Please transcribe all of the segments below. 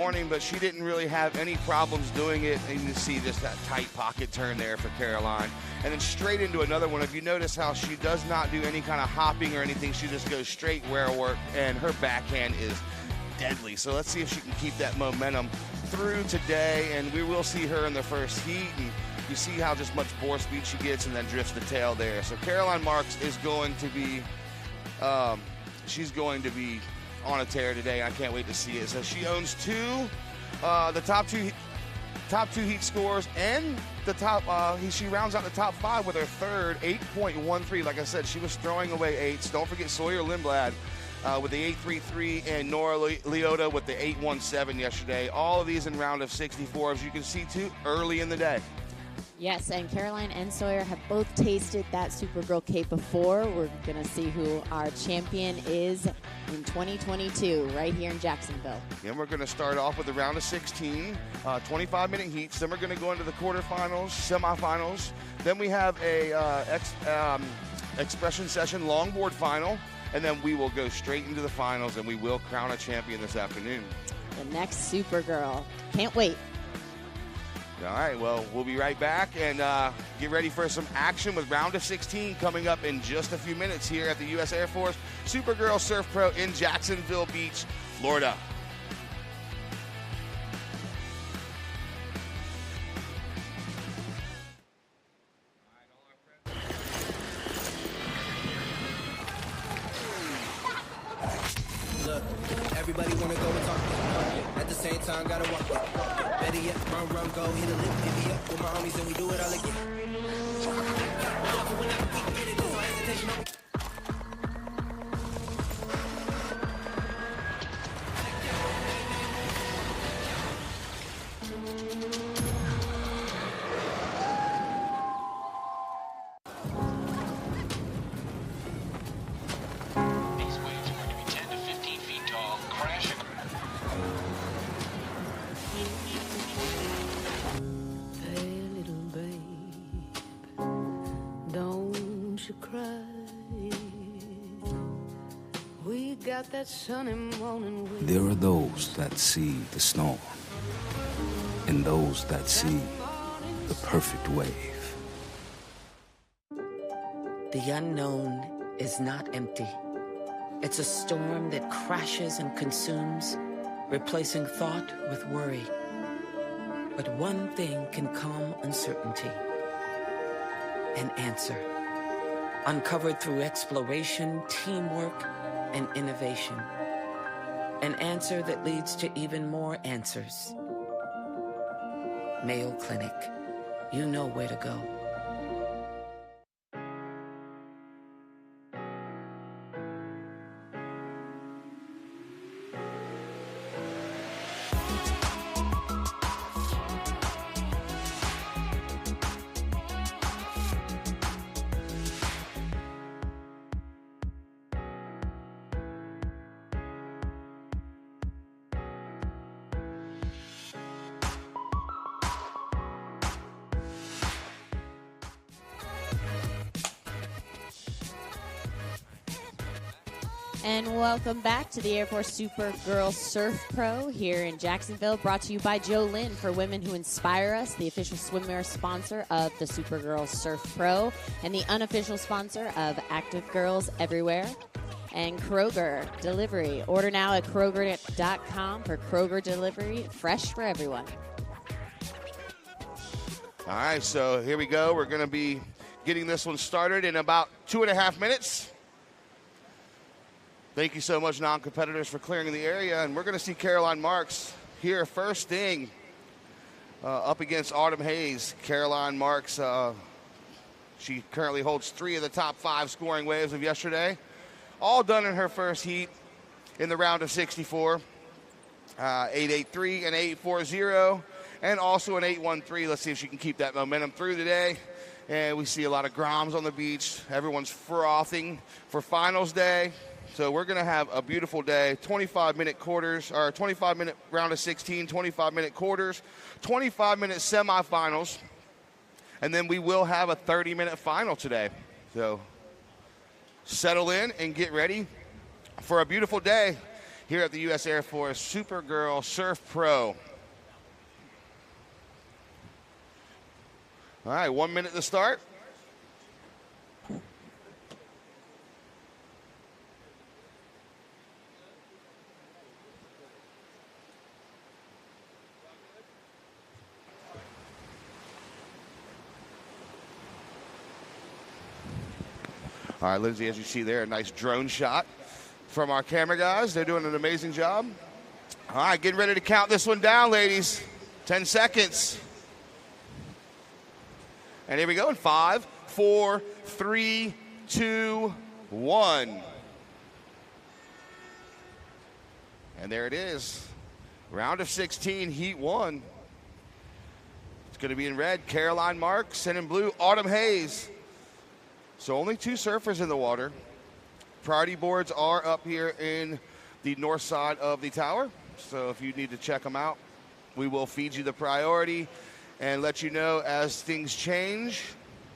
morning, but she didn't really have any problems doing it. And you see just that tight pocket turn there for Caroline. And then straight into another one. If you notice how she does not do any kind of hopping or anything, she just goes straight where work, and her backhand is deadly. So let's see if she can keep that momentum through today, and we will see her in the first heat. And you see how just much bore speed she gets and then drifts the tail there. So Caroline Marks is going to be, she's going to be on a tear today. I can't wait to see it. So she owns the top two heat scores, and the top. She rounds out the top 5 with her third 8.13. Like I said, she was throwing away eights. Don't forget Sawyer Lindblad with the 8.33 and Nora Leota with the 8.17 yesterday. All of these in round of 64, as you can see too, early in the day. Yes, and Caroline and Sawyer have both tasted that Supergirl cake before. We're going to see who our champion is in 2022 right here in Jacksonville. And we're going to start off with a round of 16, 25-minute heats. Then we're going to go into the quarterfinals, semifinals. Then we have a expression session longboard final. And then we will go straight into the finals, and we will crown a champion this afternoon. The next Supergirl. Can't wait. All right, well, we'll be right back and get ready for some action with round of 16 coming up in just a few minutes here at the U.S. Air Force Supergirl Surf Pro in Jacksonville Beach, Florida. Look, everybody want to go and talk. At the same time, gotta walk it. Better yet, run, go, hit a lick, divvy up with my homies, and we do it all again. These waves are going to be 10 to 15 feet tall, crashing. That sunny morning wind. There are those that see the storm, and those that see the perfect wave. The unknown is not empty. It's a storm that crashes and consumes, replacing thought with worry. But one thing can calm uncertainty: an answer. Uncovered through exploration, teamwork, and innovation. An answer that leads to even more answers. Mayo Clinic. You know where to go. And welcome back to the Air Force Supergirl Surf Pro here in Jacksonville, brought to you by Joe Lynn for Women Who Inspire Us, the official swimwear sponsor of the Supergirl Surf Pro and the unofficial sponsor of Active Girls Everywhere. And Kroger Delivery. Order now at Kroger.com for Kroger Delivery, fresh for everyone. All right, so here we go. We're going to be getting this one started in about 2.5 minutes. Thank you so much, non-competitors, for clearing the area. And we're going to see Caroline Marks here first thing up against Autumn Hayes. Caroline Marks, she currently holds 3 of the top 5 scoring waves of yesterday. All done in her first heat in the round of 64. 8.83 and 8.40, and also an 8.13. Let's see if she can keep that momentum through today. And we see a lot of groms on the beach. Everyone's frothing for finals day. So we're going to have a beautiful day. 25-minute quarters, or 25-minute round of 16, 25-minute quarters, 25-minute semifinals, and then we will have a 30-minute final today. So settle in and get ready for a beautiful day here at the U.S. Air Force Supergirl Surf Pro. All right, 1 minute to start. All right, Lindsay, as you see there, a nice drone shot from our camera guys. They're doing an amazing job. All right, getting ready to count this one down, ladies. 10 seconds. And here we go in 5, 4, 3, 2, 1. And there it is. Round of 16, Heat 1. It's going to be in red, Caroline Marks, and in blue, Autumn Hayes. So only 2 surfers in the water. Priority boards are up here in the north side of the tower. So if you need to check them out, we will feed you the priority and let you know as things change.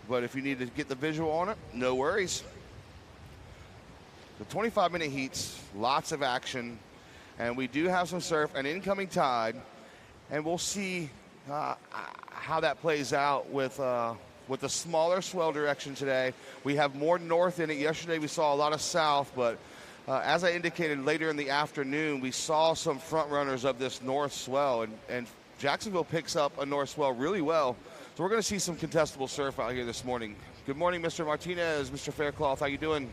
But if you need to get the visual on it, no worries. The 25-minute heats, lots of action. And we do have some surf, an incoming tide. And we'll see how that plays out with the smaller swell direction today. We have more north in it. Yesterday we saw a lot of south, but as I indicated later in the afternoon, we saw some front runners of this north swell, and Jacksonville picks up a north swell really well. So we're going to see some contestable surf out here this morning. Good morning, Mr. Martinez, Mr. Faircloth. How you doing?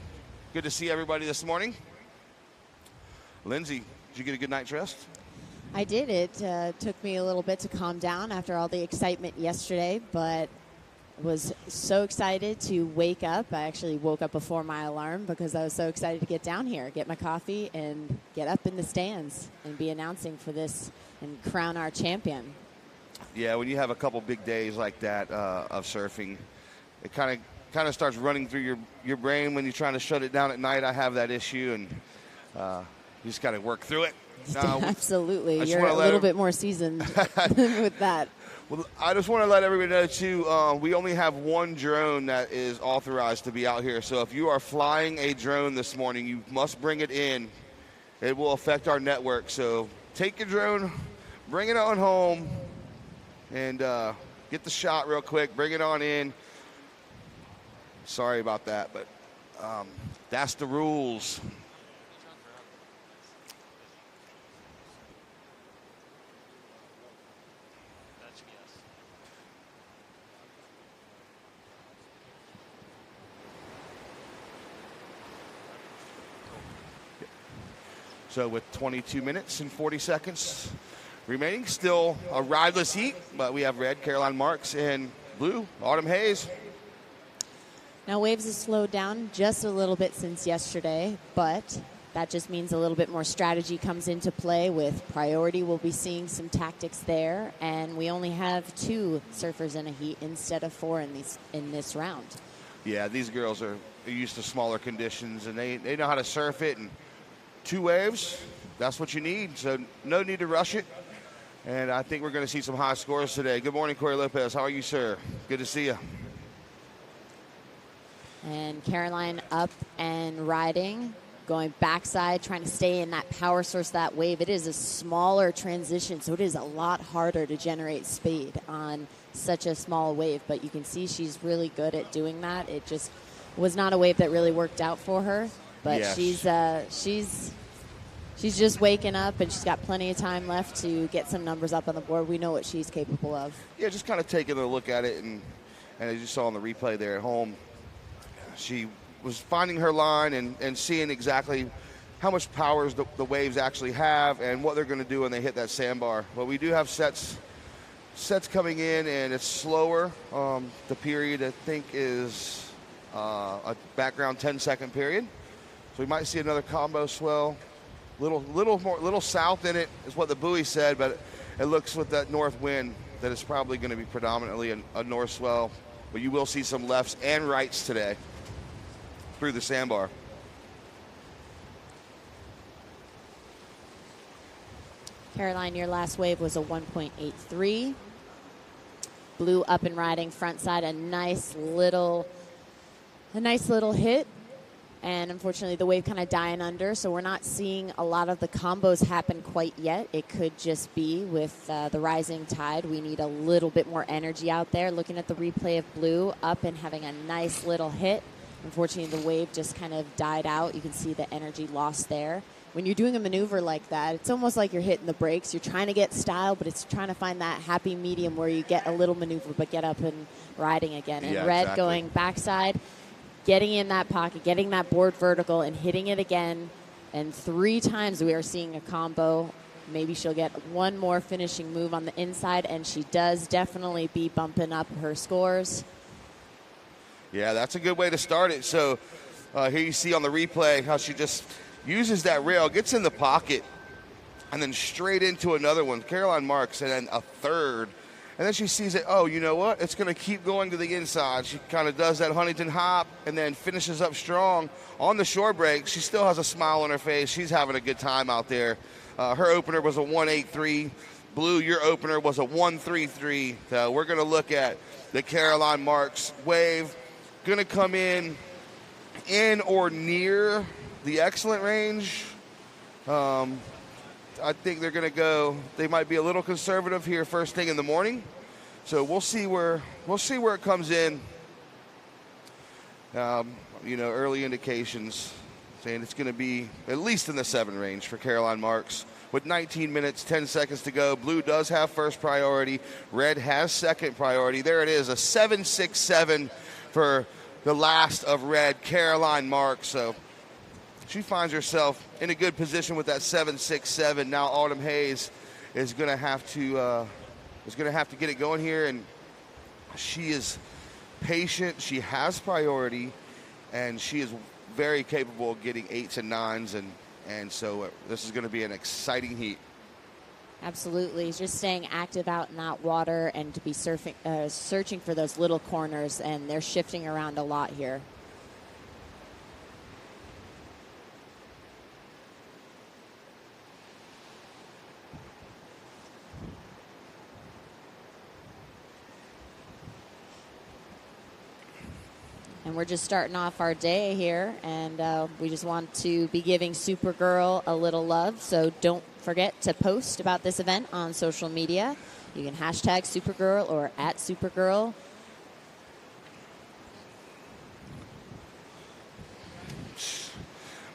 Good to see everybody this morning. Lindsay, did you get a good night's rest? I did. It took me a little bit to calm down after all the excitement yesterday, but was so excited to wake up. I actually woke up before my alarm because I was so excited to get down here, get my coffee, and get up in the stands and be announcing for this and crown our champion. Yeah, when you have a couple big days like that of surfing, it kind of starts running through your brain when you're trying to shut it down at night. I have that issue, and you just got to work through it. Absolutely. You're a little bit more seasoned with that. Well, I just want to let everybody know, too, we only have one drone that is authorized to be out here. So if you are flying a drone this morning, you must bring it in. It will affect our network. So take your drone, bring it on home, and get the shot real quick. Bring it on in. Sorry about that, but that's the rules. So with 22 minutes and 40 seconds remaining, still a rideless heat, but we have red, Caroline Marks, and blue, Autumn Hayes. Now waves have slowed down just a little bit since yesterday, but that just means a little bit more strategy comes into play with priority. We'll be seeing some tactics there, and we only have 2 surfers in a heat instead of 4 in this round. Yeah, these girls are used to smaller conditions, and they know how to surf it, and 2 waves, that's what you need. So no need to rush it. And I think we're going to see some high scores today. Good morning, Corey Lopez. How are you, sir? Good to see you. And Caroline up and riding, going backside, trying to stay in that power source of that wave. It is a smaller transition, so it is a lot harder to generate speed on such a small wave. But you can see she's really good at doing that. It just was not a wave that really worked out for her. But yes, she's just waking up, and she's got plenty of time left to get some numbers up on the board. We know what she's capable of. Yeah, just kind of taking a look at it, and as you saw on the replay there at home, she was finding her line and seeing exactly how much power the waves actually have and what they're going to do when they hit that sandbar. But we do have sets coming in, and it's slower. The period, I think, is a background 10-second period. So we might see another combo swell. Little south in it is what the buoy said, but it looks with that north wind that it's probably going to be predominantly a north swell. But you will see some lefts and rights today through the sandbar. Caroline, your last wave was a 1.83. Blue up and riding front side, a nice little hit. And unfortunately, the wave kind of dying under, so we're not seeing a lot of the combos happen quite yet. It could just be with the rising tide. We need a little bit more energy out there. Looking at the replay of Blue up and having a nice little hit. Unfortunately, the wave just kind of died out. You can see the energy lost there. When you're doing a maneuver like that, it's almost like you're hitting the brakes. You're trying to get style, but it's trying to find that happy medium where you get a little maneuver but get up and riding again. And Red exactly. going backside, getting in that pocket, getting that board vertical, and hitting it again. And 3 times we are seeing a combo. Maybe she'll get one more finishing move on the inside, and she does definitely be bumping up her scores. Yeah, that's a good way to start it. So here you see on the replay how she just uses that rail, gets in the pocket, and then straight into another one. Caroline Marks, and then a third. And then she sees it, oh, you know what? It's going to keep going to the inside. She kind of does that Huntington hop and then finishes up strong on the shore break. She still has a smile on her face. She's having a good time out there. Her opener was a 1.83. Blue, your opener was a 1.33. We're going to look at the Caroline Marks wave. Going to come in or near the excellent range. I think they're going to go. They might be a little conservative here first thing in the morning, so we'll see where it comes in. Early indications saying it's going to be at least in the 7 range for Caroline Marks. With 19 minutes, 10 seconds to go, Blue does have first priority. Red has second priority. There it is, a 7.67 for the last of Red, Caroline Marks. So she finds herself in a good position with that 7.67. Now Autumn Hayes is going to have to get it going here, and she is patient. She has priority, and she is very capable of getting 8s and 9s, and so this is going to be an exciting heat. Absolutely. Just staying active out in that water and to be searching for those little corners, and they're shifting around a lot here. And we're just starting off our day here, and we just want to be giving Supergirl a little love. So don't forget to post about this event on social media. You can hashtag Supergirl or @Supergirl.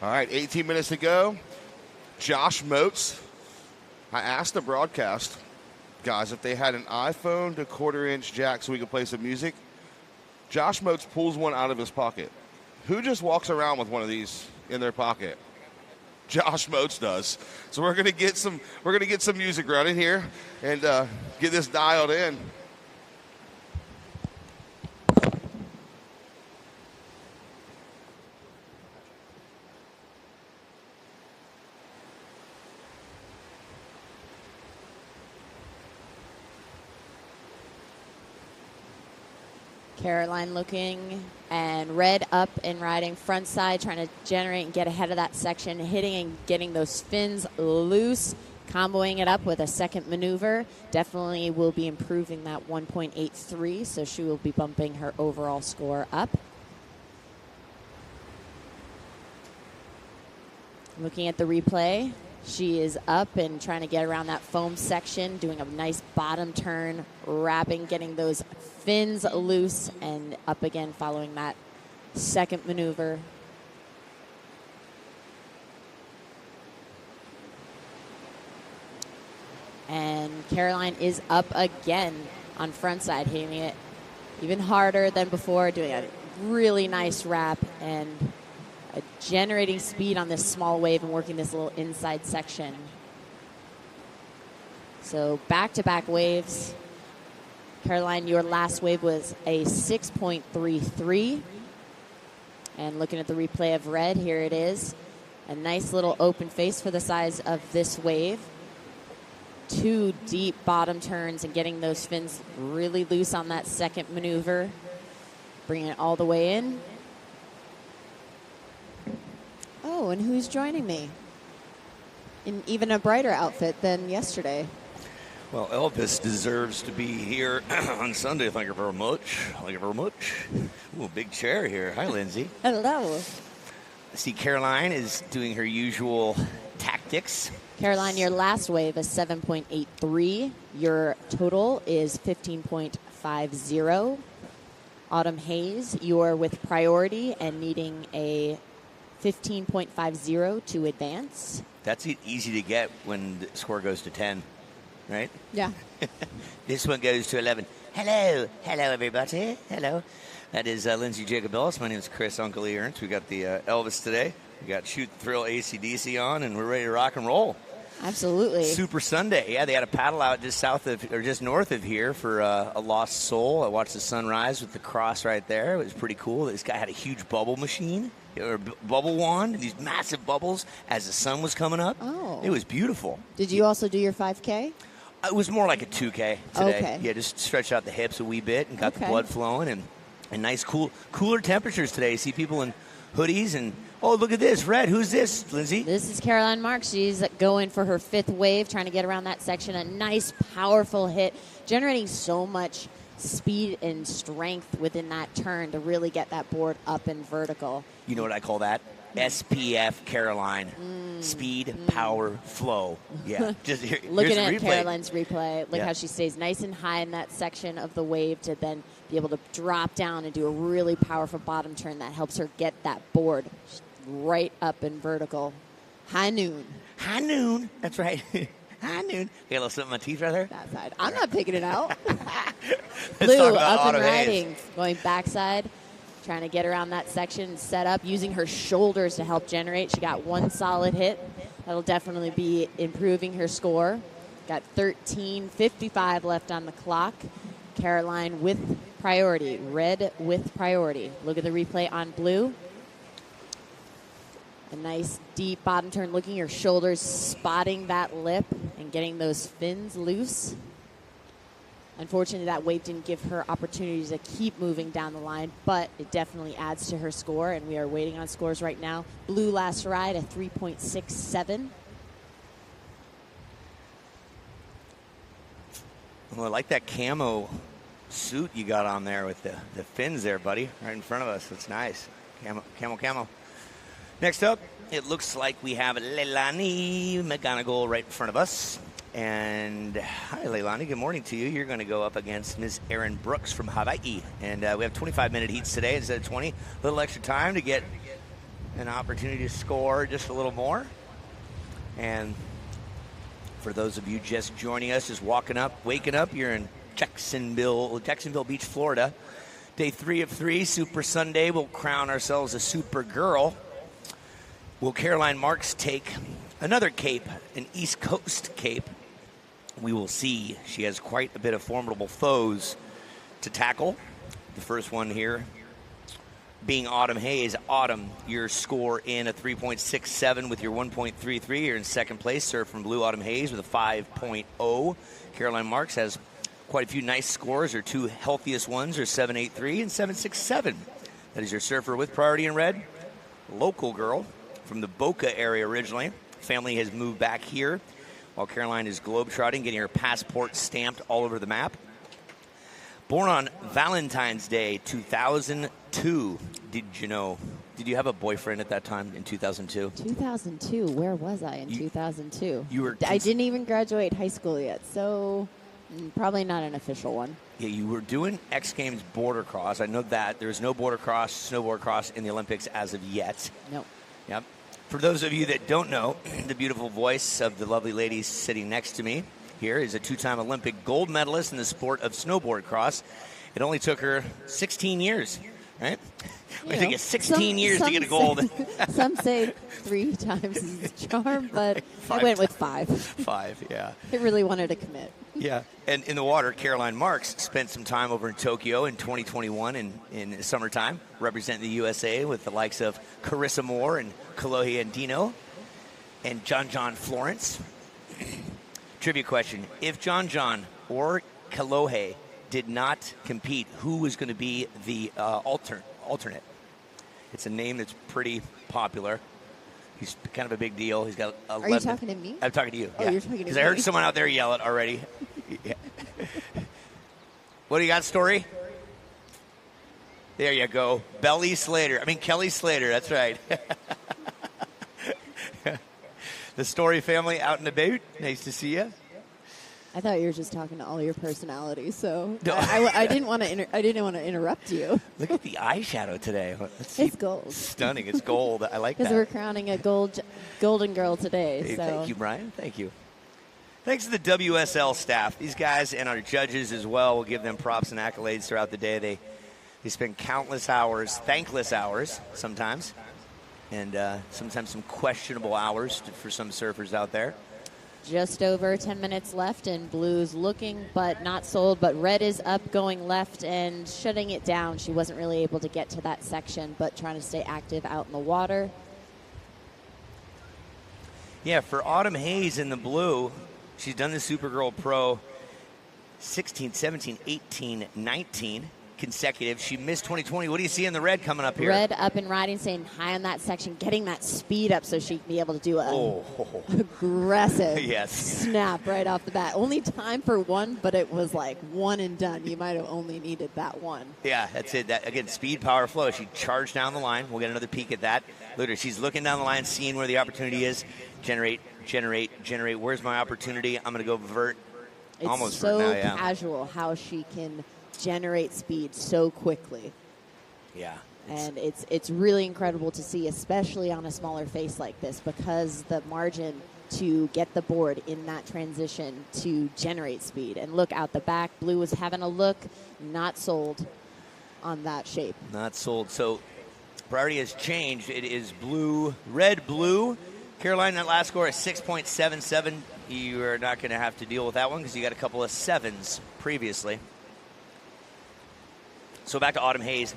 All right, 18 minutes to go. Josh Moats. I asked the broadcast guys if they had an iPhone to quarter-inch jack so we could play some music. Josh Moats pulls one out of his pocket. Who just walks around with one of these in their pocket? Josh Moats does. So we're gonna get some music running here and get this dialed in. Caroline looking, and Red up and riding front side, trying to generate and get ahead of that section, hitting and getting those fins loose, comboing it up with a second maneuver. Definitely will be improving that 1.83, so she will be bumping her overall score up. Looking at the replay, she is up and trying to get around that foam section, doing a nice bottom turn, wrapping, getting those fins loose, and up again following that second maneuver. And Caroline is up again on front side, hitting it even harder than before, doing a really nice wrap and generating speed on this small wave and working this little inside section. So back-to-back waves. Caroline, your last wave was a 6.33. And looking at the replay of Red, here it is. A nice little open face for the size of this wave. 2 deep bottom turns and getting those fins really loose on that second maneuver. Bringing it all the way in. Oh, and who's joining me? In even a brighter outfit than yesterday. Well, Elvis deserves to be here on Sunday. Thank you very much. Thank you very much. Ooh, big chair here. Hi, Lindsay. Hello. See, Caroline is doing her usual tactics. Caroline, your last wave is 7.83. Your total is 15.50. Autumn Hayes, you're with priority and needing a 15.50 to advance. That's easy to get when the score goes to 10, right? Yeah. This one goes to 11. Hello, everybody. Hello. That is Lindsay Jacob Ellis. My name is Chris Uncle E. Ernst. We got the Elvis today. We got Shoot the Thrill AC/DC on, and we're ready to rock and roll. Absolutely. Super Sunday. Yeah, they had a paddle out just north of here for a lost soul. I watched the sunrise with the cross right there. It was pretty cool. This guy had a huge bubble machine, or bubble wand, these massive bubbles as the sun was coming up. Oh. It was beautiful. Did you also do your 5K? It was more like a 2K today. Okay. Yeah, just stretched out the hips a wee bit and got the blood flowing, and nice cooler temperatures today. See people in hoodies and, oh, look at this. Red, who's this, Lindsay? This is Caroline Marks. She's going for her 5th wave, trying to get around that section. A nice, powerful hit, generating so much speed and strength within that turn to really get that board up and vertical. You know what I call that? SPF Caroline. Speed, power, flow. Yeah. Just Looking at here's the replay. Caroline's replay, look how she stays nice and high in that section of the wave to then be able to drop down and do a really powerful bottom turn that helps her get that board right up and vertical. High noon. High noon. That's right. High noon. Got a little something on my teeth right there? That side. I'm not picking it out. Let's talk Blue about up and Autumn Hayes. riding, going backside, trying to get around that section, set up, using her shoulders to help generate. She got one solid hit. That'll definitely be improving her score. Got 13:55 left on the clock. Caroline with priority. Red with priority. Look at the replay on blue. A nice deep bottom turn, looking your shoulders, spotting that lip and getting those fins loose. Unfortunately, that wave didn't give her opportunities to keep moving down the line, but it definitely adds to her score, and we are waiting on scores right now. Blue last ride, a 3.67. Well, I like that camo suit you got on there with the fins there, buddy, right in front of us. That's nice. Camo. Next up, it looks like we have Leilani McGonagle right in front of us. And hi, Leilani. Good morning to you. You're going to go up against Miss Erin Brooks from Hawaii. And we have 25-minute heats today instead of 20. A little extra time to get an opportunity to score just a little more. And for those of you just joining us, just waking up, you're in Jacksonville Beach, Florida. Day 3 of 3, Super Sunday. We'll crown ourselves a super girl. Will Caroline Marks take another cape, an East Coast cape? We will see. She has quite a bit of formidable foes to tackle. The first one here being Autumn Hayes. Autumn, your score in a 3.67 with your 1.33. You're in second place. Serve from Blue. Autumn Hayes with a 5.0. Caroline Marks has quite a few nice scores. Her two healthiest ones are 7.83 and 7.67. That is your surfer with priority in red. Local girl from the Boca area originally. Family has moved back here while Caroline is globetrotting, getting her passport stamped all over the map. Born on Valentine's Day, 2002. Did you know? Did you have a boyfriend at that time in 2002? 2002. Where was I in 2002? You were. I didn't even graduate high school yet, so probably not an official one. Yeah, you were doing X Games border cross. I know that. There's no border cross, snowboard cross in the Olympics as of yet. No. Yep. For those of you that don't know, the beautiful voice of the lovely lady sitting next to me here is a two-time Olympic gold medalist in the sport of snowboard cross. It only took her 16 years, right? It took you 16 years to get a gold. Some say 3 times is the charm, but I went with 5. 5, yeah. I really wanted to commit. Yeah. And in the water, Caroline Marks spent some time over in Tokyo in 2021 in summertime, representing the USA with the likes of Carissa Moore and Kalohe Andino and John Florence. Trivia question. If John or Kalohe did not compete, who was going to be the alternate? It's a name that's pretty popular. He's kind of a big deal. He's got 11. Are you talking to me? I'm talking to you. Oh, yeah. you're talking to me. Because I heard someone out there yell it already. Yeah. What do you got, Story? There you go. Kelly Slater. That's right. the Story family out and about. Nice to see you. I thought you were just talking to all your personalities, so I didn't want to. I didn't want to interrupt you. Look at the eyeshadow today. Let's see. It's gold. Stunning. It's gold. I like that. Because we're crowning a golden girl today. Hey, so. Thank you, Brian. Thank you. Thanks to the WSL staff. These guys and our judges as well. We'll give them props and accolades throughout the day. They spend countless hours, thankless hours sometimes, and sometimes some questionable hours for some surfers out there. Just over 10 minutes left, and Blue's looking but not sold, but Red is up going left and shutting it down. She wasn't really able to get to that section, but trying to stay active out in the water. Yeah, for Autumn Hayes in the blue, she's done the Supergirl Pro 16, 17, 18, 19 consecutive. She missed 2020. What do you see in the red coming up here? Red up and riding, staying high on that section, getting that speed up so she can be able to do a aggressive snap right off the bat. Only time for one, but it was like one and done. You might have only needed that one. Yeah, that's it. That, again, speed, power, flow. She charged down the line. We'll get another peek at that. Look at her. She's looking down the line, seeing where the opportunity is. Generate. Where's my opportunity? I'm going to go vert. It's Almost so vert now, yeah. casual how she can generate speed so quickly. Yeah. And it's really incredible to see, especially on a smaller face like this, because the margin to get the board in that transition to generate speed. And look out the back, Blue was having a look, not sold on that shape. Not sold. So priority has changed. It is red, blue. Caroline, that last score is 6.77. You are not going to have to deal with that one because you got a couple of 7s previously. So back to Autumn Hayes,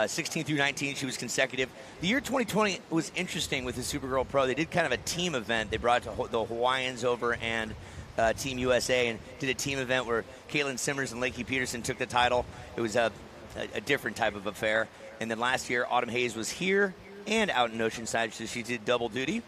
16 through 19, she was consecutive. The year 2020 was interesting with the Supergirl Pro. They did kind of a team event. They brought the Hawaiians over and Team USA and did a team event where Caitlin Simmers and Lakey Peterson took the title. It was a different type of affair. And then last year, Autumn Hayes was here and out in Oceanside, so she did double duty.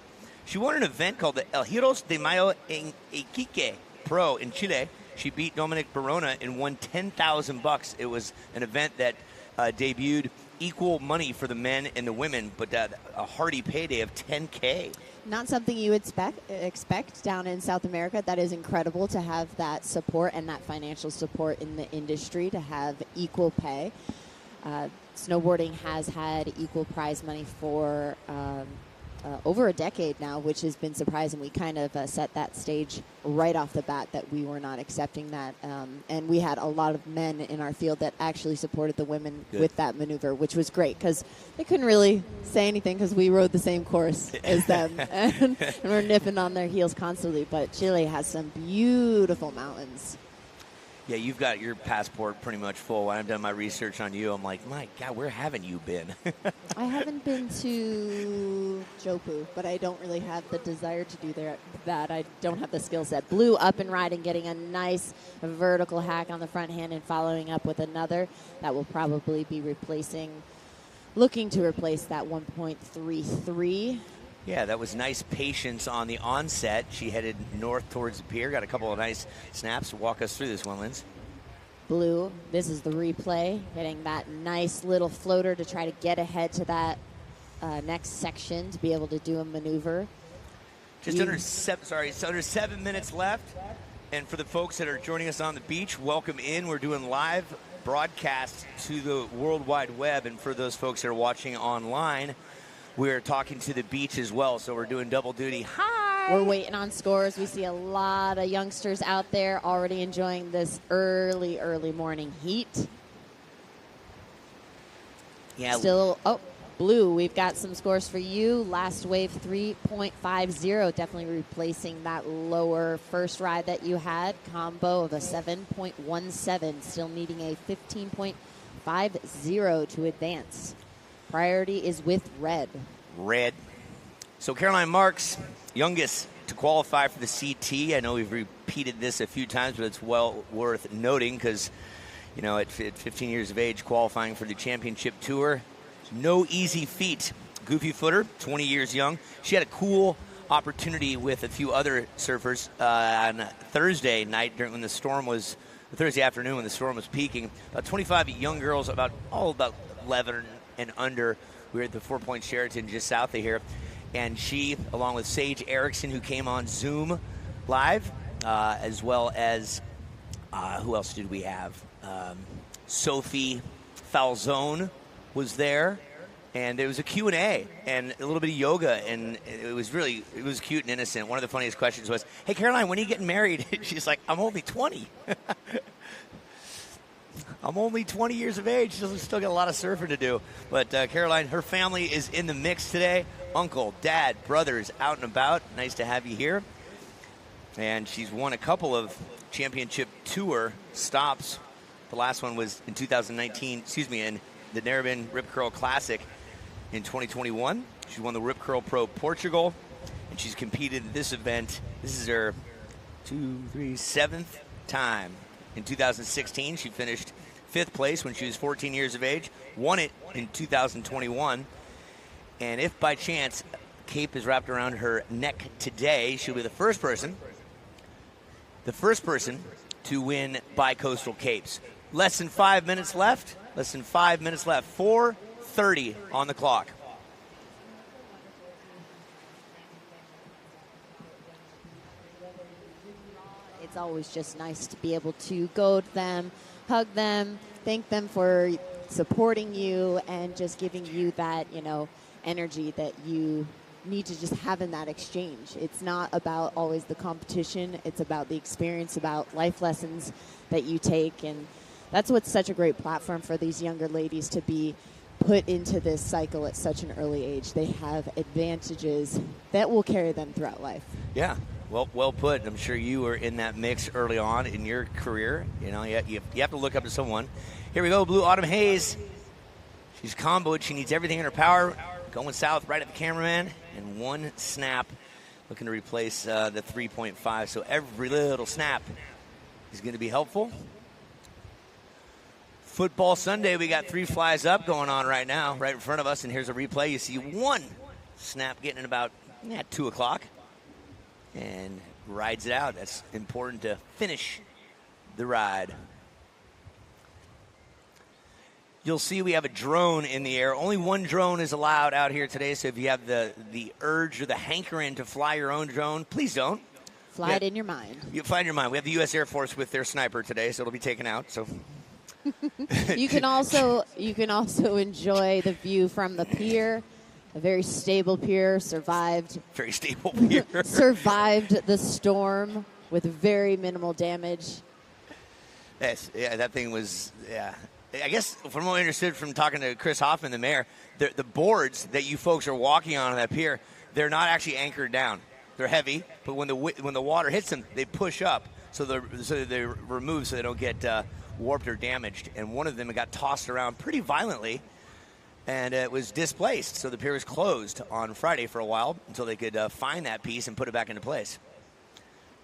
She won an event called the El Giros de Mayo en Iquique Pro in Chile. She beat Dominic Barona and won $10,000. It was an event that debuted equal money for the men and the women, but a hearty payday of $10K. Not something you would expect down in South America. That is incredible to have that support and that financial support in the industry to have equal pay. Snowboarding has had equal prize money for over a decade now, which has been surprising. We kind of set that stage right off the bat that we were not accepting that. And we had a lot of men in our field that actually supported the women with that maneuver, which was great because they couldn't really say anything because we rode the same course as them. and we're nipping on their heels constantly. But Chile has some beautiful mountains. Yeah, you've got your passport pretty much full. When I've done my research on you, I'm like, my God, where haven't you been? I haven't been to Jopu, but I don't really have the desire to do that. I don't have the skill set. Blue up and riding, getting a nice vertical hack on the front hand and following up with another. That will probably be looking to replace that 1.33. Yeah, that was nice patience on the onset. She headed north towards the pier. Got a couple of nice snaps. Walk us through this one, Linz. Blue, this is the replay. Getting that nice little floater to try to get ahead to that next section to be able to do a maneuver. It's under 7 minutes left. And for the folks that are joining us on the beach, welcome in. We're doing live broadcasts to the World Wide Web. And for those folks that are watching online, we're talking to the beach as well, so we're doing double duty. Hi! We're waiting on scores. We see a lot of youngsters out there already enjoying this early morning heat. Yeah. Blue, we've got some scores for you. Last wave 3.50, definitely replacing that lower first ride that you had. Combo of a 7.17, still needing a 15.50 to advance. Priority is with Red. So Caroline Marks, youngest to qualify for the CT. I know we've repeated this a few times, but it's well worth noting because, you know, at 15 years of age, qualifying for the championship tour, no easy feat. Goofy footer, 20 years young. She had a cool opportunity with a few other surfers on Thursday night when the storm was, Thursday afternoon when the storm was peaking. About 25 young girls, about 11 and under. We were at the 4 Point Sheraton just south of here. And she, along with Sage Erickson, who came on Zoom live, as well as, who else did we have? Sophie Falzone was there. And there was a Q&A and a little bit of yoga, and it was cute and innocent. One of the funniest questions was, "Hey, Caroline, when are you getting married?" She's like, "I'm only 20. I'm only 20 years of age. She's still got a lot of surfing to do." But Caroline, her family is in the mix today. Uncle, dad, brothers, out and about. Nice to have you here. And she's won a couple of championship tour stops. The last one was in 2019, in the Narrabeen Rip Curl Classic in 2021. She won the Rip Curl Pro Portugal, and she's competed in this event. This is her 7th time. In 2016, she finished 5th place when she was 14 years of age, won it in 2021, and if by chance cape is wrapped around her neck today, she'll be the first person to win bi-coastal capes. Less than 5 minutes left. 4:30 on the clock. It's always just nice to be able to go to them, hug them, thank them for supporting you, and just giving you that, energy that you need to just have in that exchange. It's not about always the competition. It's about the experience, about life lessons that you take. And that's what's such a great platform for these younger ladies to be put into this cycle at such an early age. They have advantages that will carry them throughout life. Yeah, well put. I'm sure you were in that mix early on in your career. You have to look up to someone. Here we go, Blue Autumn Hayes. She's comboed. She needs everything in her power. Going south right at the cameraman. And one snap looking to replace the 3.5. So every little snap is going to be helpful. Football Sunday, we got 3 flies up going on right now, right in front of us. And here's a replay. You see one snap getting about 2 o'clock. And rides it out. That's important to finish the ride. You'll see we have a drone in the air. Only one drone is allowed out here today, so if you have the urge or the hankering to fly your own drone, please don't. Fly it in your mind. You fly in your mind. We have the U.S. Air Force with their sniper today, so it'll be taken out. So you can also enjoy the view from the pier. A very stable pier, survived the storm with very minimal damage. Yes, yeah, that thing was, yeah. I guess from what I understood from talking to Chris Hoffman, the mayor, the boards that you folks are walking on that pier, they're not actually anchored down. They're heavy, but when the water hits them, they push up, so they remove so they don't get warped or damaged. And one of them got tossed around pretty violently, and it was displaced. So the pier was closed on Friday for a while until they could find that piece and put it back into place.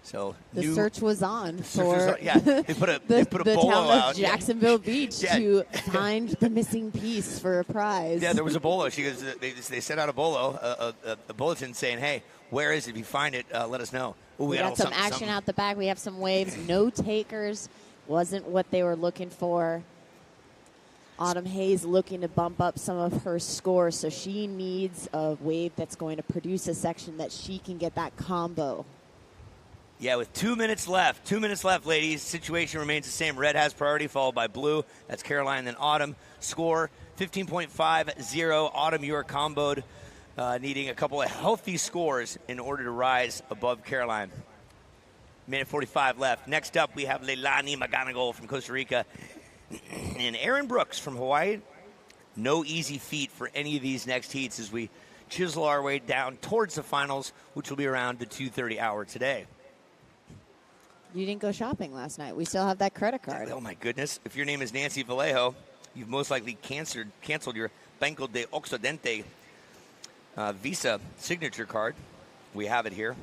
So the search was on they put a bolo town out. of Jacksonville Beach to find the missing piece for a prize. Yeah, there was a bolo. She goes, they sent out a bolo, a bulletin saying, "Hey, where is it? If you find it, let us know." Ooh, we got some action out the back. We have some waves. No takers. Wasn't what they were looking for. Autumn Hayes looking to bump up some of her score, so she needs a wave that's going to produce a section that she can get that combo. Yeah, with 2 minutes left. 2 minutes left, ladies. Situation remains the same. Red has priority, followed by blue. That's Caroline, then Autumn. Score 15.50. Autumn, you are comboed, needing a couple of healthy scores in order to rise above Caroline. Minute 45 left. Next up, we have Leilani McGonagle from Costa Rica and Aaron Brooks from Hawaii. No easy feat for any of these next heats as we chisel our way down towards the finals, which will be around the 2:30 hour today. You didn't go shopping last night. We still have that credit card. Oh, my goodness. If your name is Nancy Vallejo, you've most likely canceled your Banco de Occidente Visa signature card. We have it here.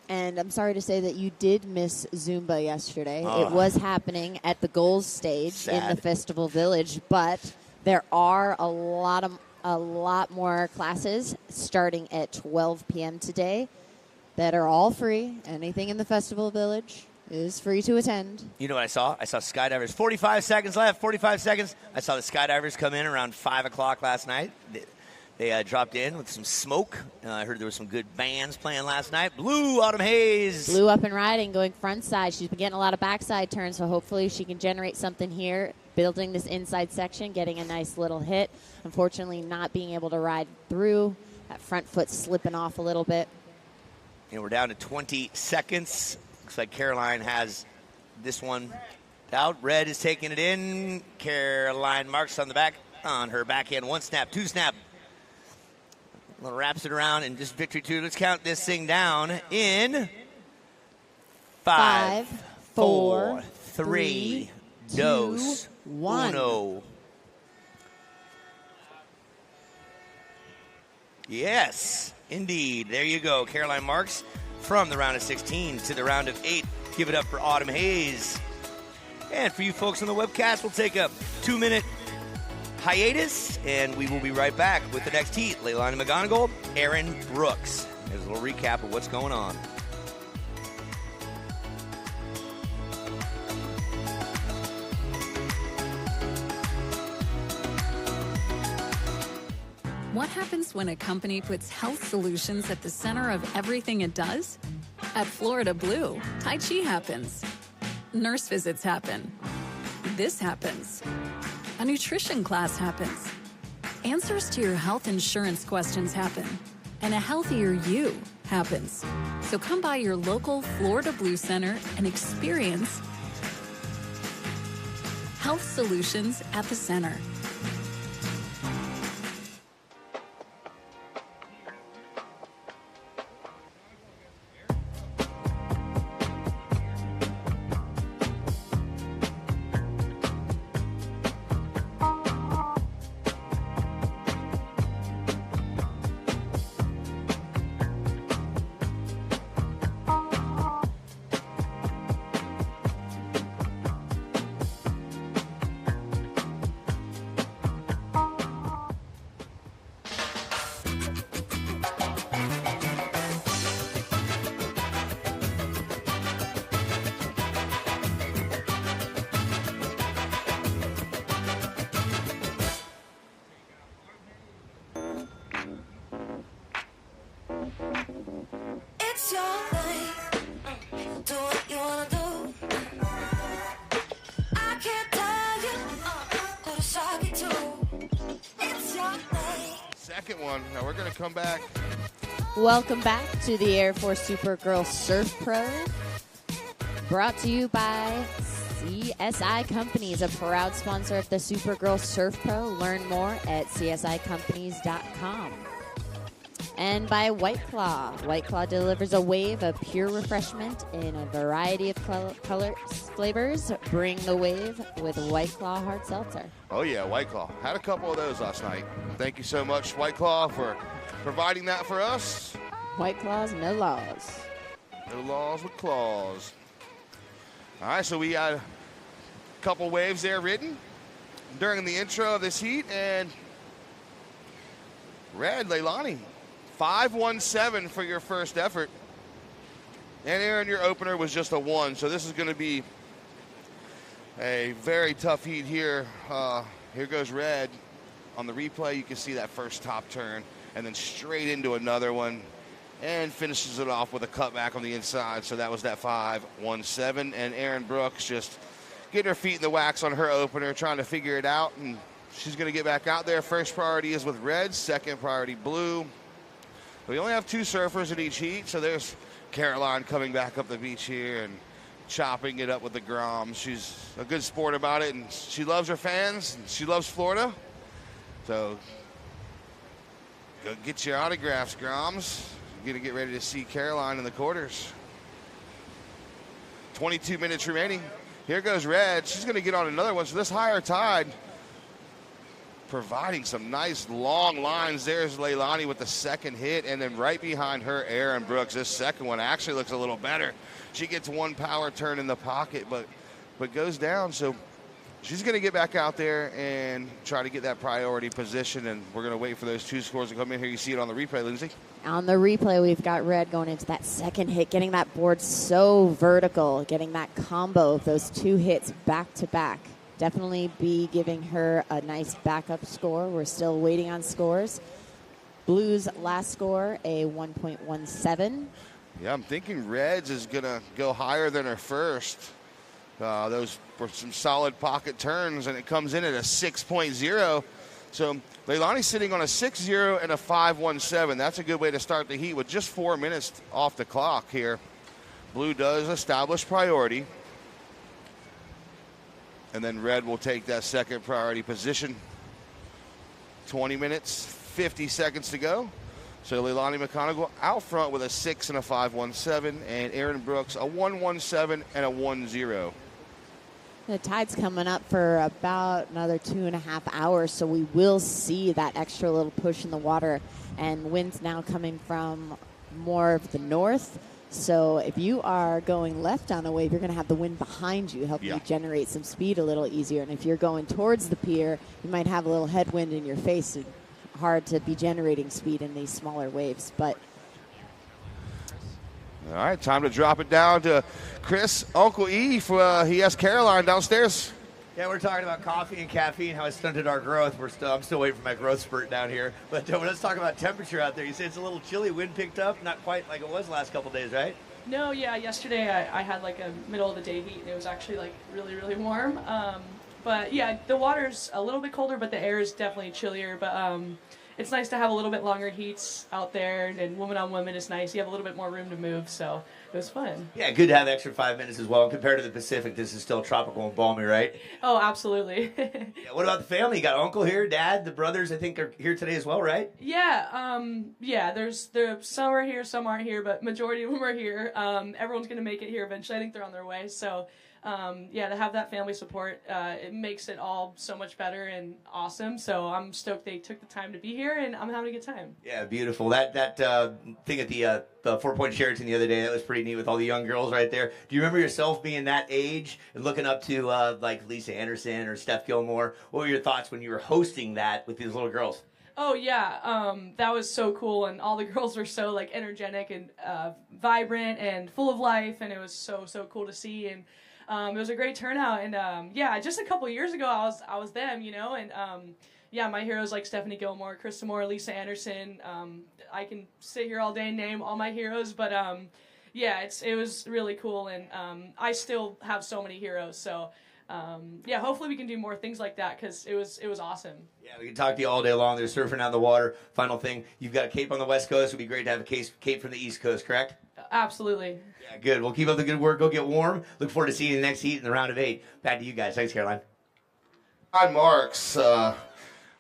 And I'm sorry to say that you did miss Zumba yesterday. It was happening at the Goals stage in the Festival Village, but there are a lot more classes starting at 12 p.m. today that are all free. Anything in the Festival Village, is free to attend. You know what I saw? I saw skydivers. 45 seconds left. 45 seconds. I saw the skydivers come in around 5 o'clock last night. They dropped in with some smoke. I heard there were some good bands playing last night. Blue, Autumn Hayes. Blue up and riding, going front side. She's been getting a lot of backside turns, so hopefully she can generate something here, building this inside section, getting a nice little hit. Unfortunately, not being able to ride through. That front foot slipping off a little bit. And we're down to 20 seconds. Looks like Caroline has this one out. Red is taking it in. Caroline marks on the back, on her backhand. 1 snap, 2 snap. Wraps it around and just victory 2. Let's count this thing down in 5, 4, 3, 2, 1. Yes, indeed. There you go. Caroline marks from the round of 16 to the round of 8. Give it up for Autumn Hayes. And for you folks on the webcast, we'll take a 2-minute hiatus, and we will be right back with the next heat. Leilani McGonagle, Aaron Brooks. There's a little recap of what's going on. What happens when a company puts health solutions at the center of everything it does? At Florida Blue, Tai Chi happens. Nurse visits happen. This happens. A nutrition class happens. Answers to your health insurance questions happen. And a healthier you happens. So come by your local Florida Blue Center and experience health solutions at the center. It's your life. Do what you wanna do. I can't tell you who to shock it to. It's your life. Second one. Now we're going to come back. Welcome back to the Air Force Supergirl Surf Pro. Brought to you by CSI Companies, a proud sponsor of the Supergirl Surf Pro. Learn more at csicompanies.com. And by White Claw. White Claw delivers a wave of pure refreshment in a variety of colors, flavors. Bring the wave with White Claw Hard Seltzer. Oh, yeah, White Claw. Had a couple of those last night. Thank you so much, White Claw, for providing that for us. White Claws, no laws. No laws with claws. All right, so we got a couple waves there ridden during the intro of this heat. And Red, Leilani, 5.17 for your first effort. And Aaron, your opener was just a 1. So this is going to be a very tough heat here. Here goes Red. On the replay, you can see that first top turn and then straight into another one and finishes it off with a cutback on the inside. So that was that 5.17. And Aaron Brooks just getting her feet in the wax on her opener, trying to figure it out. And she's going to get back out there. First priority is with Red. Second priority, Blue. We only have 2 surfers in each heat, so there's Caroline coming back up the beach here and chopping it up with the Groms. She's a good sport about it, and she loves her fans, and she loves Florida. So go get your autographs, Groms. You're going to get ready to see Caroline in the quarters. 22 minutes remaining. Here goes Red. She's going to get on another one, so this higher tide providing some nice long lines. There's Leilani with the second hit, and then right behind her, Aaron Brooks. This second one actually looks a little better. She gets one power turn in the pocket, but goes down. So she's going to get back out there and try to get that priority position, and we're going to wait for those 2 scores to come in here. You see it on the replay, Lindsay. On the replay, we've got Red going into that second hit, getting that board so vertical, getting that combo of those 2 hits back to back. Definitely be giving her a nice backup score. We're still waiting on scores. Blues last score, a 1.17. Yeah, I'm thinking Reds is going to go higher than her first. Those were some solid pocket turns, and it comes in at a 6.0. So Leilani's sitting on a 6.0 and a 5.17. That's a good way to start the heat with just 4 minutes off the clock here. Blue does establish priority. And then Red will take that second priority position. 20 minutes, 50 seconds to go. So Leilani McGonagle out front with a 6 and a 5.17, and Aaron Brooks a 1.17 and a 1.0. The tide's coming up for about another 2.5 hours, so we will see that extra little push in the water. And winds now coming from more of the north. So if you are going left on a wave, you're going to have the wind behind you, helping you generate some speed a little easier. And if you're going towards the pier, you might have a little headwind in your face. It's hard to be generating speed in these smaller waves. But all right, time to drop it down to Chris, Uncle E. He has Caroline downstairs. Yeah, we're talking about coffee and caffeine, how it stunted our growth. I'm still waiting for my growth spurt down here. But let's talk about temperature out there. You say it's a little chilly. Wind picked up, not quite like it was last couple days, right? No, yeah. Yesterday I had like a middle of the day heat, and it was actually like really, really warm. But yeah, the water's a little bit colder, but the air is definitely chillier. But it's nice to have a little bit longer heats out there, and woman on woman is nice. You have a little bit more room to move, so it was fun. Yeah, good to have the extra 5 minutes as well. Compared to the Pacific, this is still tropical and balmy, right? Oh, absolutely. Yeah, what about the family? You got uncle here, dad, the brothers, I think, are here today as well, right? Yeah, there's some are here, some aren't here, but majority of them are here. Everyone's going to make it here eventually. I think they're on their way, so to have that family support, it makes it all so much better and awesome. So I'm stoked they took the time to be here, and I'm having a good time. Yeah, beautiful. That thing at the 4-point Sheraton the other day, that was pretty neat with all the young girls right there. Do you remember yourself being that age and looking up to like Lisa Anderson or Steph Gilmore? What were your thoughts when you were hosting that with these little girls? Oh yeah, that was so cool, and all the girls were so like energetic and vibrant and full of life, and it was so cool to see. And it was a great turnout, and just a couple of years ago I was them, and my heroes like Stephanie Gilmore, Krista Moore, Lisa Anderson. I can sit here all day and name all my heroes, but it was really cool, and I still have so many heroes. So hopefully we can do more things like that, because it was awesome. Yeah, we can talk to you all day long. They're surfing out in the water. Final thing, you've got a cape on the West Coast. It would be great to have a cape from the East Coast, correct? Absolutely. Yeah, good. We'll keep up the good work. Go get warm. Look forward to seeing you in the next heat in the round of 8. Back to you guys. Thanks, Caroline. John Marks,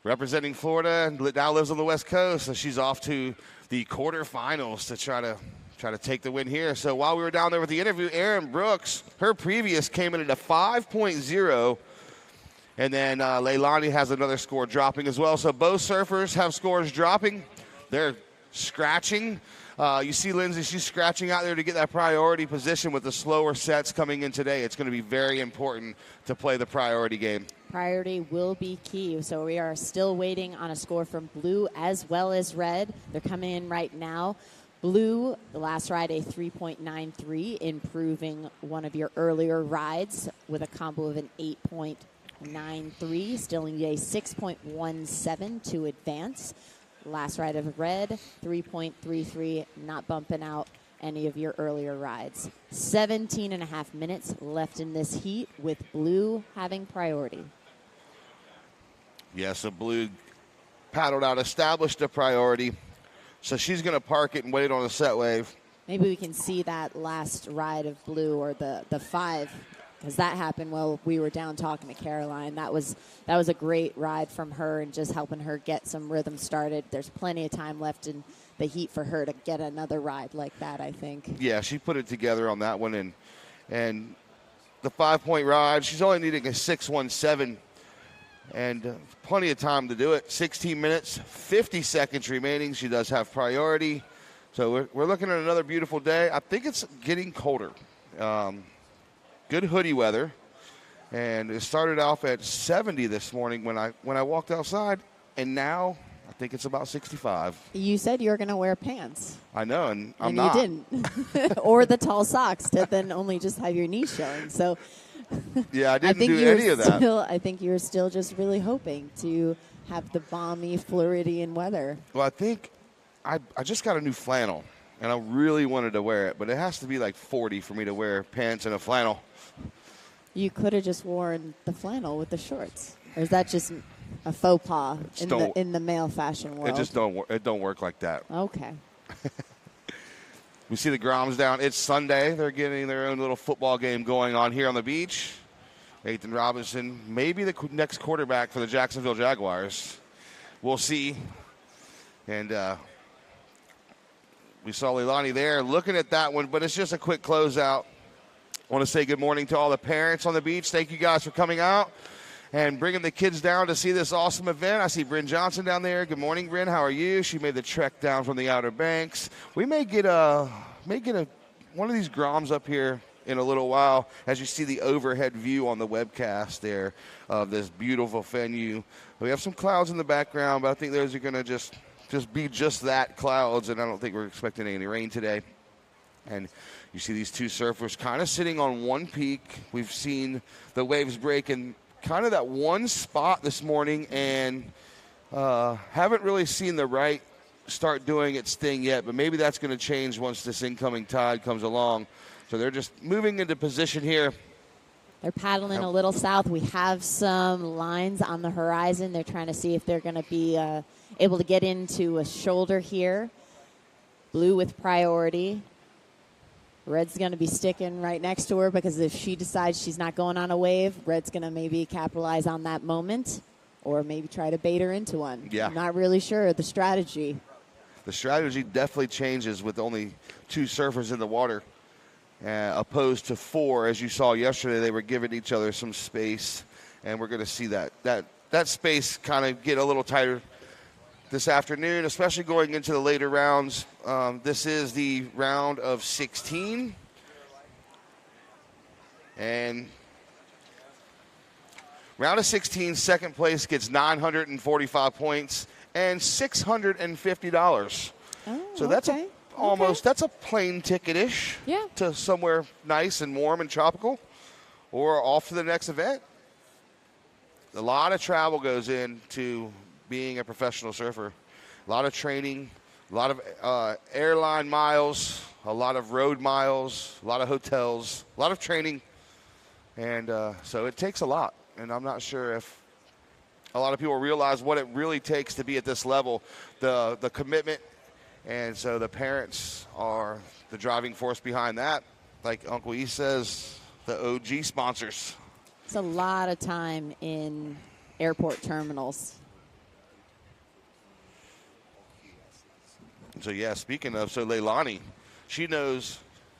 representing Florida, and now lives on the West Coast. So she's off to the quarterfinals to try to take the win here. So while we were down there with the interview, Aaron Brooks, her previous came in at a 5.0. And then Leilani has another score dropping as well. So both surfers have scores dropping. They're scratching. You see Lindsay, she's scratching out there to get that priority position with the slower sets coming in today. It's going to be very important to play the priority game. Priority will be key. So we are still waiting on a score from Blue as well as Red. They're coming in right now. Blue, the last ride, a 3.93, improving one of your earlier rides with a combo of an 8.93, still in a 6.17 to advance. Last ride of Red, 3.33, not bumping out any of your earlier rides. 17 and a half minutes left in this heat with Blue having priority. Yeah, so Blue paddled out, established a priority. So she's going to park it and wait on a set wave. Maybe we can see that last ride of Blue, or the 5, because that happened while we were down talking to Caroline. That was a great ride from her, and just helping her get some rhythm started. There's plenty of time left in the heat for her to get another ride like that, I think. Yeah, she put it together on that one, and the 5-point ride, she's only needing a 6.17, and plenty of time to do it. 16 minutes, 50 seconds remaining. She does have priority. So we're looking at another beautiful day. I think it's getting colder. Good hoodie weather. And it started off at 70 this morning when I walked outside, and now I think it's about 65. You said you were going to wear pants. I know, and I'm and not. You didn't. Or the tall socks to then only just have your knees showing. So yeah, I didn't do any of that. I think you were still just really hoping to have the balmy Floridian weather. Well, I think I just got a new flannel, and I really wanted to wear it, but it has to be like 40 for me to wear pants and a flannel. You could have just worn the flannel with the shorts. Or is that just a faux pas in the male fashion world? It just don't work like that. Okay. We see the Groms down. It's Sunday. They're getting their own little football game going on here on the beach. Nathan Robinson, maybe the next quarterback for the Jacksonville Jaguars. We'll see. And we saw Leilani there looking at that one, but it's just a quick closeout. I want to say good morning to all the parents on the beach. Thank you guys for coming out and bringing the kids down to see this awesome event. I see Bryn Johnson down there. Good morning, Bryn. How are you? She made the trek down from the Outer Banks. We may get one of these Groms up here in a little while as you see the overhead view on the webcast there of this beautiful venue. We have some clouds in the background, but I think those are going to just be just that, clouds, and I don't think we're expecting any rain today. And you see these two surfers kind of sitting on one peak. We've seen the waves break in kind of that one spot this morning, and haven't really seen the right start doing its thing yet, but maybe that's going to change once this incoming tide comes along. So they're just moving into position here. They're paddling a little south. We have some lines on the horizon. They're trying to see if they're going to be able to get into a shoulder here. Blue with priority. Red's going to be sticking right next to her because if she decides she's not going on a wave, Red's going to maybe capitalize on that moment or maybe try to bait her into one. Yeah. I'm not really sure the strategy. The strategy definitely changes with only two surfers in the water, opposed to four. As you saw yesterday, they were giving each other some space, and we're going to see that space kind of get a little tighter this afternoon, especially going into the later rounds. This is the round of 16. And round of 16, second place gets 945 points and $650. Oh, so that's okay. that's a plane ticket-ish to somewhere nice and warm and tropical, or off to the next event. A lot of travel goes into being a professional surfer. A lot of training, a lot of airline miles, a lot of road miles, a lot of hotels, a lot of training. And so it takes a lot. And I'm not sure if a lot of people realize what it really takes to be at this level, the commitment. And so the parents are the driving force behind that. Like Uncle E says, the OG sponsors. It's a lot of time in airport terminals. So, yeah, speaking of, so Leilani, she knows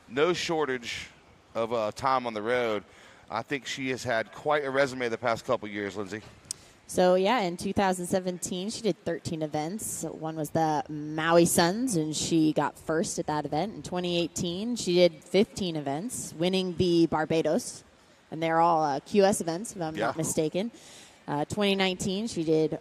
no shortage of time on the road. I think she has had quite a resume the past couple years, Lindsay. So, yeah, in 2017, she did 13 events. One was the Maui Suns, and she got first at that event. In 2018, she did 15 events, winning the Barbados. And they're all QS events, if I'm not mistaken. 2019, she did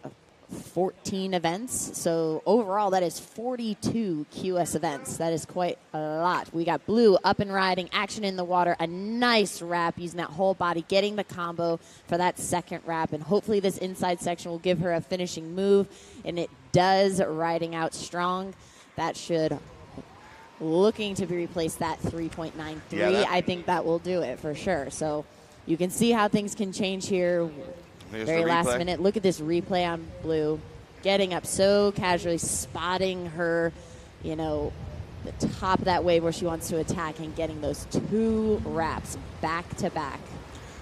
14 events. So overall, that is 42 QS events. That is quite a lot. We got Blue up and riding, action in the water, a nice wrap using that whole body, getting the combo for that second wrap. And hopefully this inside section will give her a finishing move. And it does, riding out strong. That should, looking to be replaced that 3.93. Yeah, I think that will do it for sure. So you can see how things can change here. Very last minute. Look at this replay on Blue. Getting up so casually, spotting her, the top of that wave where she wants to attack and getting those two wraps back to back.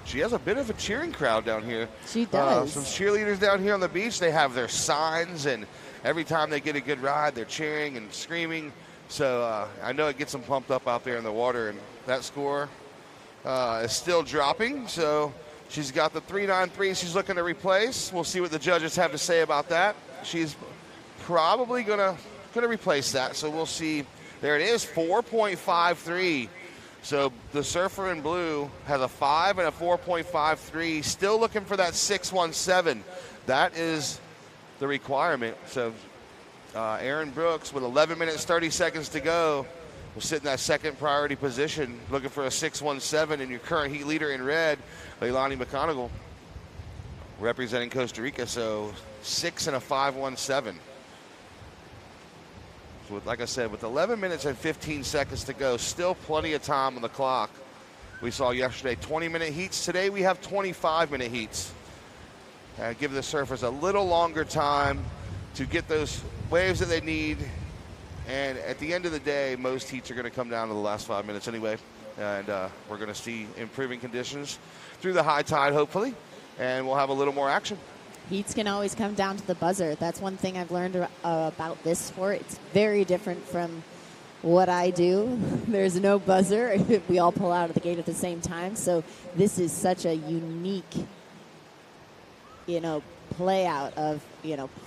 She has a bit of a cheering crowd down here. She does. Some cheerleaders down here on the beach. They have their signs, and every time they get a good ride, they're cheering and screaming. So I know it gets them pumped up out there in the water, and that score is still dropping. So she's got the 3.93 she's looking to replace. We'll see what the judges have to say about that. She's probably gonna replace that. So we'll see. There it is, 4.53. So the surfer in blue has a 5 and a 4.53, still looking for that 617. That is the requirement. So Aaron Brooks, with 11 minutes, 30 seconds to go, will sit in that second priority position, looking for a 617. And your current heat leader in red, Leilani McGonagle, representing Costa Rica. So 6 and a 517. So like I said, with 11 minutes and 15 seconds to go, still plenty of time on the clock. We saw yesterday 20-minute heats. Today we have 25-minute heats. Give the surfers a little longer time to get those waves that they need. And at the end of the day, most heats are going to come down to the last 5 minutes anyway. And we're going to see improving conditions through the high tide, hopefully. And we'll have a little more action. Heats can always come down to the buzzer. That's one thing I've learned about this sport. It's very different from what I do. There's no buzzer. We all pull out of the gate at the same time. So this is such a unique, play out of,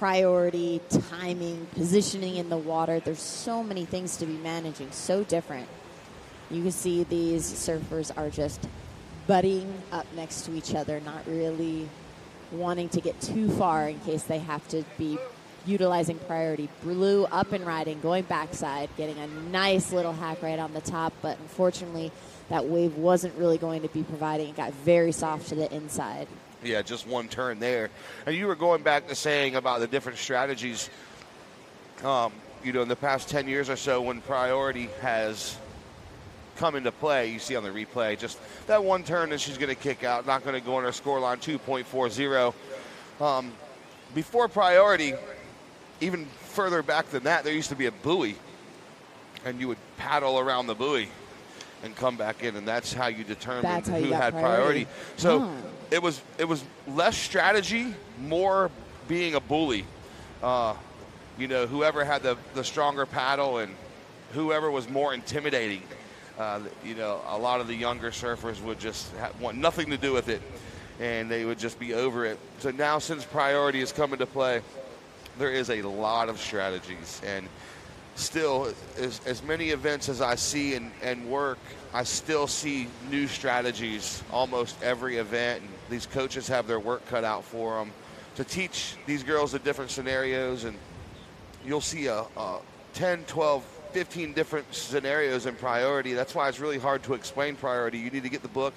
priority, timing, positioning in the water. There's so many things to be managing, so different. You can see these surfers are just buddying up next to each other, not really wanting to get too far in case they have to be utilizing priority. Blue up and riding, going backside, getting a nice little hack right on the top, but unfortunately that wave wasn't really going to be providing. It got very soft to the inside. Yeah, just one turn there. And you were going back to saying about the different strategies, in the past 10 years or so when priority has come into play. You see on the replay, just that one turn and she's going to kick out, not going to go on her score line, 2.40. Before priority, even further back than that, there used to be a buoy, and you would paddle around the buoy and come back in, and that's how you determined who had priority. So it was less strategy, more being a bully. Whoever had the stronger paddle and whoever was more intimidating. A lot of the younger surfers would just want nothing to do with it, and they would just be over it. So now, since priority has come into play, there is a lot of strategies. And still, as many events as I see and work, I still see new strategies almost every event. And these coaches have their work cut out for them to teach these girls the different scenarios. And you'll see a 10, 12, 15 different scenarios in priority. That's why it's really hard to explain priority. You need to get the book,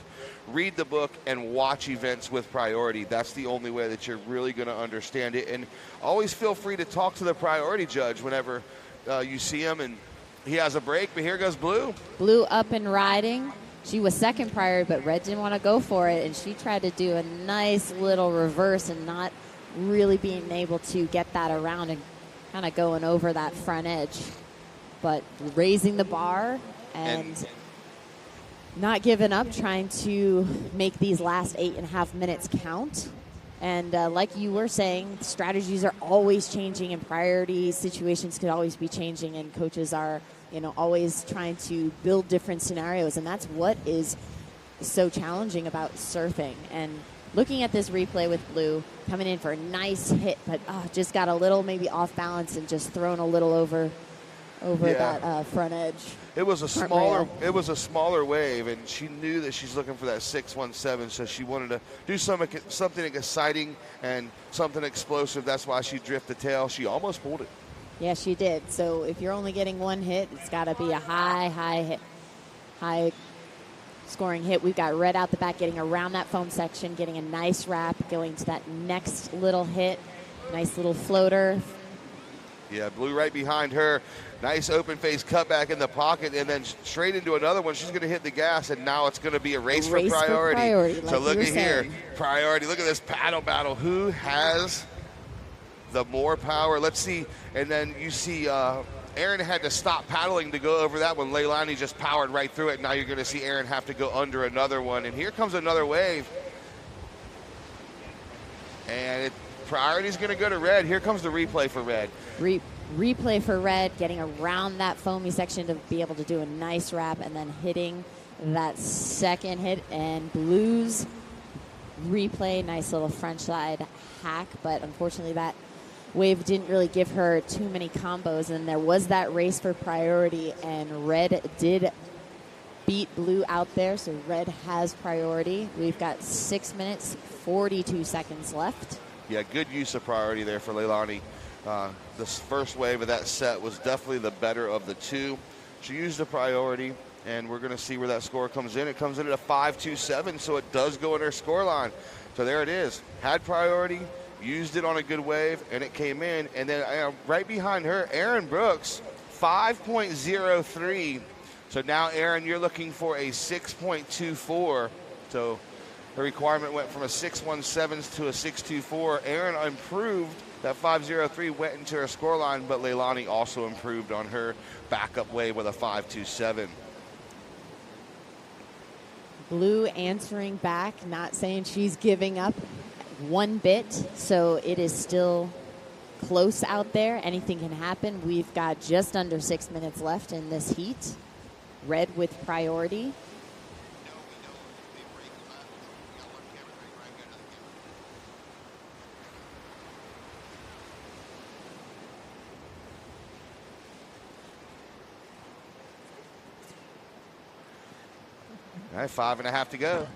read the book, and watch events with priority. That's the only way that you're really going to understand it. And always feel free to talk to the priority judge whenever you see him and he has a break. But here goes Blue. Blue up and riding. She was second priority, but Red didn't want to go for it, and she tried to do a nice little reverse and not really being able to get that around and kind of going over that front edge. But raising the bar and not giving up, trying to make these last 8.5 minutes count. And like you were saying, strategies are always changing and priority situations could always be changing, and coaches are, always trying to build different scenarios. And that's what is so challenging about surfing. And looking at this replay with Blue, coming in for a nice hit, but just got a little maybe off balance and just thrown a little over that front edge. It was a smaller wave, and she knew that she's looking for that 617, so she wanted to do something exciting and something explosive. That's why she drifted the tail. She almost pulled it. Yeah, she did. So if you're only getting one hit, it's got to be a high scoring hit. We've got Red out the back getting around that foam section, getting a nice wrap, going to that next little hit. Nice little floater. Yeah, Blue right behind her. Nice open face cutback in the pocket, and then straight into another one. She's going to hit the gas, and now it's going to be a race for priority. Like so look at here, priority. Look at this paddle battle. Who has the more power? Let's see. And then you see Aaron had to stop paddling to go over that one. Leilani just powered right through it. Now you're going to see Aaron have to go under another one. And here comes another wave. And priority's going to go to Red. Here comes the replay for Red. Replay for Red, getting around that foamy section to be able to do a nice wrap and then hitting that second hit. And Blue's replay, nice little French side hack, but unfortunately that wave didn't really give her too many combos, and there was that race for priority, and Red did beat blue out there, so red has priority. We've got 6 minutes, 42 seconds left. Yeah, good use of priority there for Leilani. This first wave of that set was definitely the better of the two. She used the priority, and we're going to see where that score comes in. It comes in at a 5.27, so it does go in her score line. So there it is. Had priority, used it on a good wave, and it came in. And then right behind her, Erin Brooks, 5.03. So now, Erin, you're looking for a 6.24. So the requirement went from a 6.17 to a 6.24. Erin improved. That 5.03 went into her scoreline, but Leilani also improved on her backup wave with a 5.27. Blue answering back, not saying she's giving up one bit, so it is still close out there. Anything can happen. We've got just under 6 minutes left in this heat. Red with priority. All right, 5.5 to go.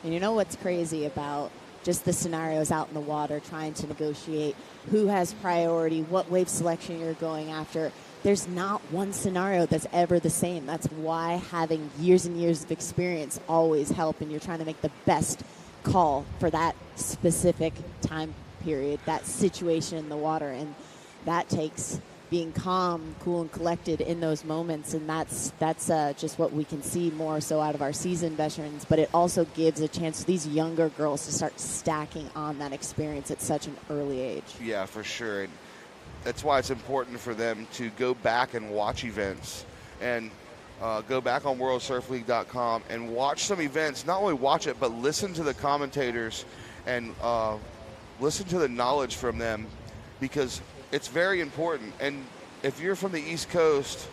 And you know what's crazy about just the scenarios out in the water, trying to negotiate who has priority, what wave selection you're going after. There's not one scenario that's ever the same. That's why having years and years of experience always help, and you're trying to make the best call for that specific time period, that situation in the water. And that takes being calm, cool, and collected in those moments. And that's just what we can see more so out of our seasoned veterans. But it also gives a chance for these younger girls to start stacking on that experience at such an early age. Yeah, for sure. And that's why it's important for them to go back and watch events and go back on worldsurfleague.com and watch some events. Not only watch it, but listen to the commentators and listen to the knowledge from them, because it's very important. And if you're from the East Coast,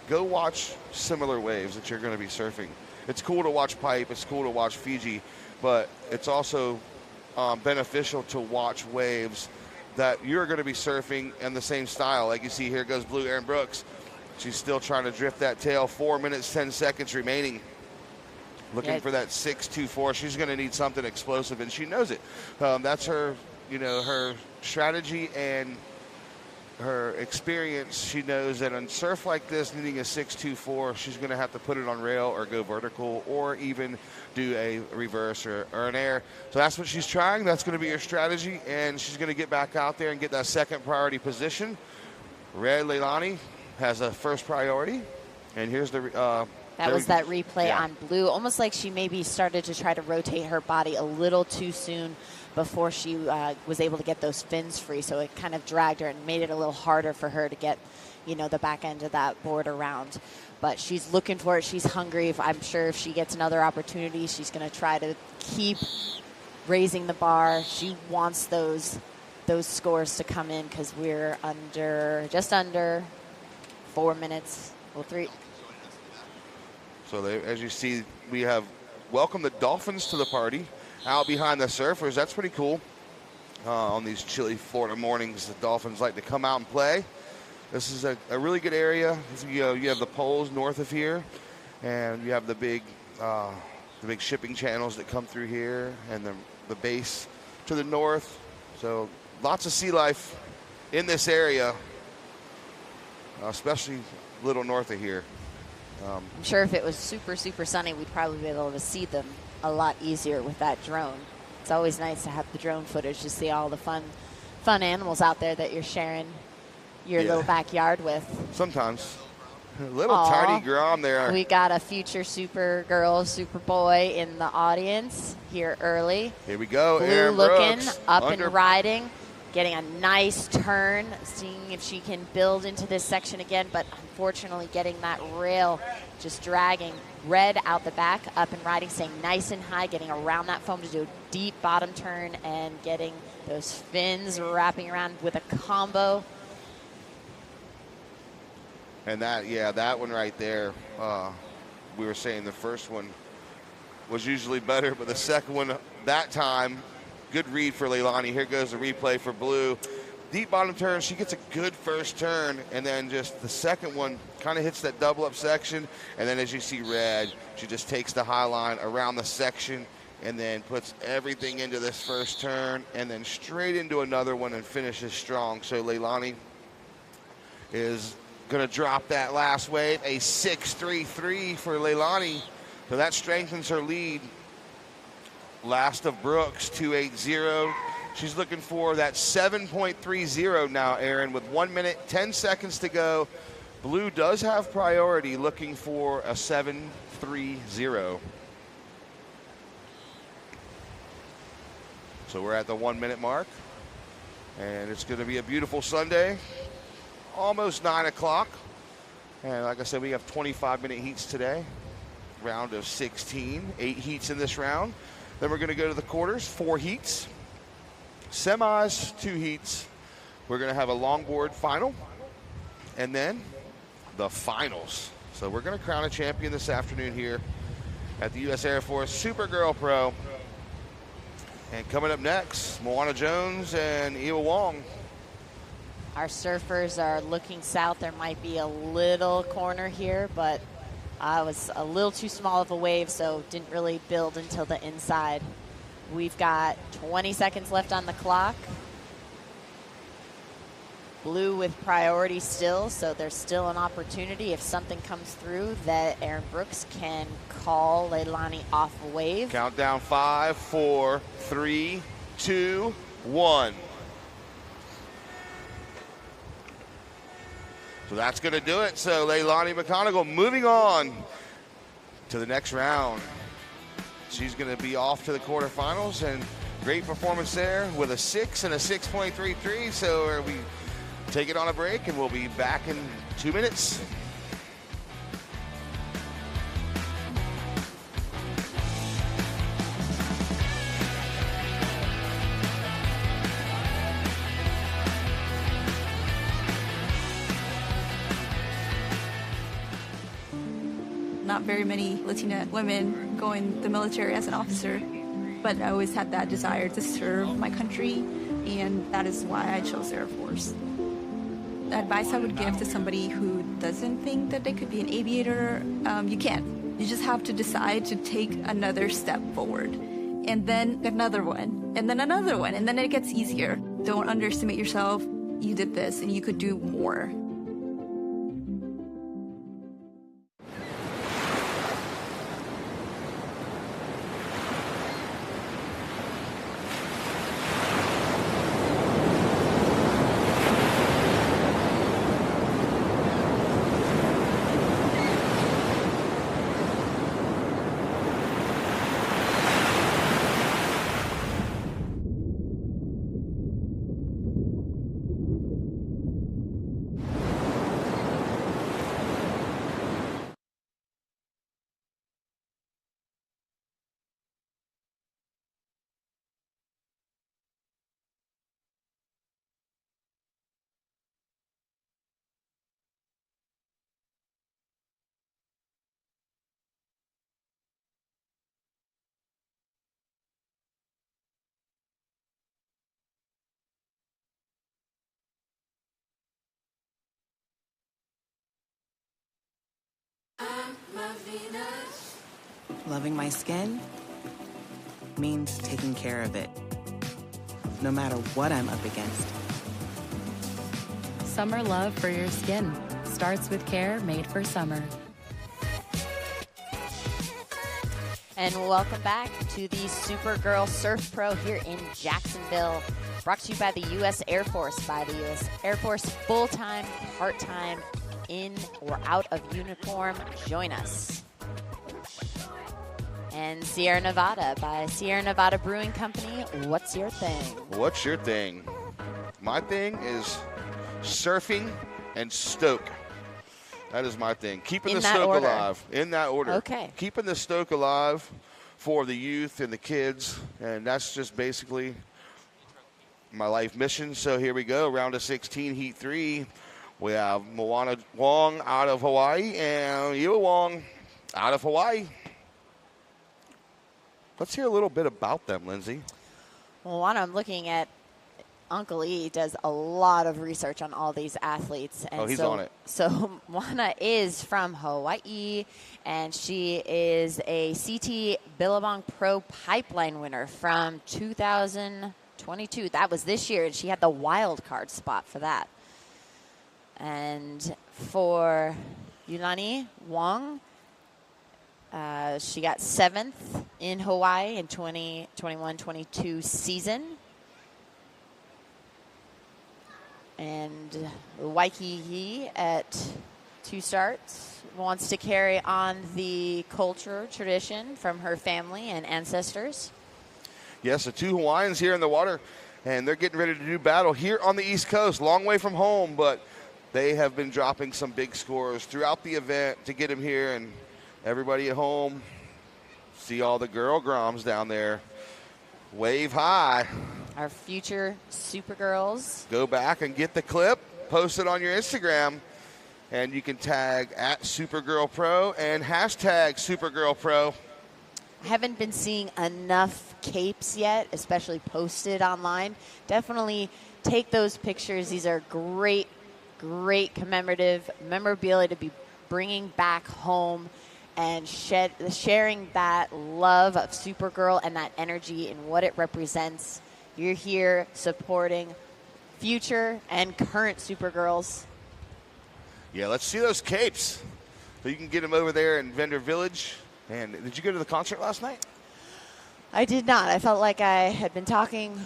go watch similar waves that you're going to be surfing. It's cool to watch pipe, it's cool to watch Fiji, but it's also beneficial to watch waves that you're going to be surfing in the same style. Like you see here goes blue Erin Brooks. She's still trying to drift that tail. 4 minutes, 10 seconds remaining. Looking for that 6.24. She's going to need something explosive, and she knows it. That's her, her strategy and her experience. She knows that on surf like this, needing a 6.24, she's going to have to put it on rail or go vertical or even do a reverse or an air. So that's what she's trying. That's going to be her strategy, and she's going to get back out there and get that second priority position. Red Leilani has a first priority, and here's the that was that replay on blue, almost like she maybe started to try to rotate her body a little too soon before she was able to get those fins free, so it kind of dragged her and made it a little harder for her to get the back end of that board around. But she's looking for it. She's hungry. I'm sure if she gets another opportunity, she's going to try to keep raising the bar. She wants those scores to come in, because we're just under 4 minutes. Well, 3. So as you see, we have welcomed the Dolphins to the party out behind the surfers. That's pretty cool. On these chilly Florida mornings, the Dolphins like to come out and play. This is a really good area. You have the poles north of here, and you have the big shipping channels that come through here, and the base to the north. So lots of sea life in this area, especially a little north of here. I'm sure if it was super, super sunny, we'd probably be able to see them a lot easier with that drone. It's always nice to have the drone footage to see all the fun animals out there that you're sharing your little backyard with. Sometimes. A little tiny Grom there. We got a future super girl, super boy in the audience here early. Here we go. Blue Erin looking, Brooks, up and riding, getting a nice turn, seeing if she can build into this section again, but unfortunately getting that rail just dragging. Red out the back, up and riding, staying nice and high, getting around that foam to do a deep bottom turn and getting those fins wrapping around with a combo. And that one right there, we were saying the first one was usually better, but the second one that time, good read for Leilani. Here goes the replay for Blue. Deep bottom turn, she gets a good first turn, and then just the second one kind of hits that double up section, and then as you see red, she just takes the high line around the section and then puts everything into this first turn and then straight into another one and finishes strong. So Leilani is going to drop that last wave, a 6.33 for Leilani. So that strengthens her lead. Last of Brooks, 2.80. She's looking for that 7.30 now, Aaron, with 1 minute, 10 seconds to go. Blue does have priority, looking for a 7.30. So we're at the 1 minute mark, and it's going to be a beautiful Sunday, almost 9 o'clock. And like I said, we have 25-minute heats today, round of 16, 8 heats in this round. Then we're going to go to the quarters, 4 heats, semis, 2 heats. We're going to have a longboard final, and then the finals. So we're going to crown a champion this afternoon here at the U.S. Air Force Supergirl Pro. And coming up next, Moana Jones and Iwa Wong. Our surfers are looking south. There might be a little corner here, but I was a little too small of a wave, so didn't really build until the inside. We've got 20 seconds left on the clock. Blue with priority still, so there's still an opportunity if something comes through that Aaron Brooks can call Leilani off a wave. Countdown 5, 4, 3, 2, 1. So that's going to do it. So Leilani McGonagle moving on to the next round. She's going to be off to the quarterfinals, and great performance there with a 6 and a 6.33. So we take it on a break, and we'll be back in 2 minutes. Not very many Latina women go in the military as an officer, but I always had that desire to serve my country, and that is why I chose Air Force. The advice I would give to somebody who doesn't think that they could be an aviator, you can. You just have to decide to take another step forward, and then another one, and then another one, and then it gets easier. Don't underestimate yourself. You did this, and you could do more. Loving my skin means taking care of it, no matter what I'm up against. Summer love for your skin starts with care made for summer. And welcome back to the Supergirl Surf Pro here in Jacksonville. Brought to you by the U.S. Air Force. By the U.S. Air Force, full-time, part-time, in or out of uniform. Join us. And Sierra Nevada by Sierra Nevada Brewing Company. What's your thing? What's your thing? My thing is surfing and stoke. That is my thing. Keeping the stoke alive. In that order. Okay. Keeping the stoke alive for the youth and the kids. And that's just basically my life mission. So here we go. Round of 16, Heat 3. We have Moana Wong out of Hawaii and Iwa Wong out of Hawaii. Let's hear a little bit about them, Lindsay. Well, one, I'm looking at Uncle E does a lot of research on all these athletes. And he's on it. So Moana is from Hawaii, and she is a CT Billabong Pro Pipeline winner from 2022. That was this year, and she had the wild card spot for that. And for Leilani Wong, she got 7th in Hawaii in 2021-22 season. And Waikiki at 2 starts wants to carry on the culture tradition from her family and ancestors. Yes, the 2 Hawaiians here in the water, and they're getting ready to do battle here on the East Coast. Long way from home, but they have been dropping some big scores throughout the event to get them here. And everybody at home, see all the girl groms down there. Wave high. Our future Supergirls. Go back and get the clip, post it on your Instagram, and you can tag at Supergirl Pro and hashtag Supergirl Pro. I haven't been seeing enough capes yet, especially posted online. Definitely take those pictures. These are great, great commemorative memorabilia to be bringing back home and sharing that love of Supergirl and that energy and what it represents. You're here supporting future and current Supergirls. Yeah, let's see those capes. So you can get them over there in Vendor Village. And did you go to the concert last night? I did not. I felt like I had been talking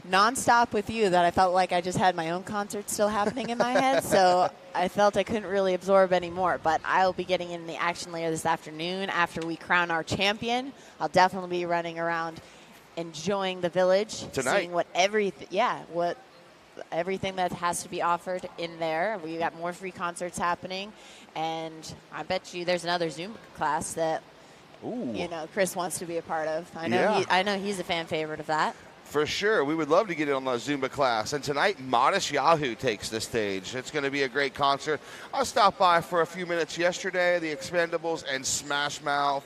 nonstop with you, that I felt like I just had my own concert still happening in my head. So I felt I couldn't really absorb any more. But I'll be getting in the action later this afternoon after we crown our champion. I'll definitely be running around enjoying the village, tonight. Seeing what everything that has to be offered in there. We got more free concerts happening, and I bet you there's another Zumba class that Chris wants to be a part of. I know he's a fan favorite of that. For sure. We would love to get in on the Zumba class. And tonight, Modest Yahoo takes the stage. It's going to be a great concert. I stopped by for a few minutes yesterday, the Expendables and Smash Mouth.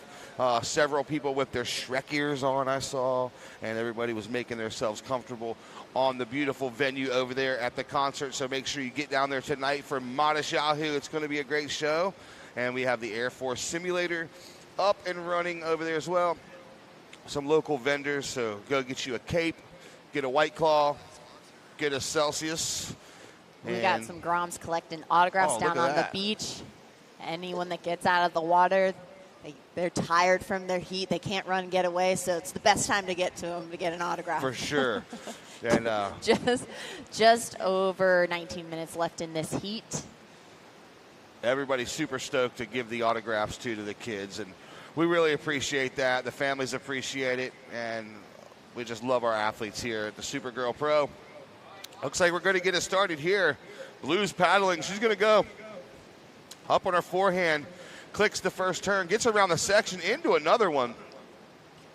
Several people with their Shrek ears on, I saw, and everybody was making themselves comfortable on the beautiful venue over there at the concert. So make sure you get down there tonight for Modest Yahoo. It's going to be a great show. And we have the Air Force Simulator up and running over there as well. Some local vendors, so go get you a cape, get a White Claw, get a Celsius. We got some Groms collecting autographs down on the beach. Anyone that gets out of the water, they're tired from their heat. They can't run and get away, so it's the best time to get to them to get an autograph. For sure. And just over 19 minutes left in this heat. Everybody's super stoked to give the autographs to the kids, and we really appreciate that. The families appreciate it, and we just love our athletes here at the Supergirl Pro. Looks like we're going to get it started here. Blue's paddling. She's going to go up on her forehand. Clicks the first turn, gets around the section into another one.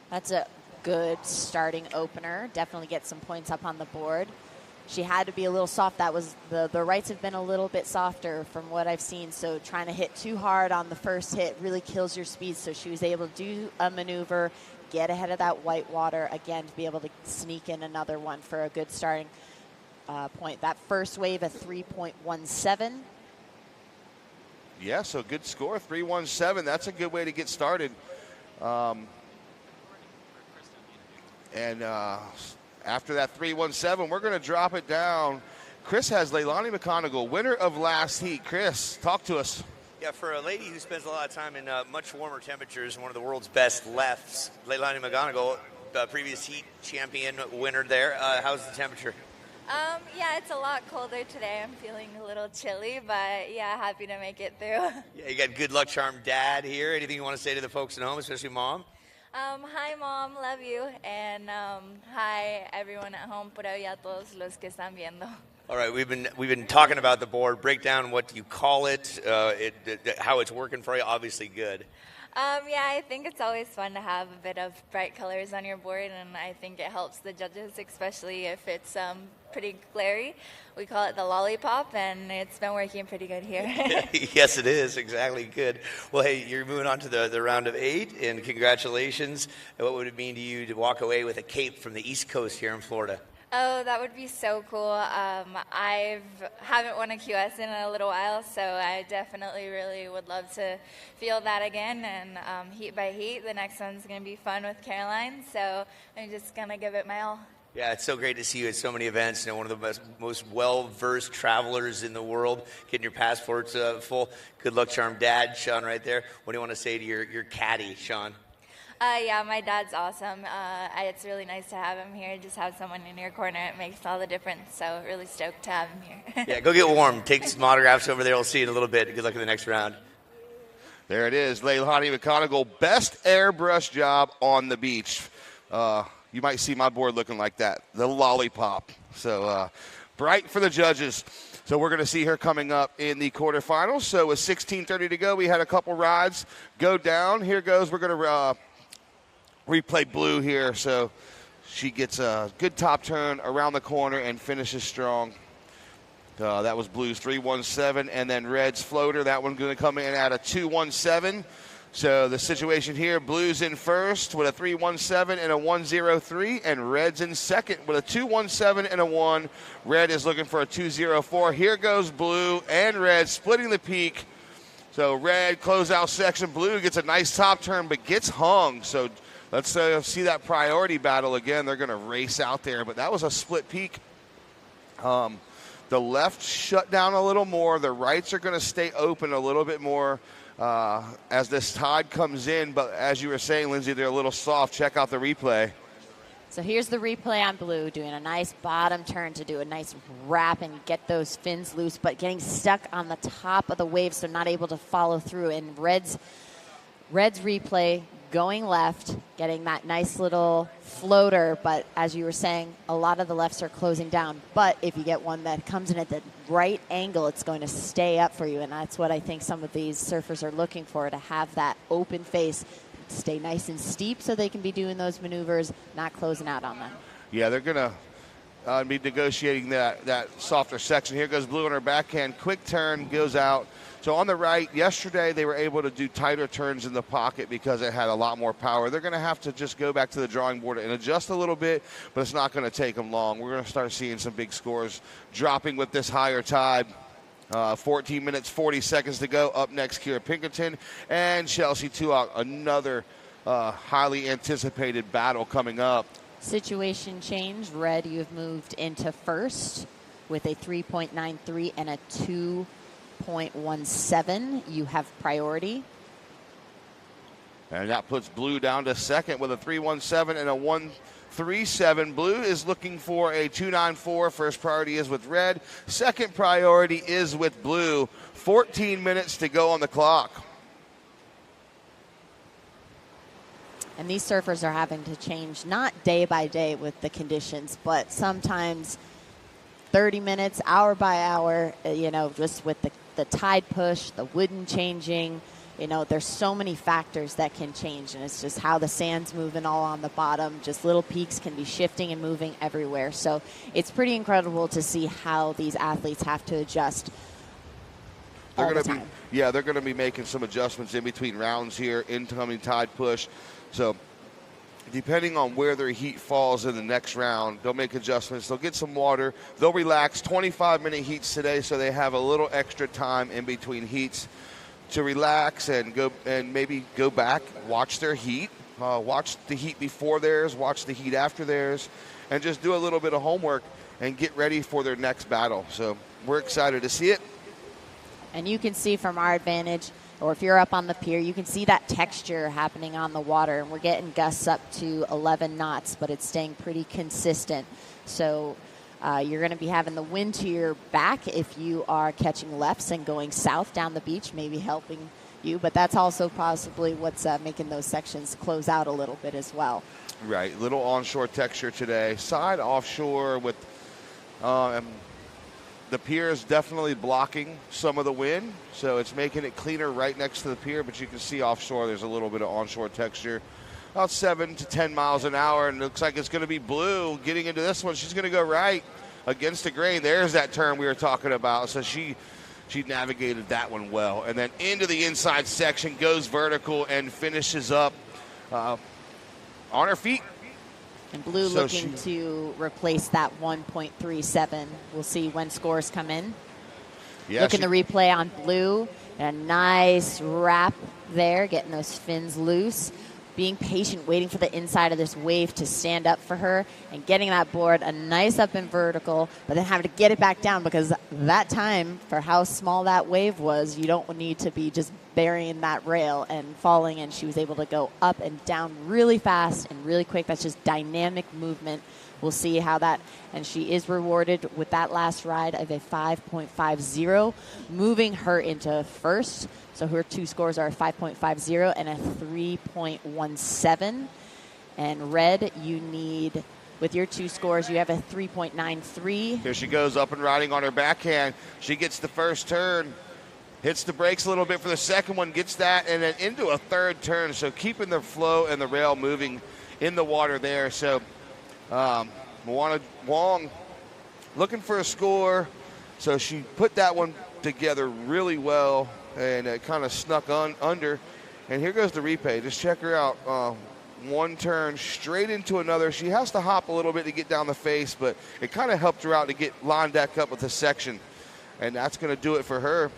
That's a good starting opener. Definitely get some points up on the board. She had to be a little soft. That was the rights have been a little bit softer from what I've seen. So trying to hit too hard on the first hit really kills your speed. So she was able to do a maneuver, get ahead of that white water again to be able to sneak in another one for a good starting point. That first wave a 3.17. Yeah, so good score, 3.17. That's a good way to get started. After that 3.17, we're going to drop it down. Chris has Leilani McGonagle, winner of last heat. Chris, talk to us. Yeah, for a lady who spends a lot of time in much warmer temperatures, one of the world's best lefts, Leilani McGonagle, previous heat champion winner there. How's the temperature? Yeah, it's a lot colder today. I'm feeling a little chilly, but yeah, happy to make it through. Yeah, you got good luck charm dad here. Anything you want to say to the folks at home, especially mom? Hi, Mom. Love you. And hi, everyone at home. Por ahí a todos los que están viendo. All right, we've been talking about the board. Break down what you call it, how it's working for you. Obviously good. Yeah, I think it's always fun to have a bit of bright colors on your board, and I think it helps the judges, especially if it's pretty glary. We call it the lollipop, and it's been working pretty good here. Yes, it is. Exactly. Good. Well, hey, you're moving on to the round of 8, and congratulations. What would it mean to you to walk away with a cape from the East Coast here in Florida? Oh, that would be so cool. I haven't won a QS in a little while, so I definitely really would love to feel that again. And heat by heat, the next one's going to be fun with Caroline, so I'm just going to give it my all. Yeah, it's so great to see you at so many events. One of the most well-versed travelers in the world, getting your passports full. Good luck, charm dad, Sean, right there. What do you want to say to your caddy, Sean? Yeah, my dad's awesome. It's really nice to have him here. Just have someone in your corner. It makes all the difference. So really stoked to have him here. Yeah, go get warm. Take some autographs over there. We'll see you in a little bit. Good luck in the next round. There it is. Leilani McGonagle, best airbrush job on the beach. You might see my board looking like that, the lollipop. So bright for the judges. So we're going to see her coming up in the quarterfinals. So with 16:30 to go, we had a couple rides go down. Here goes. We're going to replay Blue here. So she gets a good top turn around the corner and finishes strong. That was Blue's 317, and then Red's floater. That one's going to come in at a 217. So the situation here, Blue's in first with a 317 and a 103, and Red's in second with a 217 and a 1. Red is looking for a 204. Here goes Blue and Red splitting the peak. So Red closeout section. Blue gets a nice top turn but gets hung. So let's see that priority battle again. They're going to race out there, but that was a split peak. The left shut down a little more. The rights are going to stay open a little bit more as this tide comes in. But as you were saying, Lindsay, they're a little soft. Check out the replay. So here's the replay on Blue, doing a nice bottom turn to do a nice wrap and get those fins loose, but getting stuck on the top of the wave, so not able to follow through. And Red's replay going left, getting that nice little floater, but as you were saying, a lot of the lefts are closing down. But if you get one that comes in at the right angle, it's going to stay up for you, and that's what I think some of these surfers are looking for, to have that open face, stay nice and steep so they can be doing those maneuvers, not closing out on them. Yeah, they're going to be negotiating that softer section. Here goes Blue on her backhand. Quick turn, goes out. So on the right, yesterday they were able to do tighter turns in the pocket because it had a lot more power. They're going to have to just go back to the drawing board and adjust a little bit, but it's not going to take them long. We're going to start seeing some big scores dropping with this higher tide. 14 minutes, 40 seconds to go. Up next, Kira Pinkerton and Chelsea Tuak. Another highly anticipated battle coming up. Situation change. Red, you've moved into first with a 3.93 and a 2.17. You have priority. And that puts Blue down to second with a 317 and a 137. Blue is looking for a 294. First priority is with Red. Second priority is with Blue. 14 minutes to go on the clock. And these surfers are having to change, not day by day with the conditions, but sometimes 30 minutes, hour by hour, just with the tide push, the wooden changing. There's so many factors that can change, and it's just how the sand's moving all on the bottom. Just little peaks can be shifting and moving everywhere. So it's pretty incredible to see how these athletes have to adjust all the time. They're going to be making some adjustments in between rounds here, incoming tide push. So depending on where their heat falls in the next round, they'll make adjustments. They'll get some water. They'll relax. 25-minute heats today, so they have a little extra time in between heats to relax and maybe go back, watch their heat, watch the heat before theirs, watch the heat after theirs, and just do a little bit of homework and get ready for their next battle. So we're excited to see it. And you can see from our advantage, or if you're up on the pier, you can see that texture happening on the water. And we're getting gusts up to 11 knots, but it's staying pretty consistent. So you're going to be having the wind to your back if you are catching lefts and going south down the beach, maybe helping you. But that's also possibly what's making those sections close out a little bit as well. Right, little onshore texture today. Side offshore with the the pier is definitely blocking some of the wind, so it's making it cleaner right next to the pier, but you can see offshore there's a little bit of onshore texture. About 7 to 10 miles an hour, and it looks like it's going to be Blue getting into this one. She's going to go right against the grain. There's that turn we were talking about, so she navigated that one well. And then into the inside section, goes vertical, and finishes up on her feet. And Blue looking to replace that 1.37. We'll see when scores come in. Yeah, Look in the replay on Blue. And a nice wrap there, getting those fins loose. Being patient, waiting for the inside of this wave to stand up for her and getting that board a nice up and vertical, but then having to get it back down because that time, for how small that wave was, you don't need to be just burying that rail and falling, and she was able to go up and down really fast and really quick. That's just dynamic movement. We'll see how that, and she is rewarded with that last ride of a 5.50, moving her into first. So her two scores are a 5.50 and a 3.17. And Red, you need, with your two scores, you have a 3.93. Here she goes, up and riding on her backhand. She gets the first turn, hits the brakes a little bit for the second one, gets that, and then into a third turn. So keeping the flow and the rail moving in the water there. So Moana Wong looking for a score. So she put that one together really well, and it kind of snuck under. And here goes the replay. Just check her out. One turn straight into another. She has to hop a little bit to get down the face, but it kind of helped her out to get lined back up with the section. And that's going to do it for her.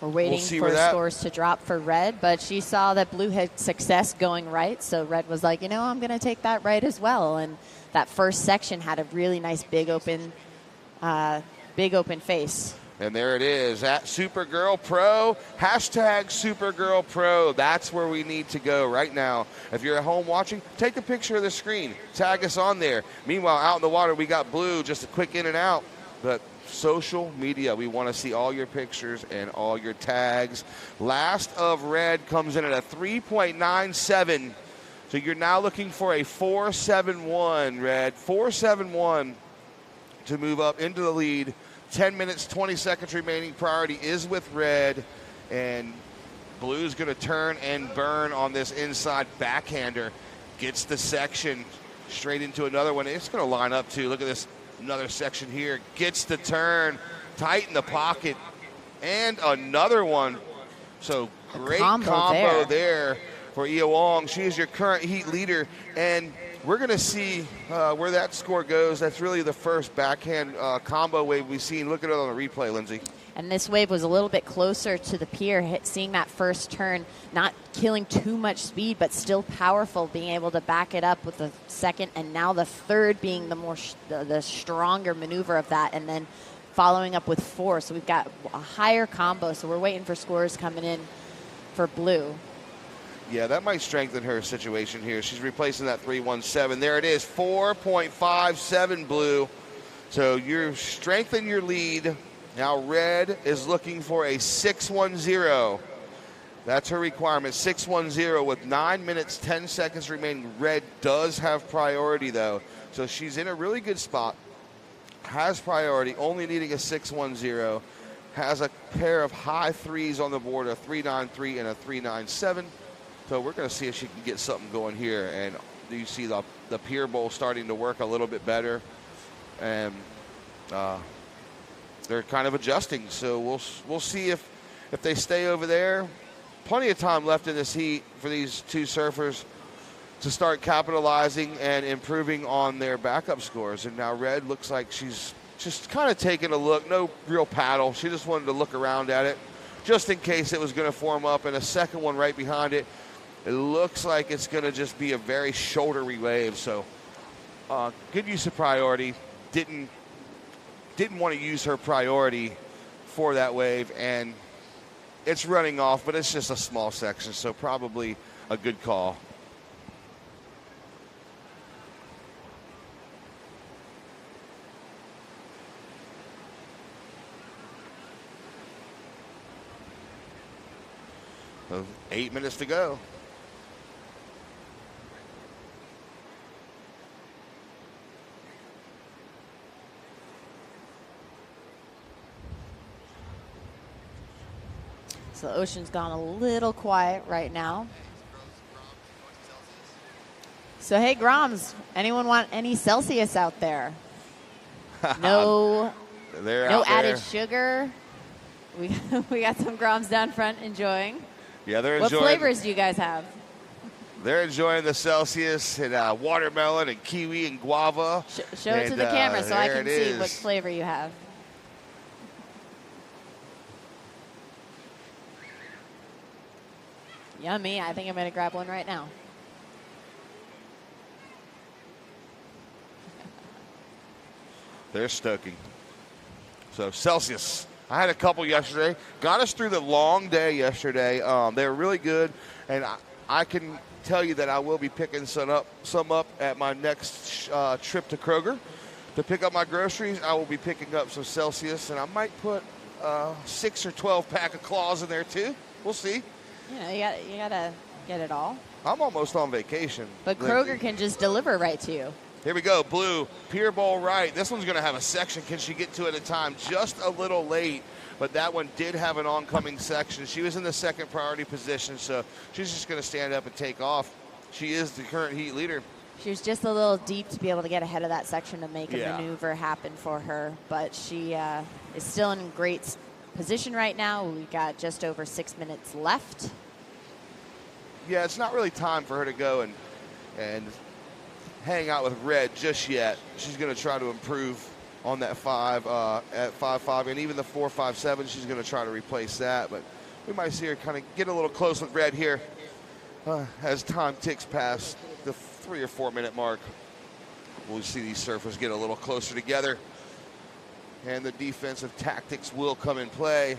We're waiting for scores to drop for Red, but she saw that Blue had success going right, so Red was like, I'm going to take that right as well. And that first section had a really nice big open face. And there it is, at Supergirl Pro, hashtag Supergirl Pro. That's where we need to go right now. If you're at home watching, take a picture of the screen. Tag us on there. Meanwhile, out in the water, we got Blue, just a quick in and out. But social media, we want to see all your pictures and all your tags. Last of Red comes in at a 3.97. So you're now looking for a 4.71, Red. 4.71 to move up into the lead. 10 minutes, 20 seconds remaining. Priority is with Red, and Blue's going to turn and burn on this inside backhander. Gets the section straight into another one. It's going to line up, too. Look at this, another section here. Gets the turn, tight in the pocket, and another one. So great combo there for Ia Wong. She is your current heat leader, and we're going to see where that score goes. That's really the first backhand combo wave we've seen. Look at it on the replay, Lindsay. And this wave was a little bit closer to the pier, seeing that first turn, not killing too much speed, but still powerful, being able to back it up with the second, and now the third being the more the stronger maneuver of that, and then following up with four. So we've got a higher combo, so we're waiting for scores coming in for Blue. Yeah, that might strengthen her situation here. She's replacing that 3.17. There it is, 4.57 Blue. So you're strengthening your lead. Now Red is looking for a 6.10. That's her requirement, 6.10 with 9 minutes, 10 seconds remaining. Red does have priority, though. So she's in a really good spot. Has priority, only needing a 6.10. Has a pair of high threes on the board, a 3.93 and a 3.97. So we're going to see if she can get something going here. And you see the pier bowl starting to work a little bit better. And they're kind of adjusting. So we'll see if they stay over there. Plenty of time left in this heat for these two surfers to start capitalizing and improving on their backup scores. And now Red looks like she's just kind of taking a look. No real paddle. She just wanted to look around at it just in case it was going to form up. And a second one right behind it. It looks like it's going to just be a very shouldery wave. So good use of priority. Didn't want to use her priority for that wave. And it's running off, but it's just a small section. So probably a good call. So 8 minutes to go. So the ocean's gone a little quiet right now. So hey, Groms, anyone want any Celsius out there? No, no added sugar. We got some Groms down front enjoying. Yeah, they're What enjoying. flavors do you guys have? They're enjoying the Celsius and watermelon and kiwi and guava. Show it to the camera so I can see what flavor you have. Yummy. I think I'm going to grab one right now. They're stoking. So Celsius. I had a couple yesterday. Got us through the long day yesterday. They were really good, and I can tell you that I will be picking some up at my next trip to Kroger to pick up my groceries. I will be picking up some Celsius, and I might put 6 or 12 pack of Claws in there too. We'll see. You gotta get it all. I'm almost on vacation. But Kroger can just deliver right to you. Here we go, blue, pier ball right. This one's going to have a section. Can she get to it at a time? Just a little late, but that one did have an oncoming section. She was in the second priority position, so she's just going to stand up and take off. She is the current heat leader. She was just a little deep to be able to get ahead of that section to make a maneuver happen for her, but she is still in great position right now. We've got just over 6 minutes left. Yeah, it's not really time for her to go and hang out with Red just yet. She's going to try to improve on that 5 at 5.5, and even the 4.57, she's going to try to replace that. But we might see her kind of get a little close with Red here as time ticks past the 3 or 4 minute mark. We'll see these surfers get a little closer together, and the defensive tactics will come in play.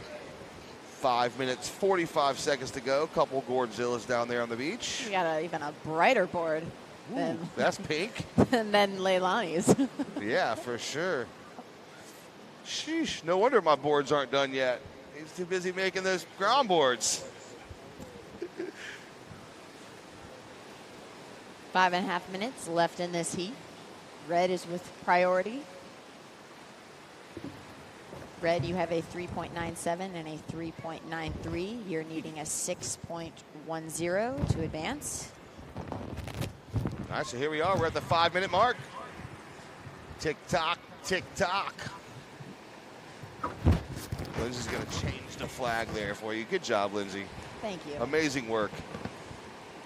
5 minutes, 45 seconds to go. Couple Gourdzillas down there on the beach. We got even a brighter board. Ooh, that's pink. than Leilani's. Yeah, for sure. Sheesh, no wonder my boards aren't done yet. He's too busy making those ground boards. 5.5 minutes left in this heat. Red is with priority. Red, you have a 3.97 and a 3.93. You're needing a 6.10 to advance. All right, so here we are. We're at the 5 minute mark. Tick tock, tick tock. Lindsay's going to change the flag there for you. Good job, Lindsay. Thank you. Amazing work.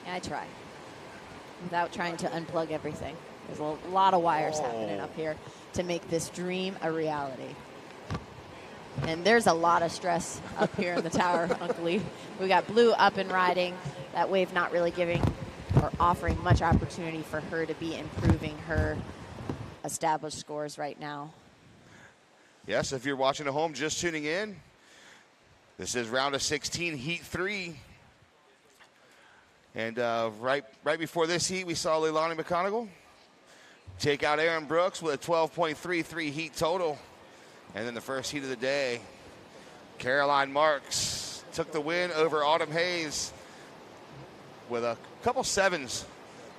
I try. Without trying to unplug everything. There's a lot of wires happening up here to make this dream a reality. And there's a lot of stress up here in the tower, Uncle Lee. We got blue up and riding. That wave not really giving or offering much opportunity for her to be improving her established scores right now. Yes, if you're watching at home, just tuning in, this is round of 16, heat 3. And right before this heat, we saw Leilani McGonagle take out Aaron Brooks with a 12.33 heat total. And then the first heat of the day, Caroline Marks took the win over Autumn Hayes with a couple sevens.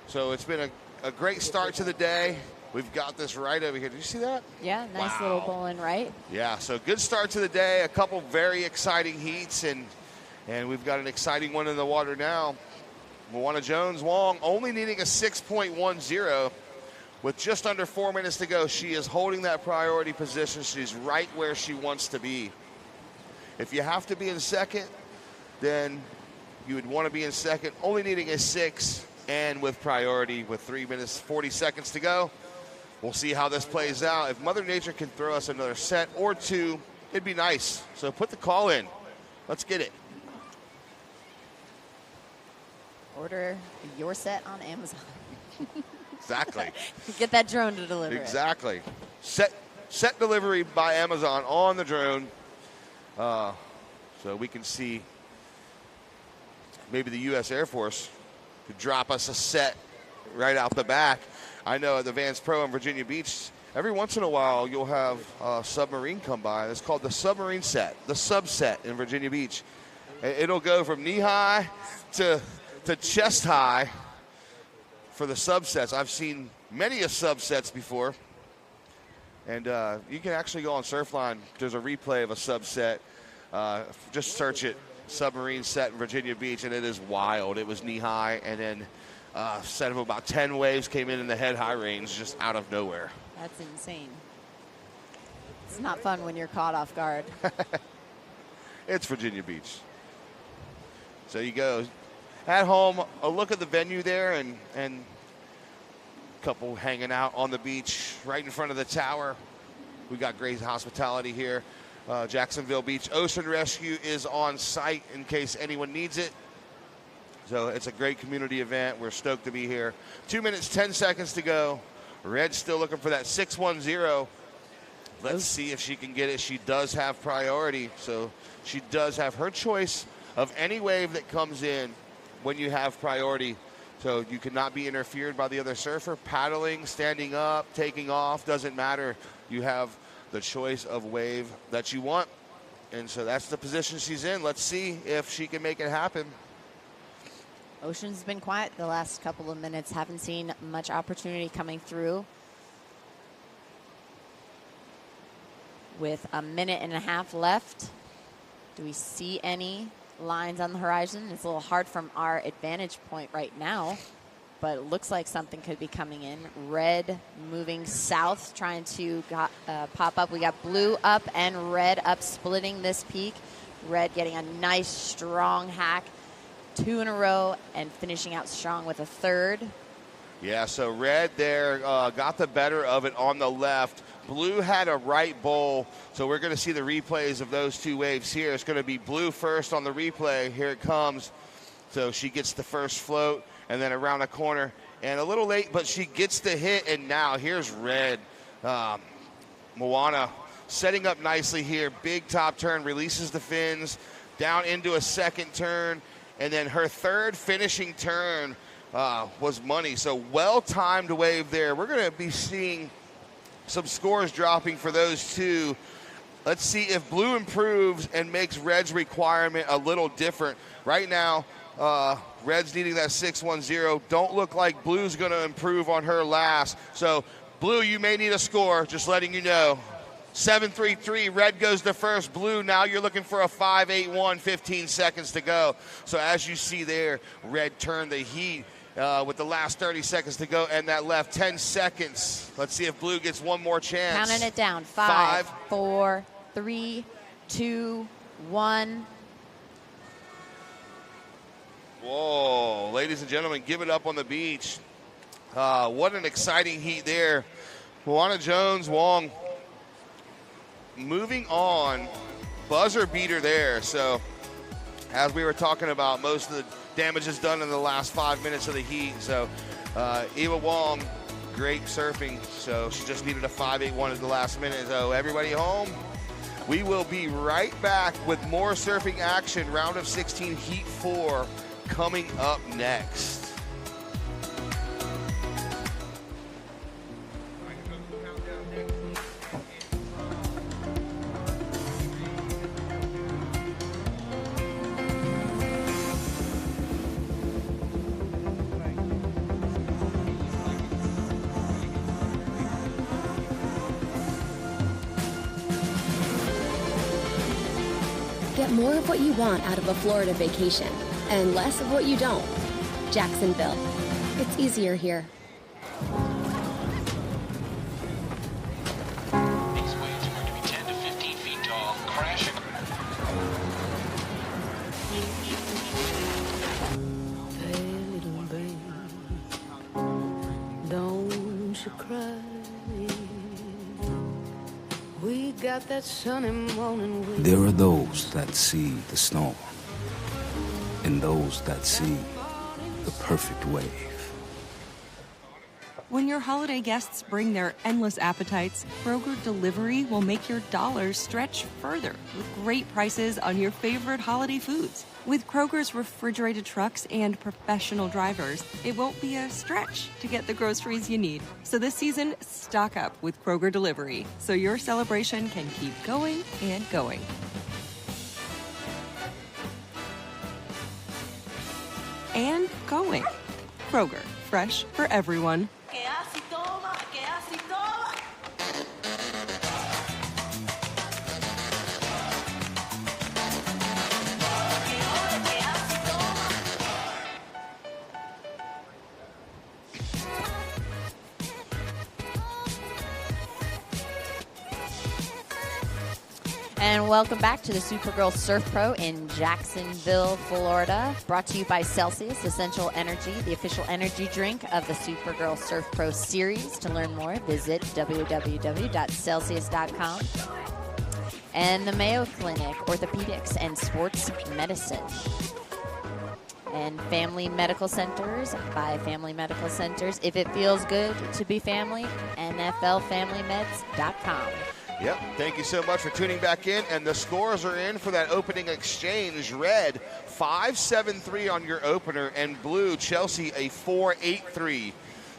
So it's been a great start to the day. We've got this right over here. Did you see that? Yeah, nice little bowling right. Yeah, so good start to the day. A couple very exciting heats, and we've got an exciting one in the water now. Moana Jones Wong only needing a 6.10 with just under 4 minutes to go. She is holding that priority position. She's right where she wants to be. If you have to be in second, then you would want to be in second, only needing a 6 and with priority with 3 minutes, 40 seconds to go. We'll see how this plays out. If Mother Nature can throw us another set or two, it'd be nice. So put the call in. Let's get it. Order your set on Amazon. Exactly. Get that drone to deliver Exactly. Set delivery by Amazon on the drone. So we can see maybe the U.S. Air Force could drop us a set right out the back. I know at the Vans Pro in Virginia Beach, every once in a while you'll have a submarine come by. It's called the submarine set, the subset in Virginia Beach. It'll go from knee high to chest high for the subsets. I've seen many a subsets before. And you can actually go on Surfline. There's a replay of a subset. Just search it. submarine set in Virginia Beach, and it is wild. It was knee-high, and then a set of about 10 waves came in the head-high range just out of nowhere. That's insane. It's not fun when you're caught off guard. It's Virginia Beach. So you go. At home, a look at the venue there, and a couple hanging out on the beach right in front of the tower. We got great hospitality here. Jacksonville Beach Ocean Rescue is on site in case anyone needs it. So it's a great community event. We're stoked to be here. 2 minutes, 10 seconds to go. Red's still looking for that 610. Let's see if she can get it. She does have priority, so she does have her choice of any wave that comes in when you have priority. So you cannot be interfered by the other surfer. Paddling, standing up, taking off, doesn't matter. You have the choice of wave that you want. And so that's the position she's in. Let's see if she can make it happen. Ocean's been quiet the last couple of minutes. Haven't seen much opportunity coming through. With a minute and a half left, do we see any lines on the horizon? It's a little hard from our advantage point right now, but it looks like something could be coming in. Red moving south, trying to pop up. We got blue up and red up, splitting this peak. Red getting a nice strong hack, 2 in a row, and finishing out strong with a third. Yeah, so red there got the better of it on the left. Blue had a right bowl, so we're going to see the replays of those two waves here. It's going to be blue first on the replay. Here it comes. So she gets the first float, and then around the corner. And a little late, but she gets the hit, and now here's red. Moana setting up nicely here. Big top turn, releases the fins, down into a second turn, and then her third finishing turn was money. So well-timed wave there. We're going to be seeing some scores dropping for those two. Let's see if blue improves and makes red's requirement a little different. Right now, red's needing that 610. Don't look like blue's going to improve on her last. So blue, you may need a score, just letting you know. 7-3-3, red goes to first. Blue, now you're looking for a 5-8-1, 15 seconds to go. So as you see there, red turned the heat with the last 30 seconds to go, and that left 10 seconds. Let's see if blue gets one more chance. Counting it down. 5, 4, 3, 2, 1. Whoa, ladies and gentlemen, give it up on the beach. What an exciting heat there. Moana Jones Wong moving on. Buzzer beater there. So as we were talking about, most of the damage is done in the last 5 minutes of the heat. So Eva Wong, great surfing. So she just needed a 5-8-1 at the last minute. So everybody home. We will be right back with more surfing action. Round of 16, Heat 4 coming up next. Get more of what you want out of a Florida vacation and less of what you don't. Jacksonville. It's easier here. These waves are going to be 10 to 15 feet tall, crashing. Hey, little baby, don't you cry. We got that sunny morning wind. There are those that see the storm, and those that see the perfect wave. When your holiday guests bring their endless appetites, Kroger Delivery will make your dollars stretch further with great prices on your favorite holiday foods. With Kroger's refrigerated trucks and professional drivers, it won't be a stretch to get the groceries you need. So this season, stock up with Kroger Delivery so your celebration can keep going and going. And going. Kroger, fresh for everyone. And welcome back to the Supergirl Surf Pro in Jacksonville, Florida. Brought to you by Celsius Essential Energy, the official energy drink of the Supergirl Surf Pro series. To learn more, visit www.celsius.com. And the Mayo Clinic, Orthopedics and Sports Medicine. And Family Medical Centers by Family Medical Centers. If it feels good to be family, NFLFamilyMeds.com. Yep, thank you so much for tuning back in. And the scores are in for that opening exchange. Red, 5-7-3 on your opener, and blue, Chelsea, a 4-8-3.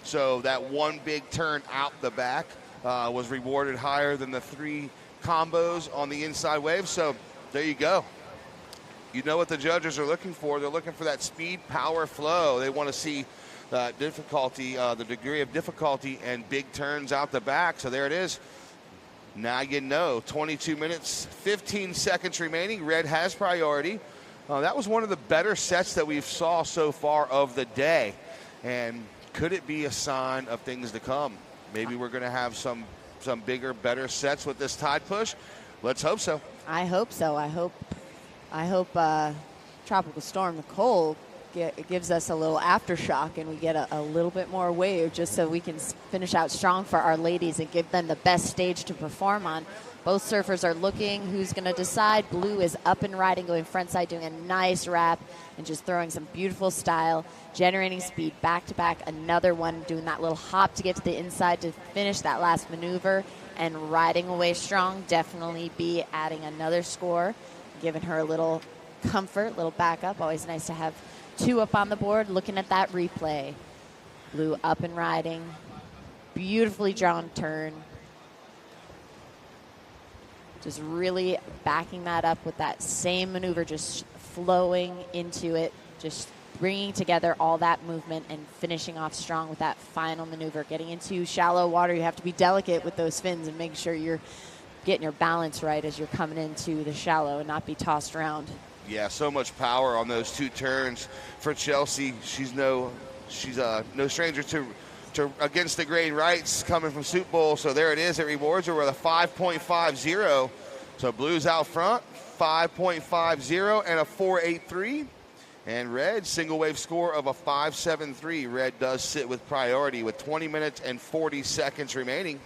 So that one big turn out the back was rewarded higher than the 3 combos on the inside wave. So there you go. You know what the judges are looking for. They're looking for that speed, power, flow. They want to see difficulty, the degree of difficulty and big turns out the back. So there it is. Now you know, 22 minutes, 15 seconds remaining. Red has priority. That was one of the better sets that we've saw so far of the day. And could it be a sign of things to come? Maybe we're going to have some bigger, better sets with this tide push. Let's hope so. I hope so. I hope Tropical Storm Nicole gives us a little aftershock and we get a little bit more wave just so we can finish out strong for our ladies and give them the best stage to perform on. Both surfers are looking. Who's going to decide? Blue is up and riding, going frontside, doing a nice wrap and just throwing some beautiful style, generating speed back to back. Another one doing that little hop to get to the inside to finish that last maneuver and riding away strong. Definitely be adding another score, giving her a little comfort, little backup. Always nice to have 2 up on the board. Looking at that replay. Blue up and riding. Beautifully drawn turn. Just really backing that up with that same maneuver, just flowing into it, just bringing together all that movement and finishing off strong with that final maneuver. Getting into shallow water, you have to be delicate with those fins and make sure you're getting your balance right as you're coming into the shallow and not be tossed around. Yeah, so much power on those 2 turns for Chelsea. She's no stranger to against the grain rights coming from Soup Bowl. So there it is. It rewards her with a 5.50. So Blue's out front, 5.50 and a 4.83. And Red, single wave score of a 5.73. Red does sit with priority with 20 minutes and 40 seconds remaining.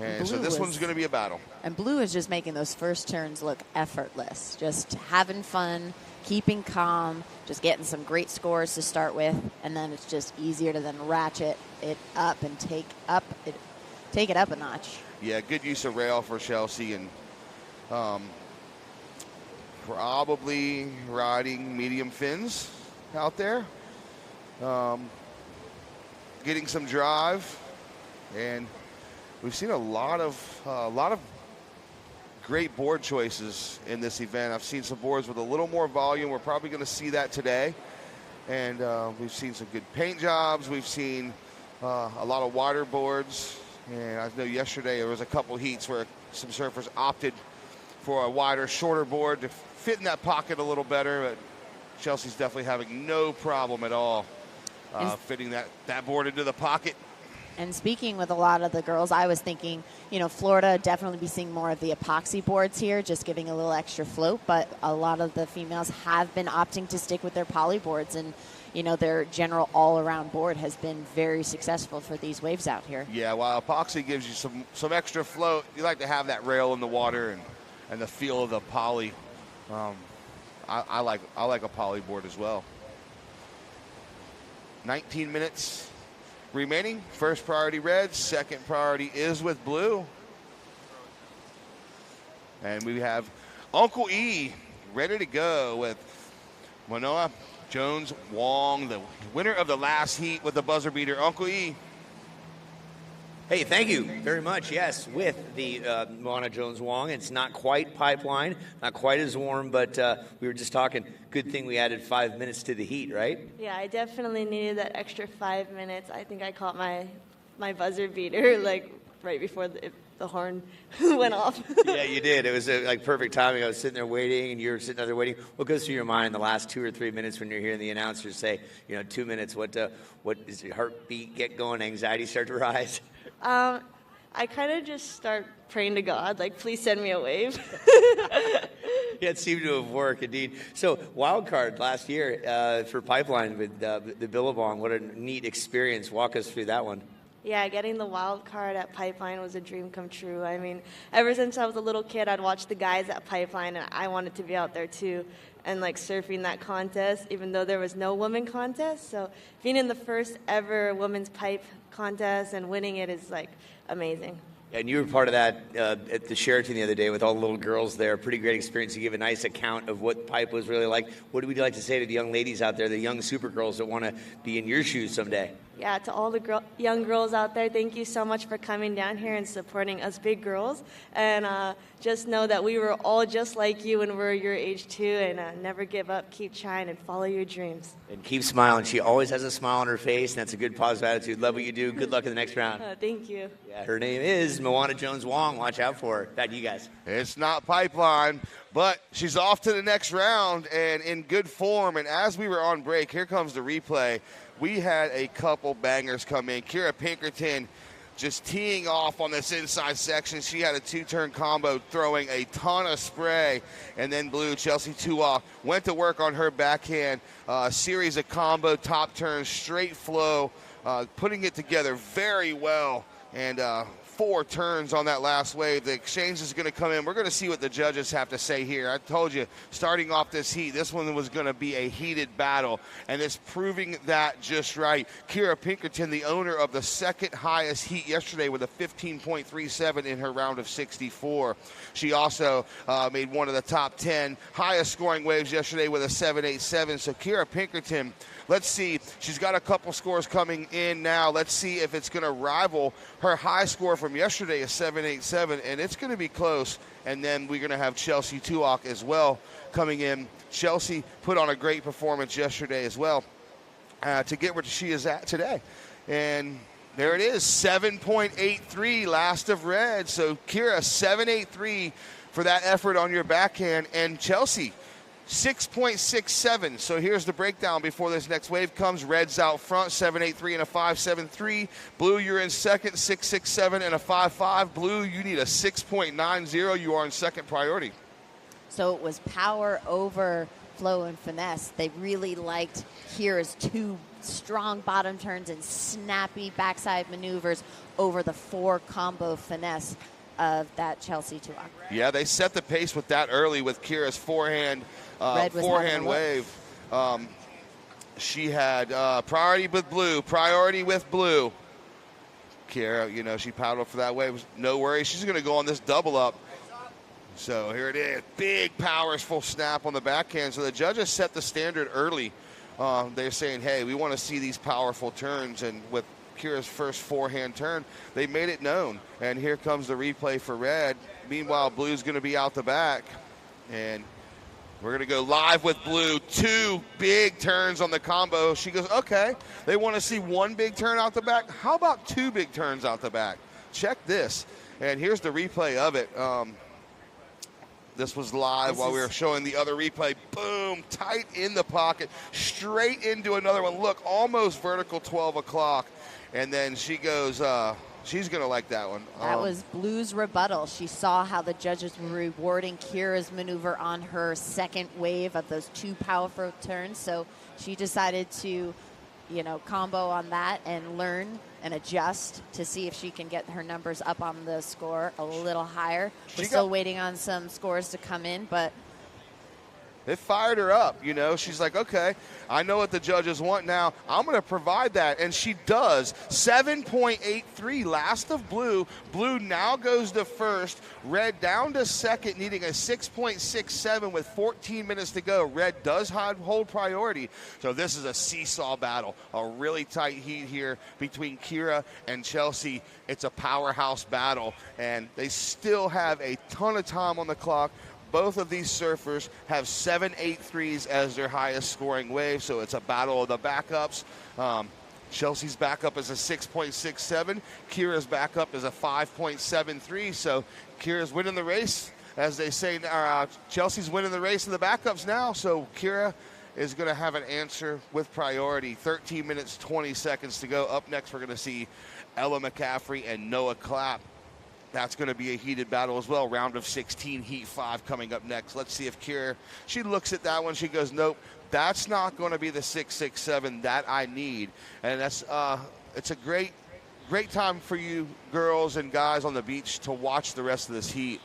And so this one's going to be a battle. And Blue is just making those first turns look effortless. Just having fun, keeping calm, just getting some great scores to start with. And then it's just easier to then ratchet it up and take it up a notch. Yeah, good use of rail for Chelsea. And probably riding medium fins out there. Getting some drive. And we've seen a lot of great board choices in this event. I've seen some boards with a little more volume. We're probably going to see that today. And we've seen some good paint jobs. We've seen a lot of wider boards. And I know yesterday there was a couple heats where some surfers opted for a wider, shorter board to fit in that pocket a little better. But Chelsea's definitely having no problem at all fitting that board into the pocket. And speaking with a lot of the girls, I was thinking, Florida definitely be seeing more of the epoxy boards here, just giving a little extra float. But a lot of the females have been opting to stick with their poly boards. And, their general all-around board has been very successful for these waves out here. Yeah, while epoxy gives you some extra float, you like to have that rail in the water and the feel of the poly. I like a poly board as well. 19 minutes remaining. First priority Red, second priority is with Blue. And we have Uncle E ready to go with Moana Jones Wong, the winner of the last heat with the buzzer beater. Uncle E. Hey, thank you very much. Yes, with the Moana Jones Wong. It's not quite pipeline, not quite as warm, but we were just talking. Good thing we added 5 minutes to the heat, right? Yeah, I definitely needed that extra 5 minutes. I think I caught my buzzer beater right before the horn went off. Yeah, you did. It was perfect timing. I was sitting there waiting, and you were sitting there waiting. What goes through your mind in the last 2 or 3 minutes when you're hearing the announcers say, 2 minutes? What is your heartbeat get going? Anxiety start to rise? I kind of just start praying to God, like, please send me a wave. Yeah, it seemed to have worked, indeed. So, wild card last year for Pipeline with the Billabong. What a neat experience. Walk us through that one. Yeah, getting the wild card at Pipeline was a dream come true. I mean, ever since I was a little kid, I'd watch the guys at Pipeline, and I wanted to be out there too, and like surfing that contest, even though there was no women contest. So being in the first ever women's pipe contest and winning it is like amazing. And you were part of that at the Sheraton the other day with all the little girls there. Pretty great experience. You give a nice account of what pipe was really like. What would you like to say to the young ladies out there, the young super girls that want to be in your shoes someday? Yeah, to all the young girls out there, thank you so much for coming down here and supporting us big girls. And just know that we were all just like you when we were your age too. And never give up, keep trying, and follow your dreams. And keep smiling. She always has a smile on her face, and that's a good positive attitude. Love what you do. Good luck in the next round. Thank you. Yeah, her name is Moana Jones Wong. Watch out for her. Back to you guys. It's not Pipeline, but she's off to the next round and in good form. And as we were on break, here comes the replay. We had a couple bangers come in. Kira Pinkerton just teeing off on this inside section. She had a two-turn combo throwing a ton of spray. And then blue, Chelsea Tuock, went to work on her backhand. A series of combo top turns, straight flow, putting it together very well. And 4 turns on that last wave. The exchange is going to come in. We're going to see what the judges have to say here. I told you, starting off this heat, this one was going to be a heated battle, and it's proving that just right. Kira Pinkerton, the owner of the second highest heat yesterday with a 15.37 in her round of 64. She also made one of the top 10 highest scoring waves yesterday with a 7.87. So Kira Pinkerton, let's see. She's got a couple scores coming in now. Let's see if it's going to rival her high score from yesterday, a 7.87, and it's going to be close. And then we're going to have Chelsea Tuock as well coming in. Chelsea put on a great performance yesterday as well to get where she is at today. And there it is, 7.83 last of red. So Kira, 7.83 for that effort on your backhand. And Chelsea, 6.67. So here's the breakdown before this next wave comes. Red's out front, 7.83 and a 5.73. Blue, you're in second, 6.67 and a 5.5. Blue, you need a 6.90. You are in second priority. So it was power over flow and finesse. They really liked Kira's 2 strong bottom turns and snappy backside maneuvers over the 4 combo finesse of that Chelsea Tuock. Yeah, they set the pace with that early with Kira's forehand wave. She had priority with blue. Kira, she paddled for that wave. No worries. She's going to go on this double up. So here it is. Big, powerful snap on the backhand. So the judges set the standard early. They're saying, hey, we want to see these powerful turns. And with Kira's first forehand turn, they made it known. And here comes the replay for red. Meanwhile, blue's going to be out the back. And we're going to go live with blue. 2 big turns on the combo. She goes, okay, they want to see 1 big turn out the back. How about 2 big turns out the back? Check this. And here's the replay of it. This was live while we were showing the other replay. Boom, tight in the pocket, straight into another one. Look, almost vertical 12 o'clock. And then she goes, she's going to like that one. That was Blue's rebuttal. She saw how the judges were rewarding Kira's maneuver on her second wave of those 2 powerful turns. So she decided to, combo on that and learn and adjust to see if she can get her numbers up on the score a little higher. We're still waiting on some scores to come in, but it fired her up, She's like, okay, I know what the judges want now. I'm going to provide that. And she does. 7.83 last of blue. Blue now goes to first. Red down to second, needing a 6.67 with 14 minutes to go. Red does hold priority. So this is a seesaw battle. A really tight heat here between Kira and Chelsea. It's a powerhouse battle. And they still have a ton of time on the clock. Both of these surfers have 7.83s as their highest scoring wave, so it's a battle of the backups. Chelsea's backup is a 6.67. Kira's backup is a 5.73, so Kira's winning the race. As they say, Chelsea's winning the race of the backups now, so Kira is going to have an answer with priority. 13 minutes, 20 seconds to go. Up next, we're going to see Ella McCaffrey and Noah Clapp that's going to be a heated battle as well. Round of 16, Heat 5 coming up next. Let's see if Kira, she looks at that one. She goes, nope, that's not going to be the 6.67 that I need. And that's it's a great time for you girls and guys on the beach to watch the rest of this heat.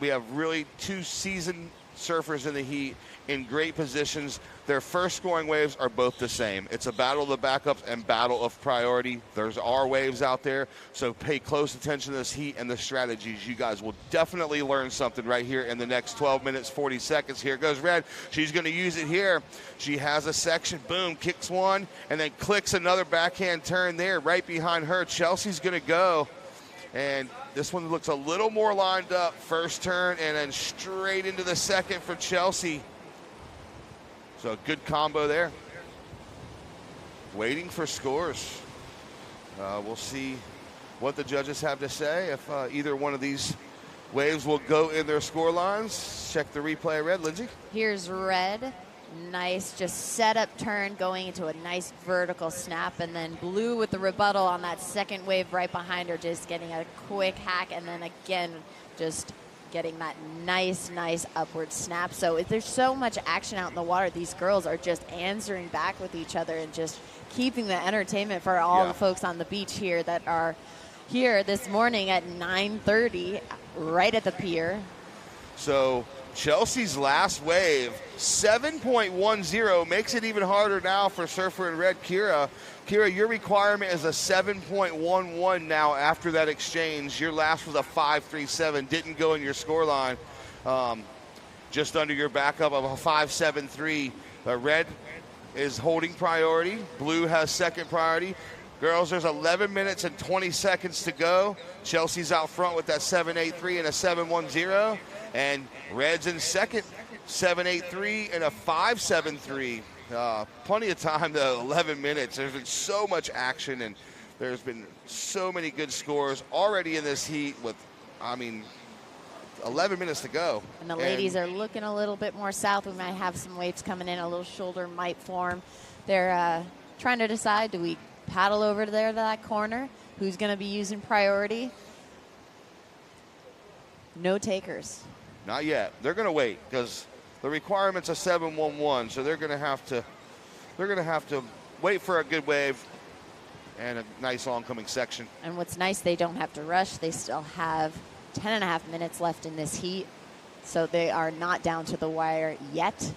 We have really 2 seasoned surfers in the heat in great positions. Their first scoring waves are both the same. It's a battle of the backups and battle of priority. There's our waves out there, so pay close attention to this heat and the strategies. You guys will definitely learn something right here in the next 12 minutes, 40 seconds. Here goes Red. She's going to use it here. She has a section, boom, kicks one, and then clicks another backhand turn there. Right behind her, Chelsea's going to go. And this one looks a little more lined up. First turn and then straight into the second for Chelsea. So a good combo there. Waiting for scores. We'll see what the judges have to say. If either one of these waves will go in their score lines. Check the replay, Red. Lindsay? Here's Red. Nice, just setup turn going into a nice vertical snap, and then Blue with the rebuttal on that second wave right behind her, just getting a quick hack, and then again just getting that nice upward snap. So there's so much action out in the water. These girls are just answering back with each other and just keeping the entertainment for all the folks on the beach here that are here this morning at 9:30 right at the pier. So Chelsea's last wave, 7.10, makes it even harder now for surfer in red, Kira. Kira, your requirement is a 7.11 now after that exchange. Your last was a 5.37, didn't go in your score line. Just under your backup of a 5.73. Red is holding priority. Blue has second priority. Girls, there's 11 minutes and 20 seconds to go. Chelsea's out front with that 7.83 and a 7.10. And Red's in second, 7.83 and a 5.73. Plenty of time, though, 11 minutes. There's been so much action, and there's been so many good scores already in this heat with, 11 minutes to go. And the ladies are looking a little bit more south. We might have some waves coming in. A little shoulder might form. They're trying to decide, do we paddle over there to that corner? Who's going to be using priority? No takers. Not yet. They're going to wait because the requirement's a 7.11, so they're going to have to wait for a good wave and a nice oncoming section. And what's nice, they don't have to rush. They still have 10.5 minutes left in this heat, so they are not down to the wire yet.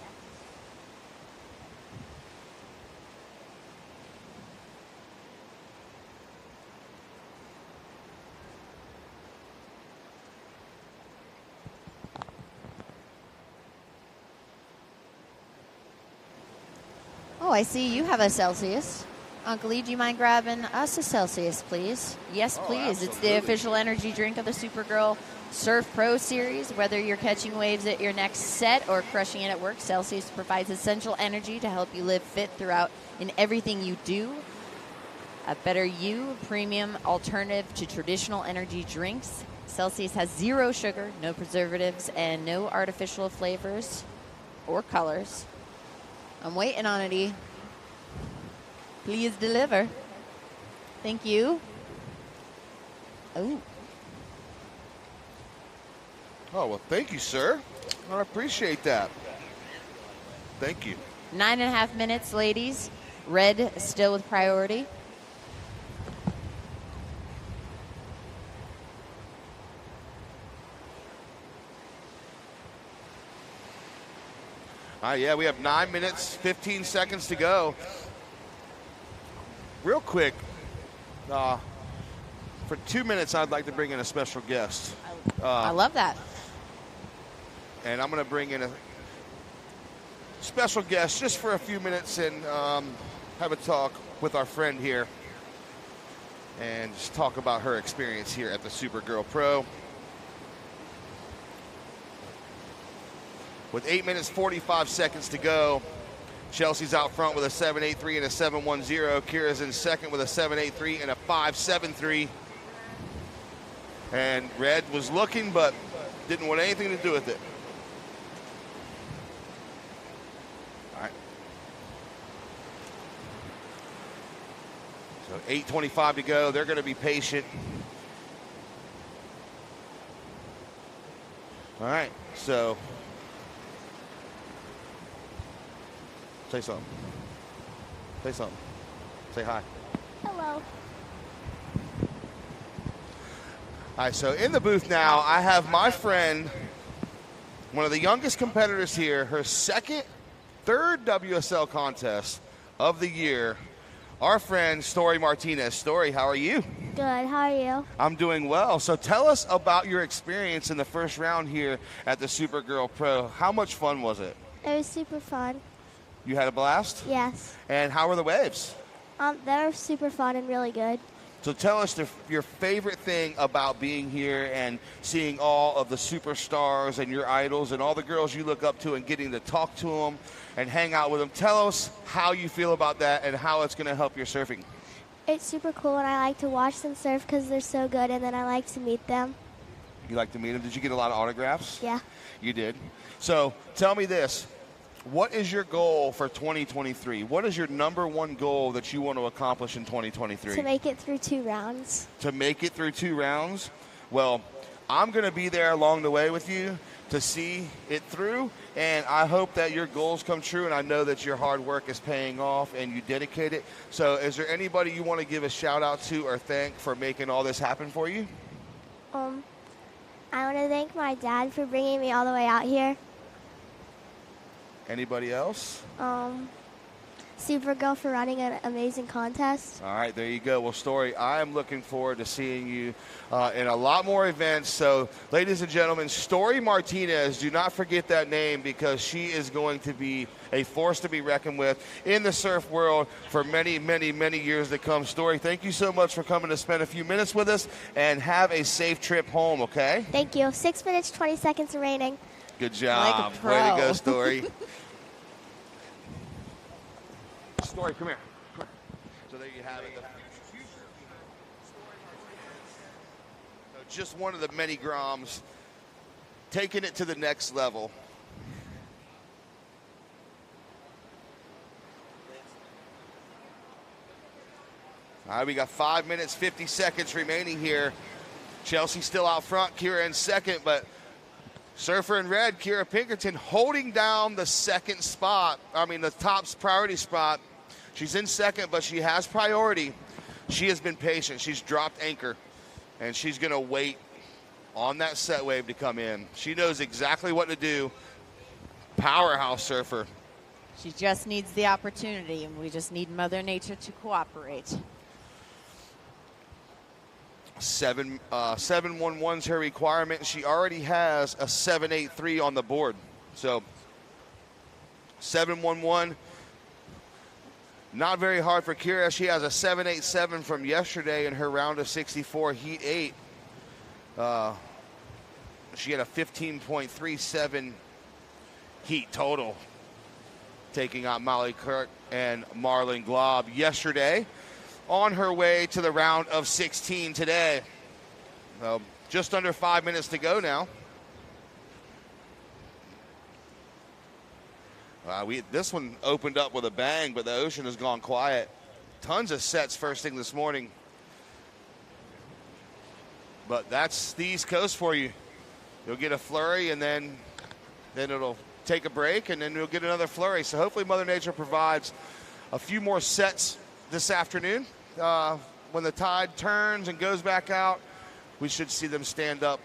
Oh, I see you have a Celsius. Uncle E, do you mind grabbing us a Celsius, please? Yes, please. It's the official energy drink of the Supergirl Surf Pro Series. Whether you're catching waves at your next set or crushing it at work, Celsius provides essential energy to help you live fit throughout in everything you do. A better you, premium alternative to traditional energy drinks. Celsius has 0 sugar, no preservatives, and no artificial flavors or colors. I'm waiting on it, E. Please deliver. Thank you. Oh, well, thank you, sir. I appreciate that. Thank you. 9.5 minutes, ladies. Red still with priority. Yeah, we have 9 minutes, 15 seconds to go. Real quick, for 2 minutes, I'd like to bring in a special guest. I love that. And I'm going to bring in a special guest just for a few minutes and have a talk with our friend here and just talk about her experience here at the Supergirl Pro. With 8 minutes, 45 seconds to go, Chelsea's out front with a 7.83 and a 7.10. Kira's in second with a 7.83 and a 5.73. And Red was looking, but didn't want anything to do with it. All right. So 8:25 to go. They're going to be patient. All right, so say something. Say something. Say hi. Hello. All right, so in the booth now, I have my friend, one of the youngest competitors here, her third WSL contest of the year, our friend Story Martinez. Story, how are you? Good. How are you? I'm doing well. So tell us about your experience in the first round here at the Supergirl Pro. How much fun was it? It was super fun. You had a blast? Yes. And how were the waves? They were super fun and really good. So tell us your favorite thing about being here and seeing all of the superstars and your idols and all the girls you look up to and getting to talk to them and hang out with them. Tell us how you feel about that and how it's going to help your surfing. It's super cool, and I like to watch them surf because they're so good, and then I like to meet them. You like to meet them? Did you get a lot of autographs? Yeah. You did. So tell me this. What is your goal for 2023? What is your number one goal that you want to accomplish in 2023? To make it through 2 rounds. To make it through 2 rounds? Well, I'm going to be there along the way with you to see it through, and I hope that your goals come true, and I know that your hard work is paying off and you dedicate it. So is there anybody you want to give a shout out to or thank for making all this happen for you? I want to thank my dad for bringing me all the way out here. Anybody else? Supergirl for running an amazing contest. All right, there you go. Well, Story, I am looking forward to seeing you in a lot more events. So, ladies and gentlemen, Story Martinez, do not forget that name because she is going to be a force to be reckoned with in the surf world for many, many, many years to come. Story, thank you so much for coming to spend a few minutes with us, and have a safe trip home, okay? Thank you. 6 minutes, 20 seconds remaining. Good job. Like a pro. Way to go, Story. Story, come here. So there you have it. So just one of the many Groms taking it to the next level. All right, we got 5 minutes, 50 seconds remaining here. Chelsea still out front, Kira in second, but surfer in red, Kira Pinkerton, holding down the the top priority spot. She's in second, but she has priority. She has been patient. She's dropped anchor, and she's going to wait on that set wave to come in. She knows exactly what to do. Powerhouse surfer. She just needs the opportunity, and we just need Mother Nature to cooperate. 711's her requirement, and she already has a 783 on the board. So 711, not very hard for Kira. She has a 787 from yesterday in her round of 64, Heat 8. She had a 15.37 heat total, taking out Molly Kirk and Marlon Glob yesterday, on her way to the round of 16 today. Just under 5 minutes to go now. This one opened up with a bang, but the ocean has gone quiet. Tons of sets first thing this morning. But that's the East Coast for you. You'll get a flurry, and then it'll take a break, and then you'll get another flurry. So hopefully Mother Nature provides a few more sets this afternoon. When the tide turns and goes back out, we should see them stand up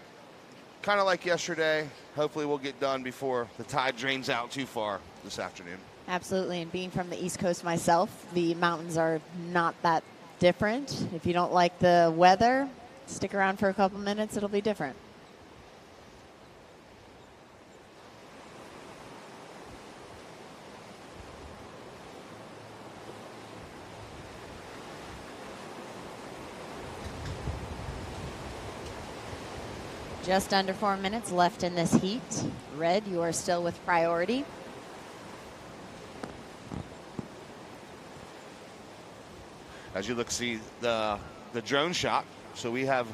kind of like yesterday. Hopefully we'll get done before the tide drains out too far this afternoon. Absolutely, and being from the East Coast myself, the mountains are not that different. If you don't like the weather, stick around for a couple minutes, it'll be different. Just under 4 minutes left in this heat. Red, you are still with priority. As you look, see the drone shot. So we have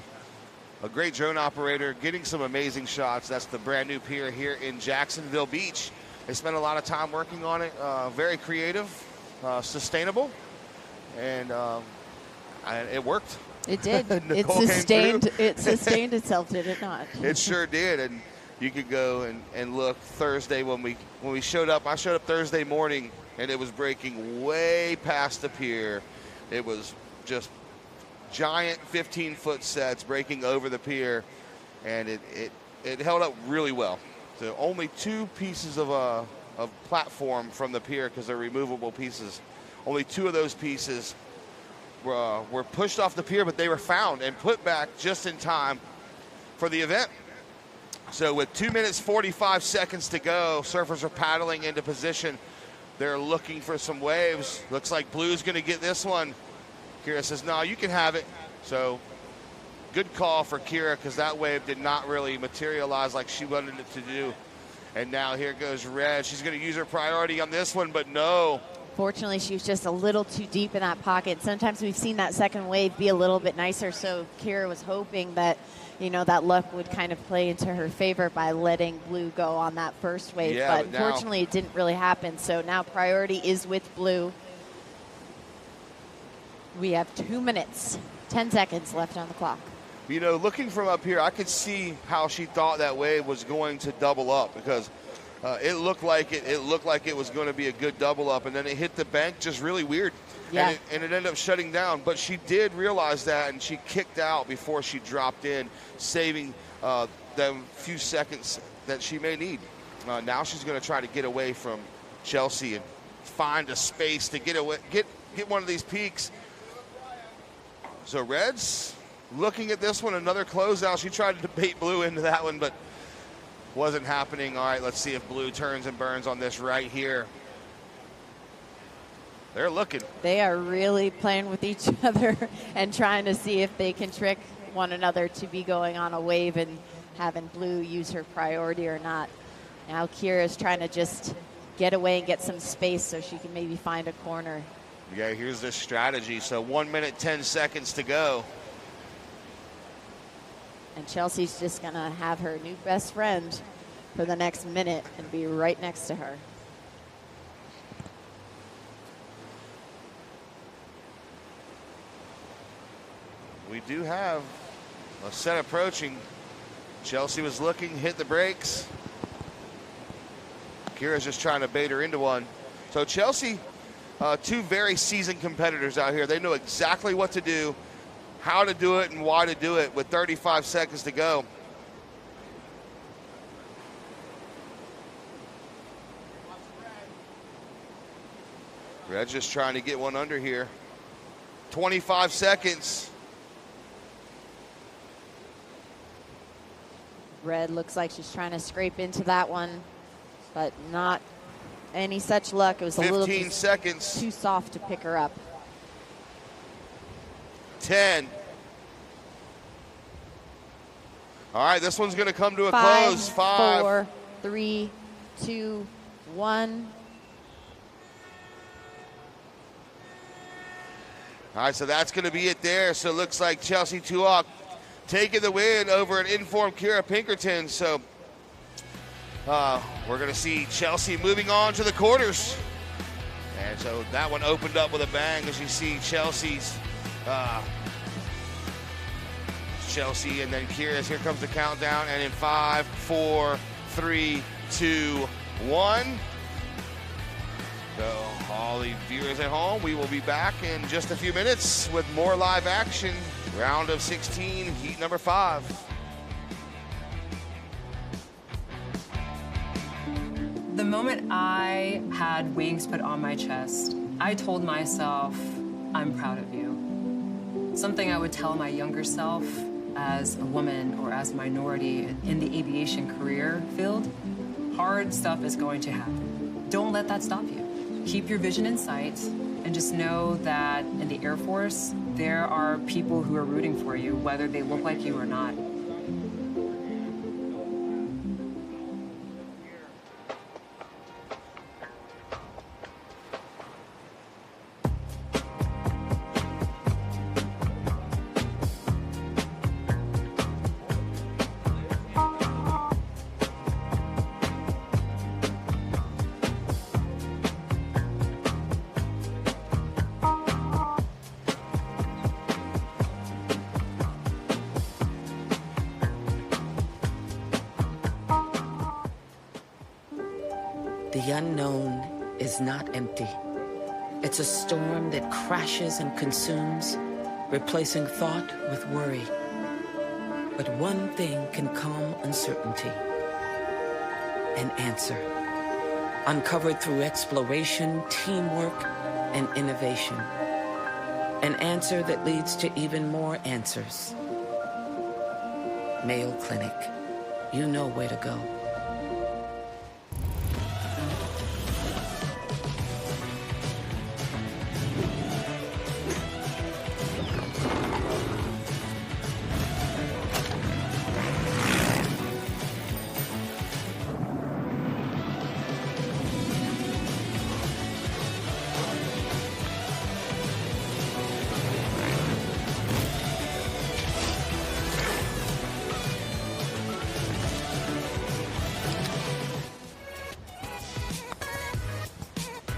a great drone operator getting some amazing shots. That's the brand new pier here in Jacksonville Beach. They spent a lot of time working on it. Very creative, sustainable, and it worked. It did. It sustained itself, did it not? It sure did. And you could go and look Thursday when we showed up. I showed up Thursday morning, and it was breaking way past the pier. It was just giant 15-foot sets breaking over the pier, and it held up really well. So only 2 pieces of platform from the pier, because they're removable pieces. Only 2 of those pieces were pushed off the pier, but they were found and put back just in time for the event. So with 2 minutes 45 seconds to go, surfers are paddling into position. They're looking for some waves. Looks like Blue's going to get this one. Kira says, no, you can have it. So good call for Kira, because that wave did not really materialize like she wanted it to do. And now here goes Red. She's going to use her priority on this one, but no. Fortunately, she was just a little too deep in that pocket. Sometimes we've seen that second wave be a little bit nicer, so Kira was hoping that, that luck would kind of play into her favor by letting Blue go on that first wave. Yeah, but unfortunately, it didn't really happen. So now priority is with Blue. We have 2 minutes, 10 seconds left on the clock. Looking from up here, I could see how she thought that wave was going to double up, because it looked like it was going to be a good double up, and then it hit the bank just really weird. Yeah. And it ended up shutting down. But she did realize that, and she kicked out before she dropped in, saving the few seconds that she may need. Now she's going to try to get away from Chelsea and find a space to get away, get one of these peaks. So Reds looking at this one, another closeout. She tried to bait Blue into that one, but wasn't happening. All right, let's see if Blue turns and burns on this right here. They're looking. They are really playing with each other and trying to see if they can trick one another to be going on a wave and having Blue use her priority or not. Now Kira's trying to just get away and get some space so she can maybe find a corner. Yeah, here's this strategy. So 1 minute, 10 seconds to go. And Chelsea's just going to have her new best friend for the next minute and be right next to her. We do have a set approaching. Chelsea was looking, hit the brakes. Kira's just trying to bait her into one. So Chelsea, 2 very seasoned competitors out here. They know exactly what to do, how to do it, and why to do it with 35 seconds to go. Red's just trying to get one under here. 25 seconds. Red looks like she's trying to scrape into that one, but not any such luck. It was a little 15 seconds. Too soft to pick her up. 10. All right, this one's going to come to a close. 5, 4, 3, 2, 1. All right, so that's going to be it there. So it looks like Chelsea Tuak taking the win over an informed Kira Pinkerton. So we're going to see Chelsea moving on to the quarters. And so that one opened up with a bang, as you see Chelsea's Chelsea and then Kira's. Here comes the countdown. And in 5, 4, 3, 2, 1. So all the viewers at home, we will be back in just a few minutes with more live action. Round of 16, heat number 5. The moment I had wings put on my chest, I told myself, I'm proud of you. Something I would tell my younger self as a woman or as a minority in the aviation career field. Hard stuff is going to happen. Don't let that stop you. Keep your vision in sight and just know that in the Air Force, there are people who are rooting for you, whether they look like you or not. The unknown is not empty. It's a storm that crashes and consumes, replacing thought with worry. But one thing can calm uncertainty. An answer. Uncovered through exploration, teamwork, and innovation. An answer that leads to even more answers. Mayo Clinic. You know where to go.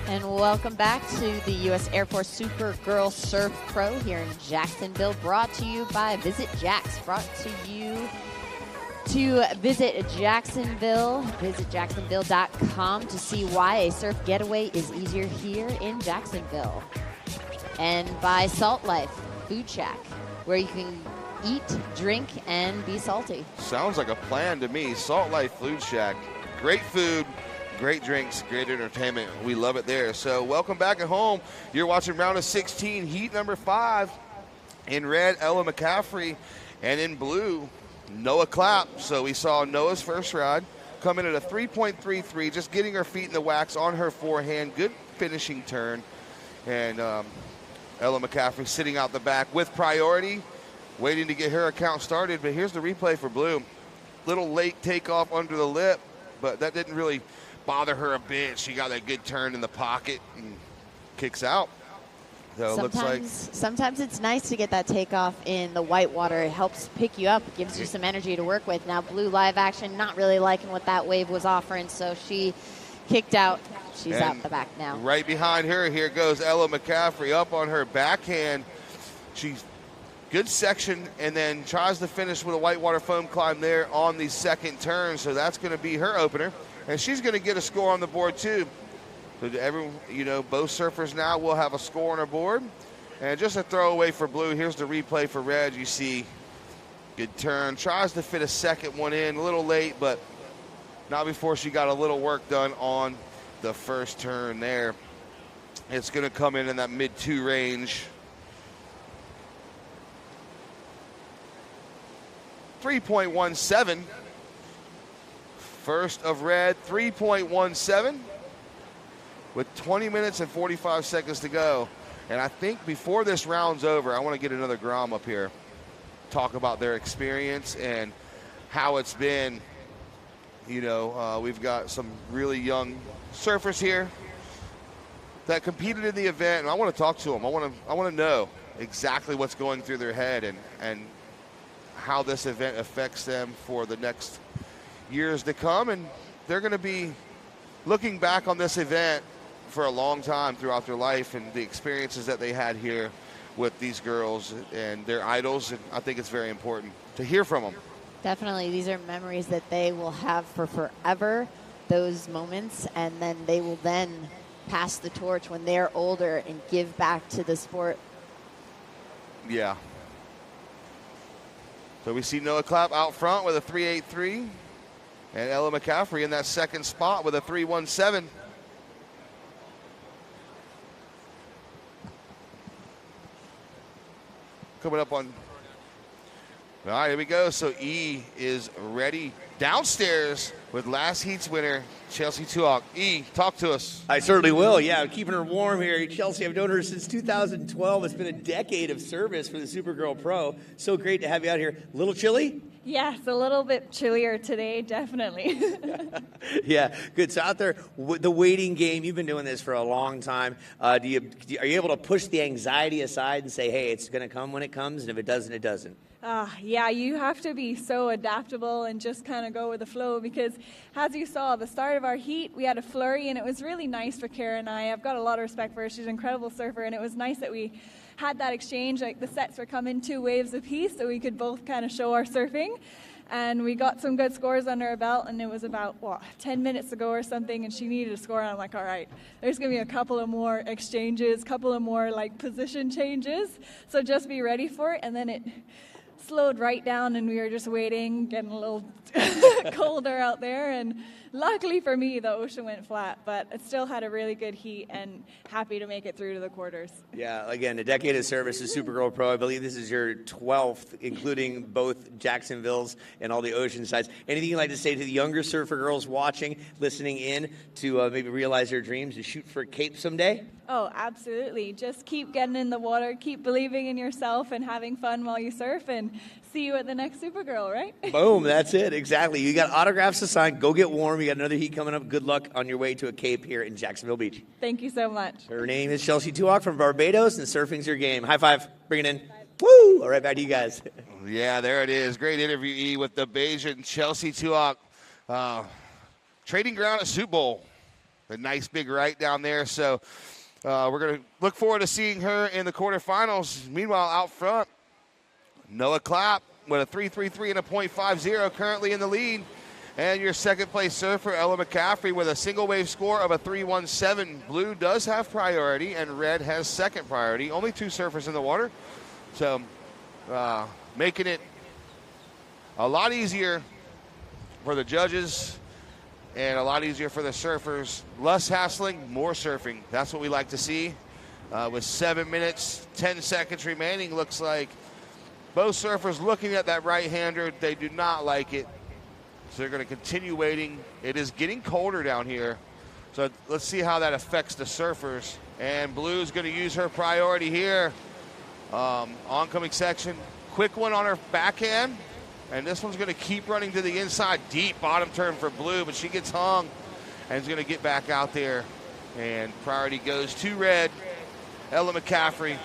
And welcome back to the U.S. Air Force Super Girl Surf Pro here in Jacksonville, brought to you by Visit Jax, brought to you to visit Jacksonville, visit jacksonville.com to see why a surf getaway is easier here in Jacksonville. And by Salt Life Food Shack, where you can eat, drink, and be salty. Sounds like a plan to me. Salt Life Food Shack. Great food, great drinks, great entertainment. We love it there. So welcome back at home. You're watching round of 16, heat number 5. In red, Ella McCaffrey, and in blue, Noah Clapp. So we saw Noah's first ride come in at a 3.33, just getting her feet in the wax on her forehand. Good finishing turn. And Ella McCaffrey sitting out the back with priority, waiting to get her account started. But here's the replay for blue. Little late takeoff under the lip, but that didn't really bother her a bit. She got that good turn in the pocket and kicks out. So it looks like sometimes it's nice to get that takeoff in the white water. It helps pick you up, gives you some energy to work with. Now blue live action, not really liking what that wave was offering, so she kicked out. She's out the back now. Right behind her, here goes Ella McCaffrey up on her backhand. She's good section, and then tries to finish with a whitewater foam climb there on the second turn. So that's going to be her opener, and she's going to get a score on the board too. So everyone, both surfers now will have a score on our board. And just a throwaway for blue. Here's the replay for red. You see, good turn. Tries to fit a second one in, a little late, but not before she got a little work done on the first turn there. It's going to come in that mid-2 range. 3.17. First of red, 3.17. With 20 minutes and 45 seconds to go. And I think before this round's over, I want to get another Grom up here, talk about their experience and how it's been. We've got some really young surfers here that competed in the event, and I want to talk to them. I want to know exactly what's going through their head and how this event affects them for the next years to come. And they're going to be looking back on this event for a long time throughout their life and the experiences that they had here with these girls and their idols. And I think it's very important to hear from them. Definitely. These are memories that they will have for forever, those moments, and then they will then pass the torch when they're older and give back to the sport. Yeah. So we see Noah Clapp out front with a 3.83 and Ella McCaffrey in that second spot with a 3.17. Coming up on. All right, here we go. So E is ready downstairs with last heat's winner, Chelsea Tuak. E, talk to us. I certainly will. Yeah, I'm keeping her warm here. Chelsea, I've known her since 2012. It's been a decade of service for the Supergirl Pro. So great to have you out here. A little chilly? Yes, a little bit chillier today, definitely. Yeah, good. So out there, the waiting game, you've been doing this for a long time. Are you able to push the anxiety aside and say, hey, it's going to come when it comes, and if it doesn't, it doesn't? Yeah, you have to be so adaptable and just kind of go with the flow, because as you saw, the start of our heat, we had a flurry, and it was really nice for Kara and I. I've got a lot of respect for her. She's an incredible surfer, and it was nice that we had that exchange. Like the sets were coming 2 waves apiece, so we could both kind of show our surfing. And we got some good scores under our belt, and it was about, 10 minutes to go or something, and she needed a score, and I'm like, all right, there's going to be a couple of more exchanges, couple of more, like, position changes, so just be ready for it. And then it slowed right down, and we were just waiting, getting a little colder out there, and luckily for me, the ocean went flat, but it still had a really good heat, and happy to make it through to the quarters. Yeah, again, a decade of service as Supergirl Pro. I believe this is your 12th, including both Jacksonville's and all the ocean sides. Anything you'd like to say to the younger surfer girls watching, listening in, to maybe realize their dreams and shoot for a Cape someday? Oh, absolutely. Just keep getting in the water, keep believing in yourself and having fun while you surf, and see you at the next Supergirl, right? Boom, that's it, exactly. You got autographs to sign. Go get warm. You got another heat coming up. Good luck on your way to a Cape here in Jacksonville Beach. Thank you so much. Her name is Chelsea Tuak from Barbados, and surfing's your game. High five. Bring it in. Woo! All right, back to you guys. Yeah, there it is. Great interviewee with the Bayesian Chelsea Tuak. Trading ground at Soup Bowl. A nice big right down there. So we're going to look forward to seeing her in the quarterfinals. Meanwhile, out front, Noah Clapp with a 3.33 and a .50 currently in the lead. And your second-place surfer, Ella McCaffrey, with a single-wave score of a 3.17. Blue does have priority, and red has second priority. Only 2 surfers in the water. So making it a lot easier for the judges and a lot easier for the surfers. Less hassling, more surfing. That's what we like to see. With 7 minutes, 10 seconds remaining, looks like both surfers looking at that right-hander. They do not like it. So they're going to continue waiting. It is getting colder down here. So let's see how that affects the surfers. And Blue's going to use her priority here. Oncoming section. Quick one on her backhand. And this one's going to keep running to the inside. Deep bottom turn for Blue, but she gets hung and is going to get back out there. And priority goes to red. Ella McCaffrey.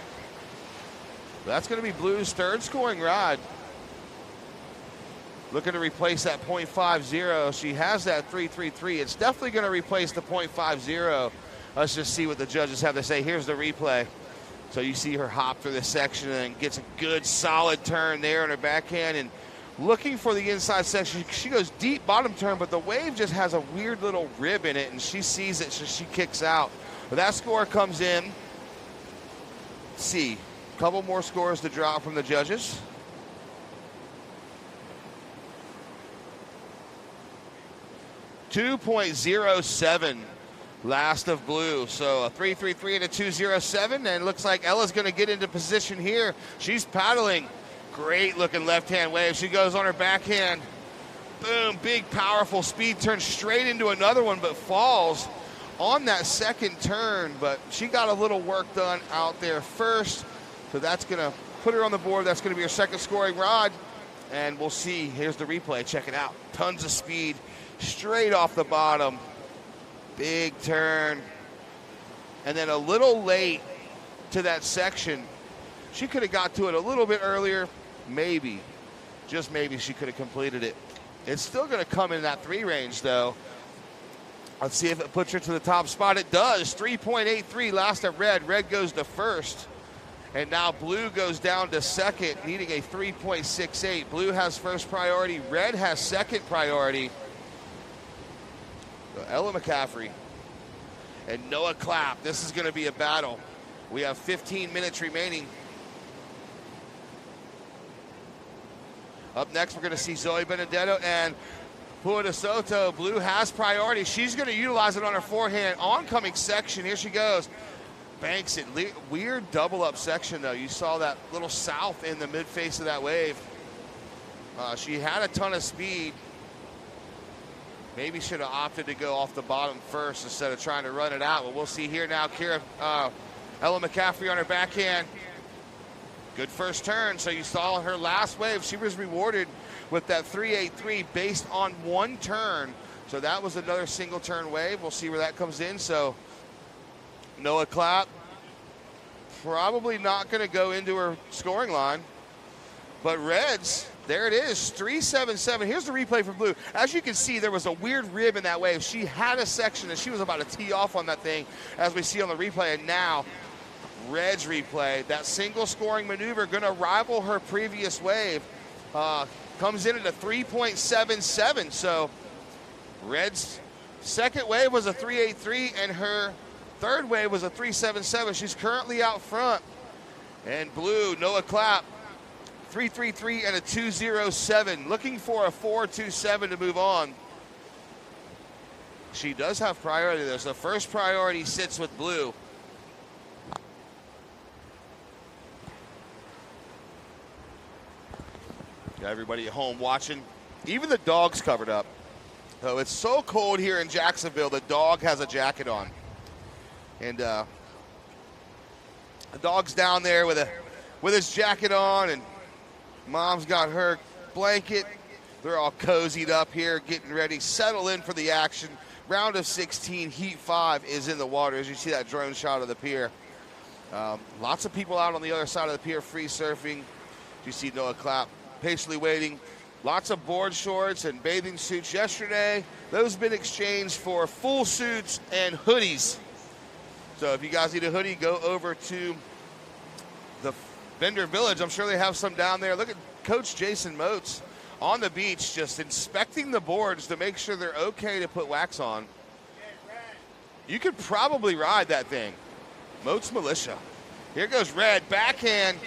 That's going to be Blue's third scoring rod. Looking to replace that .50. She has that 3.33. It's definitely going to replace the .50. Let's just see what the judges have to say. Here's the replay. So you see her hop through this section and gets a good solid turn there on her backhand. And looking for the inside section, she goes deep bottom turn, but the wave just has a weird little rib in it, and she sees it, so she kicks out. But that score comes in. Let's see. A couple more scores to drop from the judges. .07 last of Blue. So a 3.33 and a 2.07, and looks like Ella's going to get into position here. She's paddling. Great looking left-hand wave. She goes on her backhand. Boom, big powerful speed turn straight into another one, but falls on that second turn. But she got a little work done out there first. So that's going to put her on the board. That's going to be her second scoring rod. And we'll see. Here's the replay. Check it out. Tons of speed. Straight off the bottom. Big turn. And then a little late to that section. She could have got to it a little bit earlier. Maybe. Just maybe she could have completed it. It's still going to come in that 3 range, though. Let's see if it puts her to the top spot. It does. 3.83 last at red. Red goes to first. And now Blue goes down to second, needing a 3.68. Blue has first priority. Red has second priority. So Ella McCaffrey and Noah Clapp. This is going to be a battle. We have 15 minutes remaining. Up next, we're going to see Zoe Benedetto and Pua DeSoto. Blue has priority. She's going to utilize it on her forehand. Oncoming section. Here she goes. Banks it. Weird double up section, though. You saw that little south in the mid face of that wave. She had a ton of speed. Maybe should have opted to go off the bottom first instead of trying to run it out. But we'll see here now. Ella McCaffrey on her backhand. Good first turn. So you saw her last wave. She was rewarded with that 3.83 based on one turn. So that was another single turn wave. We'll see where that comes in. So Noah Clapp probably not going to go into her scoring line. But Reds, there it is, 3.77. Here's the replay for Blue. As you can see, there was a weird rib in that wave. She had a section, and she was about to tee off on that thing, as we see on the replay. And now Red's replay. That single scoring maneuver going to rival her previous wave. Comes in at a 3.77. So Red's second wave was a 3.83 and her third wave was a 3.77. She's currently out front. And blue, Noah Clapp, 3.33 and a 2.07. Looking for a 4.27 to move on. She does have priority though. So first priority sits with blue. Got everybody at home watching. Even the dog's covered up. So it's so cold here in Jacksonville, the dog has a jacket on. And the dog's down there with his jacket on, and mom's got her blanket. They're all cozied up here, getting ready, settle in for the action. Round of 16, Heat 5 is in the water, as you see that drone shot of the pier. Lots of people out on the other side of the pier free surfing. You see Noah Clapp patiently waiting. Lots of board shorts and bathing suits yesterday. Those have been exchanged for full suits and hoodies. So if you guys need a hoodie, go over to the vendor village. I'm sure they have some down there. Look at Coach Jason Moats on the beach just inspecting the boards to make sure they're okay to put wax on. You could probably ride that thing. Moats Militia. Here goes Red, backhand,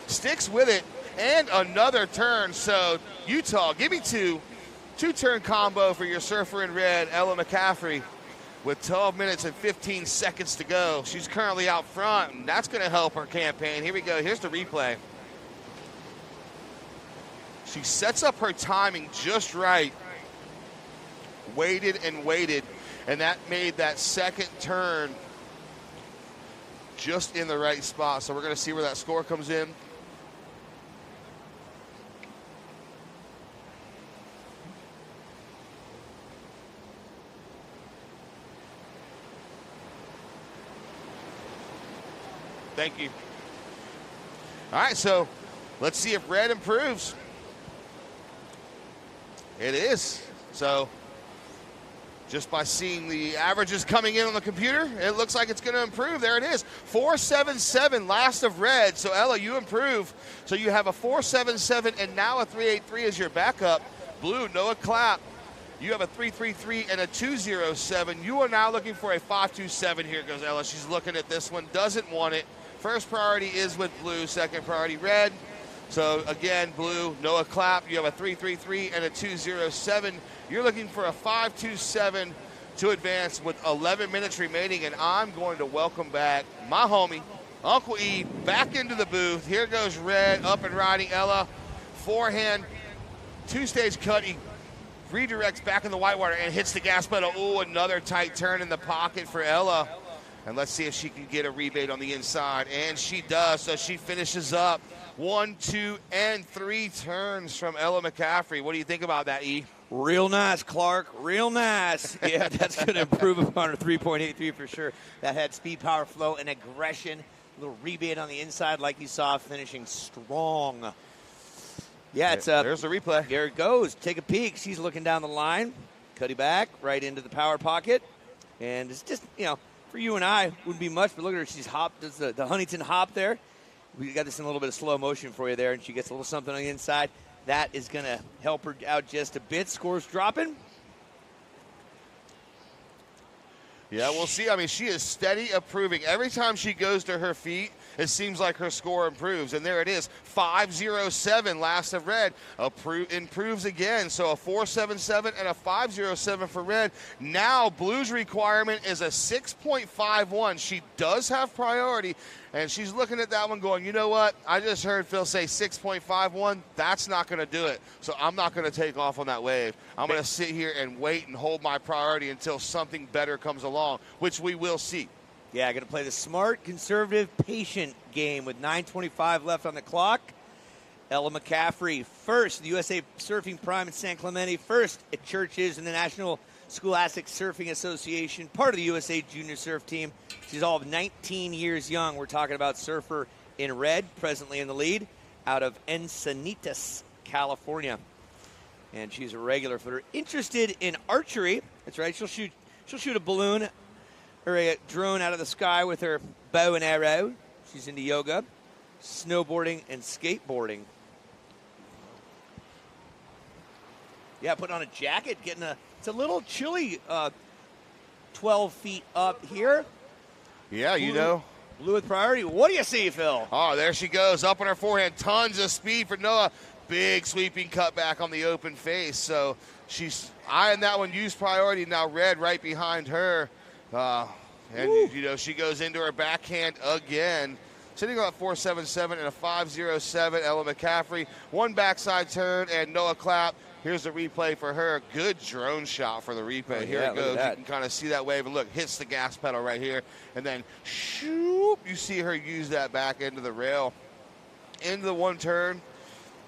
sticks with it, and another turn. So Utah, give me two-turn combo for your surfer in red, Ella McCaffrey, with 12 minutes and 15 seconds to go. She's currently out front, and that's going to help her campaign. Here we go. Here's the replay. She sets up her timing just right. Waited and waited, and that made that second turn just in the right spot. So we're going to see where that score comes in. Thank you. All right, so let's see if Red improves. It is. So just by seeing the averages coming in on the computer, it looks like it's going to improve. There it is. 4.77 last of Red. So Ella, you improve. So you have a 4.77 and now a 3.83 as your backup. Blue, Noah Clapp, you have a 3.33 and a 2.07. You are now looking for a 5.27. Here goes Ella. She's looking at this one, doesn't want it. First priority is with blue, second priority Red. So again, blue, Noah Clapp, you have a 3.33 and a 2.07. You're looking for a 5.27 to advance with 11 minutes remaining, and I'm going to welcome back my homie, Uncle E, back into the booth. Here goes Red, up and riding Ella. Forehand, two-stage cut. He redirects back in the whitewater and hits the gas pedal. Ooh, another tight turn in the pocket for Ella. And let's see if she can get a rebate on the inside. And she does, so she finishes up 1, 2, and 3 turns from Ella McCaffrey. What do you think about that, E? Real nice, Clark. Real nice. Yeah, that's going to improve upon her 3.83 for sure. That had speed, power, flow, and aggression. A little rebate on the inside like you saw, finishing strong. Yeah, it's there's the replay. There it goes. Take a peek. She's looking down the line. Cutty back, right into the power pocket. And it's just, for you and I, wouldn't be much, but look at her. She's hopped. Does the Huntington hop there. We got this in a little bit of slow motion for you there, and she gets a little something on the inside. That is going to help her out just a bit. Scores dropping. Yeah, we'll see. I mean, she is steady improving. Every time she goes to her feet, it seems like her score improves. And there it is, 5.07 last of Red. Improves again. So a 4.77 and a 5.07 for Red. Now Blue's requirement is a 6.51. She does have priority. And she's looking at that one going, you know what? I just heard Phil say 6.51. That's not going to do it. So I'm not going to take off on that wave. I'm going to sit here and wait and hold my priority until something better comes along, which we will see. Yeah, going to play the smart, conservative, patient game with 9:25 left on the clock. Ella McCaffrey first, the USA Surfing Prime in San Clemente, first at Churches in the National Scholastic Surfing Association, part of the USA Junior Surf Team. She's all of 19 years young. We're talking about surfer in red, presently in the lead, out of Encinitas, California. And she's a regular footer. Interested in archery. That's right. She'll shoot a balloon or a drone out of the sky with her bow and arrow. She's into yoga, snowboarding, and skateboarding. Yeah, putting on a jacket, it's a little chilly 12 feet up here. Yeah, you know. Blue with priority. What do you see, Phil? Oh, there she goes, up on her forehand. Tons of speed for Noah. Big sweeping cutback on the open face. So she's eyeing that one, use priority. Now red right behind her. You know, she goes into her backhand again. Sitting on a 4.77 and a 5.07. Ella McCaffrey. One backside turn and Noah Clapp. Here's the replay for her. Good drone shot for the replay. Oh, here yeah, it goes. You that. can kind of see that wave. And look, hits the gas pedal right here. And then, shoop, you see her use that back into the rail. Into the one turn.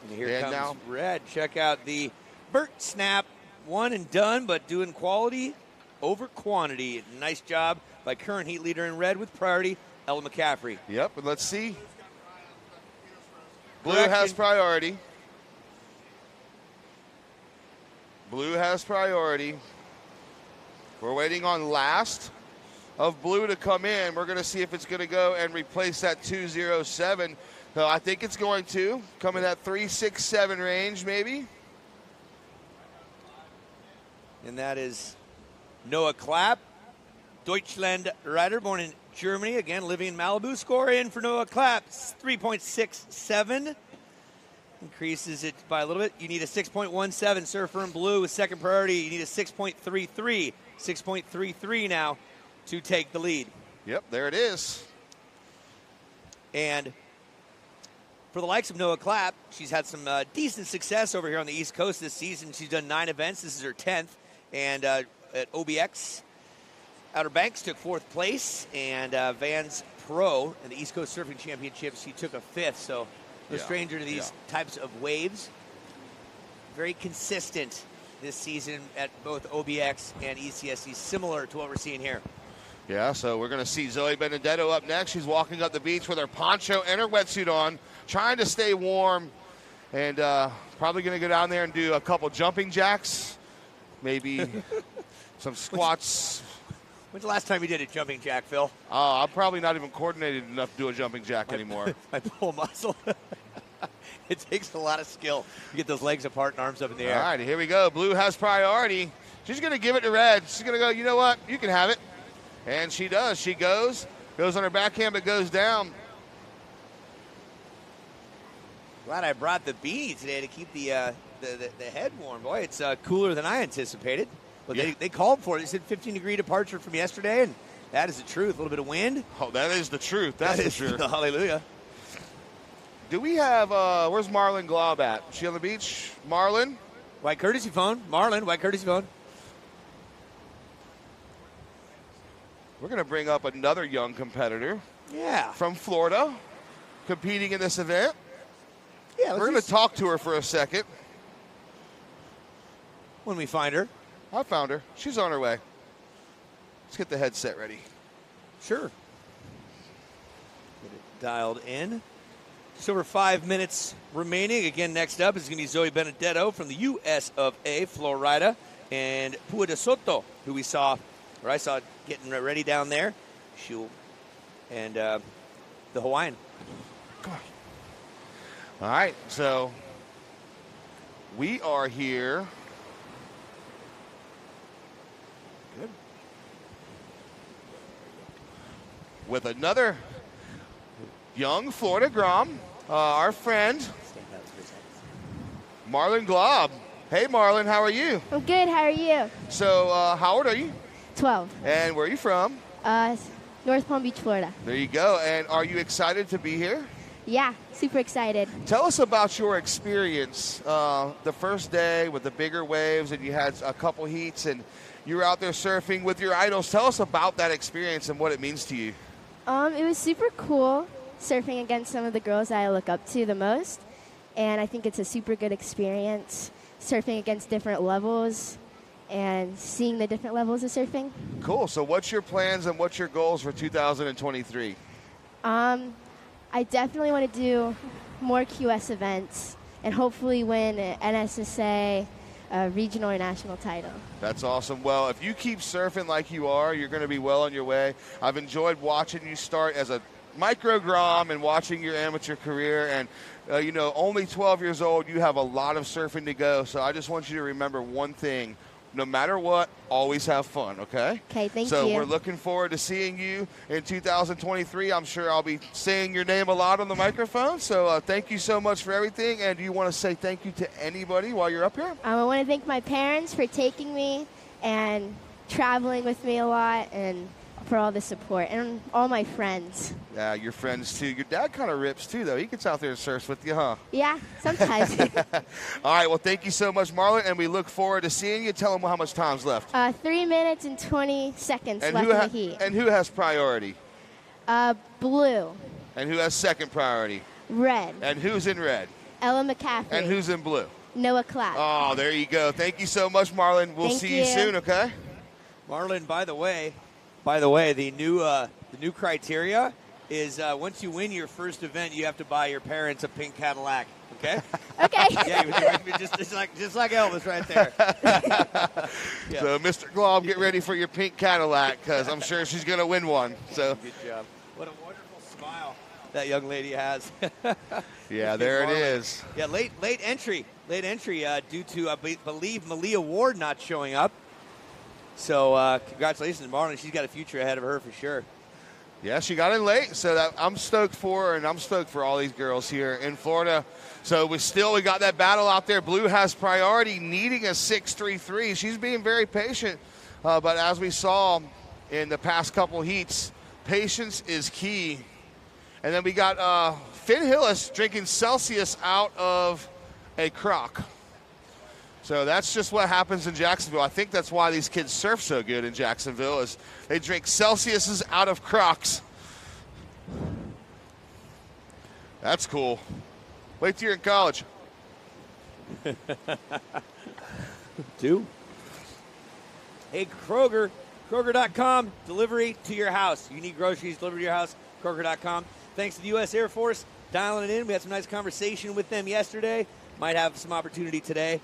And here comes red. Check out the Burt Snap. One and done, but doing quality over quantity. Nice job by current heat leader in red with priority, Ella McCaffrey. Yep, and let's see. Blue has priority. Blue has priority. We're waiting on last of blue to come in. We're going to see if it's going to go and replace that 2.07. So I think it's going to come in that 3.67 range, maybe. And that is Noah Clapp, Deutschland rider, born in Germany, again living in Malibu. Score in for Noah Clapp, 3.67. Increases it by a little bit. You need a 6.17. Surfer in blue with second priority. You need a 6.33. 6.33 now to take the lead. Yep, there it is. And for the likes of Noah Clapp, she's had some decent success over here on the East Coast this season. She's done 9 events. This is her 10th. And at OBX, Outer Banks took 4th place. And Vans Pro in the East Coast Surfing Championships, she took a 5th. So no stranger to these types of waves. Very consistent this season at both OBX and ECSC, similar to what we're seeing here. Yeah, so we're going to see Zoe Benedetto up next. She's walking up the beach with her poncho and her wetsuit on, trying to stay warm, and probably going to go down there and do a couple jumping jacks, maybe some squats. When's the last time you did a jumping jack, Phil? I'm probably not even coordinated enough to do a jumping jack anymore. My pull muscle. It takes a lot of skill to get those legs apart and arms up in the air. All right, here we go. Blue has priority. She's going to give it to red. She's going to go, you know what? You can have it. And she does. She goes on her backhand, but goes down. Glad I brought the beanie today to keep the head warm. Boy, it's cooler than I anticipated. But they called for it. They said 15-degree departure from yesterday, and that is the truth. A little bit of wind. Oh, that is the truth. That's for sure. Hallelujah. Do we have, where's Marlon Glob at? Is she on the beach? Marlon? White courtesy phone. Marlon, white courtesy phone. We're going to bring up another young competitor. Yeah. From Florida, competing in this event. Yeah, we're going to talk to her for a second. When we find her. I found her. She's on her way. Let's get the headset ready. Sure. Get it dialed in. Just over 5 minutes remaining. Again, next up is going to be Zoe Benedetto from the U.S. of A., Florida, and Pua DeSoto, who I saw getting ready down there. And the Hawaiian. Come on. All right, so we are here. Good. With another young Florida Grom, our friend, Marlon Glob. Hey, Marlon, how are you? I'm good. How are you? So, how old are you? 12. And where are you from? North Palm Beach, Florida. There you go. And are you excited to be here? Yeah, super excited. Tell us about your experience the first day with the bigger waves, and you had a couple heats, and you were out there surfing with your idols. Tell us about that experience and what it means to you. It was super cool surfing against some of the girls that I look up to the most, and I think it's a super good experience surfing against different levels and seeing the different levels of surfing. Cool. So what's your plans and what's your goals for 2023? I definitely want to do more QS events and hopefully win an NSSA regional or national title. That's awesome. Well, if you keep surfing like you are, you're going to be well on your way. I've enjoyed watching you start as a micro-grom and watching your amateur career, and only 12 years old, you have a lot of surfing to go. So I just want you to remember one thing. No matter what, always have fun, okay? Okay, thank you. So we're looking forward to seeing you in 2023. I'm sure I'll be saying your name a lot on the microphone. So thank you so much for everything. And do you want to say thank you to anybody while you're up here? I want to thank my parents for taking me and traveling with me a lot, and for all the support, and all my friends. Yeah, your friends too. Your dad kind of rips too, though. He gets out there and surfs with you, huh? Yeah, sometimes. All right, well, thank you so much, Marlon, and we look forward to seeing you. Tell them how much time's left. 3 minutes and 20 seconds And left in the heat. And who has priority? Blue. And who has second priority? Red. And who's in red? Ella McCaffrey. And who's in blue? Noah Clapp. Oh, there you go. Thank you so much, Marlon. We'll see you soon, okay? Marlon, by the way, the new criteria is once you win your first event, you have to buy your parents a pink Cadillac. Okay. Okay. Yeah, just like Elvis right there. Yeah. So, Mr. Glob, get ready for your pink Cadillac because I'm sure she's going to win one. So good job. What a wonderful smile that young lady has. Yeah, there it is. Yeah, late entry due to I believe Malia Ward not showing up. So congratulations to Marlon. She's got a future ahead of her for sure. Yeah, she got in late, so I'm stoked for her, and I'm stoked for all these girls here in Florida. So we got that battle out there. Blue has priority, needing a 6.33. She's being very patient, but as we saw in the past couple heats, patience is key. And then we got Finn Hillis drinking Celsius out of a crock. So that's just what happens in Jacksonville. I think that's why these kids surf so good in Jacksonville is they drink Celsiuses out of crocks. That's cool. Wait till you're in college. Do. Hey, Kroger.com, delivery to your house. You need groceries delivered to your house, Kroger.com. Thanks to the U.S. Air Force dialing it in. We had some nice conversation with them yesterday. Might have some opportunity today.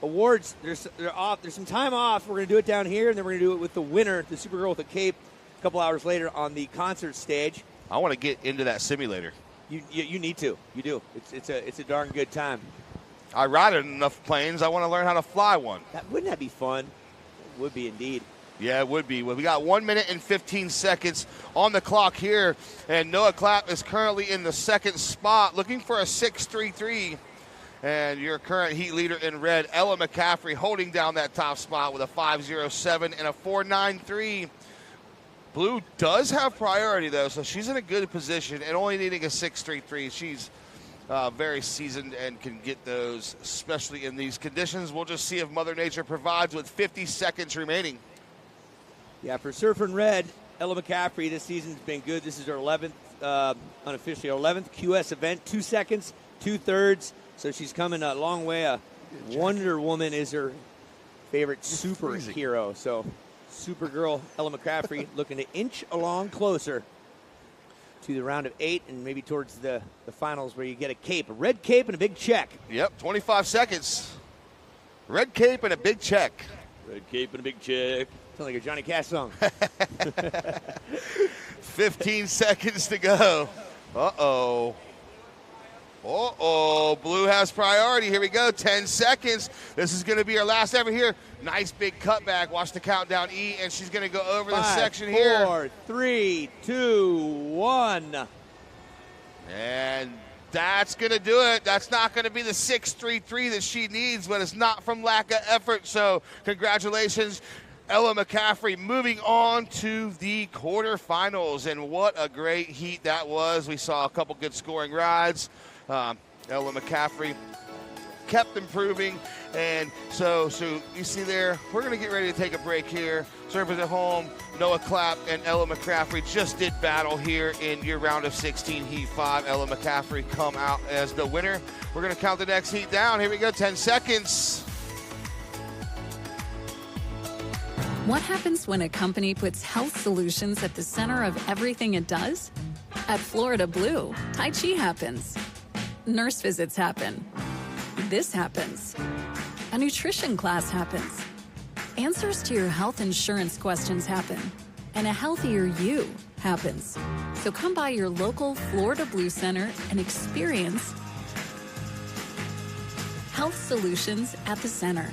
Awards, they're off. There's some time off. We're going to do it down here, and then we're going to do it with the winner, the Supergirl with the cape, a couple hours later on the concert stage. I want to get into that simulator. You need to. You do. It's a darn good time. I ride enough planes. I want to learn how to fly one. Wouldn't that be fun? It would be indeed. Yeah, it would be. Well, we got 1 minute and 15 seconds on the clock here, and Noah Clapp is currently in the second spot, looking for a 6.33. And your current heat leader in red, Ella McCaffrey, holding down that top spot with a 5.07 and a 4.93. Blue does have priority, though, so she's in a good position and only needing a 6.33. She's very seasoned and can get those, especially in these conditions. We'll just see if Mother Nature provides with 50 seconds remaining. Yeah, for Surfer in Red, Ella McCaffrey this season's been good. This is her 11th, unofficially her 11th QS event, 2 seconds, 2/3. So she's coming a long way. Wonder Woman is her favorite superhero. So Supergirl Ella McCaffrey looking to inch along closer to the round of 8 and maybe towards the finals where you get a red cape and a big check. Yep, 25 seconds. Red cape and a big check. Red cape and a big check. Sounds like a Johnny Cash song. 15 seconds to go. Uh-oh. Blue has priority. Here we go, 10 seconds. This is going to be our last ever here. Nice big cutback. Watch the countdown, E, and she's going to go over the section here. 4, 3, 2, 1. And that's going to do it. That's not going to be the 6.33 that she needs, but it's not from lack of effort. So congratulations, Ella McCaffrey, moving on to the quarterfinals. And what a great heat that was. We saw a couple good scoring rides. Ella McCaffrey kept improving, and so you see there, we're going to get ready to take a break here. Surfers at home, Noah Clapp and Ella McCaffrey just did battle here in your round of 16, Heat 5. Ella McCaffrey come out as the winner. We're going to count the next heat down. Here we go, 10 seconds. What happens when a company puts health solutions at the center of everything it does? At Florida Blue, Tai Chi happens. Nurse visits happen. This happens. A nutrition class happens. Answers to your health insurance questions happen. And a healthier you happens. So come by your local Florida Blue Center and experience health solutions at the center.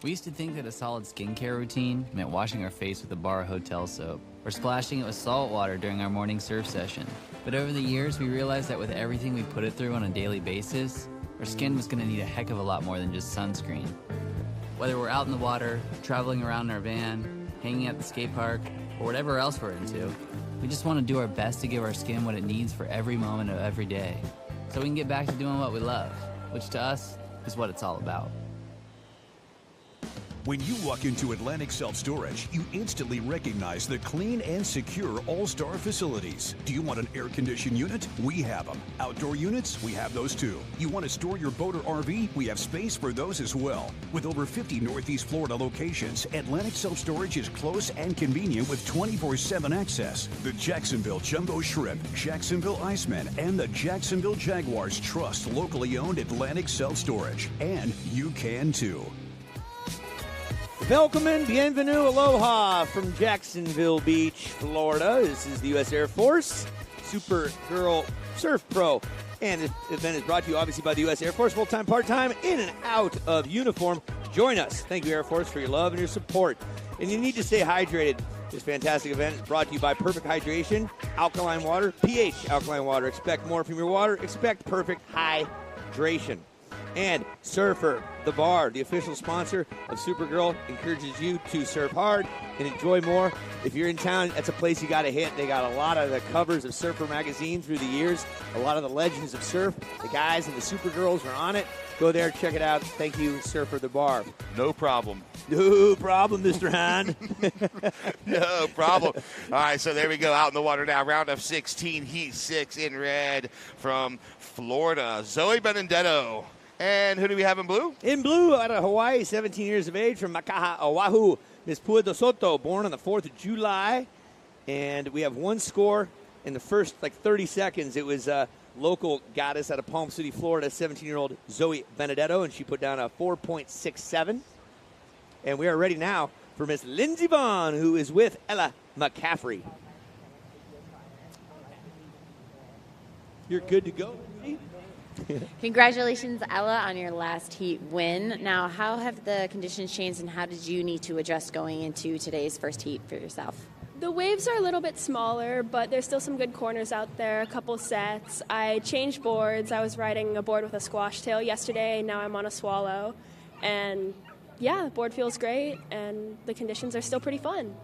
We used to think that a solid skincare routine meant washing our face with a bar of hotel soap or splashing it with salt water during our morning surf session. But over the years, we realized that with everything we put it through on a daily basis, our skin was going to need a heck of a lot more than just sunscreen. Whether we're out in the water, traveling around in our van, hanging at the skate park, or whatever else we're into, we just want to do our best to give our skin what it needs for every moment of every day, so we can get back to doing what we love, which to us is what it's all about. When you walk into Atlantic Self-Storage, you instantly recognize the clean and secure all-star facilities. Do you want an air-conditioned unit? We have them. Outdoor units? We have those too. You want to store your boat or RV? We have space for those as well. With over 50 Northeast Florida locations, Atlantic Self-Storage is close and convenient with 24/7 access. The Jacksonville Jumbo Shrimp, Jacksonville Iceman, and the Jacksonville Jaguars trust locally owned Atlantic Self-Storage. And you can too. Welcome and bienvenue, aloha from Jacksonville Beach, Florida. This is the U.S. Air Force Supergirl Surf Pro. And this event is brought to you, obviously, by the U.S. Air Force, full-time, part-time, in and out of uniform. Join us. Thank you, Air Force, for your love and your support. And you need to stay hydrated. This fantastic event is brought to you by Perfect Hydration, Alkaline Water, pH Alkaline Water. Expect more from your water. Expect perfect hydration. And Surfer, the bar, the official sponsor of Supergirl, encourages you to surf hard and enjoy more. If you're in town, that's a place you got to hit. They got a lot of the covers of Surfer magazine through the years, a lot of the legends of surf. The guys and the Supergirls are on it. Go there, check it out. Thank you, Surfer, the bar. No problem. No problem, Mr. Hahn. No problem. All right, so there we go, out in the water now. Round of 16, Heat 6 in red from Florida. Zoe Benedetto. And who do we have in blue? In blue, out of Hawaii, 17 years of age, from Makaha, Oahu, Miss Pua DeSoto, born on the 4th of July. And we have one score in the first, 30 seconds. It was a local goddess out of Palm City, Florida, 17-year-old Zoe Benedetto, and she put down a 4.67. And we are ready now for Miss Lindsey Vaughn, who is with Ella McCaffrey. You're good to go. Congratulations, Ella, on your last heat win. Now, how have the conditions changed, and how did you need to adjust going into today's first heat for yourself? The waves are a little bit smaller, but there's still some good corners out there, a couple sets. I changed boards. I was riding a board with a squash tail yesterday. Now I'm on a swallow. And, yeah, the board feels great, and the conditions are still pretty fun.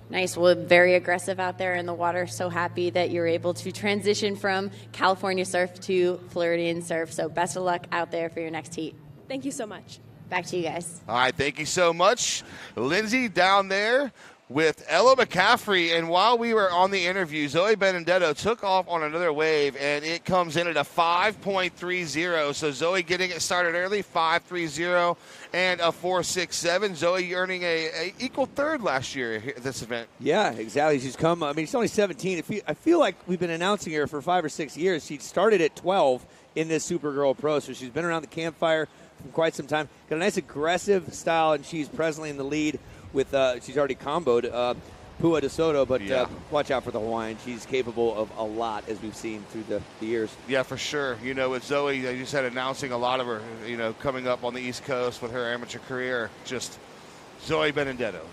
Nice. Well, very aggressive out there in the water. So happy that you're able to transition from California surf to Floridian surf. So best of luck out there for your next heat. Thank you so much. Back to you guys. All right, thank you so much. Lindsay down there with Ella McCaffrey. And while we were on the interview, Zoe Benedetto took off on another wave, and it comes in at a 5.30. So Zoe getting it started early, 5.30 and a 4.67. Zoe earning a equal third last year at this event. Yeah, exactly. She's come, she's only 17. I feel like we've been announcing her for 5 or 6 years. She started at 12 in this Supergirl Pro, so she's been around the campfire for quite some time. Got a nice aggressive style, and she's presently in the lead with, she's already comboed Pua DeSoto, but watch out for the Hawaiian. She's capable of a lot, as we've seen through the years. Yeah, for sure. With Zoe, they just had announcing a lot of her, coming up on the East Coast with her amateur career. Just Zoe Benedetto.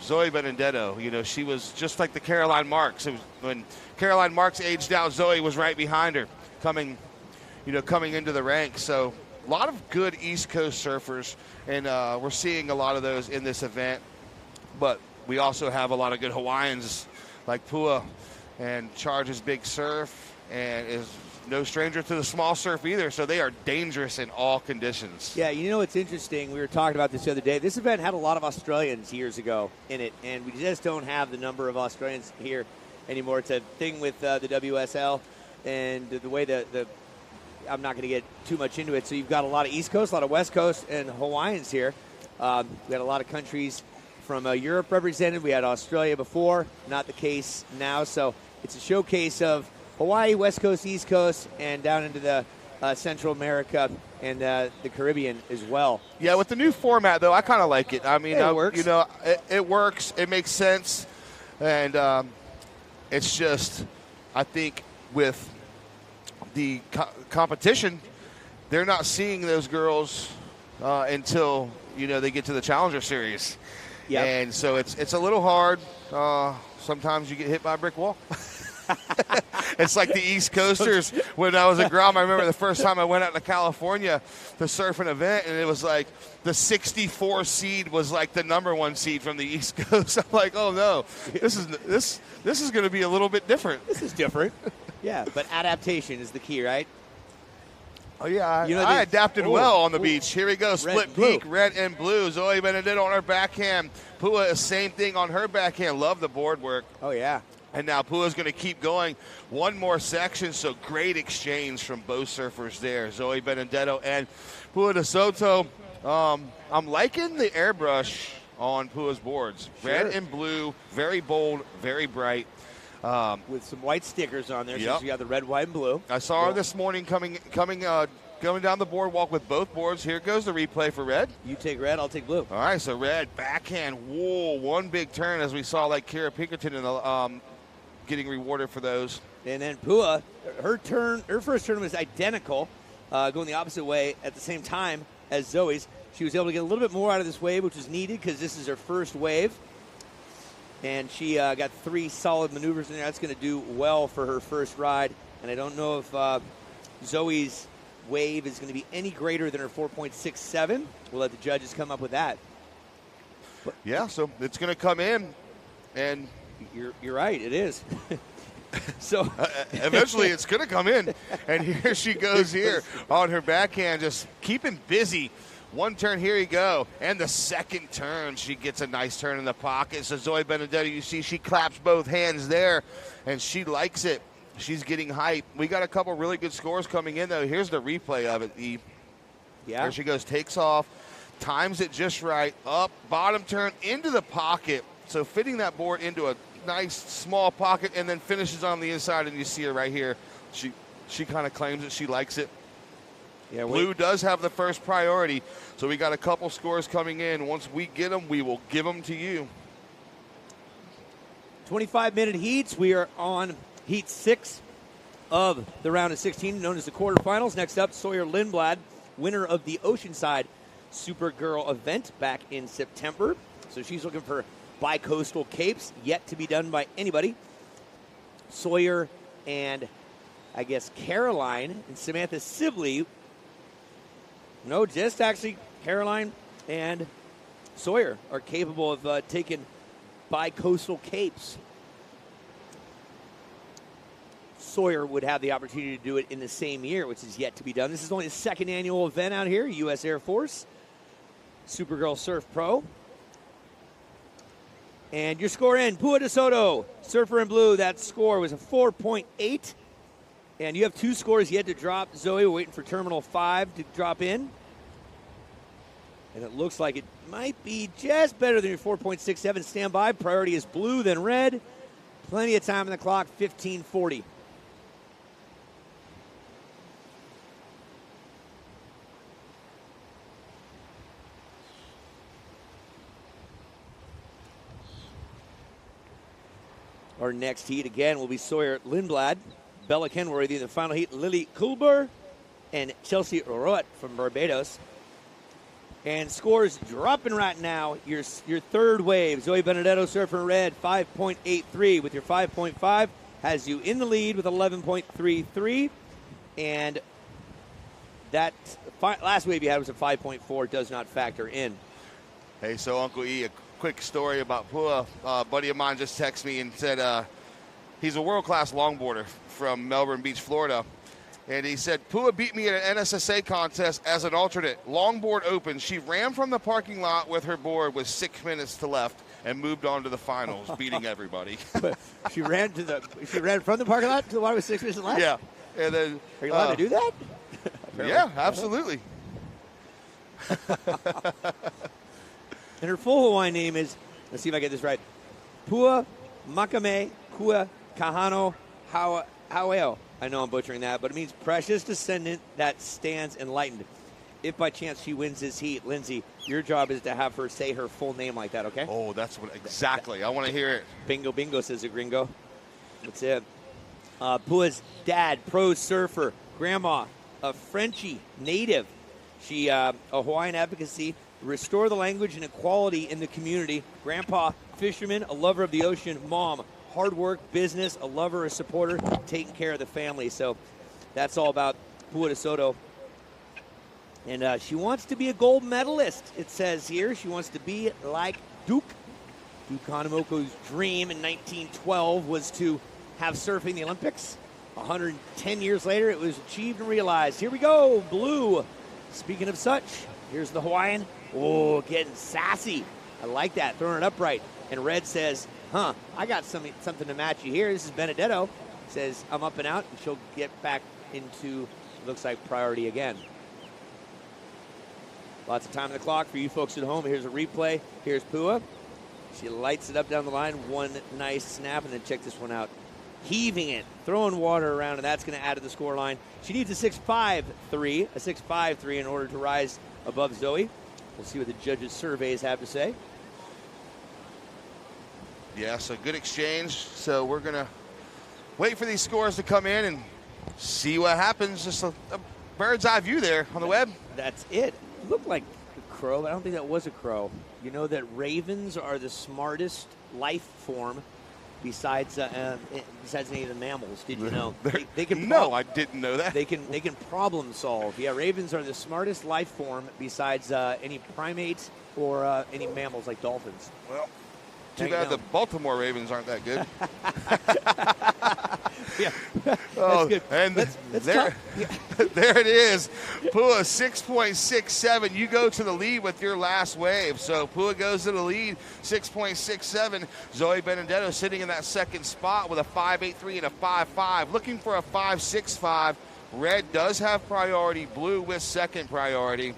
She was just like the Caroline Marks. When Caroline Marks aged out, Zoe was right behind her, coming into the ranks. So a lot of good East Coast surfers, and we're seeing a lot of those in this event. But we also have a lot of good Hawaiians like Pua, and charges big surf and is no stranger to the small surf either, so they are dangerous in all conditions. Yeah, you know what's interesting? We were talking about this the other day. This event had a lot of Australians years ago in it, and we just don't have the number of Australians here anymore. It's a thing with the WSL and the way I'm not going to get too much into it. So you've got a lot of East Coast, a lot of West Coast, and Hawaiians here. We had a lot of countries from Europe represented. We had Australia before, not the case now. So it's a showcase of Hawaii, West Coast, East Coast, and down into the Central America and the Caribbean as well. Yeah, with the new format, though, I kind of like it. I mean, it works. You know, it works. It makes sense. And it's just, I think, with the competition, they're not seeing those girls until, you know, they get to the Challenger Series. Yep. And so it's a little hard. Sometimes you get hit by a brick wall. It's like the East Coasters. When I was at Grom, I remember the first time I went out to California to surf an event, and it was like the 64 seed was like the number 1 seed from the East Coast. I'm like, oh no, this is going to be a little bit different. This is different. Yeah, but adaptation is the key, right? Oh, yeah, I adapted well on the beach. Here we go, split peak, red and blue. Zoe Benedetto on her backhand. Pua, same thing on her backhand. Love the board work. Oh, yeah. And now Pua's going to keep going. One more section, so great exchange from both surfers there. Zoe Benedetto and Pua DeSoto. I'm liking the airbrush on Pua's boards. Sure. Red and blue, very bold, very bright. With some white stickers on there, yep. So you got the red, white, and blue. I saw her this morning coming down the boardwalk with both boards. Here goes the replay for red. You take red, I'll take blue. All right, so red, backhand, whoa, one big turn as we saw like Kira Pinkerton in the getting rewarded for those. And then Pua, her first turn was identical, going the opposite way at the same time as Zoe's. She was able to get a little bit more out of this wave, which was needed because this is her first wave. And she got 3 solid maneuvers in there. That's going to do well for her first ride. And I don't know if Zoe's wave is going to be any greater than her 4.67. We'll let the judges come up with that. But, yeah, so it's going to come in, and you're right, it is. So eventually it's going to come in, and here she goes here on her backhand, just keeping busy. One turn, here you go. And the second turn, she gets a nice turn in the pocket. So Zoe Benedetto, you see she claps both hands there, and she likes it. She's getting hype. We got a couple really good scores coming in, though. Here's the replay of it. Yeah. There she goes, takes off, times it just right, up, bottom turn, into the pocket. So fitting that board into a nice small pocket, and then finishes on the inside, and you see her right here. She kind of claims it. She likes it. Yeah, Blue does have the first priority, so we got a couple scores coming in. Once we get them, we will give them to you. 25-minute heats. We are on heat 6 of the round of 16, known as the quarterfinals. Next up, Sawyer Lindblad, winner of the Oceanside Supergirl event back in September. So she's looking for bi-coastal capes, yet to be done by anybody. Sawyer and, I guess, Caroline and Samantha Sibley. No, just actually Caroline and Sawyer are capable of taking bi-coastal capes. Sawyer would have the opportunity to do it in the same year, which is yet to be done. This is only the second annual event out here, U.S. Air Force, Supergirl Surf Pro. And your score in, Pua DeSoto, surfer in blue, that score was a 4.8. And you have 2 scores yet to drop. Zoe, we're waiting for Terminal 5 to drop in. And it looks like it might be just better than your 4.67. Stand by. Priority is blue, then red. Plenty of time on the clock, 15:40. Our next heat, again, will be Sawyer Lindblad, Bella Kenworthy in the final heat, Lily Kulber, and Chelsea Roett from Barbados. And scores dropping right now. Your third wave, Zoe Benedetto, surfer red, 5.83. With your 5.5, has you in the lead with 11.33. And that last wave you had was a 5.4, does not factor in. Hey, so Uncle E, a quick story about Pua. A buddy of mine just texted me and said he's a world-class longboarder from Melbourne Beach, Florida. And he said, Pua beat me at an NSSA contest as an alternate. Longboard open. She ran from the parking lot with her board with 6 minutes to left and moved on to the finals, beating everybody. But she ran from the parking lot to the water with 6 minutes left? Yeah. And then, are you allowed to do that? Yeah, absolutely. And her full Hawaiian name is, let's see if I get this right, Pua Makame Kua Kahano Haueo. I know I'm butchering that, but it means precious descendant that stands enlightened. If by chance she wins this heat, Lindsay, your job is to have her say her full name like that, okay? Oh, that's what exactly. I want to hear it. Bingo, bingo, says the gringo. That's it. Pua's dad, pro surfer, grandma, a Frenchie native. She, a Hawaiian advocacy, restore the language and equality in the community. Grandpa, fisherman, a lover of the ocean. Mom, hard work, business, a lover, a supporter, taking care of the family. So that's all about Pua DeSoto. And she wants to be a gold medalist, it says here. She wants to be like Duke. Duke Kahanamoku's dream in 1912 was to have surfing the Olympics. 110 years later, it was achieved and realized. Here we go, blue. Speaking of such, here's the Hawaiian. Oh, getting sassy. I like that, throwing it upright. And red says, I got something to match you here. This is Benedetto. Says, I'm up and out, and she'll get back into, looks like, priority again. Lots of time on the clock for you folks at home. Here's a replay. Here's Pua. She lights it up down the line. One nice snap, and then check this one out. Heaving it, throwing water around, and that's going to add to the score line. She needs a 6.53 in order to rise above Zoe. We'll see what the judges' surveys have to say. Yeah, so good exchange. So we're going to wait for these scores to come in and see what happens. Just a bird's eye view there on the web. That's it. It looked like a crow, but I don't think that was a crow. You know that ravens are the smartest life form besides any of the mammals. Did you know? They can no, I didn't know that. They can problem solve. Yeah, ravens are the smartest life form besides any primates or any mammals like dolphins. Well, too bad the Baltimore Ravens aren't that good. Yeah, oh, that's good. And let's there it is. Pua 6.67. You go to the lead with your last wave. So Pua goes to the lead, 6.67. Zoe Benedetto sitting in that second spot with a 5.83 and a 5.5. Looking for a 5.65. Red does have priority. Blue with second priority.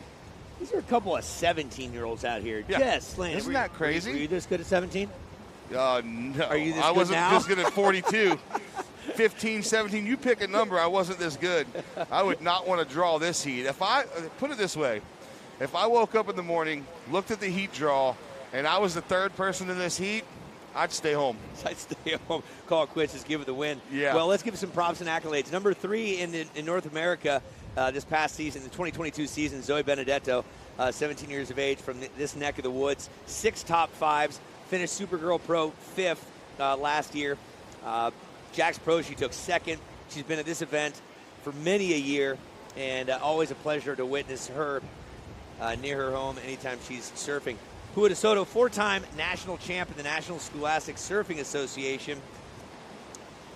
These are a couple of 17-year-olds out here. Yeah. Just slaying. Isn't that crazy? Were you this good at 17? No. Are you this I good wasn't now? this good at 42. 15, 17, you pick a number, I wasn't this good. I would not want to draw this heat. If I, put it this way, if I woke up in the morning, looked at the heat draw, and I was the third person in this heat, I'd stay home. I'd stay home. Call it quits, just give it the win. Yeah. Well, let's give some props and accolades. Number 3 in North America this past season, the 2022 season, Zoe Benedetto, 17 years of age from this neck of the woods. 6 top 5s, finished Supergirl Pro 5th last year. Jax Pro, she took 2nd. She's been at this event for many a year, and always a pleasure to witness her near her home anytime she's surfing. Pua DeSoto, 4-time national champ in the National Scholastic Surfing Association.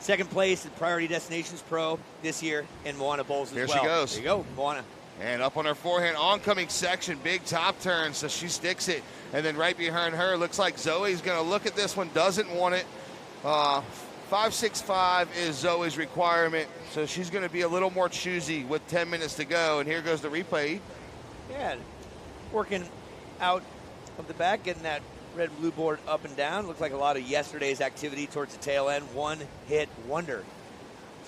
2nd place in Priority Destinations Pro this year in Moana Bowls as Here well. she goes. There you go, Moana. And up on her forehand, oncoming section, big top turn, so she sticks it. And then right behind her, looks like Zoe's going to look at this one, doesn't want it. 5.65 is Zoe's requirement, so she's going to be a little more choosy with 10 minutes to go. And here goes the replay. Yeah, working out of the back, getting that red blue board up and down. Looks like a lot of yesterday's activity towards the tail end. One hit wonder.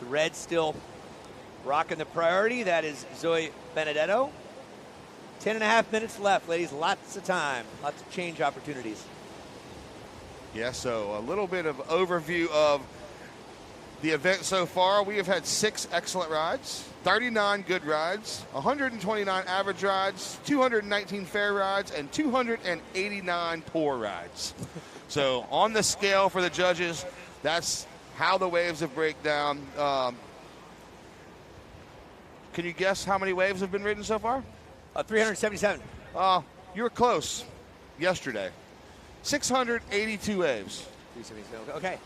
So red still rocking the priority. That is Zoe Benedetto. 10.5 minutes left, ladies. Lots of time. Lots of change opportunities. Yeah, so a little bit of overview of the event so far. We have had 6 excellent rides, 39 good rides, 129 average rides, 219 fair rides, and 289 poor rides. So on the scale for the judges, that's how the waves have break down. Can you guess how many waves have been ridden so far? 377. You were close yesterday. 682 waves. 377. Okay.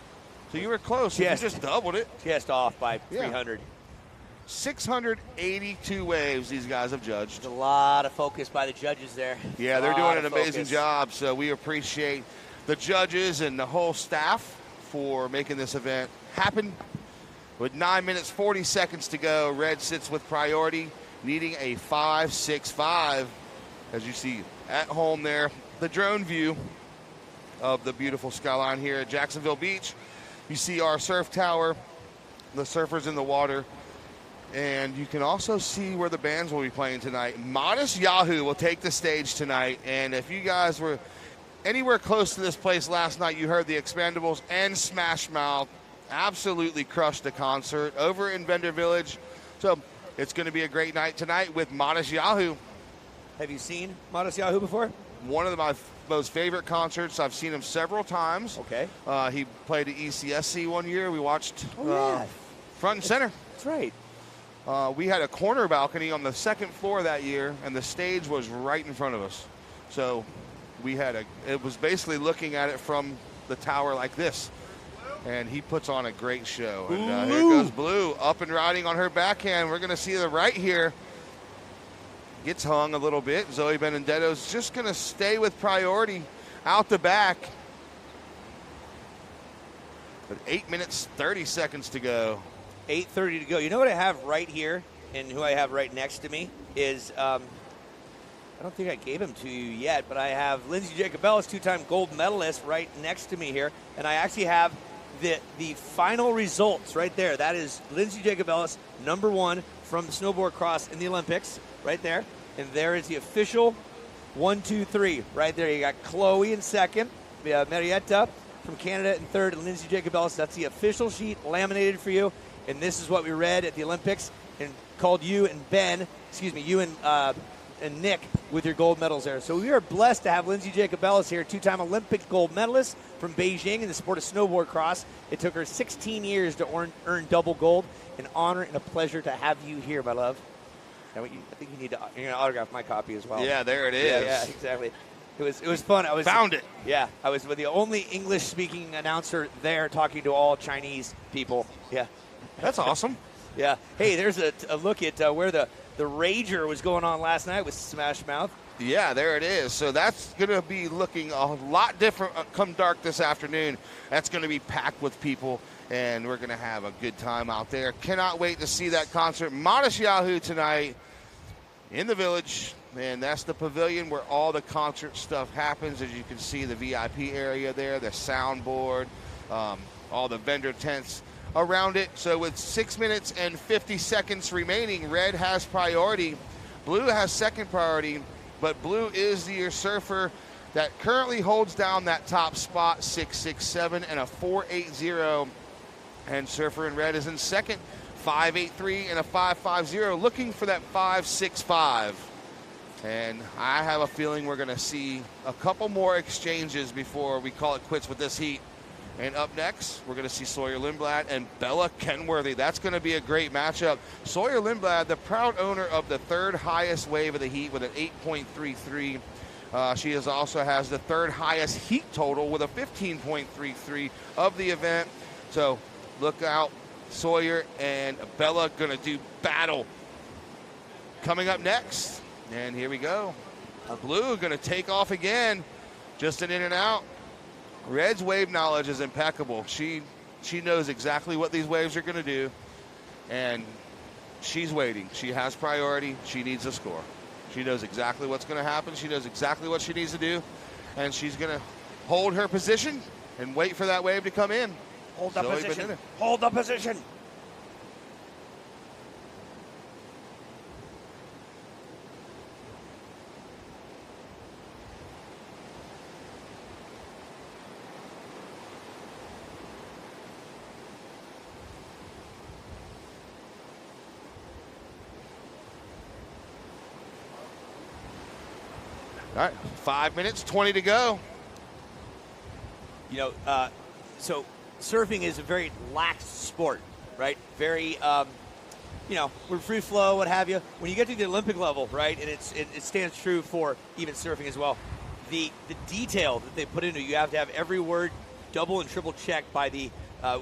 So you were close. You just doubled it. Just off by 300. 682 waves these guys have judged. A lot of focus by the judges there. Yeah, they're doing an amazing job, so we appreciate the judges and the whole staff for making this event happen. With 9 minutes, 40 seconds to go, Red sits with priority, needing a 5.65. As you see at home there, the drone view of the beautiful skyline here at Jacksonville Beach. You see our surf tower, the surfers in the water, and you can also see where the bands will be playing tonight. Modest Yahoo will take the stage tonight, and if you guys were anywhere close to this place last night, you heard the Expandables and Smash Mouth absolutely crushed the concert over in Vendor Village. So it's going to be a great night tonight with Modest Yahoo. Have you seen Modest Yahoo before? One of my most favorite concerts. I've seen him several times. Okay. He played at ECSC one year. We watched front and center. That's right. We had a corner balcony on the second floor that year, and the stage was right in front of us. So we had it was basically looking at it from the tower like this. And he puts on a great show. And here goes Blue, up and riding on her backhand. We're going to see the right here. Gets hung a little bit. Zoe Benedetto's just going to stay with priority out the back. But 8 minutes, 30 seconds to go. 8:30 to go. You know what I have right here and who I have right next to me is, I don't think I gave him to you yet, but I have Lindsay Jacobellis, two-time gold medalist, right next to me here. And I actually have the final results right there. That is Lindsay Jacobellis, number 1 from the snowboard cross in the Olympics, right there. And there is the official 1, 2, 3 right there. You got Chloe in second, Marietta from Canada in third, and Lindsay Jacobellis. That's the official sheet laminated for you. And this is what we read at the Olympics and called you and you and Nick with your gold medals there. So we are blessed to have Lindsay Jacobellis here, two-time Olympic gold medalist from Beijing in the sport of snowboard cross. It took her 16 years to earn double gold. An honor and a pleasure to have you here, my love. Now, I think you're going to autograph my copy as well. Yeah, there it is. Yeah, exactly. It was fun. Found it. Yeah, I was with the only English-speaking announcer there talking to all Chinese people. Yeah. That's awesome. Yeah. Hey, there's a look at where the Rager was going on last night with Smash Mouth. Yeah, there it is. So that's going to be looking a lot different come dark this afternoon. That's going to be packed with people, and we're going to have a good time out there. Cannot wait to see that concert. Modest Yahoo tonight in the Village, and that's the pavilion where all the concert stuff happens. As you can see, the VIP area there, the soundboard, all the vendor tents around it. So with 6 minutes and 50 seconds remaining, Red has priority. Blue has second priority, but Blue is the surfer that currently holds down that top spot, 6.67 and a 4.80. And surfer in Red is in second, 5.83 and a 5.50, looking for that 5.65. And I have a feeling we're going to see a couple more exchanges before we call it quits with this heat. And up next, we're going to see Sawyer Lindblad and Bella Kenworthy. That's going to be a great matchup. Sawyer Lindblad, the proud owner of the third highest wave of the heat with an 8.33. She also has the third highest heat total with a 15.33 of the event. So look out. Sawyer and Bella going to do battle. Coming up next, and here we go. Blue going to take off again. Just an in and out. Red's wave knowledge is impeccable. She knows exactly what these waves are going to do, and she's waiting. She has priority. She needs a score. She knows exactly what's going to happen. She knows exactly what she needs to do, and she's going to hold her position and wait for that wave to come in. Hold the position. Hold the position. All right, 5 minutes, 20 to go. You know, so surfing is a very lax sport, right? Very, we're free flow, what have you. When you get to the Olympic level, right, and it stands true for even surfing as well, the detail that they put into it, you have to have every word double and triple checked by the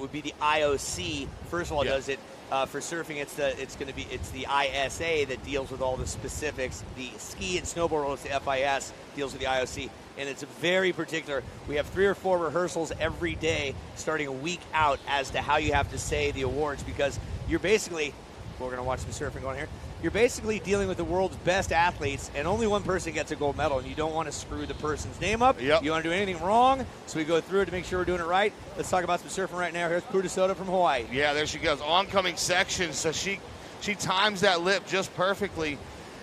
would be the IOC. First of all, does it, For surfing, it's the ISA that deals with all the specifics. The ski and snowboard, it's the FIS, deals with the IOC, and it's very particular. We have 3 or 4 rehearsals every day, starting a week out, as to how you have to say the awards, because you're basically, we're going to watch some surfing going here. You're basically dealing with the world's best athletes, and only one person gets a gold medal, and you don't want to screw the person's name up. Yep. You don't want to do anything wrong, so we go through it to make sure we're doing it right. Let's talk about some surfing right now. Here's Pua DeSoto from Hawaii. Yeah, there she goes. Oncoming section, so she times that lip just perfectly,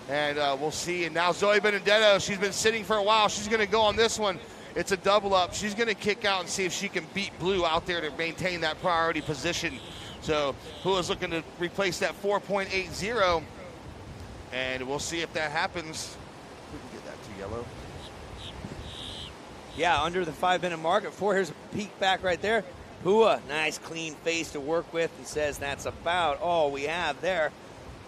and we'll see. And now Zoe Benedetto, she's been sitting for a while. She's going to go on this one. It's a double up. She's going to kick out and see if she can beat Blue out there to maintain that priority position. So Pua's looking to replace that 4.80. And we'll see if that happens. We can get that to yellow. Yeah, under the 5-minute mark at 4. Here's a peek back right there. Pua, nice clean face to work with, and says that's about all we have there.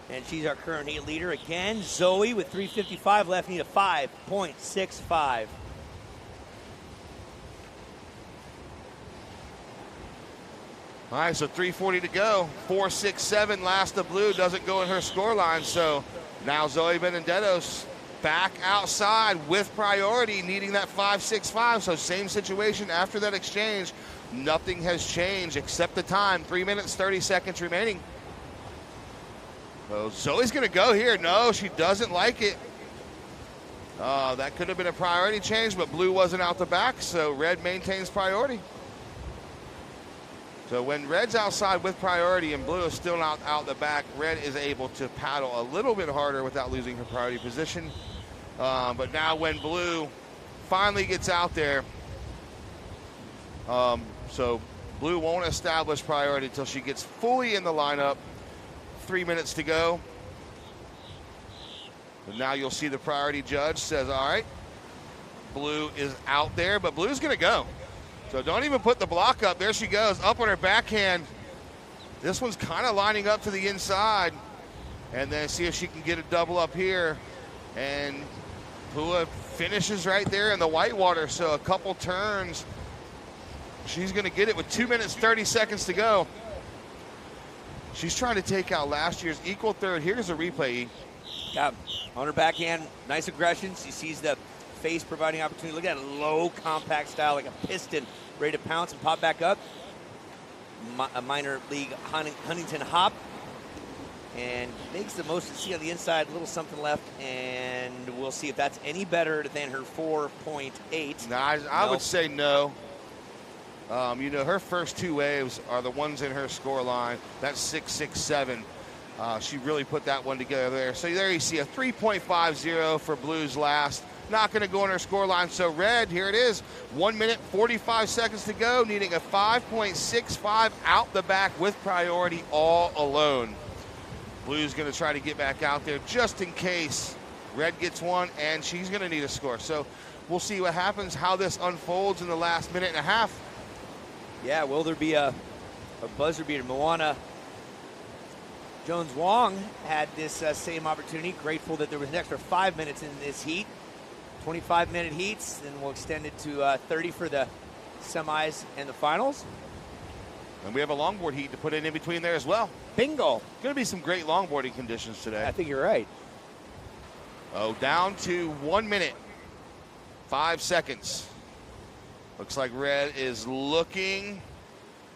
And she's our current heat leader. Again, Zoe with 3:55 left, need a 5.65. All right, so 3:40 to go. 4.67 last of Blue, doesn't go in her scoreline. So now Zoe Benedetto's back outside with priority, needing that 5.65. So same situation after that exchange. Nothing has changed except the time. 3 minutes, 30 seconds remaining. So Zoe's going to go here. No, she doesn't like it. That could have been a priority change, but Blue wasn't out the back, so Red maintains priority. So when Red's outside with priority and Blue is still out the back, Red is able to paddle a little bit harder without losing her priority position. But now when Blue finally gets out there, so Blue won't establish priority until she gets fully in the lineup. 3 minutes to go. And now you'll see the priority judge says, all right, Blue is out there, but Blue's going to go. So don't even put the block up. There she goes, up on her backhand. This one's kind of lining up to the inside. And then see if she can get a double up here. And Pua finishes right there in the whitewater. So a couple turns. She's going to get it with 2 minutes, 30 seconds to go. She's trying to take out last year's equal third. Here's a replay. Yeah, on her backhand, nice aggression. She sees the face providing opportunity. Look at that low compact style, like a piston, ready to pounce and pop back up. A minor league Huntington hop. And makes the most. See on the inside, a little something left, and we'll see if that's any better than her 4.8. No, I would say no. You know, her first 2 waves are the ones in her score line. That's 6.67. She really put that one together there. So there you see a 3.50 for Blues last. Not going to go in her score line. So Red, here it is. 1 minute, 45 seconds to go, needing a 5.65 out the back with priority all alone. Blue's going to try to get back out there just in case Red gets one, and she's going to need a score. So we'll see what happens, how this unfolds in the last minute and a half. Yeah, will there be a buzzer beater? Moana Jones Wong had this same opportunity. Grateful that there was an extra 5 minutes in this heat. 25-minute heats, then we'll extend it to 30 for the semis and the finals. And we have a longboard heat to put in between there as well. Bingo. Going to be some great longboarding conditions today. I think you're right. Oh, down to 1 minute, 5 seconds. Looks like Red is looking.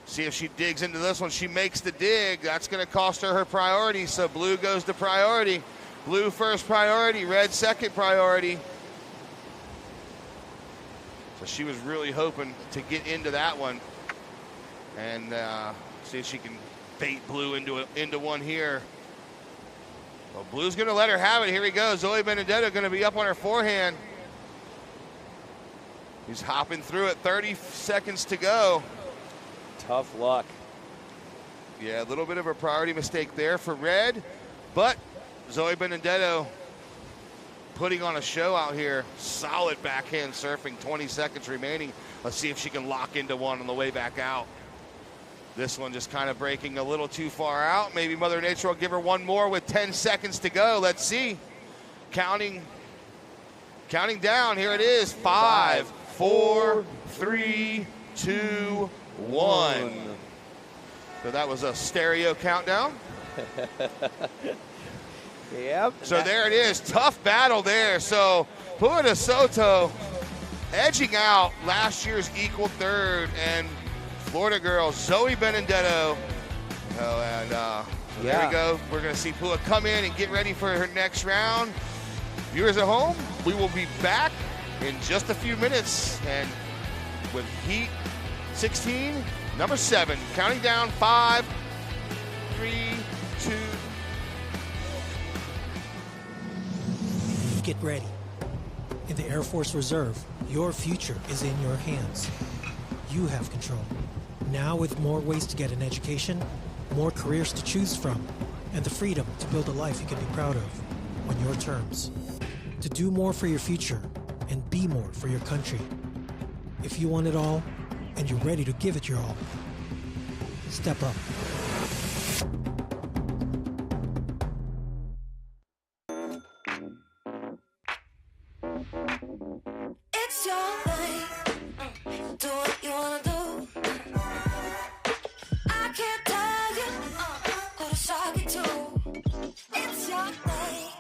See if she digs into this one. She makes the dig. That's going to cost her priority. So Blue goes to priority. Blue first priority, Red second priority. So she was really hoping to get into that one and see if she can bait Blue into one here. Well, Blue's going to let her have it. Here we go. Zoe Benedetto going to be up on her forehand. He's hopping through it. 30 seconds to go. Tough luck. Yeah, a little bit of a priority mistake there for Red, but Zoe Benedetto putting on a show out here. Solid backhand surfing, 20 seconds remaining. Let's see if she can lock into one on the way back out. This one just kind of breaking a little too far out. Maybe Mother Nature will give her one more with 10 seconds to go. Let's see. Counting down. Here it is. 5, 4, 3, 2, 1. So that was a stereo countdown. Yep. So there it is. Tough battle there. So Pua DeSoto edging out last year's equal third, and Florida girl Zoe Benedetto. There we go. We're going to see Pua come in and get ready for her next round. Viewers at home, we will be back in just a few minutes, and with Heat 16, number 7, counting down 5, 3, 2. Get ready. In the Air Force Reserve, your future is in your hands. You have control. Now with more ways to get an education, more careers to choose from, and the freedom to build a life you can be proud of on your terms. To do more for your future and be more for your country. If you want it all and you're ready to give it your all, step up. It's your life. Do what you wanna do. I can't tell you who to shock it to. It's your life.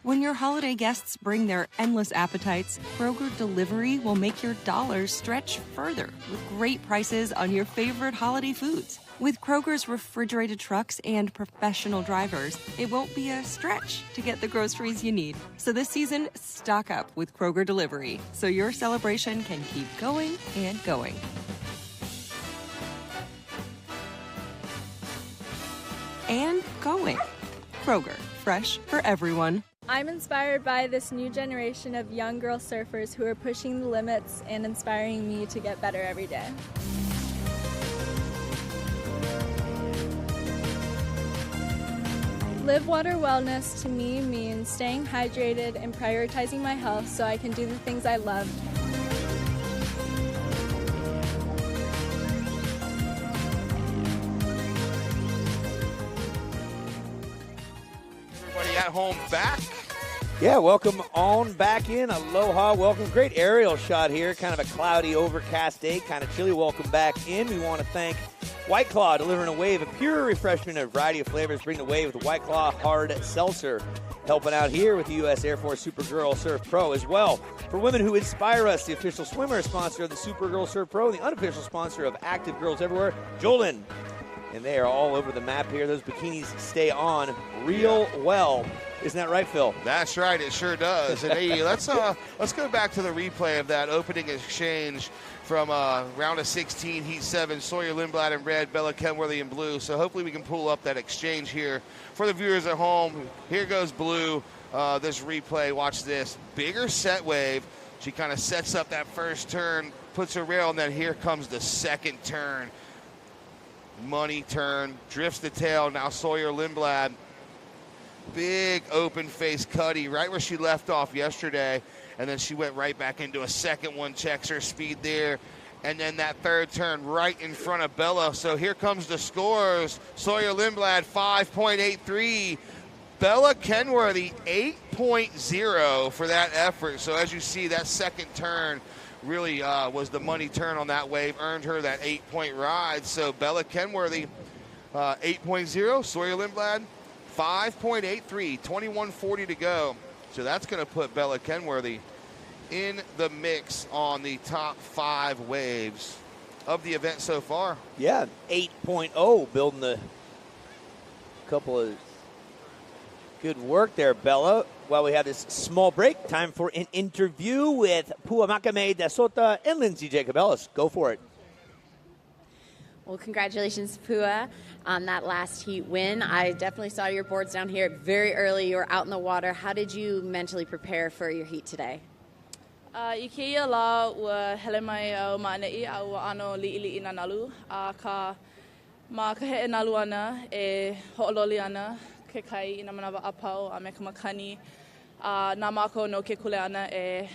When your holiday guests bring their endless appetites, Kroger Delivery will make your dollars stretch further with great prices on your favorite holiday foods. With Kroger's refrigerated trucks and professional drivers, it won't be a stretch to get the groceries you need. So this season, stock up with Kroger Delivery so your celebration can keep going and going. And going. Kroger, fresh for everyone. I'm inspired by this new generation of young girl surfers who are pushing the limits and inspiring me to get better every day. Live Water Wellness to me means staying hydrated and prioritizing my health so I can do the things I love. Everybody at home back. Yeah, welcome on back in. Aloha, welcome. Great aerial shot here. Kind of a cloudy, overcast day, kind of chilly. Welcome back in. We want to thank White Claw, delivering a wave of pure refreshment in a variety of flavors. Bring the wave with White Claw Hard Seltzer. Helping out here with the U.S. Air Force Supergirl Surf Pro as well. For women who inspire us, the official swimmer sponsor of the Supergirl Surf Pro, the unofficial sponsor of Active Girls Everywhere, Jolin. And they are all over the map here. Those bikinis stay on real well. Isn't that right, Phil? That's right. It sure does. And hey, let's go back to the replay of that opening exchange from round of 16, Heat 7, Sawyer Lindblad in red, Bella Kenworthy in blue. So hopefully we can pull up that exchange here for the viewers at home. Here goes blue. This replay. Watch this. Bigger set wave. She kind of sets up that first turn, puts her rail, and then here comes the second turn. Money turn, drifts the tail. Now Sawyer Lindblad, big open face cutty right where she left off yesterday, and then she went right back into a second one, checks her speed there, and then that third turn right in front of Bella. So here comes the scores. Sawyer Lindblad 5.83, Bella Kenworthy 8.0 for that effort. So as you see, that second turn really was the money turn on that wave, earned her that 8-point ride. So Bella Kenworthy 8.0, Sawyer Lindblad 5.83, 21:40 to go. So that's going to put Bella Kenworthy in the mix on the top 5 waves of the event so far. Yeah, 8.0, building a couple of good work there, Bella. While we have this small break, time for an interview with Pua DeSoto and Lindsay Jacobellis. Go for it. Well, congratulations, Pua, on that last heat win. I definitely saw your boards down here very early. You were out in the water. How did you mentally prepare for your heat today? I kia la ua hele mai au maanei au ano li'ili'i na nalu. Ka ma ka he nalu ana e ho'ololi ana ke kai ina manawa apau a me ka makani. Nā mako no ke kule ana e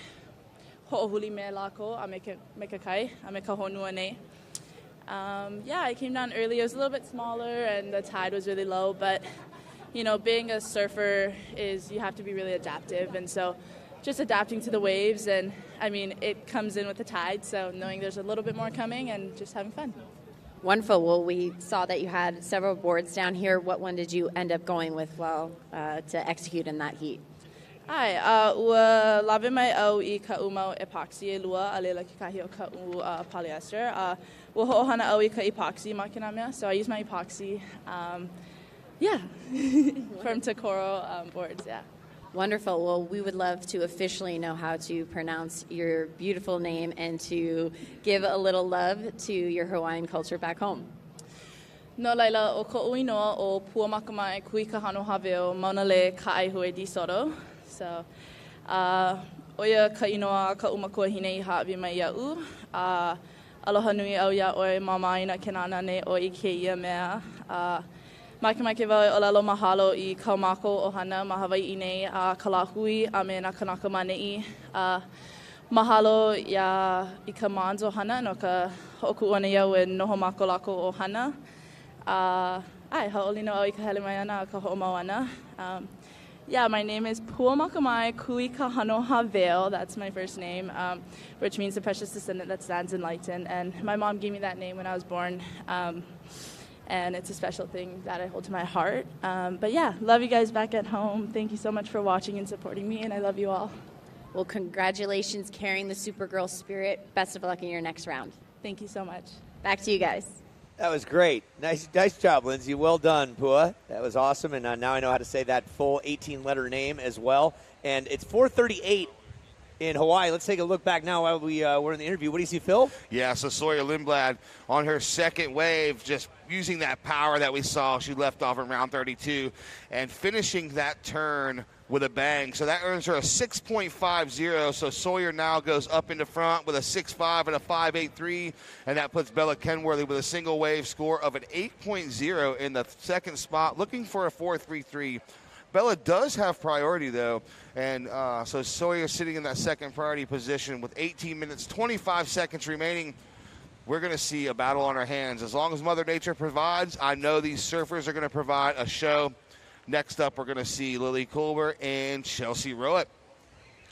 ho'ohuli me lako a me ka kai a me ka honua nei. Yeah, I came down early. It was a little bit smaller and the tide was really low, but you know, being a surfer is you have to be really adaptive, and so just adapting to the waves, and I mean, it comes in with the tide, so knowing there's a little bit more coming and just having fun. Wonderful. Well, we saw that you had several boards down here. What one did you end up going with to execute in that heat? Ai, ua lawe mai au I ka umau epoxy e lua a lela ki kahi o ka polyester. Ua ho'ohana au I ka epoxy makina mea, so I use my epoxy. Yeah, from Takoro boards, yeah. Wonderful. Well, we would love to officially know how to pronounce your beautiful name and to give a little love to your Hawaiian culture back home. No laila, o ko uinoa o Pua Makamai kui ka hano haweo mauna le ka Pua DeSoto. So, oia ka inoa ka umakua hine I ha'awi mai ia'u. Aloha nui au ia oi mamaina kenana ne o I ke ia mea. Mai ke wau o lalo mahalo I kaumako o hana ma Hawaii nei a kalahui a me na kanaka manei. Mahalo ia I ka mans o hana no ka hoku ona iau e noho mako lako o hana. Ai, ha'oli no au I ka hele mai ana ka ho'omau ana. Yeah, my name is Pua Makamai Kui Kahano Haveo. That's my first name, which means the precious descendant that stands enlightened. And my mom gave me that name when I was born. And it's a special thing that I hold to my heart. But yeah, love you guys back at home. Thank you so much for watching and supporting me, and I love you all. Well, congratulations carrying the Supergirl spirit. Best of luck in your next round. Thank you so much. Back to you guys. That was great. Nice job, Lindsay. Well done, Pua. That was awesome, and now I know how to say that full 18-letter name as well. And it's 4:38 in Hawaii. Let's take a look back now while we were in the interview. What do you see, Phil? Yeah, so Sawyer Lindblad on her second wave, just using that power that we saw. She left off in round 32 and finishing that turn with a bang. So that earns her a 6.50. So Sawyer now goes up into front with a 6.5 and a 5.83. And that puts Bella Kenworthy with a single wave score of an 8.0 in the second spot, looking for a 4.33. Bella does have priority, though, and so Sawyer sitting in that second priority position with 18 minutes, 25 seconds remaining. We're going to see a battle on our hands. As long as Mother Nature provides, I know these surfers are going to provide a show. Next up, we're going to see Lily Culber and Chelsea Roett.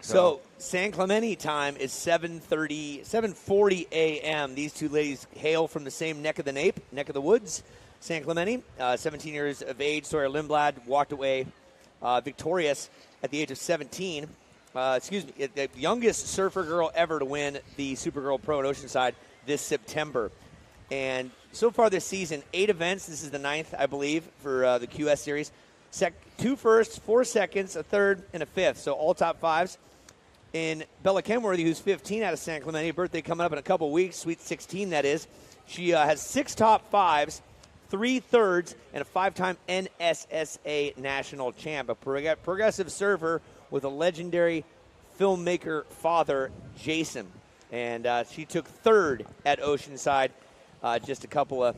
So San Clemente time is 7:40 a.m. These two ladies hail from the same neck of the woods. San Clemente, 17 years of age. Sawyer Lindblad walked away victorious at the age of 17. The youngest surfer girl ever to win the Supergirl Pro at Oceanside this September. And so far this season, 8 events. This is the 9th, I believe, for the QS series. 2 firsts, 4 seconds, a third, and a 5th. So all top 5s. In Bella Kenworthy, who's 15 out of San Clemente, birthday coming up in a couple weeks, Sweet 16 that is. She has 6 top 5s, 3 thirds, and a 5-time NSSA national champ. A progressive surfer with a legendary filmmaker father, Jason. And she took 3rd at Oceanside, just a couple of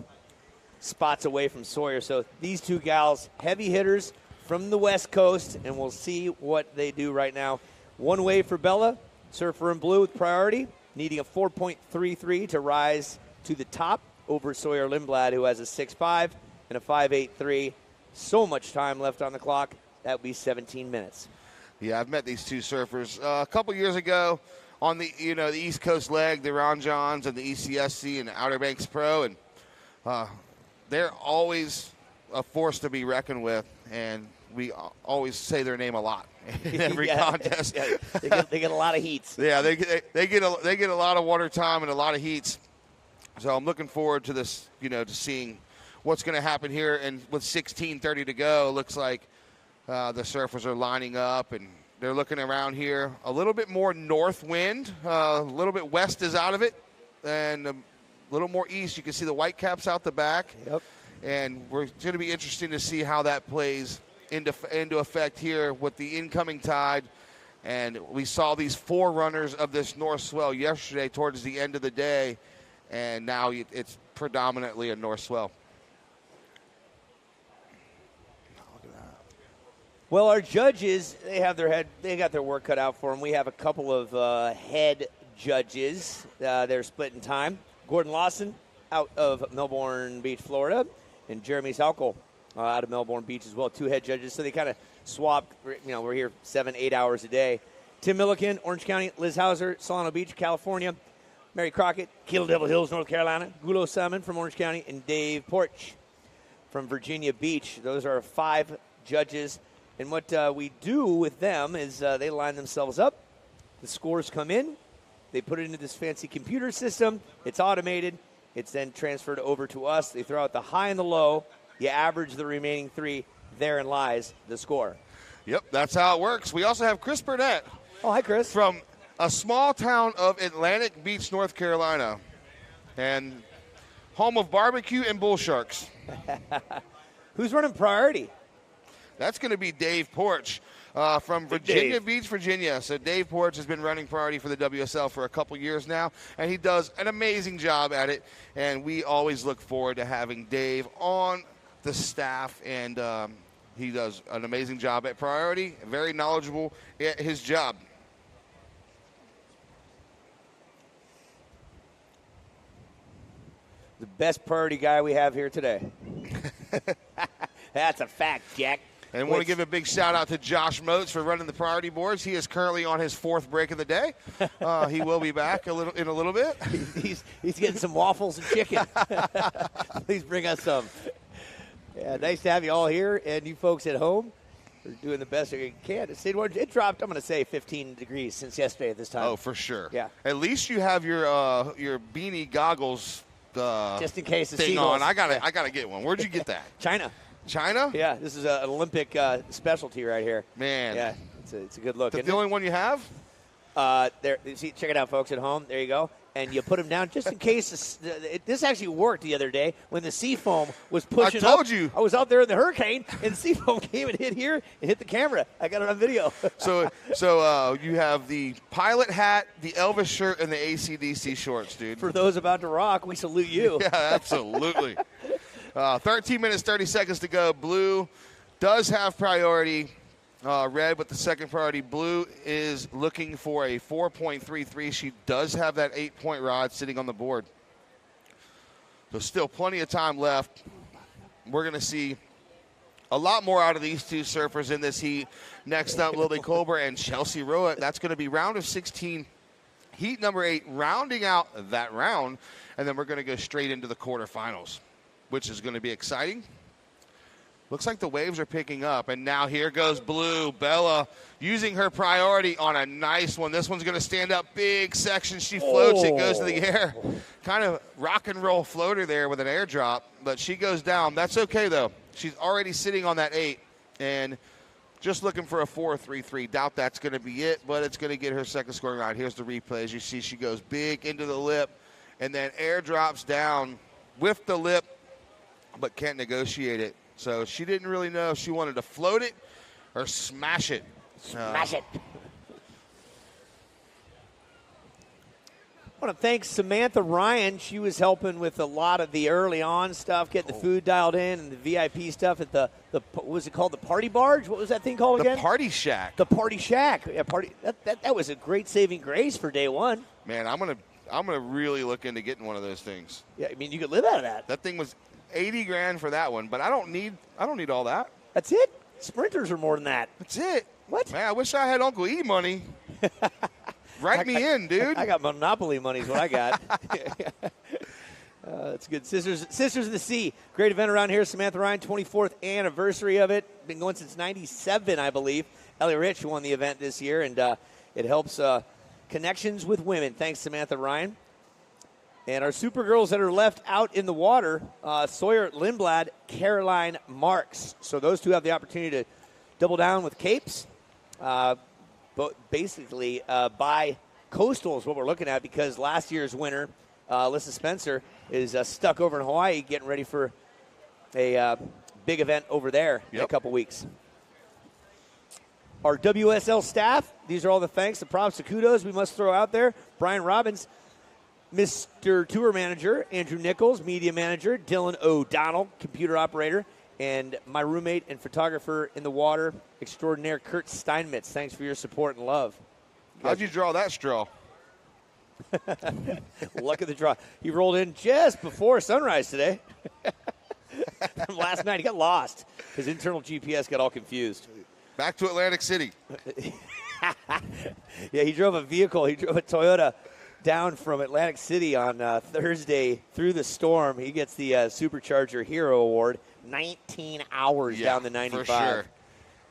spots away from Sawyer. So these two gals, heavy hitters from the West Coast, and we'll see what they do right now. 1 wave for Bella, surfer in blue with priority, needing a 4.33 to rise to the top over Sawyer Lindblad, who has a 6.5 and a 5.83. So much time left on the clock. That would be 17 minutes. Yeah, I've met these two surfers a couple years ago on the the East Coast leg, the Ron Johns and the ECSC and the Outer Banks Pro, and they're always a force to be reckoned with, and we always say their name a lot in every contest. Yeah. They get a lot of heats. Yeah, they get a lot of water time and a lot of heats. So I'm looking forward to this, to seeing what's going to happen here. And with 16:30 to go, it looks like the surfers are lining up and they're looking around here. A little bit more north wind, a little bit west is out of it, and a little more east. You can see the Whitecaps out the back. Yep. And we're going to be interesting to see how that plays into effect here with the incoming tide. And we saw these forerunners of this north swell yesterday towards the end of the day, and now it's predominantly a north swell. Well, our judges, they got their work cut out for them. We have a couple of head judges. They're split in time. Gordon Lawson out of Melbourne Beach, Florida, and Jeremy Salkel out of Melbourne Beach as well, 2 head judges. So they kind of swapped. We're here 7-8 hours a day. Tim Milliken, Orange County. Liz Hauser, Solano Beach, California. Mary Crockett, Kill Devil Hills, North Carolina, Gulo Salmon from Orange County, and Dave Porch from Virginia Beach. Those are 5 judges. And what we do with them is they line themselves up. The scores come in. They put it into this fancy computer system. It's automated. It's then transferred over to us. They throw out the high and the low. You average the remaining 3. Therein lies the score. Yep, that's how it works. We also have Chris Burnett. Oh, hi, Chris. From a small town of Atlantic Beach, North Carolina, and home of barbecue and bull sharks. Who's running priority? That's going to be Dave Porch from Virginia Beach, Virginia. So Dave Porch has been running priority for the WSL for a couple years now, and he does an amazing job at it. And we always look forward to having Dave on the staff, and he does an amazing job at priority, very knowledgeable at his job. The best priority guy we have here today. That's a fact, Jack. And I want to give a big shout-out to Josh Moats for running the priority boards. He is currently on his 4th break of the day. He will be back in a little bit. He's getting some waffles and chicken. Please bring us some. Yeah, nice to have you all here, and you folks at home are doing the best you can. It dropped, I'm going to say, 15 degrees since yesterday at this time. Oh, for sure. Yeah. At least you have your beanie goggles just in case the thing seagulls. on. I gotta get one. Where'd you get that? China. China? Yeah, this is an Olympic specialty right here. Man. Yeah, it's a good look. The only one you have? There. See, check it out, folks at home. There you go. And you put them down just in case. This actually worked the other day when the sea foam was pushing up. I told you. I was out there in the hurricane, and the sea foam came and hit here and hit the camera. I got it on video. So you have the pilot hat, the Elvis shirt, and the AC/DC shorts, dude. For those about to rock, we salute you. Yeah, absolutely. 13 minutes, 30 seconds to go. Blue does have priority. Red with the second priority. Blue is looking for a 4.33. She does have that 8-point rod sitting on the board. So still plenty of time left. We're going to see a lot more out of these 2 surfers in this heat. Next up, Lily Colbert and Chelsea Roett. That's going to be round of 16, heat number 8, rounding out that round. And then we're going to go straight into the quarterfinals, which is going to be exciting. Looks like the waves are picking up, and now here goes Blue. Bella using her priority on a nice one. This one's going to stand up big section. She floats. It goes to the air. Kind of rock and roll floater there with an airdrop, but she goes down. That's okay, though. She's already sitting on that 8 and just looking for a 4.33. Doubt that's going to be it, but it's going to get her second scoring ride. Here's the replay. As you see, she goes big into the lip and then airdrops down with the lip, but can't negotiate it. So she didn't really know if she wanted to float it or smash it. Smash it. I want to thank Samantha Ryan. She was helping with a lot of the early on stuff, getting the food dialed in and the VIP stuff at the what was it called? The party barge? What was that thing called again? The Party Shack. The Party Shack. Yeah, that was a great saving grace for day one. Man, I'm gonna really look into getting one of those things. Yeah, I mean you could live out of that. That thing was $80,000 for that one, but I don't need all that. That's it. Sprinters are more than that. That's it. What? Man, I wish I had Uncle E money. Write me in, dude. I got Monopoly money is what I got. That's good. Sisters of the Sea. Great event around here. Samantha Ryan, 24th anniversary of it. Been going since 97, I believe. Ellie Rich won the event this year, and it helps connections with women. Thanks, Samantha Ryan. And our Supergirls that are left out in the water, Sawyer Lindblad, Caroline Marks. So those two have the opportunity to double down with capes. But basically, by coastal is what we're looking at because last year's winner, Alyssa Spencer, is stuck over in Hawaii getting ready for a big event over there in a couple weeks. Our WSL staff, these are all the thanks, the props, the kudos we must throw out there. Brian Robbins, Mr. Tour Manager, Andrew Nichols, Media Manager, Dylan O'Donnell, Computer Operator, and my roommate and photographer in the water extraordinaire, Kurt Steinmetz. Thanks for your support and love. How'd you draw that straw? Luck of the draw. He rolled in just before sunrise today. Last night he got lost. His internal GPS got all confused. Back to Atlantic City. Yeah, he drove a vehicle. He drove a Toyota down from Atlantic City on Thursday through the storm. He gets the Supercharger Hero Award. 19 hours down the 95. For sure.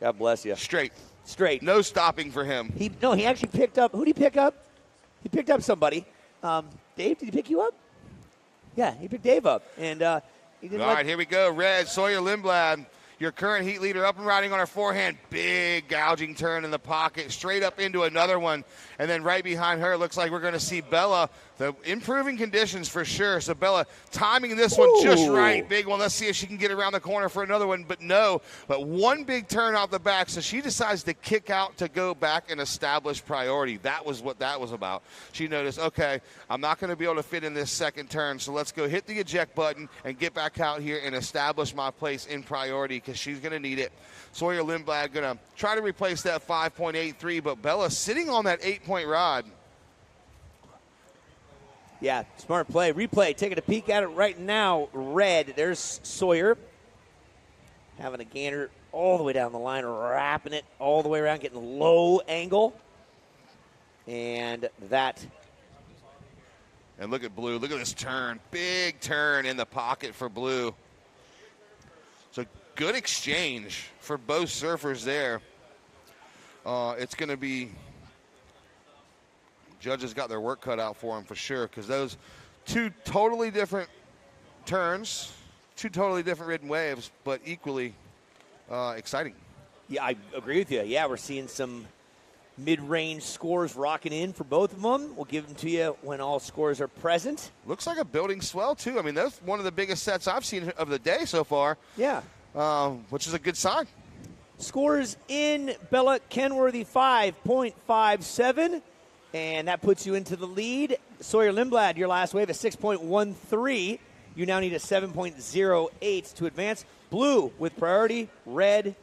God bless you. Straight. No stopping for him. He actually picked up. Who did he pick up? He picked up somebody. Dave, did he pick you up? Yeah, he picked Dave up. And he didn't All right, here we go. Red, Sawyer Lindblad, your current heat leader, up and riding on her forehand. Big gouging turn in the pocket, straight up into another one. And then right behind her, looks like we're going to see Bella. The improving conditions for sure. So Bella timing this one just right. Big one. Let's see if she can get around the corner for another one. But no. But one big turn out the back. So she decides to kick out to go back and establish priority. That was what that was about. She noticed, okay, I'm not going to be able to fit in this second turn. So let's go hit the eject button and get back out here and establish my place in priority because she's going to need it. Sawyer Lindblad going to try to replace that 5.83. But Bella sitting on that 8-point rod. Yeah, smart play. Replay, taking a peek at it right now. Red, there's Sawyer. Having a gander all the way down the line, wrapping it all the way around, getting low angle. And that. And look at Blue. Look at this turn. Big turn in the pocket for Blue. So good exchange for both surfers there. It's going to be. Judges got their work cut out for them for sure because those two totally different turns, two totally different ridden waves, but equally exciting. Yeah, I agree with you. Yeah, we're seeing some mid-range scores rocking in for both of them. We'll give them to you when all scores are present. Looks like a building swell, too. I mean, that's one of the biggest sets I've seen of the day so far. Yeah. Which is a good sign. Scores in Bella Kenworthy 5.57. And that puts you into the lead. Sawyer Lindblad, your last wave, a 6.13. You now need a 7.08 to advance. Blue with priority. Red,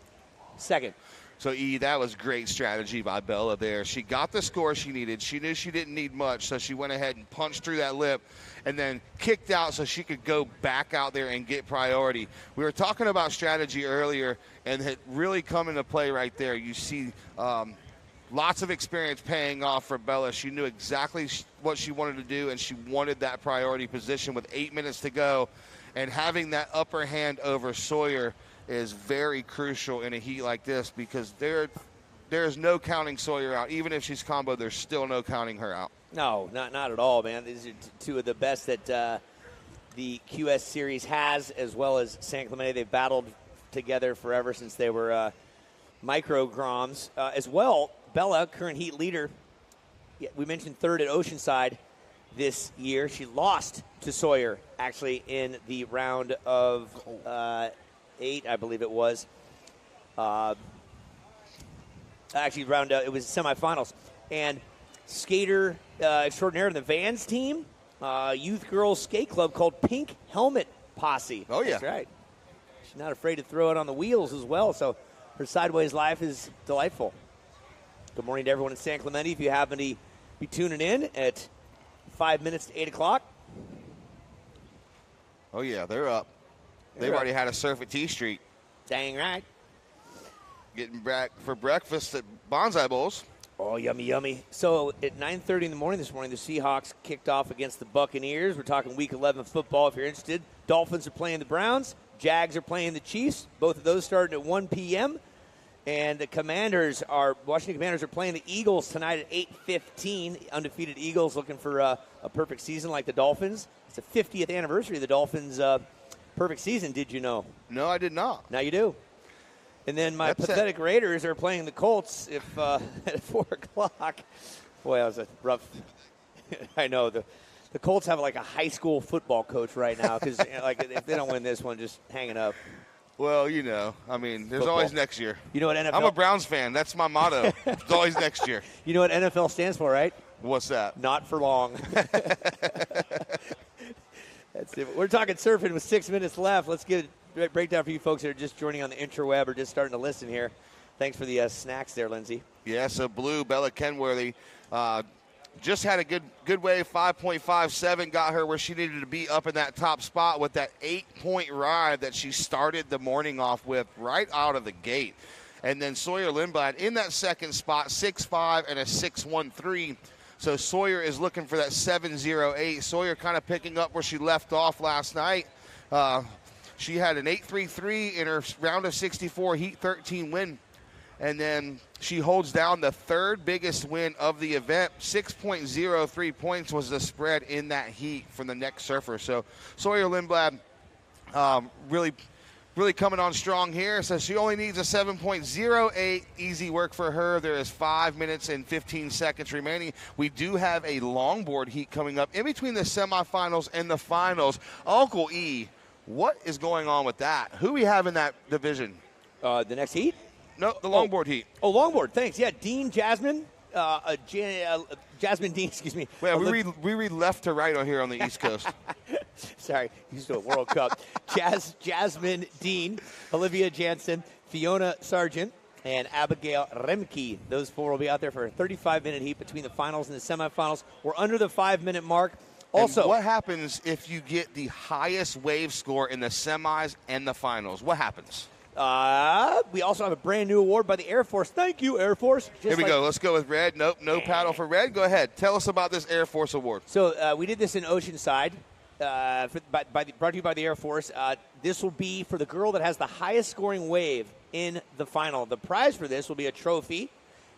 second. So, that was great strategy by Bella there. She got the score she needed. She knew she didn't need much, so she went ahead and punched through that lip and then kicked out so she could go back out there and get priority. We were talking about strategy earlier, and it really come into play right there. You see lots of experience paying off for Bella. She knew exactly what she wanted to do, and she wanted that priority position with 8 minutes to go. And having that upper hand over Sawyer is very crucial in a heat like this because there's no counting Sawyer out. Even if she's combo, there's still no counting her out. No, not at all, man. These are two of the best that the QS Series has, as well as San Clemente. They've battled together forever since they were microgroms. As well, Bella, current heat leader, we mentioned third at Oceanside this year. She lost to Sawyer, actually, in the round of 8, I believe it was. It was semifinals. And skater extraordinaire in the Vans team, youth girls skate club called Pink Helmet Posse. Oh, yeah. That's right. She's not afraid to throw it on the wheels as well, so her sideways life is delightful. Good morning to everyone in San Clemente. If you happen to be tuning in at 5 minutes to 8 o'clock. Oh, yeah, they're up. They've already had a surf at T Street. Dang right. Getting back for breakfast at Bonsai Bowls. Oh, yummy, yummy. So at 9:30 in the morning this morning, the Seahawks kicked off against the Buccaneers. We're talking Week 11 football if you're interested. Dolphins are playing the Browns. Jags are playing the Chiefs. Both of those starting at 1 p.m. And the Washington Commanders are playing the Eagles tonight at 8:15. Undefeated Eagles looking for a perfect season like the Dolphins. It's the 50th anniversary of the Dolphins' perfect season, did you know? No, I did not. Now you do. And then my pathetic Raiders are playing the Colts at 4 o'clock. Boy, that was a rough – I know. The Colts have like a high school football coach right now because if they don't win this one, just hang it up. Well, there's football. Always next year. You know what NFL – I'm a Browns fan. That's my motto. It's always next year. You know what NFL stands for, right? What's that? Not for long. That's it. We're talking surfing with 6 minutes left. Let's get a breakdown for you folks that are just joining on the interweb or just starting to listen here. Thanks for the snacks there, Lindsay. Yeah, so Blue, Bella Kenworthy, just had a good wave, 5.57, got her where she needed to be up in that top spot with that 8-point ride that she started the morning off with right out of the gate. And then Sawyer Lindblad in that second spot, 6.5 and a 6.13. So Sawyer is looking for that 7.08. Sawyer kind of picking up where she left off last night. She had an 8.33 in her round of 64 Heat 13 win. And then she holds down the third biggest win of the event. 6.03 points was the spread in that heat from the next surfer. So Sawyer Lindblad really coming on strong here. So she only needs a 7.08. Easy work for her. There is 5 minutes and 15 seconds remaining. We do have a longboard heat coming up in between the semifinals and the finals. Uncle E, what is going on with that? Who we have in that division? The next heat? No, the longboard heat. Oh, longboard. Thanks. Yeah, Dean, Jasmine. Jasmine Dean, excuse me. Well, we read left to right on here on the East Coast. Sorry, used to a World Cup. Jasmine Dean, Olivia Jansen, Fiona Sargent, and Abigail Remke. Those four will be out there for a 35-minute heat between the finals and the semifinals. We're under the 5-minute mark. Also, and what happens if you get the highest wave score in the semis and the finals? What happens? We also have a brand new award by the Air Force. Thank you, Air Force. Here we go. Let's go with Red. Nope, no paddle for Red. Go ahead. Tell us about this Air Force award. So we did this in Oceanside, brought to you by the Air Force. This will be for the girl that has the highest scoring wave in the final. The prize for this will be a trophy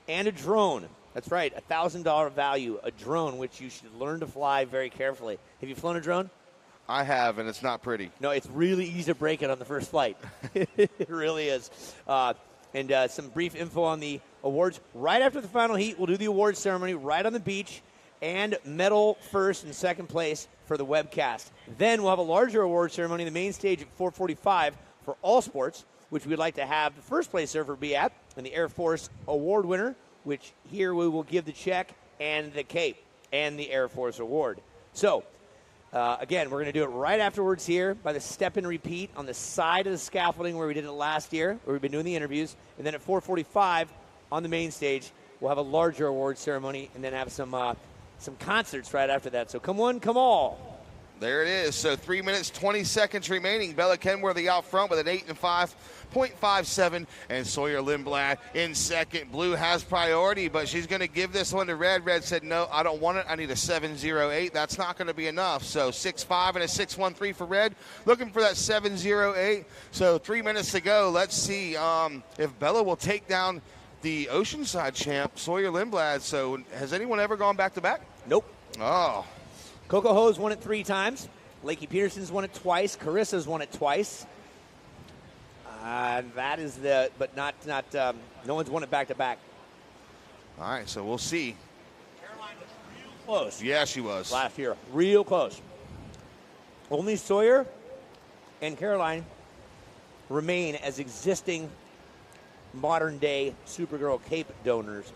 and a drone. That's right, $1,000 value, a drone, which you should learn to fly very carefully. Have you flown a drone? I have, and it's not pretty. No, it's really easy to break it on the first flight. It really is. And some brief info on the awards. Right after the final heat, we'll do the awards ceremony right on the beach and medal first and second place for the webcast. Then we'll have a larger award ceremony on the main stage at 4:45 for all sports, which we'd like to have the first place surfer be at, and the Air Force award winner, which here we will give the check and the cape and the Air Force award. So, again, we're going to do it right afterwards here by the step and repeat on the side of the scaffolding where we did it last year, where we've been doing the interviews. And then at 4:45 on the main stage, we'll have a larger award ceremony and then have some concerts right after that. So come one, come all. There it is. So 3 minutes, 20 seconds remaining. Bella Kenworthy out front with an 8 and 5.57, and Sawyer Lindblad in second. Blue has priority, but she's going to give this one to Red. Red said, no, I don't want it. I need a 7.08. That's not going to be enough. So 6.5 and a 6.13 for Red. Looking for that 7.08. So 3 minutes to go. Let's see if Bella will take down the Oceanside champ, Sawyer Lindblad. So has anyone ever gone back-to-back? Nope. Oh. Coco Ho's won it 3 times. Lakey Peterson's won it twice. Carissa's won it twice. That is but not no one's won it back-to-back. All right, so we'll see. Caroline was real close. Yeah, she was. Last year. Real close. Only Sawyer and Caroline remain as existing modern-day Supergirl Cape donors.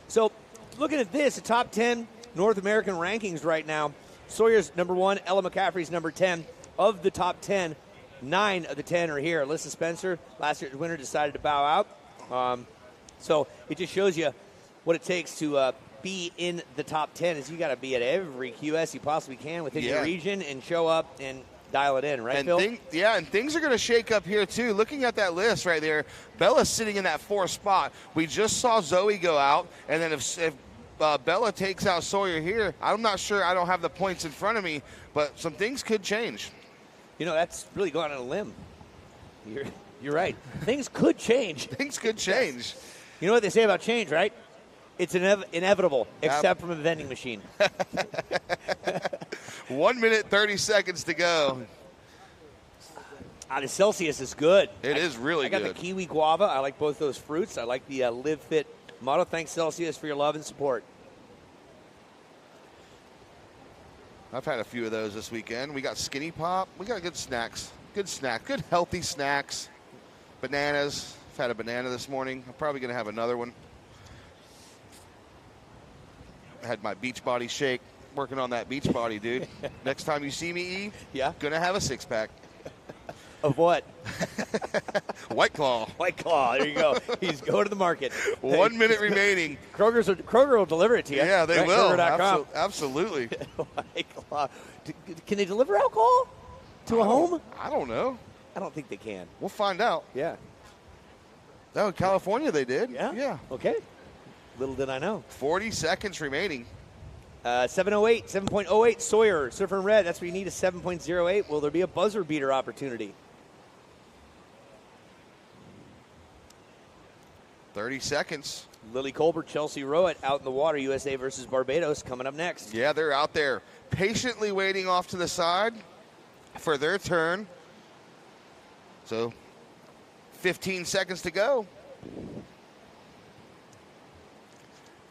So, looking at this, the top 10 North American rankings right now, Sawyer's number 1, Ella McCaffrey's number 10. Of the top 10, 9 of the 10 are here. Alyssa Spencer, last year's winner, decided to bow out. So it just shows you what it takes to be in the top 10 is you got to be at every QS you possibly can within your region and show up and dial it in, right, and Phil? And things are going to shake up here, too. Looking at that list right there, Bella's sitting in that 4th spot. We just saw Zoe go out, and then if Bella takes out Sawyer here, I'm not sure. I don't have the points in front of me, but some things could change. You know, that's really going on a limb. You're right. Things could change. Things could change. Yes. You know what they say about change, right? It's inevitable, except from a vending machine. 1 minute, 30 seconds to go. The Celsius is good. It is really good. I got the kiwi guava. I like both those fruits. I like the Live Fit motto. Thanks, Celsius, for your love and support. I've had a few of those this weekend. We got Skinny Pop. We got good snacks. Good healthy snacks. Bananas. I've had a banana this morning. I'm probably going to have another one. I had my Beachbody shake. Working on that Beachbody, dude. Next time you see me, going to have a 6-pack. Of what? White Claw. White Claw. There you go. He's going to the market. 1 minute remaining. Kroger will deliver it to you. Yeah, they right? will. Kroger.com. Absolutely. White Claw. Can they deliver alcohol to a home? I don't know. I don't think they can. We'll find out. Yeah. Oh, California they did. Yeah? Yeah. Okay. Little did I know. 40 seconds remaining. 7.08, Sawyer, surfer in red. That's what you need, a 7.08. Will there be a buzzer beater opportunity? 30 seconds. Lily Colbert, Chelsea Roett out in the water. USA versus Barbados coming up next. Yeah, they're out there patiently waiting off to the side for their turn. So 15 seconds to go.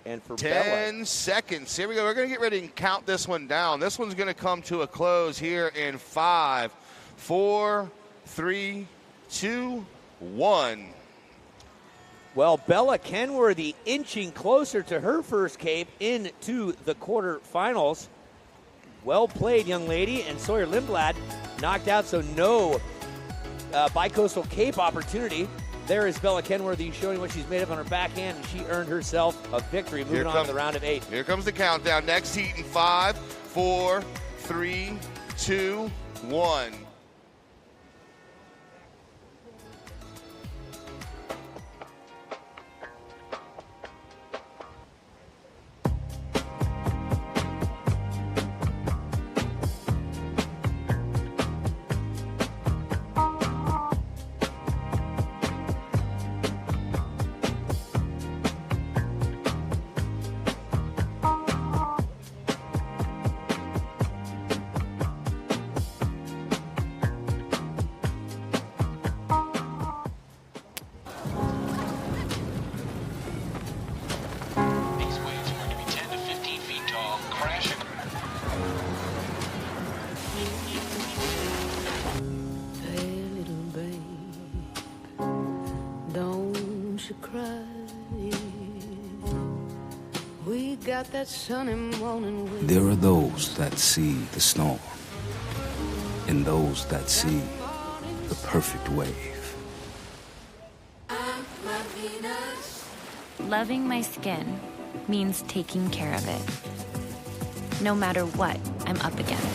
And for 10 Bella. seconds. Here we go. We're going to get ready and count this one down. This one's going to come to a close here in 5, 4, 3, 2, 1. Well, Bella Kenworthy inching closer to her first cape into the quarterfinals. Well played, young lady. And Sawyer Lindblad knocked out, so no bicoastal cape opportunity. There is Bella Kenworthy showing what she's made of on her backhand, and she earned herself a victory. Moving on to the round of 8. Here comes the countdown. Next heat in 5, 4, 3, 2, 1. These waves are going to be 10 to 15 feet tall, crashing. Hey, little babe, don't you cry. We got that sunny morning wind. There are those that see the storm, and those that see the perfect wave. Loving my skin means taking care of it, no matter what I'm up against.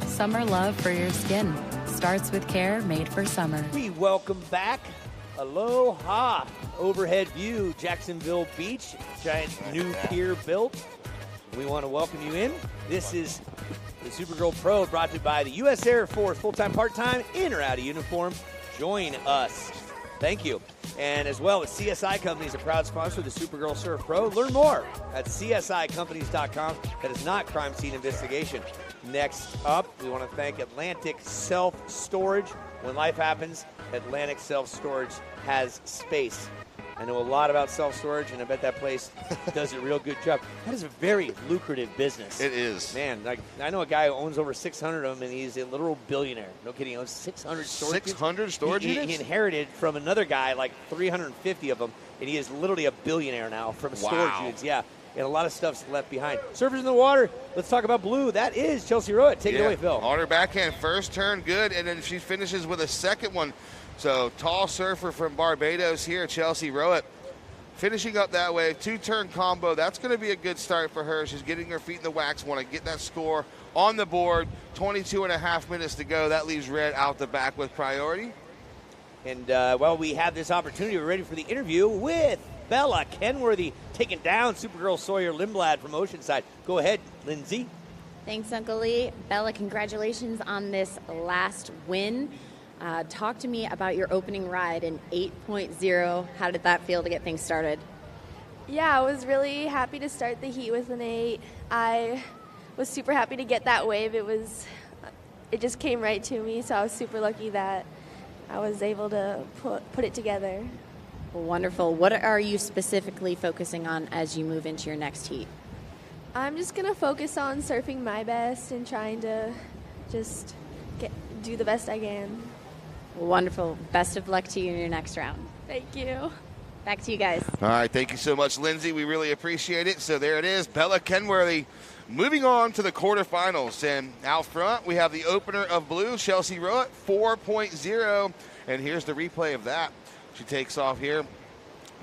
Summer love for your skin starts with care made for summer. We welcome back. Aloha. Overhead view, Jacksonville Beach. Giant new pier built. We want to welcome you in. This is the Supergirl Pro brought to you by the U.S. Air Force. Full-time, part-time, in or out of uniform. Join us. Thank you. And as well as CSI Companies, a proud sponsor of the Supergirl Surf Pro. Learn more at CSICompanies.com. That is not crime scene investigation. Next up, we want to thank Atlantic Self-Storage. When life happens, Atlantic Self-Storage has space. I know a lot about self-storage, and I bet that place does a real good job. That is a very lucrative business. It is. Man, like, I know a guy who owns over 600 of them, and he's a literal billionaire. No kidding. He owns 600 storage 600 storage units? units? He inherited from another guy like 350 of them, and he is literally a billionaire now from storage units. Yeah, and a lot of stuff's left behind. Surfers in the water. Let's talk about blue. That is Chelsea Roett. Take it away, Phil. On her backhand, first turn, good, and then she finishes with a second one. So, tall surfer from Barbados here, Chelsea Roett. Finishing up that way, two-turn combo. That's going to be a good start for her. She's getting her feet in the wax. Want to get that score on the board. 22 and a half minutes to go. That leaves red out the back with priority. And, well, we have this opportunity. We're ready for the interview with Bella Kenworthy, taking down Supergirl Sawyer Lindblad from Oceanside. Go ahead, Lindsay. Thanks, Uncle Lee. Bella, congratulations on this last win. Talk to me about your opening ride in 8.0. How did that feel to get things started? Yeah, I was really happy to start the heat with an 8. I was super happy to get that wave. It just came right to me, so I was super lucky that I was able to put it together. Wonderful. What are you specifically focusing on as you move into your next heat? I'm just going to focus on surfing my best and trying to just do the best I can. Wonderful. Best of luck to you in your next round. Thank you. Back to you guys. All right, thank you so much, Lindsay. We really appreciate it. So there it is, Bella Kenworthy moving on to the quarterfinals. And out front, we have the opener of blue, Chelsea Roett, 4.0. And here's the replay of that. She takes off here.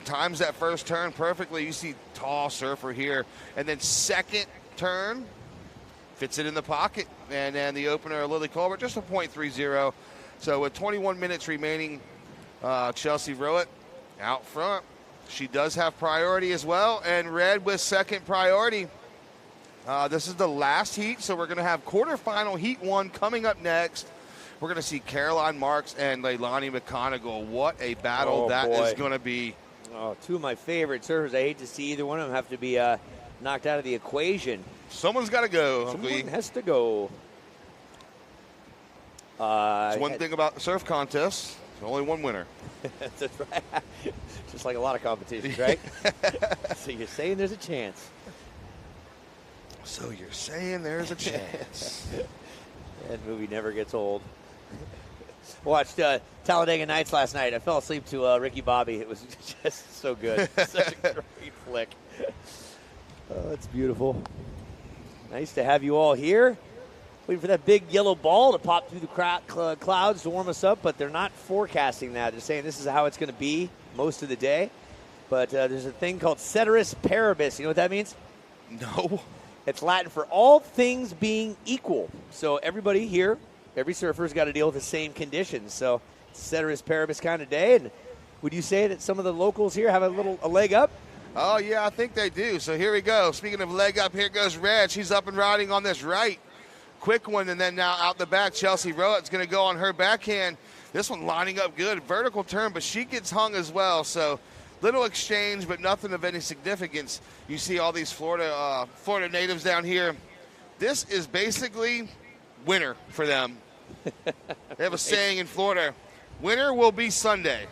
Times that first turn perfectly. You see tall surfer here. And then second turn, fits it in the pocket. And then the opener, Lily Colbert, just a 0.30. So with 21 minutes remaining, Chelsea Roett out front, She does have priority as well, and Red with second priority. This is the last heat, so we're going to have quarterfinal heat 1 coming up next. We're going to see Caroline Marks and Leilani McGonagle. What a battle that is going to be. Oh, two of my favorite surfers. I hate to see either one of them have to be knocked out of the equation. Someone's got to go. Someone has to go. It's one thing about the surf contests. There's only one winner. That's right. Just like a lot of competitions, right? So you're saying there's a chance. So you're saying there's a chance. That movie never gets old. Watched Talladega Nights last night. I fell asleep to Ricky Bobby. It was just so good. Such a great flick. Oh, it's beautiful. Nice to have you all here. Waiting for that big yellow ball to pop through the clouds to warm us up, but they're not forecasting that. They're saying this is how it's going to be most of the day. But there's a thing called ceteris paribus. You know what that means? No. It's Latin for all things being equal. So everybody here, every surfer's got to deal with the same conditions. So ceteris paribus kind of day. And would you say that some of the locals here have a leg up? Oh, yeah, I think they do. So here we go. Speaking of leg up, here goes Red. She's up and riding on this right. Quick one, and then now out the back, Chelsea Roett's going to go on her backhand. This one lining up good. Vertical turn, but she gets hung as well. So little exchange, but nothing of any significance. You see all these Florida natives down here. This is basically winter for them. They have a saying in Florida, winter will be Sunday.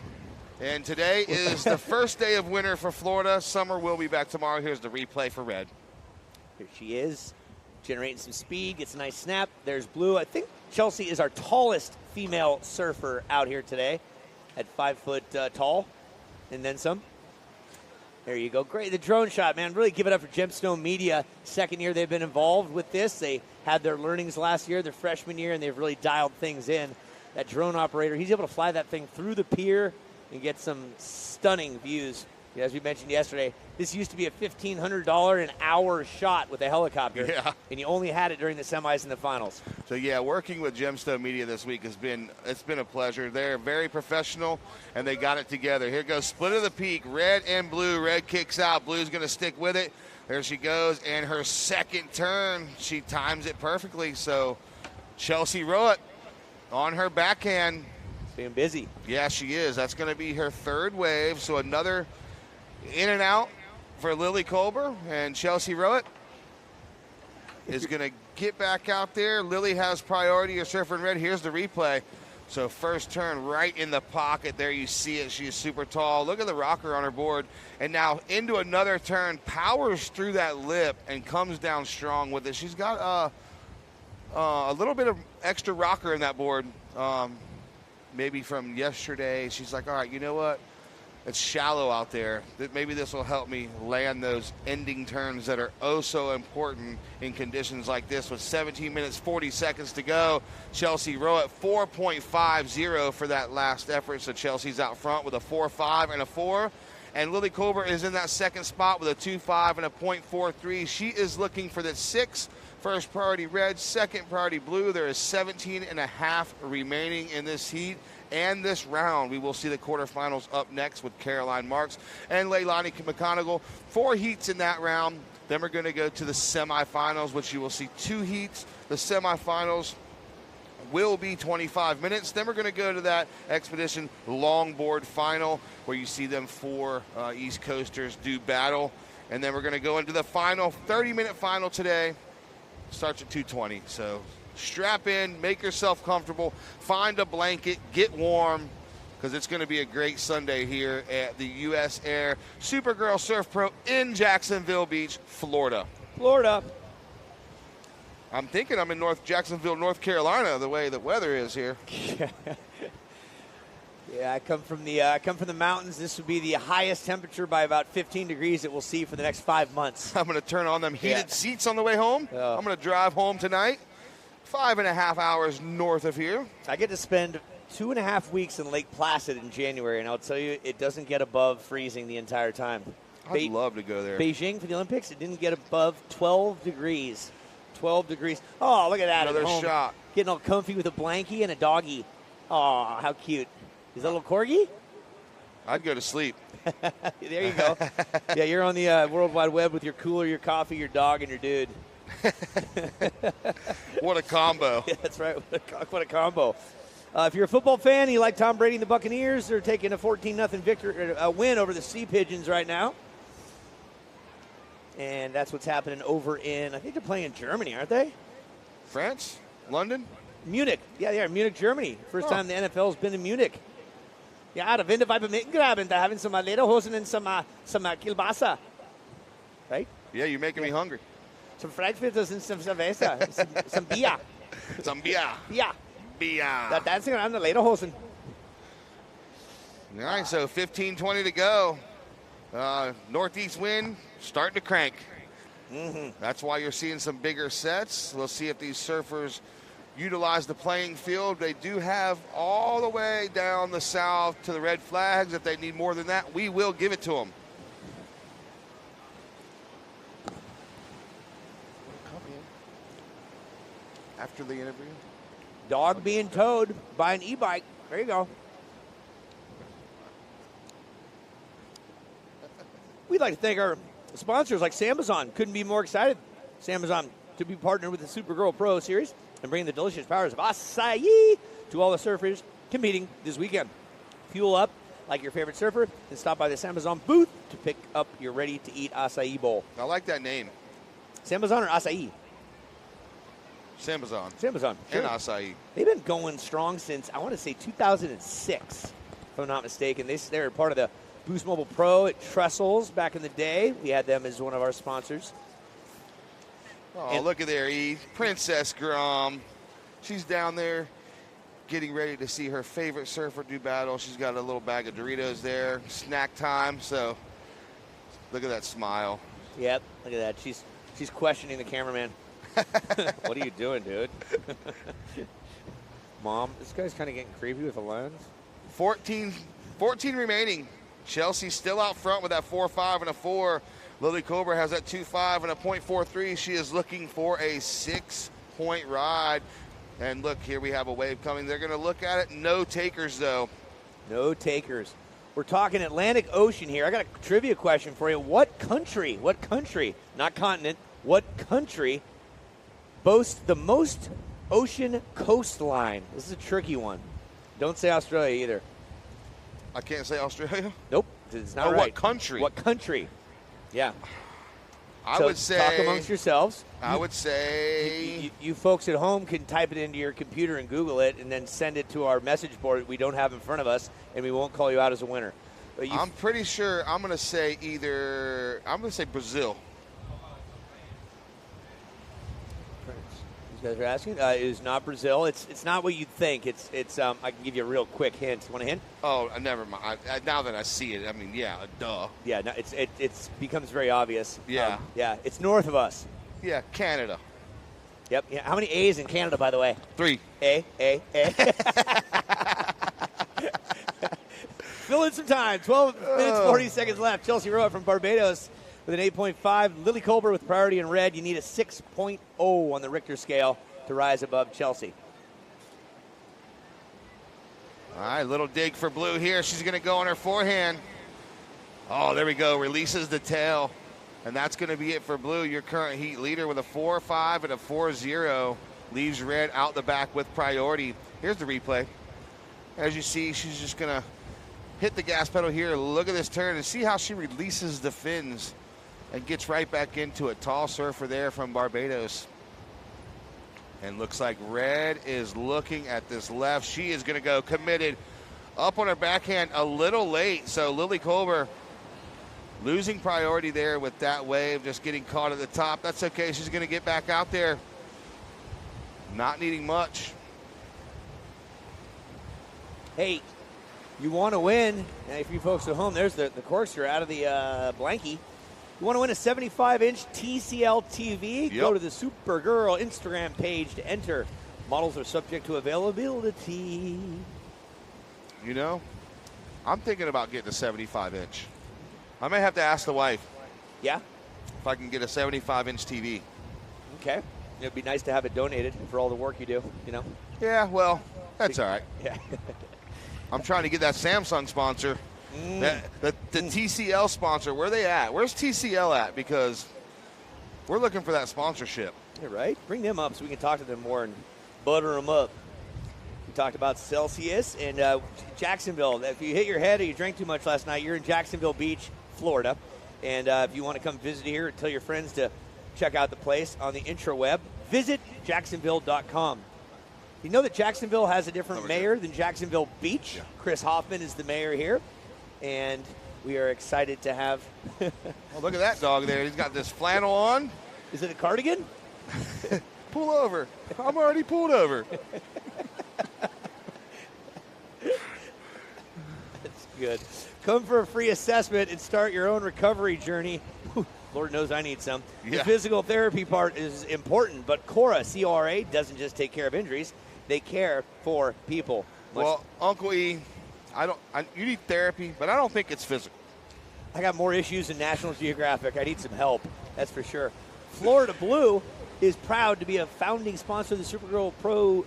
And today is the first day of winter for Florida. Summer will be back tomorrow. Here's the replay for Red. Here she is, generating some speed, gets a nice snap. There's Blue. I think Chelsea is our tallest female surfer out here today at 5 foot tall, and then some. There you go. Great. The drone shot, man. Really give it up for Gemstone Media. Second year they've been involved with this. They had their learnings last year, their freshman year, and they've really dialed things in. That drone operator, he's able to fly that thing through the pier and get some stunning views. As we mentioned yesterday, this used to be a $1,500 an hour shot with a helicopter, and you only had it during the semis and the finals. So yeah, working with Gemstone Media this week it's been a pleasure. They're very professional, and they got it together. Here goes split of the peak, Red and Blue. Red kicks out, Blue's going to stick with it. There she goes, and her second turn, she times it perfectly. So Chelsea Roett on her backhand. Being busy. Yeah, she is. That's going to be her third wave. So another in and out for Lily Colber, and Chelsea Roett is going to get back out there. Lily has priority of surfer in Red. Here's the replay. So first turn right in the pocket. There you see it. She is super tall. Look at the rocker on her board. And now into another turn, powers through that lip and comes down strong with it. She's got a little bit of extra rocker in that board. Maybe from yesterday. She's like, all right, you know what? It's shallow out there. Maybe this will help me land those ending turns that are oh so important in conditions like this. With 17 minutes, 40 seconds to go, Chelsea Roett 4.50 for that last effort. So Chelsea's out front with a 4.5 and a 4. And Lily Colber is in that second spot with a 2.5 and a 0.43. She is looking for the 6. First priority Red, second priority Blue. There is 17 and a half remaining in this heat and this round. We will see the quarterfinals up next with Caroline Marks and Leilani McGonagle. 4 heats in that round. Then we're going to go to the semifinals, which you will see 2 heats. The semifinals will be 25 minutes. Then we're going to go to that Expedition Longboard final where you see them 4 East Coasters do battle. And then we're going to go into the final, 30-minute final today. Starts at 2:20, so strap in, make yourself comfortable, find a blanket, get warm, because it's going to be a great Sunday here at the U.S. Air Supergirl Surf Pro in Jacksonville Beach, Florida. I'm thinking I'm in Jacksonville, North Carolina, the way the weather is here. Yeah, I come from the mountains. This would be the highest temperature by about 15 degrees that we'll see for the next 5 months. I'm going to turn on them heated seats on the way home. I'm going to drive home tonight. 5.5 hours north of here. I get to spend 2.5 weeks in Lake Placid in January, and I'll tell you, it doesn't get above freezing the entire time. I'd love to go there. Beijing for the Olympics, it didn't get above 12 degrees. 12 degrees. Oh, look at that. Another shot. Getting all comfy with a blankie and a doggy. Oh, how cute. Is that a little corgi? I'd go to sleep. There you go. Yeah, you're on the World Wide Web with your cooler, your coffee, your dog, and your dude. What a combo. Yeah, that's right. What a combo. If you're a football fan, you like Tom Brady and the Buccaneers, they're taking a 14-0 win over the Sea Pigeons right now. And that's what's happening over in, I think they're playing in Germany, aren't they? France? London? Munich. Yeah, they are. Munich, Germany. First time the NFL has been in Munich. Ja, da Winde bei mitgraben. Da haben some Lederhosen and some Kielbasa. Right? Yeah, you're making me hungry. Some Frankfurters and some Cerveza. some Bier. Some Bier. Yeah. Bier. Da dancing around the Lederhosen. All right, so 15-20 to go. Northeast wind starting to crank. That's why you're seeing some bigger sets. We'll see if these surfers utilize the playing field. They do have all the way down the south to the red flags. If they need more than that, we will give it to them. After the interview. Dog being towed by an e-bike. There you go. We'd like to thank our sponsors like Samazon. Couldn't be more excited. Samazon to be partnered with the Supergirl Pro Series and bring the delicious powers of acai to all the surfers competing this weekend. Fuel up like your favorite surfer and stop by the Samazon booth to pick up your ready-to-eat acai bowl. I like that name. Samazon or acai? Samazon. Samazon. Sure. And acai. They've been going strong since, I want to say, 2006, if I'm not mistaken. They're part of the Boost Mobile Pro at Trestles back in the day. We had them as one of our sponsors. Oh, and look at there, E. Princess Grom. She's down there getting ready to see her favorite surfer do battle. She's got a little bag of Doritos there. Snack time, so look at that smile. Yep, look at that. She's questioning the cameraman. What are you doing, dude? Mom, this guy's kind of getting creepy with the lens. 14 remaining. Chelsea still out front with that 4.5 and a 4. Lily Cobra has that 2.5 and a .43. She is looking for a 6-point ride. And look, here we have a wave coming. They're going to look at it. No takers, though. No takers. We're talking Atlantic Ocean here. I got a trivia question for you. What country, not continent, what country boasts the most ocean coastline? This is a tricky one. Don't say Australia either. I can't say Australia? Nope. It's not right. What country? What country? Yeah. I would say. Talk amongst yourselves. I would say. You folks at home can type it into your computer and Google it and then send it to our message board we don't have in front of us, and we won't call you out as a winner. But I'm pretty sure I'm going to say Brazil. You guys are asking? It is not Brazil. It's not what you'd think. It's. I can give you a real quick hint. Want a hint? Oh, never mind. Now that I see it, I mean, yeah, duh. Yeah, no, it becomes very obvious. Yeah. Yeah, it's north of us. Yeah, Canada. Yep. Yeah. How many A's in Canada, by the way? 3. A. Fill in some time. 12 minutes, 40 seconds left. Chelsea Roett from Barbados with an 8.5. Lily Colbert with priority in red. You need a 6.0 on the Richter scale to rise above Chelsea. All right, little dig for Blue here. She's going to go on her forehand. Oh, there we go. Releases the tail. And that's going to be it for Blue, your current heat leader with a 4.5 and a 4.0. Leaves red out the back with priority. Here's the replay. As you see, she's just going to hit the gas pedal here. Look at this turn and see how she releases the fins and gets right back into it. Tall surfer there from Barbados. And looks like red is looking at this left. She is going to go committed up on her backhand a little late. So Lily Colbert losing priority there with that wave, just getting caught at the top. That's okay. She's going to get back out there. Not needing much. Hey, you want to win. And if you folks at home, there's the corkscrew out of the blankie. You want to win a 75-inch TCL TV? Yep. Go to the Supergirl Instagram page to enter. Models are subject to availability. You know, I'm thinking about getting a 75-inch. I may have to ask the wife. Yeah? If I can get a 75-inch TV. Okay. It'd be nice to have it donated for all the work you do, you know? Yeah, well, that's all right. Yeah. I'm trying to get that Samsung sponsor. The TCL sponsor, where they at? Where's TCL at? Because we're looking for that sponsorship. Yeah, right? Bring them up so we can talk to them more and butter them up. We talked about Celsius and Jacksonville. If you hit your head or you drank too much last night, you're in Jacksonville Beach, Florida. And if you want to come visit here, tell your friends to check out the place on the intraweb. Visit Jacksonville.com. You know that Jacksonville has a different mayor than Jacksonville Beach? Yeah. Chris Hoffman is the mayor here. And we are excited to have... Oh, look at that dog there. He's got this flannel on. Is it a cardigan? Pull over. I'm already pulled over. That's good. Come for a free assessment and start your own recovery journey. Lord knows I need some. Yeah. The physical therapy part is important, but CORA, C-O-R-A, doesn't just take care of injuries. They care for people. Well, Uncle E, you need therapy, but I don't think it's physical. I got more issues than National Geographic. I need some help, that's for sure. Florida Blue is proud to be a founding sponsor of the Supergirl Pro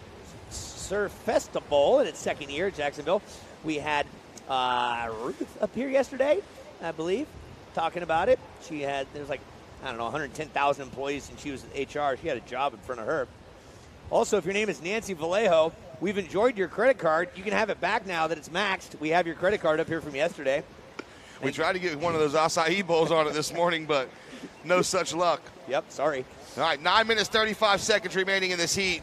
Surf Festival in its second year at Jacksonville. We had Ruth up here yesterday, I believe, talking about it. There's 110,000 employees, and she was in HR. She had a job in front of her. Also, if your name is Nancy Vallejo, we've enjoyed your credit card. You can have it back now that it's maxed. We have your credit card up here from yesterday. We tried to get one of those acai bowls on it this morning, but no such luck. Yep, sorry. All right, 9 minutes, 35 seconds remaining in this heat.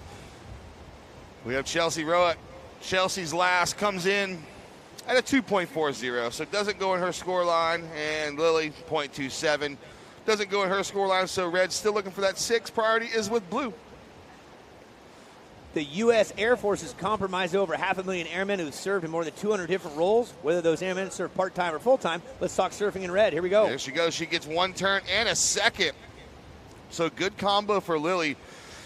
We have Chelsea Roett. Chelsea's last comes in at a 2.40, so it doesn't go in her score line, and Lily, 0.27. Doesn't go in her score line, so Red's still looking for that 6. Priority is with Blue. The U.S. Air Force has compromised over 500,000 airmen who've served in more than 200 different roles, whether those airmen serve part-time or full-time. Let's talk surfing in red. Here we go. There she goes. She gets 1 turn and a second. So good combo for Lily.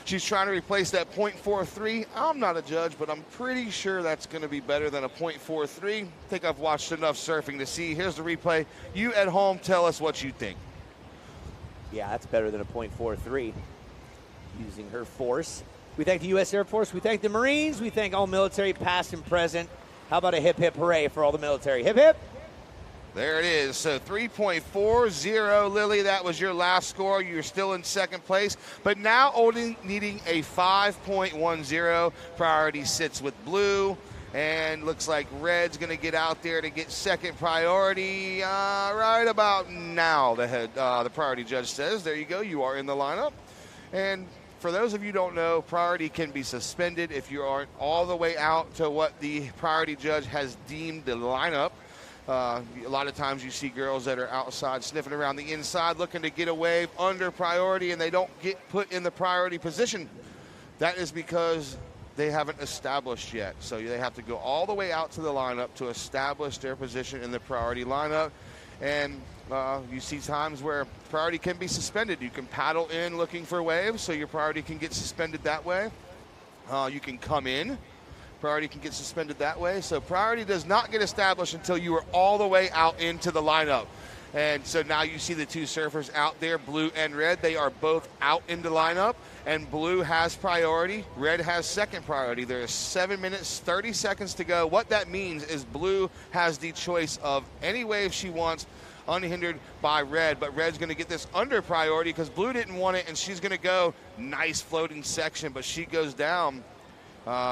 She's trying to replace that .43. I'm not a judge, but I'm pretty sure that's going to be better than a .43. I think I've watched enough surfing to see. Here's the replay. You at home, tell us what you think. Yeah, that's better than a .43 using her force. We thank the U.S. Air Force. We thank the Marines. We thank all military, past and present. How about a hip, hip, hooray for all the military? Hip, hip. There it is. So 3.40, Lily. That was your last score. You're still in second place. But now only needing a 5.10. Priority sits with Blue. And looks like Red's going to get out there to get second priority right about now, the priority judge says. There you go. You are in the lineup. And for those of you who don't know, priority can be suspended if you aren't all the way out to what the priority judge has deemed the lineup. A lot of times you see girls that are outside sniffing around the inside looking to get a wave under priority, and they don't get put in the priority position. That is because they haven't established yet. So they have to go all the way out to the lineup to establish their position in the priority lineup. And you see times where priority can be suspended. You can paddle in looking for waves, so your priority can get suspended that way. You can come in. Priority can get suspended that way. So priority does not get established until you are all the way out into the lineup. And so now you see the two surfers out there, Blue and Red. They are both out in the lineup, and Blue has priority. Red has second priority. There's 7 minutes, 30 seconds to go. What that means is Blue has the choice of any wave she wants, unhindered by Red, but Red's going to get this under priority because Blue didn't want it, and she's going to go. Nice floating section, but she goes down.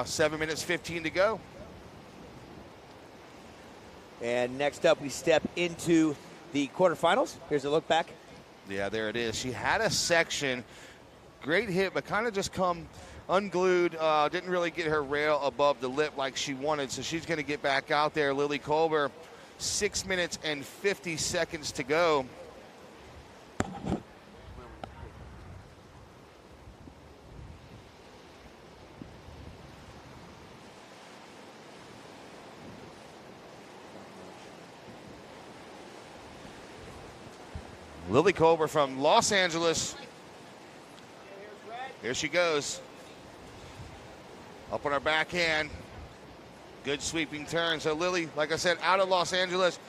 7 minutes, 15 to go. And next up, we step into the quarterfinals. Here's a look back. Yeah, there it is. She had a section, great hit, but kind of just come unglued. Didn't really get her rail above the lip like she wanted, so she's going to get back out there. Lily Colbert, 6 minutes and 50 seconds to go. Lily Colbert from Los Angeles. Here she goes. Up on her backhand. Good sweeping turn. So Lily, like I said, out of Los Angeles,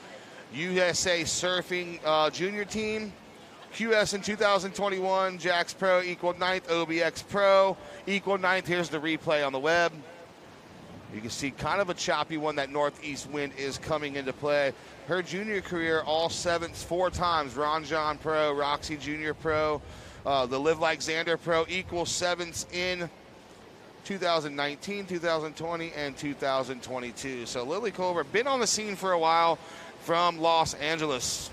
USA Surfing Junior Team. QS in 2021, Jax Pro equal 9th, OBX Pro equal 9th. Here's the replay on the web. You can see kind of a choppy one. That northeast wind is coming into play. Her junior career, all sevenths 4 times. Ron John Pro, Roxy Junior Pro, the Live Like Xander Pro, equal sevenths in 2019, 2020, and 2022. So Lily Culver, been on the scene for a while from Los Angeles.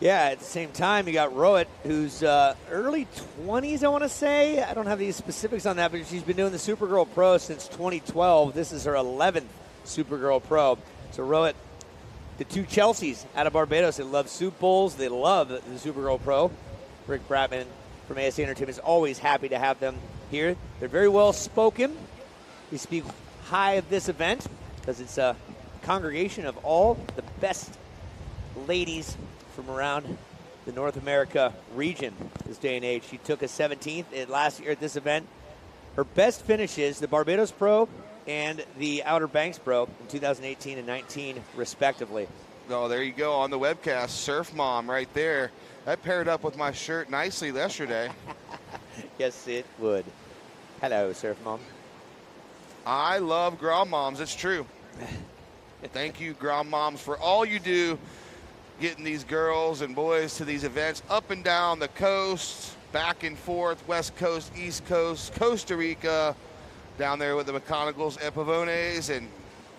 Yeah, at the same time, you got Roett, who's early 20s, I want to say. I don't have these specifics on that, but she's been doing the Supergirl Pro since 2012. This is her 11th Supergirl Pro. So Roett, the 2 Chelseas out of Barbados, they love soup bowls. They love the Supergirl Pro. Rick Bratman from ASA Entertainment is always happy to have them here. They're very well spoken. We speak high of this event because it's a congregation of all the best ladies from around the North America region this day and age. She took a 17th last year at this event. Her best finishes, the Barbados Pro and the Outer Banks Pro in 2018 and 19, respectively. Oh, there you go on the webcast. Surf Mom right there. That paired up with my shirt nicely yesterday. Yes, it would. Hello, Surf Mom. I love Grom Moms. It's true. Thank you, Grom Moms, for all you do, getting these girls and boys to these events up and down the coast, back and forth, West Coast, East Coast, Costa Rica, down there with the McConagles, Epavones, and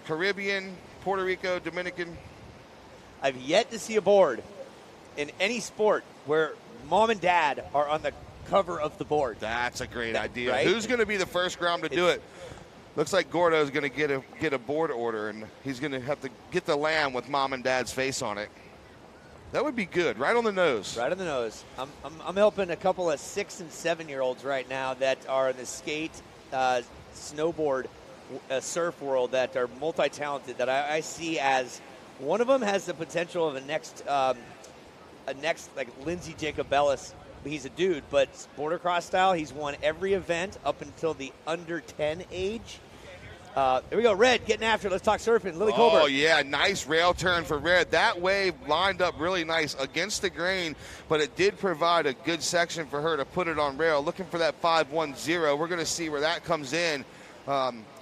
Caribbean, Puerto Rico, Dominican. I've yet to see a board in any sport where mom and dad are on the cover of the board. That's a great idea. Right? Who's going to be the first Grom to do it? Looks like Gordo's going to get a board order, and he's going to have to get the lamb with mom and dad's face on it. That would be good. Right on the nose. Right on the nose. I'm helping a couple of 6 and 7-year-olds right now that are in the skate, snowboard, surf world that are multi-talented that I see as one of them has the potential of a next like Lindsey Jacobellis. He's a dude, but border cross style, he's won every event up until the under 10 age. There we go, Red getting after it. Let's talk surfing. Lily Colbert. Oh, yeah, nice rail turn for Red. That wave lined up really nice against the grain, but it did provide a good section for her to put it on rail. Looking for that 5-1-0. We're going to see where that comes in.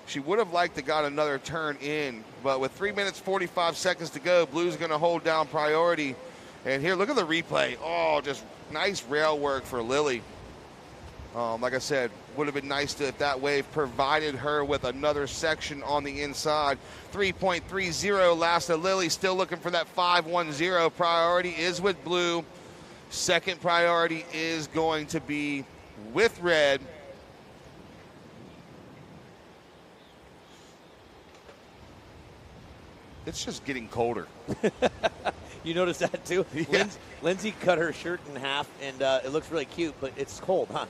She would have liked to got another turn in, but with 3 minutes, 45 seconds to go, Blue's going to hold down priority. And here, look at the replay. Oh, just nice rail work for Lily. Like I said, would have been nice if that wave provided her with another section on the inside. 3.30 last to Lily. Still looking for that 5-1-0. Priority is with Blue. Second priority is going to be with Red. It's just getting colder. You notice that too? Yeah. Lindsay cut her shirt in half, and it looks really cute, but it's cold, huh?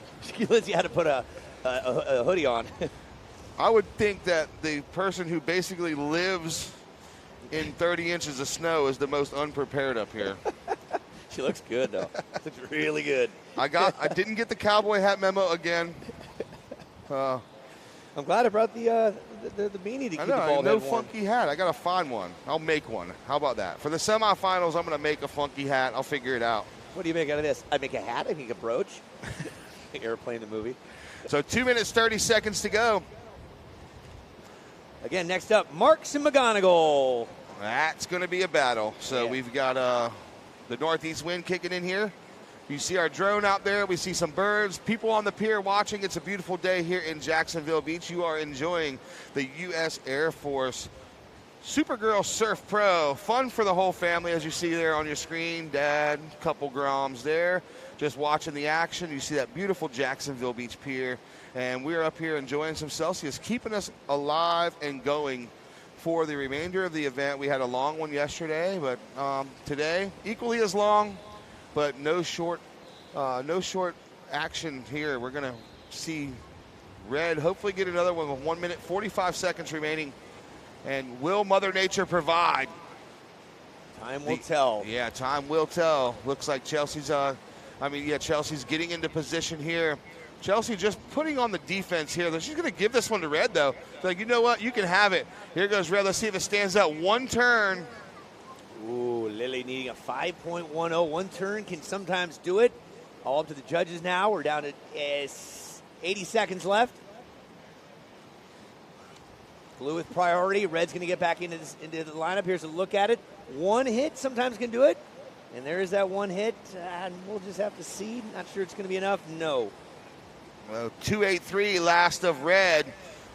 Lindsay had to put a hoodie on. I would think that the person who basically lives in 30 inches of snow is the most unprepared up here. She looks good, though. Looks really good. I didn't get the cowboy hat memo again. I'm glad I brought the beanie to keep the bald no head warm. funky hat. I got to find one. I'll make one. How about that? For the semifinals, I'm going to make a funky hat. I'll figure it out. What do you make out of this? I make a hat. I make a brooch. Airplane, the movie. So 2 minutes, 30 seconds to go. Again, next up, Marks and McGonagle. That's going to be a battle. So we've got the northeast wind kicking in here. You see our drone out there. We see some birds. People on the pier watching. It's a beautiful day here in Jacksonville Beach. You are enjoying the U.S. Air Force Supergirl Surf Pro. Fun for the whole family, as you see there on your screen. Dad, couple Groms there, just watching the action. You see that beautiful Jacksonville Beach pier. And we're up here enjoying some Celsius, keeping us alive and going for the remainder of the event. We had a long one yesterday, but today, equally as long, but no short action here. We're going to see Red hopefully get another one with 1 minute, 45 seconds remaining. And will Mother Nature provide? Time will tell. Yeah, time will tell. Looks like Chelsea's Chelsea's getting into position here. Chelsea just putting on the defense here. She's going to give this one to Red, though. Like, you know what? You can have it. Here goes Red. Let's see if it stands out. One turn. Ooh, Lily needing a 5.10. One turn can sometimes do it. All up to the judges now. We're down to 80 seconds left. Blue with priority. Red's going to get back into the lineup. Here's a look at it. One hit sometimes can do it. And there is that one hit. We'll just have to see. Not sure it's going to be enough. No. Well, 283 last of Red.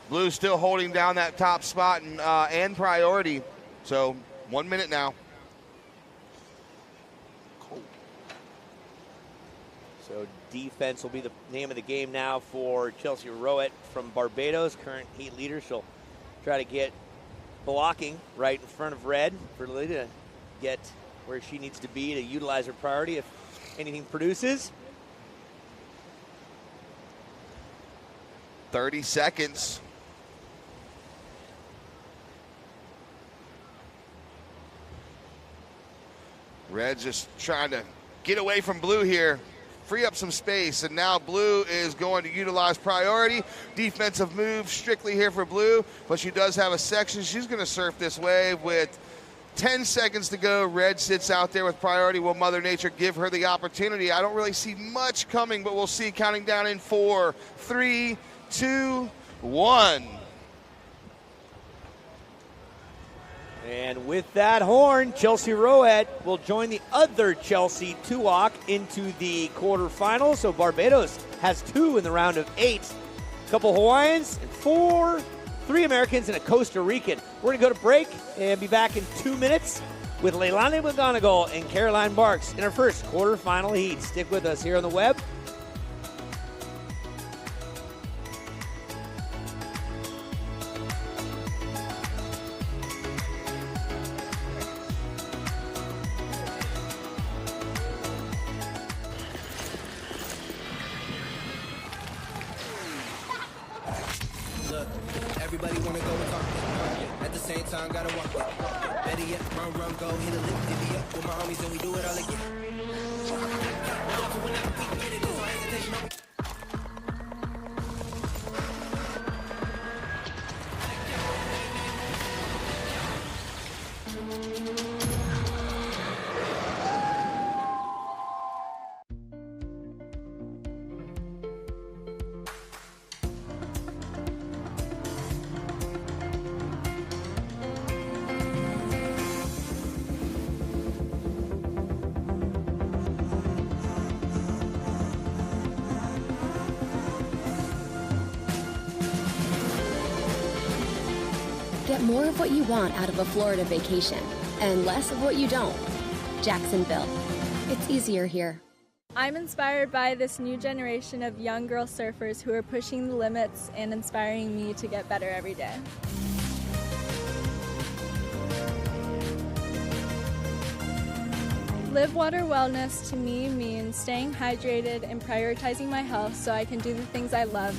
Blue still holding down that top spot and priority. So 1 minute now. So defense will be the name of the game now for Chelsea Roett from Barbados, current heat leader. She'll try to get blocking right in front of Red for Lily to get where she needs to be to utilize her priority if anything produces. 30 seconds. Red's just trying to get away from Blue here, free up some space, and now Blue is going to utilize priority. Defensive move strictly here for Blue, but she does have a section. She's going to surf this wave with 10 seconds to go. Red sits out there with priority. Will Mother Nature give her the opportunity? I don't really see much coming, but we'll see. Counting down in 4, 3, 2, 1. And with that horn, Chelsea Roett will join the other Chelsea Tuwak into the quarterfinals. So Barbados has 2 in the round of 8. A couple Hawaiians and 3 Americans and a Costa Rican. We're going to go to break and be back in 2 minutes with Leilani McGonagle and Caroline Marks in our first quarterfinal heat. Stick with us here on the web. Everybody wanna go and talk it. At the same time, gotta walk it. Better yet, run, go, hit a lick, divvy up with my homies, and we do it all again. Get more of what you want out of a Florida vacation and less of what you don't. Jacksonville. It's easier here. I'm inspired by this new generation of young girl surfers who are pushing the limits and inspiring me to get better every day. Live Water Wellness to me means staying hydrated and prioritizing my health so I can do the things I love.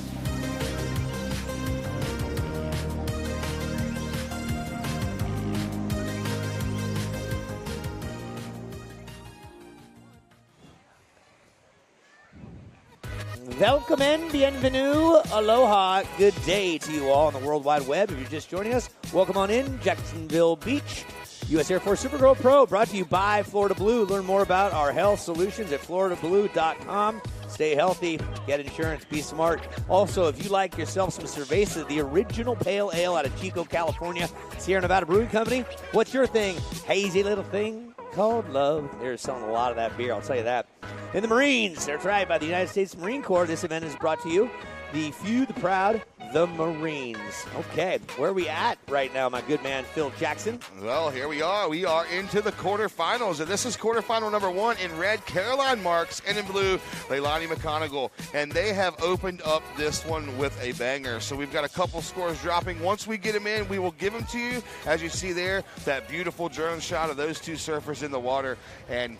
Welcome and bienvenue, aloha, good day to you all on the World Wide Web. If you're just joining us, welcome on in, Jacksonville Beach. U.S. Air Force Supergirl Pro, brought to you by Florida Blue. Learn more about our health solutions at floridablue.com. Stay healthy, get insurance, be smart. Also, if you like yourself some cerveza, the original pale ale out of Chico, California, Sierra Nevada Brewing Company, what's your thing? Hazy little thing called love. They're selling a lot of that beer, I'll tell you that. And the Marines, they're tried by the United States Marine Corps. This event is brought to you, the few, the proud, the Marines. Okay, where are we at right now, my good man, Phil Jackson? Well, here we are. We are into the quarterfinals, and this is quarterfinal number 1 in red, Caroline Marks, and in blue, Leilani McGonagle. And they have opened up this one with a banger. So we've got a couple scores dropping. Once we get them in, we will give them to you. As you see there, that beautiful drone shot of those two surfers in the water. And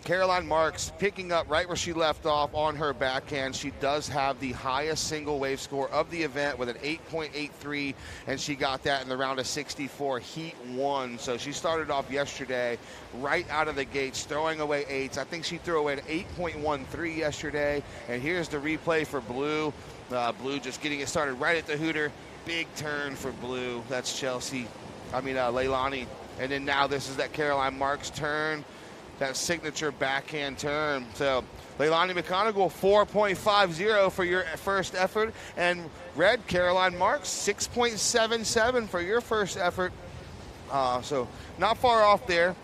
Caroline Marks picking up right where she left off on her backhand. She does have the highest single wave score of the event with an 8.83, and she got that in the round of 64, heat 1. So she started off yesterday right out of the gates, throwing away 8s. I think she threw away an 8.13 yesterday, and here's the replay for Blue. Blue just getting it started right at the Hooter. Big turn for Blue. That's Leilani. And then now this is that Caroline Marks turn. that signature backhand turn. So Leilani McGonagle, 4.50 for your first effort. And Red, Caroline Marks, 6.77 for your first effort. So not far off there.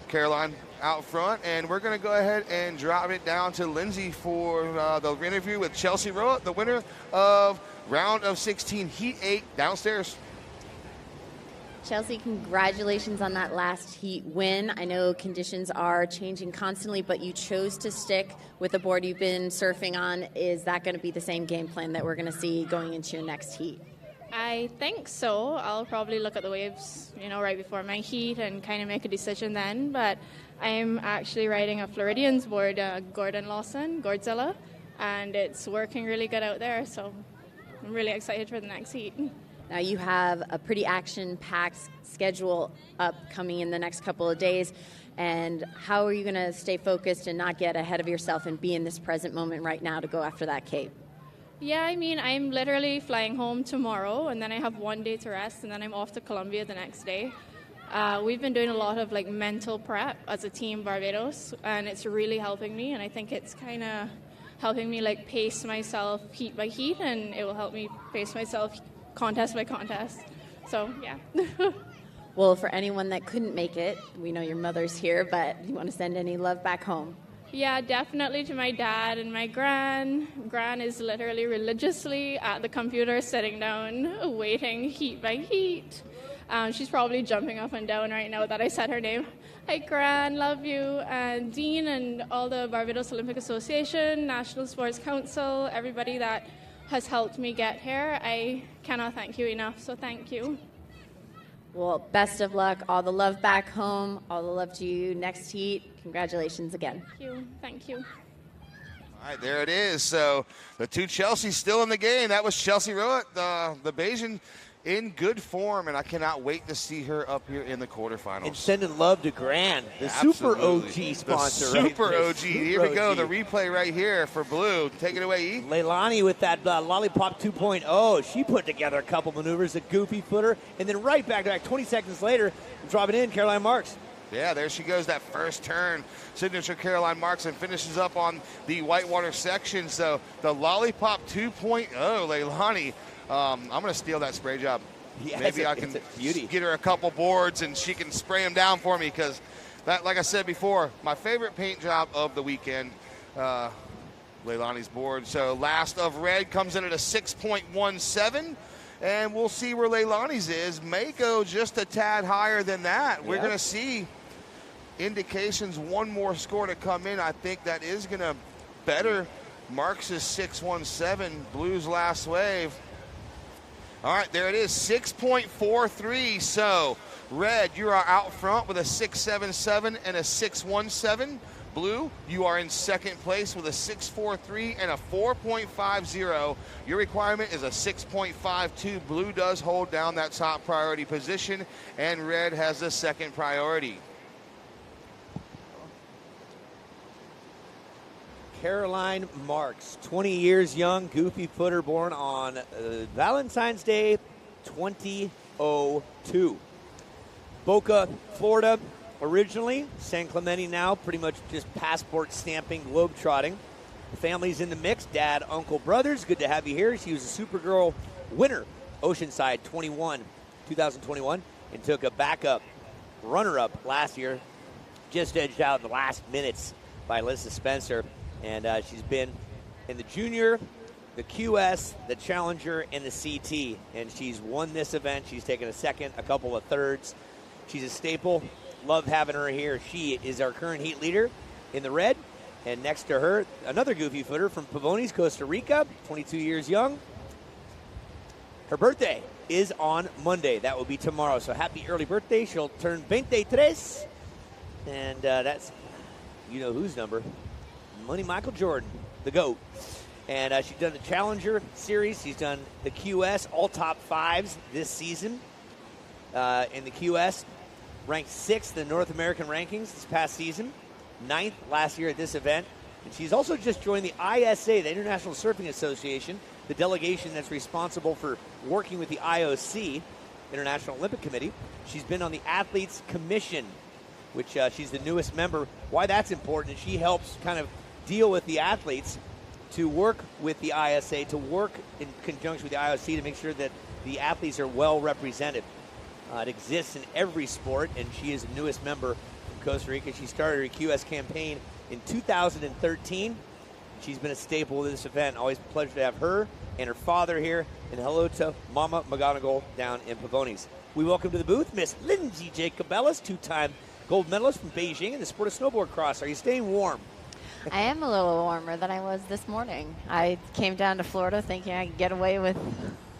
Caroline out front. And we're going to go ahead and drop it down to Lindsay for the interview with Chelsea Roett, the winner of round of 16, Heat 8, downstairs. Chelsea, congratulations on that last heat win. I know conditions are changing constantly, but you chose to stick with the board you've been surfing on. Is that going to be the same game plan that we're going to see going into your next heat? I think so. I'll probably look at the waves, right before my heat and kind of make a decision then. But I'm actually riding a Floridians board, Gordon Lawson, Gordzilla, and it's working really good out there. So I'm really excited for the next heat. Now you have a pretty action-packed schedule upcoming in the next couple of days. And how are you going to stay focused and not get ahead of yourself and be in this present moment right now to go after that cape? Yeah, I'm literally flying home tomorrow, and then I have 1 day to rest, and then I'm off to Colombia the next day. We've been doing a lot of mental prep as a team Barbados, and it's really helping me, and I think it's kind of helping me pace myself heat by heat, and it will help me pace myself contest by contest. So, yeah. Well, for anyone that couldn't make it, we know your mother's here, but you want to send any love back home? Yeah, definitely to my dad and my gran. Gran is literally religiously at the computer sitting down, waiting heat by heat. She's probably jumping up and down right now that I said her name. Hi, Gran, love you. And Dean and all the Barbados Olympic Association, National Sports Council, everybody that has helped me get here. I cannot thank you enough, so thank you. Well, best of luck. All the love back home. All the love to you next heat. Congratulations again. Thank you. Thank you. All right, there it is. So the two Chelsea's still in the game. That was Chelsea Roett, the Bayesian, in good form, and I cannot wait to see her up here in the quarterfinals. And sending love to Gran, the Absolutely. Super OG sponsor. The Super right? OG. Here we go. The replay right here for Blue. Take it away, E. Leilani with that Lollipop 2.0. She put together a couple maneuvers, a goofy footer, and then right back 20 seconds later, drop it in, Caroline Marks. Yeah, there she goes, that first turn. Signature Caroline Marks, and finishes up on the whitewater section. So the Lollipop 2.0, Leilani. I'm going to steal that spray job. Yeah, Maybe I can get her a couple boards and she can spray them down for me, because that, like I said before, my favorite paint job of the weekend, Leilani's board. So last of red comes in at a 6.17. And we'll see where Leilani's is. May go just a tad higher than that. We're going to see indications, one more score to come in. I think that is going to better Marks' 6.17, Blue's last wave. All right, there it is, 6.43. So red, you are out front with a 6.77 and a 6.17. Blue, you are in second place with a 6.43 and a 4.50. Your requirement is a 6.52. Blue does hold down that top priority position, and red has the second priority. Caroline Marks, 20 years young, goofy footer, born on Valentine's Day 2002. Boca, Florida. Originally, San Clemente now, pretty much just passport stamping, globetrotting. The family's in the mix, dad, uncle, brothers. Good to have you here. She was a Supergirl winner, Oceanside 2021, and took a backup runner-up last year. Just edged out in the last minutes by Alyssa Spencer. And she's been in the junior, the QS, the Challenger, and the CT. And she's won this event. She's taken a second, a couple of thirds. She's a staple. Love having her here. She is our current heat leader in the red. And next to her, another goofy footer from Pavones, Costa Rica, 22 years young. Her birthday is on Monday. That will be tomorrow. So happy early birthday. She'll turn 23. And that's, you know whose number. Money Michael Jordan, the GOAT. And she's done the Challenger Series. She's done the QS, all top fives this season in the QS. Ranked 6th in the North American rankings this past season, 9th last year at this event. And she's also just joined the ISA, the International Surfing Association, the delegation that's responsible for working with the IOC, International Olympic Committee. She's been on the Athletes Commission which she's the newest member. Why that's important is she helps kind of deal with the athletes to work with the ISA, to work in conjunction with the IOC to make sure that the athletes are well represented. It exists in every sport, and she is the newest member from Costa Rica. She started her QS campaign in 2013. She's been a staple of this event. Always a pleasure to have her and her father here. And hello to Mama McGonagle down in Pavones. We welcome to the booth Miss Lindsay Jacobellis, two-time gold medalist from Beijing in the sport of snowboard cross. Are you staying warm? I am a little warmer than I was this morning. I came down to Florida thinking I could get away with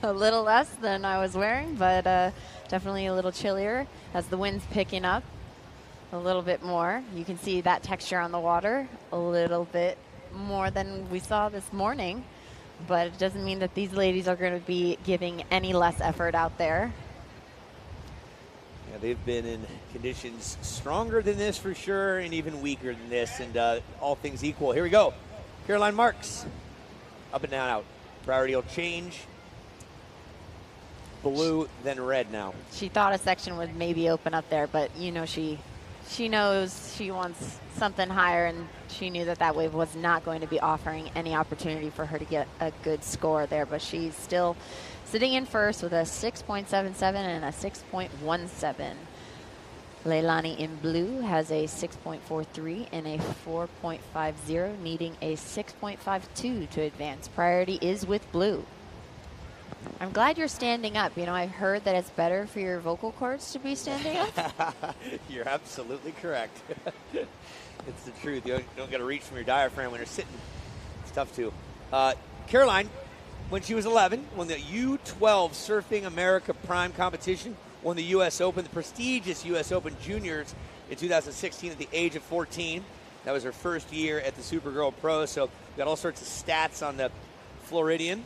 a little less than I was wearing, but definitely a little chillier as the wind's picking up a little bit more. You can see that texture on the water a little bit more than we saw this morning, but it doesn't mean that these ladies are going to be giving any less effort out there. Yeah, they've been in conditions stronger than this for sure, and even weaker than this, and all things equal. Here we go. Caroline Marks, up and down, out. Priority will change. Blue, then red now. She thought a section would maybe open up there, but you know she knows she wants something higher, and she knew that wave was not going to be offering any opportunity for her to get a good score there, but she's still sitting in first with a 6.77 and a 6.17. Leilani in blue has a 6.43 and a 4.50, needing a 6.52 to advance. Priority is with blue. I'm glad you're standing up. You know, I've heard that it's better for your vocal cords to be standing up. You're absolutely correct. It's the truth. You don't got to reach from your diaphragm when you're sitting. It's tough to. Caroline, when she was 11, won the U12 Surfing America Prime competition, won the U.S. Open, the prestigious U.S. Open Juniors in 2016 at the age of 14. That was her first year at the Supergirl Pro, so we got all sorts of stats on the Floridian.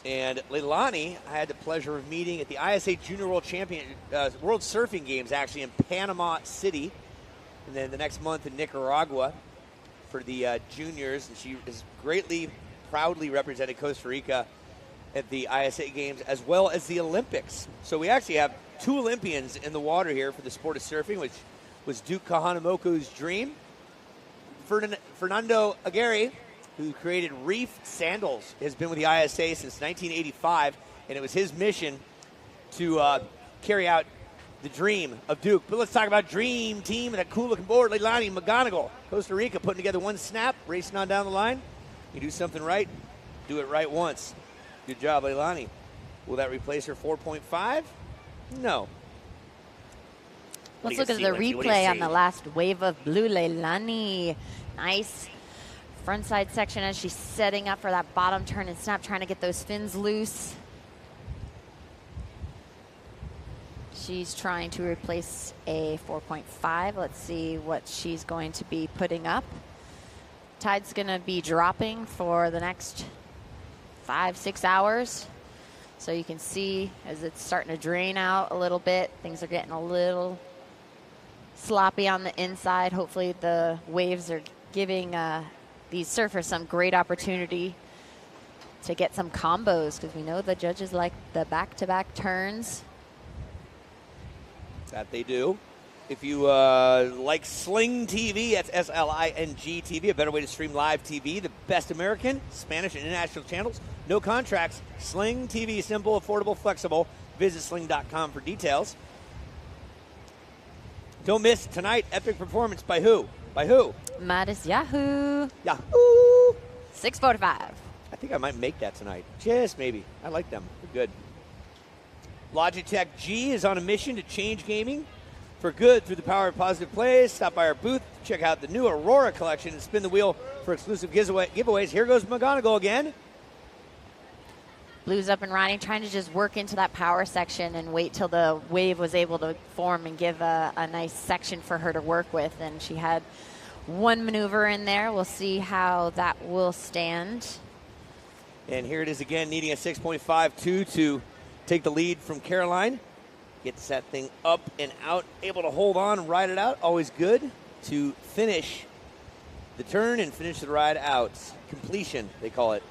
And Leilani, I had the pleasure of meeting at the ISA Junior World World Surfing Games, actually, in Panama City. And then the next month in Nicaragua for the juniors. And she has greatly, proudly represented Costa Rica at the ISA Games as well as the Olympics. So we actually have two Olympians in the water here for the sport of surfing, which was Duke Kahanamoku's dream. Fernando Aguirre, who created Reef Sandals, has been with the ISA since 1985, and it was his mission to carry out the dream of Duke. But let's talk about Dream Team and that cool-looking board. Leilani McGonagle, Costa Rica, putting together one snap, racing on down the line. You do something right, do it right once. Good job, Leilani. Will that replace her 4.5? No. Let's look at the replay on the last wave of blue. Leilani, nice front side section as she's setting up for that bottom turn and snap, trying to get those fins loose. She's trying to replace a 4.5. Let's see what she's going to be putting up. Tide's going to be dropping for the next 5-6 hours. So you can see as it's starting to drain out a little bit, things are getting a little sloppy on the inside. Hopefully the waves are giving these surfers some great opportunity to get some combos, because we know the judges like the back-to-back turns. That they do. If you like Sling TV, that's S-L-I-N-G TV, a better way to stream live TV, the best American, Spanish, and international channels. No contracts. Sling TV, simple, affordable, flexible. Visit sling.com for details. Don't miss tonight, epic performance by who? By who? Modest Yahoo. Yahoo! 6:45. I think I might make that tonight. Just maybe. I like them. They're good. Logitech G is on a mission to change gaming for good through the power of positive plays. Stop by our booth, check out the new Aurora collection, and spin the wheel for exclusive giveaways. Here goes McGonagle again. Blue's up and riding, trying to just work into that power section and wait till the wave was able to form and give a nice section for her to work with. And she had one maneuver in there. We'll see how that will stand. And here it is again, needing a 6.52 to take the lead from Caroline. Gets that thing up and out, able to hold on and ride it out. Always good to finish the turn and finish the ride out. Completion, they call it.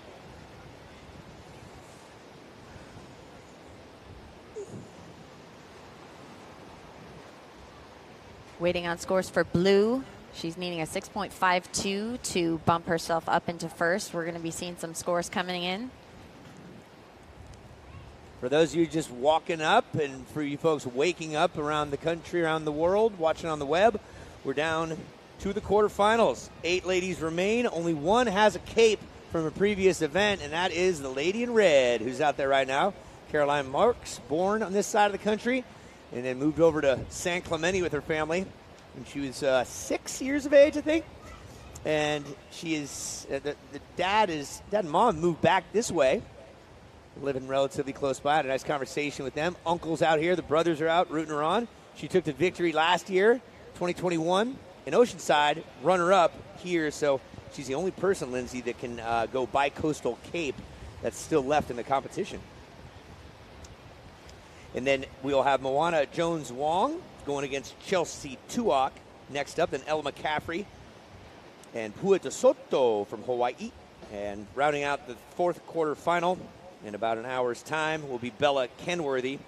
Waiting on scores for Blue. She's needing a 6.52 to bump herself up into first. We're going to be seeing some scores coming in. For those of you just walking up, and for you folks waking up around the country, around the world, watching on the web, we're down to the quarterfinals. 8 ladies remain. Only one has a cape from a previous event, and that is the lady in red who's out there right now. Caroline Marks, born on this side of the country, and then moved over to San Clemente with her family when she was 6 years of age, I think. And she is, the dad and mom moved back this way, living relatively close by. I had a nice conversation with them. Uncle's out here. The brothers are out rooting her on. She took the victory last year, 2021, in Oceanside, runner-up here. So she's the only person, Lindsay, that can go bi-coastal cape that's still left in the competition. And then we'll have Moana Jones Wong going against Chelsea Tuak next up. Then Ella McCaffrey and Pua DeSoto from Hawaii. And rounding out the fourth quarter final in about an hour's time will be Bella Kenworthy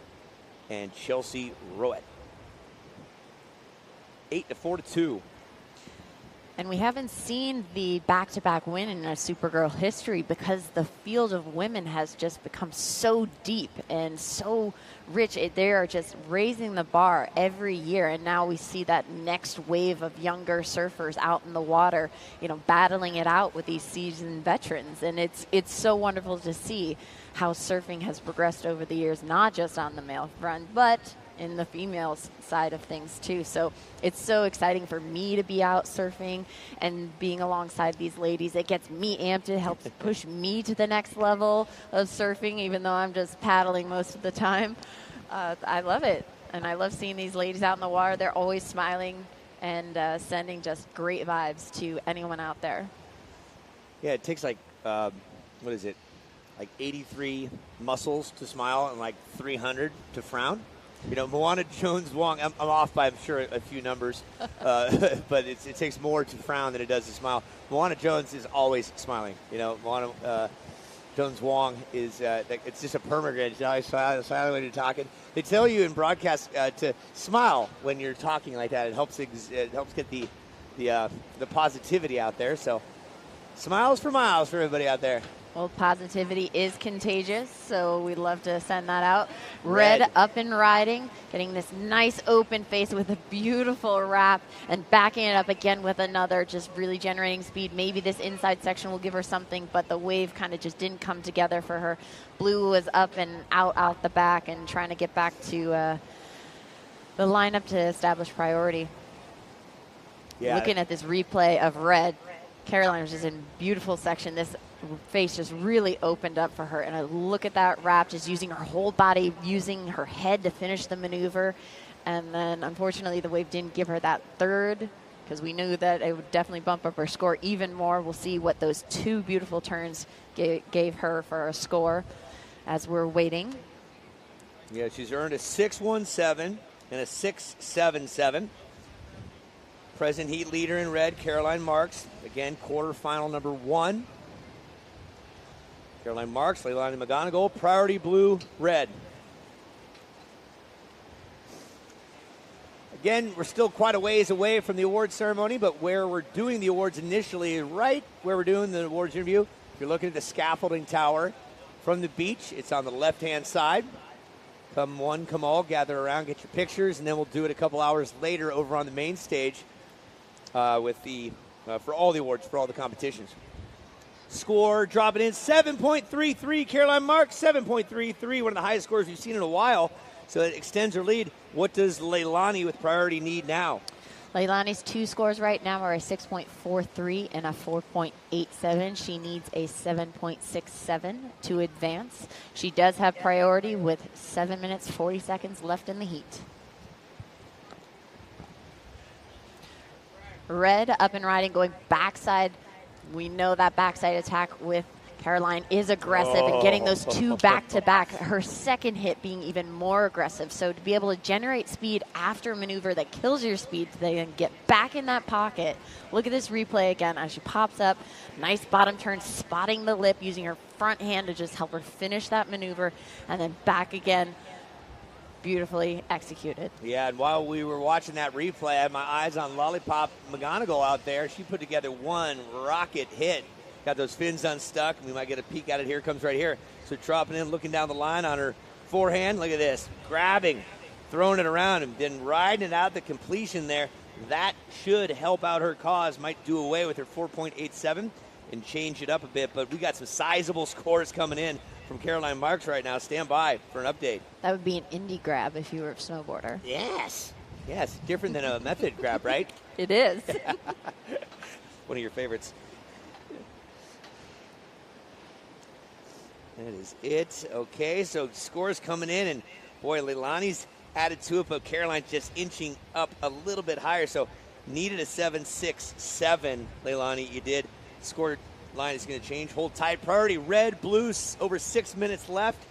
and Chelsea Roett. 8-4-2. And we haven't seen the back-to-back win in our Supergirl history because the field of women has just become so deep and so rich. They are just raising the bar every year, and now we see that next wave of younger surfers out in the water, you know, battling it out with these seasoned veterans. And it's so wonderful to see how surfing has progressed over the years, not just on the male front, but in the female side of things too. So it's so exciting for me to be out surfing and being alongside these ladies. It gets me amped. It helps push me to the next level of surfing, even though I'm just paddling most of the time. I love it. And I love seeing these ladies out in the water. They're always smiling and sending just great vibes to anyone out there. Yeah, it takes like, what is it? Like 83 muscles to smile and like 300 to frown. You know, Moana Jones Wong, I'm off by, I'm sure, a few numbers, but it takes more to frown than it does to smile. Moana Jones is always smiling. You know, Moana Jones Wong is, it's just a permanent. She's always smiling when you're talking. They tell you in broadcast to smile when you're talking like that. It helps get the positivity out there. So smiles for miles for everybody out there. Well, positivity is contagious, so we'd love to send that out. Red up and riding, getting this nice open face with a beautiful wrap and backing it up again with another, just really generating speed. Maybe this inside section will give her something, but the wave kind of just didn't come together for her. Blue was up and out the back and trying to get back to the lineup to establish priority. Yeah. Looking at this replay of Red, Caroline was just in beautiful section. This face just really opened up for her, and I look at that wrap, just using her whole body, using her head to finish the maneuver. And then unfortunately the wave didn't give her that third, because we knew that it would definitely bump up her score even more. We'll see what those two beautiful turns gave her for a score as we're waiting. Yeah, she's earned a 6.17 and a 6.77. Present heat leader in red, Caroline Marks. Again, quarterfinal number 1. Caroline Marks, Leilani McGonagle, priority blue, red. Again, we're still quite a ways away from the awards ceremony, but where we're doing the awards initially, right where we're doing the awards interview, if you're looking at the scaffolding tower from the beach, it's on the left-hand side. Come one, come all, gather around, get your pictures, and then we'll do it a couple hours later over on the main stage with the for all the awards, for all the competitions. Score dropping in 7.33. Caroline Marks, 7.33, one of the highest scores we've seen in a while. So it extends her lead. What does Leilani with priority need now? Leilani's two scores right now are a 6.43 and a 4.87. She needs a 7.67 to advance. She does have priority with 7 minutes, 40 seconds left in the heat. Red up and riding, going backside. We know that backside attack with Caroline is aggressive and getting those two back-to-back. Her second hit being even more aggressive. So to be able to generate speed after a maneuver that kills your speed, to then get back in that pocket. Look at this replay again as she pops up. Nice bottom turn, spotting the lip, using her front hand to just help her finish that maneuver, and then back again. beautifully executed. Yeah, and while we were watching that replay, I had my eyes on Lollipop McGonagle out there. She put together one rocket hit. Got those fins unstuck. We might get a peek at it. Here it comes right here. So dropping in, looking down the line on her forehand. Look at this. Grabbing, throwing it around, and then riding it out the completion there. That should help out her cause. Might do away with her 4.87 and change it up a bit. But we got some sizable scores coming in from Caroline Marks right now. Stand by for an update. That would be an indie grab if you were a snowboarder. Yes. Yes, different than a method grab, right? It is. One of your favorites. That is it. Okay, so scores coming in, and boy, Leilani's added to it, but Caroline's just inching up a little bit higher. So needed a 7.67. Leilani, you did. Score line is going to change. Hold tight. Priority red, blue, over 6 minutes left.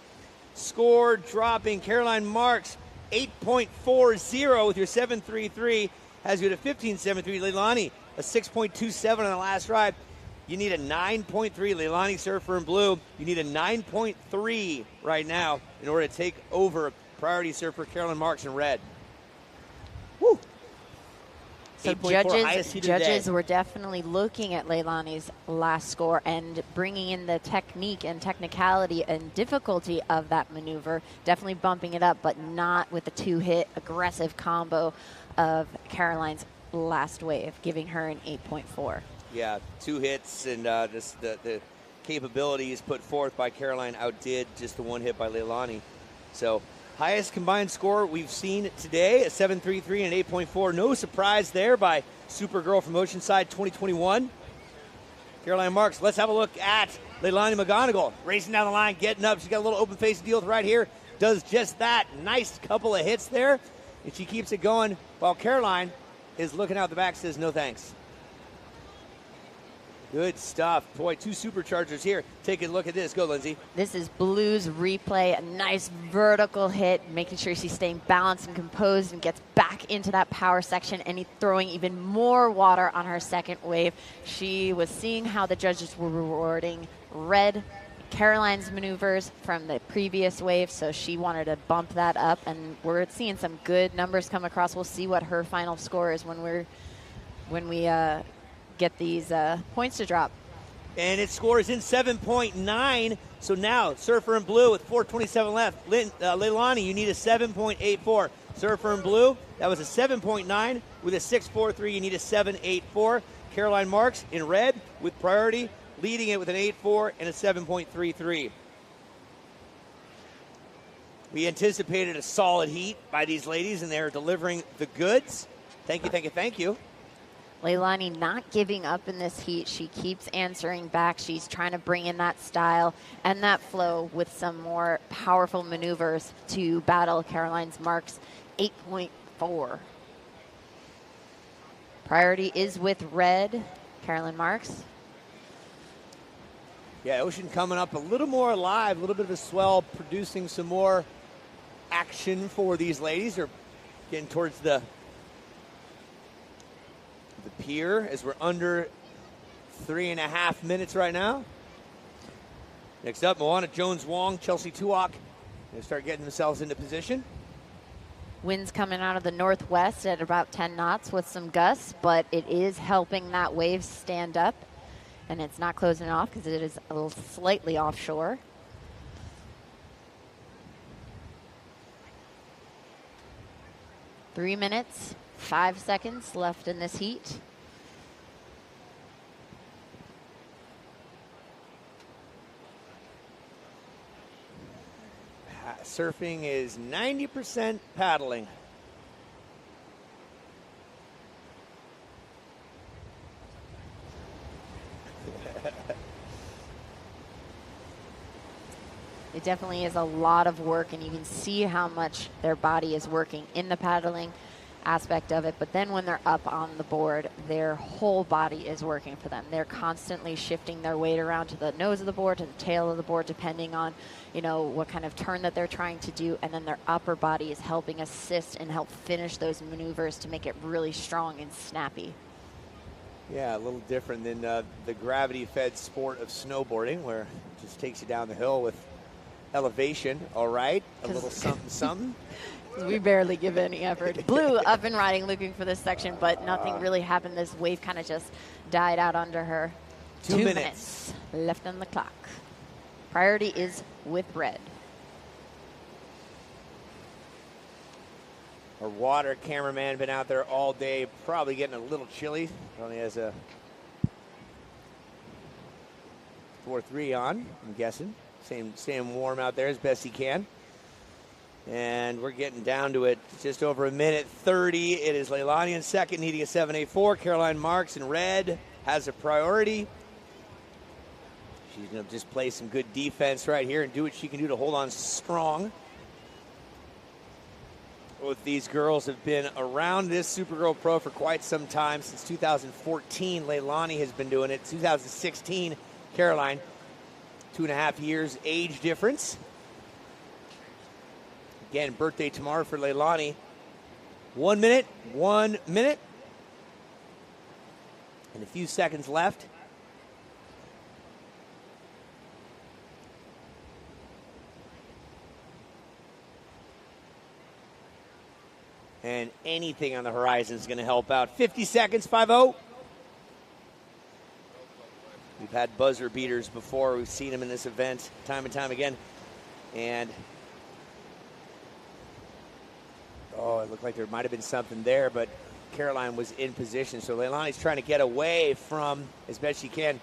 Score dropping. Caroline Marks, 8.40 with your 7.33. Has you at a 15.73. Leilani, a 6.27 on the last ride. You need a 9.3. Leilani surfer in blue. You need a 9.3 right now in order to take over priority surfer Caroline Marks in red. Woo! So judges were definitely looking at Leilani's last score and bringing in the technique and technicality and difficulty of that maneuver, definitely bumping it up, but not with the two-hit aggressive combo of Caroline's last wave, giving her an 8.4. Yeah, 2 hits, and the capabilities put forth by Caroline outdid just the 1 hit by Leilani. So highest combined score we've seen today, a 7.33 and an 8.4. No surprise there by Supergirl from Oceanside 2021. Caroline Marks, let's have a look at Leilani McGonagle. Racing down the line, getting up. She's got a little open face to deal with right here. Does just that. Nice couple of hits there. And she keeps it going while Caroline is looking out the back, says no thanks. Good stuff. Boy, 2 superchargers here. Take a look at this. Go, Lindsay. This is Blue's replay. A nice vertical hit, making sure she's staying balanced and composed and gets back into that power section, and throwing even more water on her second wave. She was seeing how the judges were rewarding red Caroline's maneuvers from the previous wave, so she wanted to bump that up, and we're seeing some good numbers come across. We'll see what her final score is when we get these points to drop. And it scores in 7.9. So now, Surfer in Blue with 4:27 left. Leilani, you need a 7.84. Surfer in Blue, that was a 7.9. With a 6.43, you need a 7.84. Caroline Marks in red with priority, leading it with an 8.4 and a 7.33. We anticipated a solid heat by these ladies, and they're delivering the goods. Thank you, thank you, thank you. Leilani not giving up in this heat. She keeps answering back. She's trying to bring in that style and that flow with some more powerful maneuvers to battle Caroline's Marks 8.4. Priority is with red, Caroline Marks. Yeah, Ocean coming up a little more alive, a little bit of a swell, producing some more action for these ladies. They're getting towards the pier as we're under 3.5 minutes right now. Next up, Moana Jones Wong, Chelsea Tuak. They start getting themselves into position. Winds coming out of the northwest at about 10 knots with some gusts, but it is helping that wave stand up, and it's not closing off because it is a little slightly offshore. Three minutes, 5 seconds left in this heat. Surfing is 90% paddling. It definitely is a lot of work, and you can see how much their body is working in the paddling aspect of it. But then when they're up on the board, their whole body is working for them. They're constantly shifting their weight around to the nose of the board, to the tail of the board, depending on, you know, what kind of turn that they're trying to do. And then their upper body is helping assist and help finish those maneuvers to make it really strong and snappy. Yeah, a little different than the gravity-fed sport of snowboarding, where it just takes you down the hill with elevation, all right? A little something, something. We barely give any effort. Blue up and riding, looking for this section, but nothing really happened. This wave kind of just died out under her. 2 minutes left on the clock. Priority is with red. Our water cameraman been out there all day, probably getting a little chilly. Only has a 4-3 on, I'm guessing. Staying warm out there as best he can. And we're getting down to it. Just over a minute 30. It is Leilani in second, needing a 7.84. Caroline Marks in red has a priority. She's going to just play some good defense right here and do what she can do to hold on strong. Both these girls have been around this Supergirl Pro for quite some time. Since 2014, Leilani has been doing it. 2016, Caroline. 2.5 years age difference. Again, birthday tomorrow for Leilani. 1 minute. And a few seconds left. And anything on the horizon is going to help out. 50 seconds, 5-0. We've had buzzer beaters before. We've seen them in this event time and time again. And, it looked like there might have been something there, but Caroline was in position. So Leilani's trying to get away from, as best she can,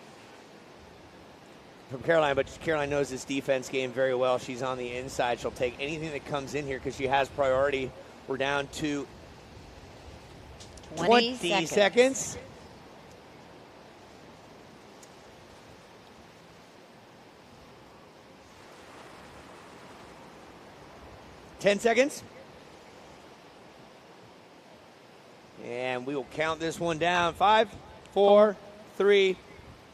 from Caroline, but Caroline knows this defense game very well. She's on the inside. She'll take anything that comes in here because she has priority. We're down to 20 seconds. Ten seconds. And we will count this one down. 5, 4, 3,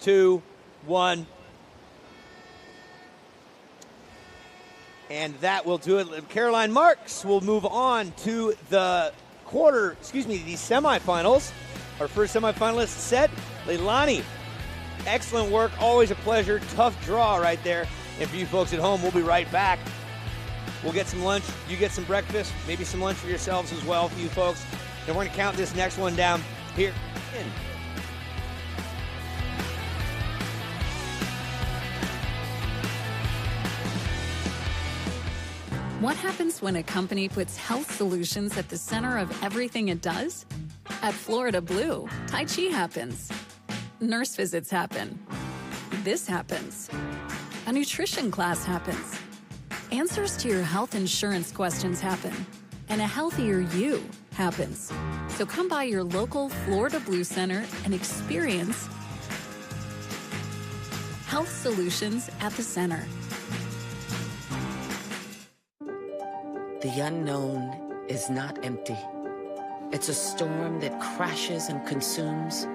2, 1. And that will do it. Caroline Marks will move on to the the semifinals. Our first semifinalist set, Leilani. Excellent work, always a pleasure. Tough draw right there. And for you folks at home, we'll be right back. We'll get some lunch, you get some breakfast, maybe some lunch for yourselves as well for you folks. And we're gonna count this next one down here. What happens when a company puts health solutions at the center of everything it does? At Florida Blue, Tai Chi happens. Nurse visits happen. This happens. A nutrition class happens. Answers to your health insurance questions happen. And a healthier you happens. So come by your local Florida Blue Center and experience health solutions at the center. The unknown is not empty. It's a storm that crashes and consumes,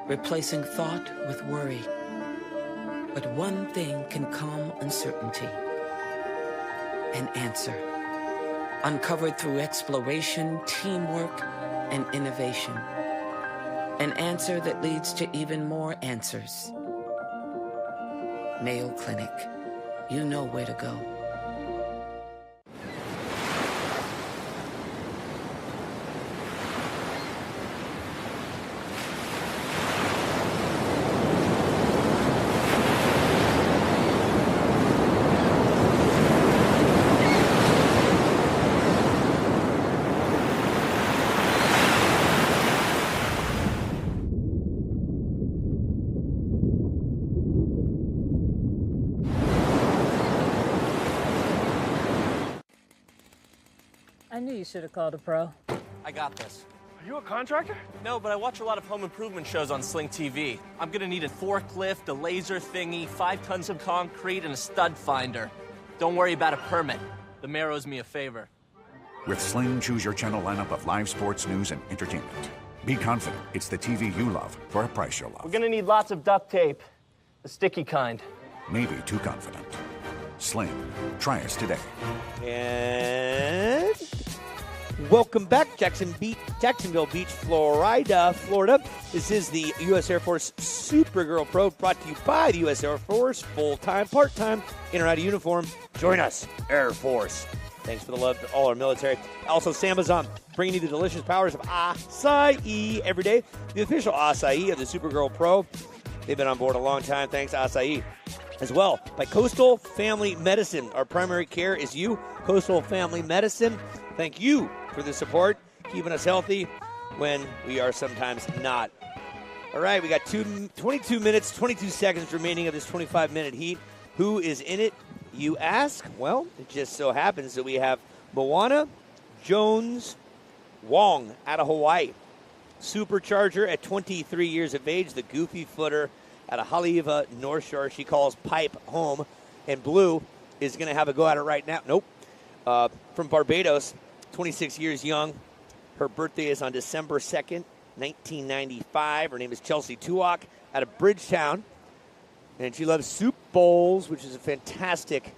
replacing thought with worry. But one thing can calm uncertainty. An answer. Uncovered through exploration, teamwork, and innovation. An answer that leads to even more answers. Mayo Clinic. You know where to go. I knew you should have called a pro. I got this. Are you a contractor? No, but I watch a lot of home improvement shows on Sling TV. I'm gonna need a forklift, a laser thingy, 5 tons of concrete, and a stud finder. Don't worry about a permit. The mayor owes me a favor. With Sling, choose your channel lineup of live sports, news, and entertainment. Be confident it's the TV you love for a price you'll love. We're gonna need lots of duct tape. The sticky kind. Maybe too confident. Sling. Try us today. And welcome back, Jacksonville Beach, Florida. This is the U.S. Air Force Supergirl Pro, brought to you by the U.S. Air Force, full-time, part-time, in or out of uniform. Join us, Air Force. Thanks for the love to all our military. Also, Sambazon, bringing you the delicious powers of acai every day. The official acai of the Supergirl Pro. They've been on board a long time. Thanks, acai. As well, by Coastal Family Medicine. Our primary care is you, Coastal Family Medicine. Thank you for the support, keeping us healthy when we are sometimes not. All right, we got 22 minutes, 22 seconds remaining of this 25-minute heat. Who is in it, you ask? Well, it just so happens that we have Moana Jones Wong out of Hawaii. Supercharger at 23 years of age, the goofy footer out of Haleiwa, North Shore. She calls pipe home. And Blue is going to have a go at it right now. Nope. From Barbados, 26 years young. Her birthday is on December 2nd, 1995. Her name is Chelsea Tuak out of Bridgetown. And she loves soup bowls, which is a fantastic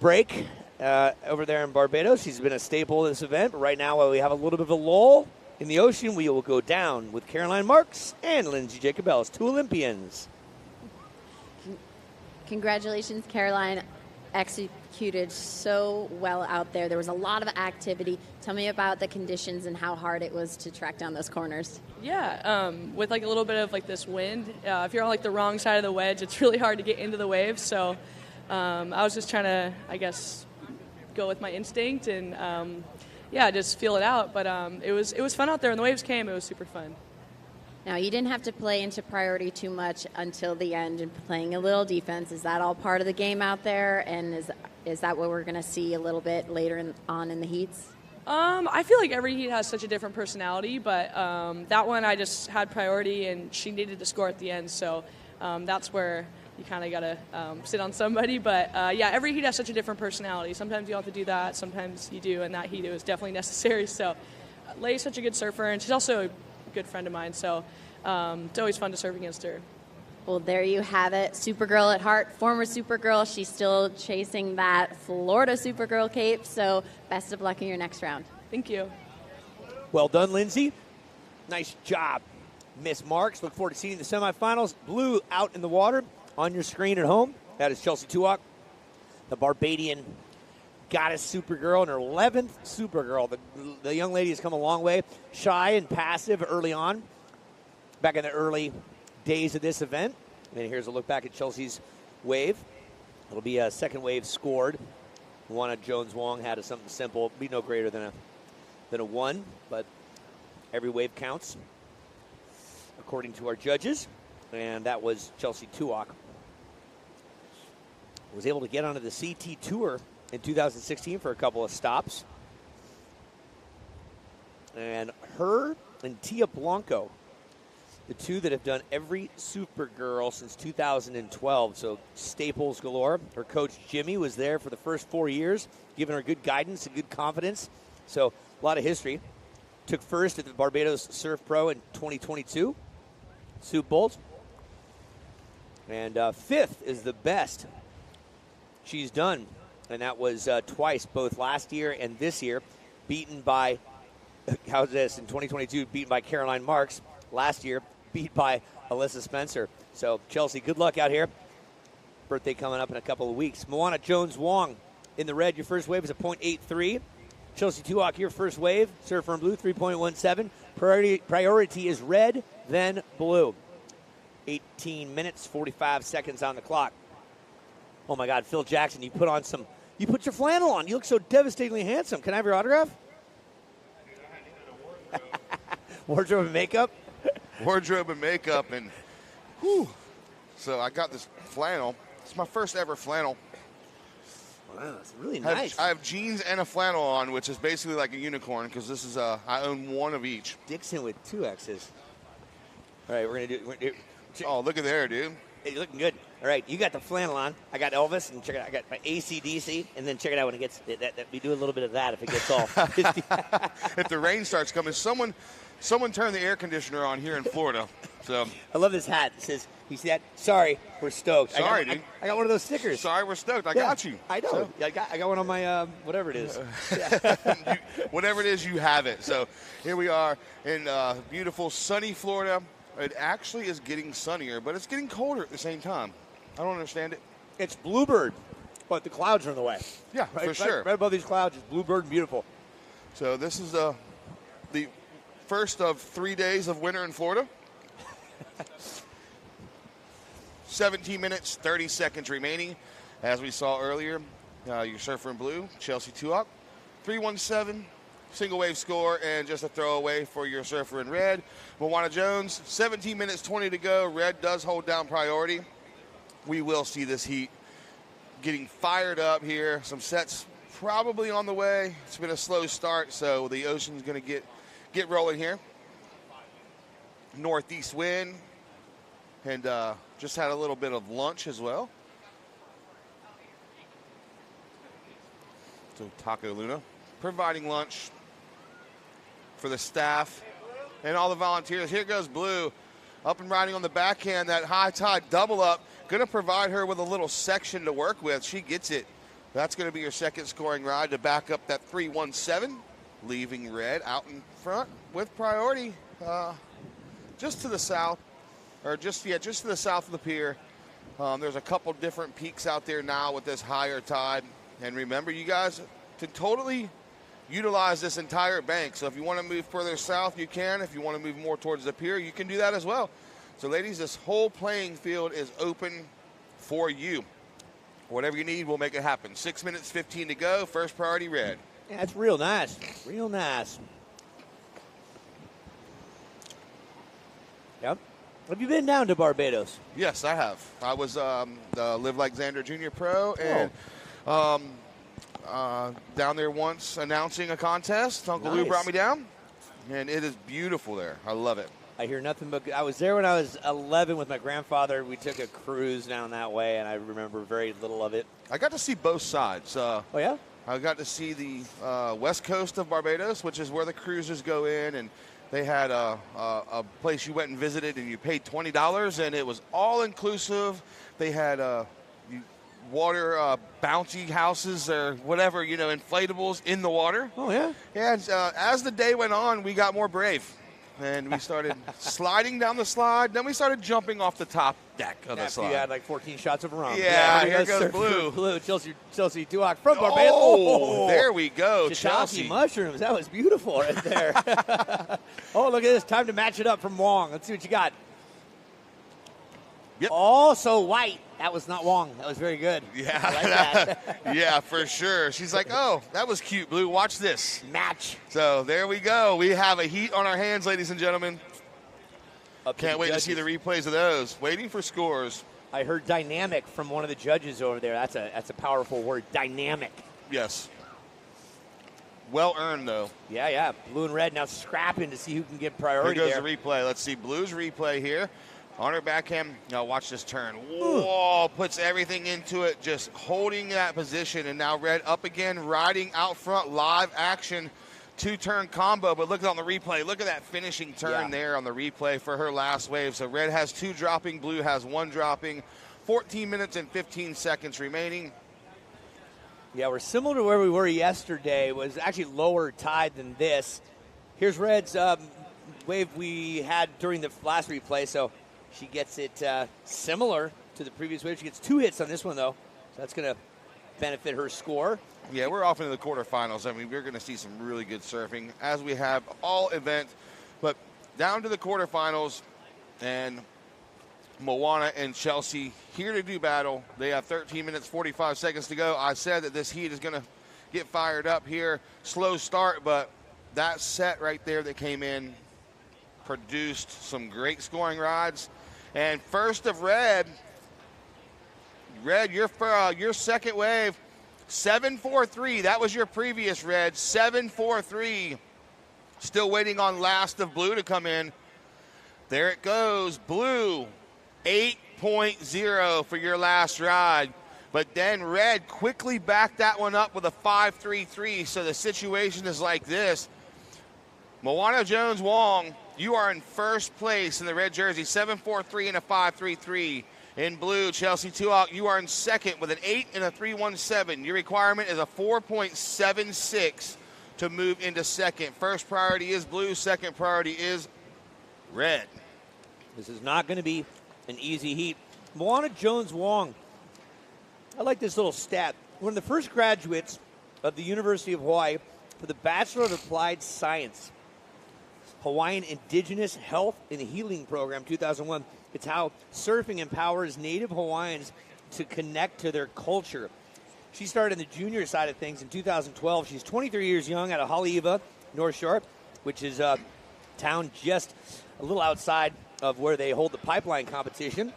break over there in Barbados. She's been a staple of this event. But right now, while we have a little bit of a lull in the ocean, we will go down with Caroline Marks and Lindsay Jacobells, two Olympians. Congratulations, Caroline. Executed so well out there. There was a lot of activity. Tell me about the conditions and how hard it was to track down those corners. Yeah, with like a little bit of like this wind, if you're on like the wrong side of the wedge, it's really hard to get into the waves. So I was just trying to, I guess, go with my instinct and just feel it out. But it was fun out there. When the waves came, it was super fun. Now, you didn't have to play into priority too much until the end and playing a little defense. Is that all part of the game out there? And is that what we're going to see a little bit later on in the heats? I feel like every heat has such a different personality, but that one I just had priority, and she needed to score at the end. So that's where you kind of got to sit on somebody. But, every heat has such a different personality. Sometimes you don't have to do that. Sometimes you do. And that heat, it was definitely necessary. So Leigh's such a good surfer, and she's also a good friend of mine. So it's always fun to serve against her. Well, there you have it. Supergirl at heart, former Supergirl. She's still chasing that Florida Supergirl cape. So best of luck in your next round. Thank you. Well done, Lindsay. Nice job, Miss Marks. Look forward to seeing the semifinals. Blue out in the water on your screen at home. That is Chelsea Tuak, the Barbadian goddess Supergirl, and her 11th Supergirl. The young lady has come a long way. Shy and passive early on, back in the early days of this event. And here's a look back at Chelsea's wave. It'll be a second wave scored. Moana Jones Wong had something simple. Be no greater than a 1, but every wave counts according to our judges. And that was Chelsea Tuak. Was able to get onto the CT Tour in 2016 for a couple of stops. And her and Tia Blanco, the two that have done every Supergirl since 2012, so staples galore. Her coach, Jimmy, was there for the first 4 years, giving her good guidance and good confidence. So a lot of history. Took first at the Barbados Surf Pro in 2022, Soup Bowls. And fifth is the best she's done, and that was twice, both last year and this year, beaten by, how's this, in 2022, beaten by Caroline Marks. Last year, beat by Alyssa Spencer. So, Chelsea, good luck out here. Birthday coming up in a couple of weeks. Moana Jones Wong in the red. Your first wave is a .83. Chelsea Tuak, your first wave. Surfer in blue, 3.17. Priority is red, then blue. 18 minutes, 45 seconds on the clock. Oh, my God, Phil Jackson, you put your flannel on. You look so devastatingly handsome. Can I have your autograph? Wardrobe and makeup? Wardrobe and makeup, and whew. So I got this flannel. It's my first ever flannel. Wow, it's really nice. I have jeans and a flannel on, which is basically like a unicorn, because this is I own one of each. Dixon with 2 X's. All right, we're gonna do. Oh, look at there, dude. Hey, you're looking good. All right, you got the flannel on. I got Elvis, and check it out. I got my AC/DC, and then check it out when it gets. We do a little bit of that if it gets off. If the rain starts coming, someone turn the air conditioner on here in Florida. So I love this hat. It says, "You see that? Sorry, we're stoked." Sorry, dude. I got one of those stickers. Sorry, we're stoked. I got you. I know. So. I got one on my whatever it is. Whatever it is, you have it. So here we are in beautiful sunny Florida. It actually is getting sunnier, but it's getting colder at the same time. I don't understand it. It's Bluebird But the clouds are in the way. Yeah, for sure. Right above these clouds is bluebird and beautiful. So this is the first of 3 days of winter in Florida. 17 minutes, 30 seconds remaining. As we saw earlier, your surfer in blue, Chelsea Tuak, 317, single wave score, and just a throwaway for your surfer in red. Moana Jones, 17 minutes, 20 to go. Red does hold down priority. We will see this heat getting fired up here. Some sets probably on the way. It's been a slow start, so the ocean's going to get rolling here. Northeast wind, and just had a little bit of lunch as well. So Taco Luna providing lunch for the staff and all the volunteers. Here goes Blue, up and riding on the backhand, that high tide double up. Going to provide her with a little section to work with. She gets it. That's going to be your second scoring ride to back up that 317, leaving Red out in front with priority just to the south, or just to the south of the pier. There's a couple different peaks out there now with this higher tide. And remember, you guys, to totally utilize this entire bank. So if you want to move further south, you can. If you want to move more towards the pier, you can do that as well. So, ladies, this whole playing field is open for you. Whatever you need, we'll make it happen. 6 minutes, 15 to go. First priority, Red. Yeah, that's real nice. Real nice. Yep. Have you been down to Barbados? Yes, I have. I was the Live Like Xander Jr. Pro, and down there once announcing a contest. Uncle Lou brought me down, and it is beautiful there. I love it. I hear nothing but. I was there when I was 11 with my grandfather. We took a cruise down that way, and I remember very little of it. I got to see both sides. Oh, yeah? I got to see the west coast of Barbados, which is where the cruisers go in, and they had a place you went and visited, and you paid $20, and it was all-inclusive. They had water bouncy houses or whatever, inflatables in the water. Oh, yeah? And as the day went on, we got more brave. And we started sliding down the slide. Then we started jumping off the top deck of the slide. You had like 14 shots of rum. Yeah, here goes Blue. Blue, Chelsea Tuak from Barbados. Oh, there we go, Chelsea. Mushrooms. That was beautiful right there. Oh, look at this. Time to match it up from Wong. Let's see what you got. Yep. Also white. That was not Wong. That was very good. Yeah. I like that. Yeah, for sure. She's like, oh, that was cute, Blue. Watch this. Match. So there we go. We have a heat on our hands, ladies and gentlemen. Can't wait to see the replays of those. Waiting for scores. I heard dynamic from one of the judges over there. That's a powerful word. Dynamic. Yes. Well earned, though. Yeah. Blue and red now scrapping to see who can get priority there. Here Goes the replay. Let's see Blue's replay here. On her backhand. Now watch this turn. Whoa, puts everything into it, just holding that position. And now Red up again, riding out front, live action, two-turn combo. But look on the replay. Look at that finishing turn there on the replay for her last wave. So Red has two dropping, Blue has one dropping. 14 minutes and 15 seconds remaining. Yeah, we're similar to where we were yesterday. It was actually lower tide than this. Here's Red's wave we had during the last replay. So she gets it similar to the previous wave. She gets 2 hits on this one, though. So that's going to benefit her score. Yeah, we're off into the quarterfinals. I mean, we're going to see some really good surfing, as we have all event. But down to the quarterfinals, and Moana and Chelsea here to do battle. They have 13 minutes, 45 seconds to go. I said that this heat is going to get fired up here. Slow start, but that set right there that came in produced some great scoring rides. And first of Red, your second wave, 7-4-3. That was your previous Red, 7-4-3. Still waiting on last of Blue to come in. There it goes, Blue, 8.0 for your last ride. But then Red quickly backed that one up with a 5.33. So the situation is like this. Moana Jones Wong, you are in first place in the red jersey, 7.43 and a 5.33. In blue, Chelsea Tuak, you are in second with an 8 and a 3.17. Your requirement is a 4.76 to move into second. First priority is blue. Second priority is red. This is not going to be an easy heat. Moana Jones Wong, I like this little stat. One of the first graduates of the University of Hawaii for the Bachelor of Applied Science, Hawaiian Indigenous Health and Healing Program, 2001. It's how surfing empowers Native Hawaiians to connect to their culture. She started in the junior side of things in 2012. She's 23 years young out of Haleiwa, North Shore, which is a town just a little outside of where they hold the pipeline competition.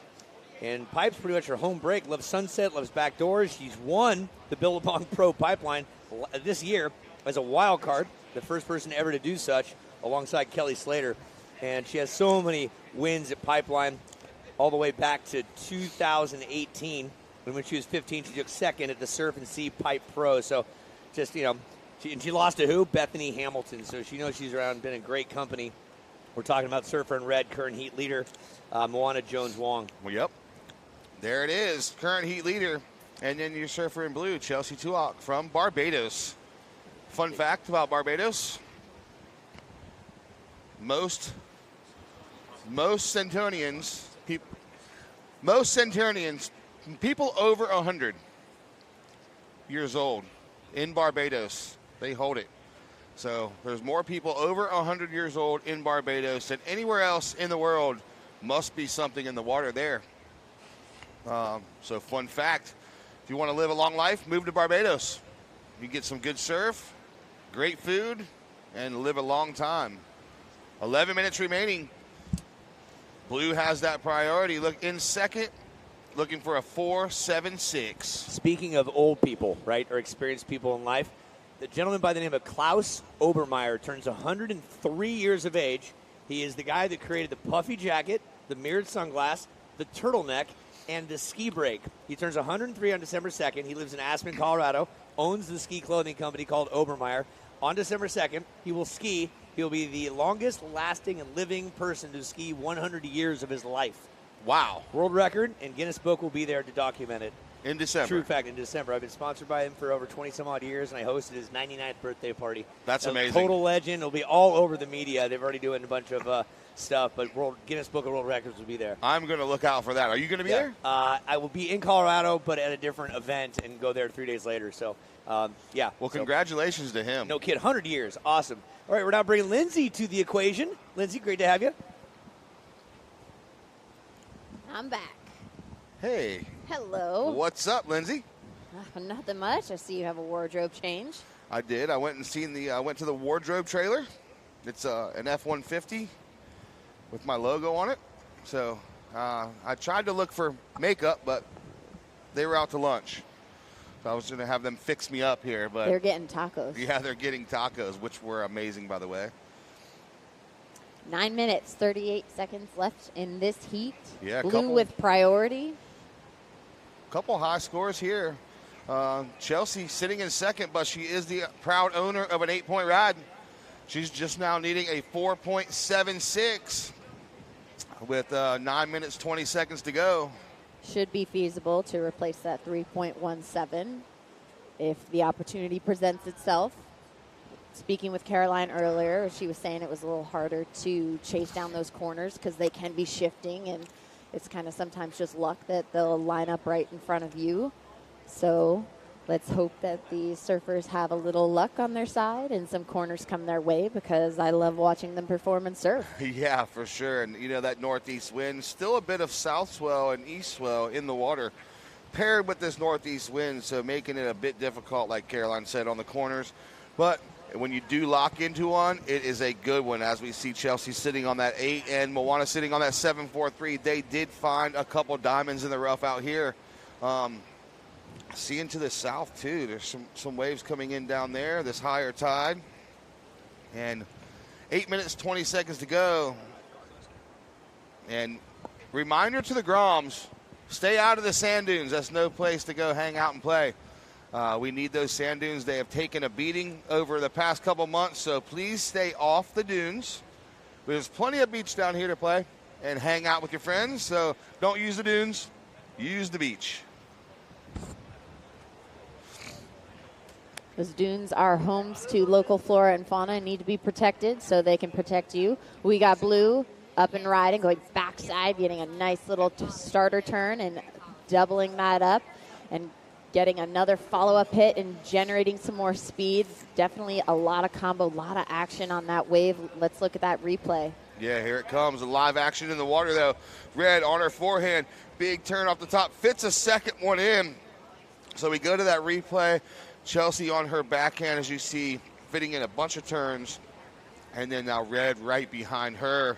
And Pipe's pretty much her home break. Loves sunset, loves backdoors. She's won the Billabong Pro Pipeline this year as a wild card, the first person ever to do such, alongside Kelly Slater. And she has so many wins at Pipeline all the way back to 2018. When she was 15, she took second at the Surf and Sea Pipe Pro. So just, she lost to who? Bethany Hamilton. So she knows she's around, been in great company. We're talking about surfer in red, current heat leader, Moana Jones Wong. Well, yep. There it is, current heat leader. And then your surfer in blue, Chelsea Tuak from Barbados. Fun fact about Barbados. Most Centurions, people over 100 years old in Barbados, they hold it. So there's more people over 100 years old in Barbados than anywhere else in the world. Must be something in the water there. So fun fact, if you want to live a long life, move to Barbados. You get some good surf, great food, and live a long time. 11 minutes remaining. Blue has that priority. Look in second, looking for a 4.76. Speaking of old people, right, or experienced people in life, the gentleman by the name of Klaus Obermeyer turns 103 years of age. He is the guy that created the puffy jacket, the mirrored sunglass, the turtleneck, and the ski break. He turns 103 on December 2nd. He lives in Aspen, Colorado, owns the ski clothing company called Obermeyer. On December 2nd, he will ski. He'll be the longest lasting and living person to ski 100 years of his life. Wow. World record, and Guinness Book will be there to document it. In December. True fact, in December. I've been sponsored by him for over 20-some-odd years, and I hosted his 99th birthday party. That's amazing. Total legend. It'll be all over the media. They've already doing a bunch of stuff, but Guinness Book of World Records will be there. I'm going to look out for that. Are you going to be there? I will be in Colorado, but at a different event, and go there 3 days later. So, yeah. Well, congratulations to him. No kid. 100 years. Awesome. All right, we're now bringing Lindsay to the equation. Lindsay, great to have you. I'm back. Hey. Hello. What's up, Lindsay? Nothing much. I see you have a wardrobe change. I did. I went to the wardrobe trailer. It's an F-150 with my logo on it. So I tried to look for makeup, but they were out to lunch. So I was going to have them fix me up here. But they're getting tacos. Yeah, they're getting tacos, which were amazing, by the way. 9 minutes, 38 seconds left in this heat. Yeah, Blue with priority. Couple high scores here. Chelsea sitting in second, but she is the proud owner of an 8-point ride. She's just now needing a 4.76 with 9 minutes, 20 seconds to go. Should be feasible to replace that 3.17 if the opportunity presents itself. Speaking with Caroline earlier, she was saying it was a little harder to chase down those corners because they can be shifting, and it's kind of sometimes just luck that they'll line up right in front of you. So let's hope that the surfers have a little luck on their side and some corners come their way, because I love watching them perform and surf. Yeah, for sure. And, that northeast wind, still a bit of south swell and east swell in the water paired with this northeast wind, so making it a bit difficult, like Caroline said, on the corners. But when you do lock into one, it is a good one, as we see Chelsea sitting on that 8 and Moana sitting on that 7.43. They did find a couple diamonds in the rough out here. Seeing to the south, too, there's some waves coming in down there, this higher tide. And 8 minutes, 20 seconds to go. And reminder to the Groms, stay out of the sand dunes. That's no place to go hang out and play. We need those sand dunes. They have taken a beating over the past couple months, so please stay off the dunes. There's plenty of beach down here to play and hang out with your friends, so don't use the dunes. Use the beach. Those dunes are homes to local flora and fauna and need to be protected so they can protect you. We got Blue up and riding, going backside, getting a nice little starter turn and doubling that up. And getting another follow-up hit and generating some more speed. Definitely a lot of combo, a lot of action on that wave. Let's look at that replay. Yeah, here it comes. A live action in the water, though. Red on her forehand. Big turn off the top. Fits a second one in. So we go to that replay. Chelsea on her backhand, as you see, fitting in a bunch of turns. And then now Red right behind her.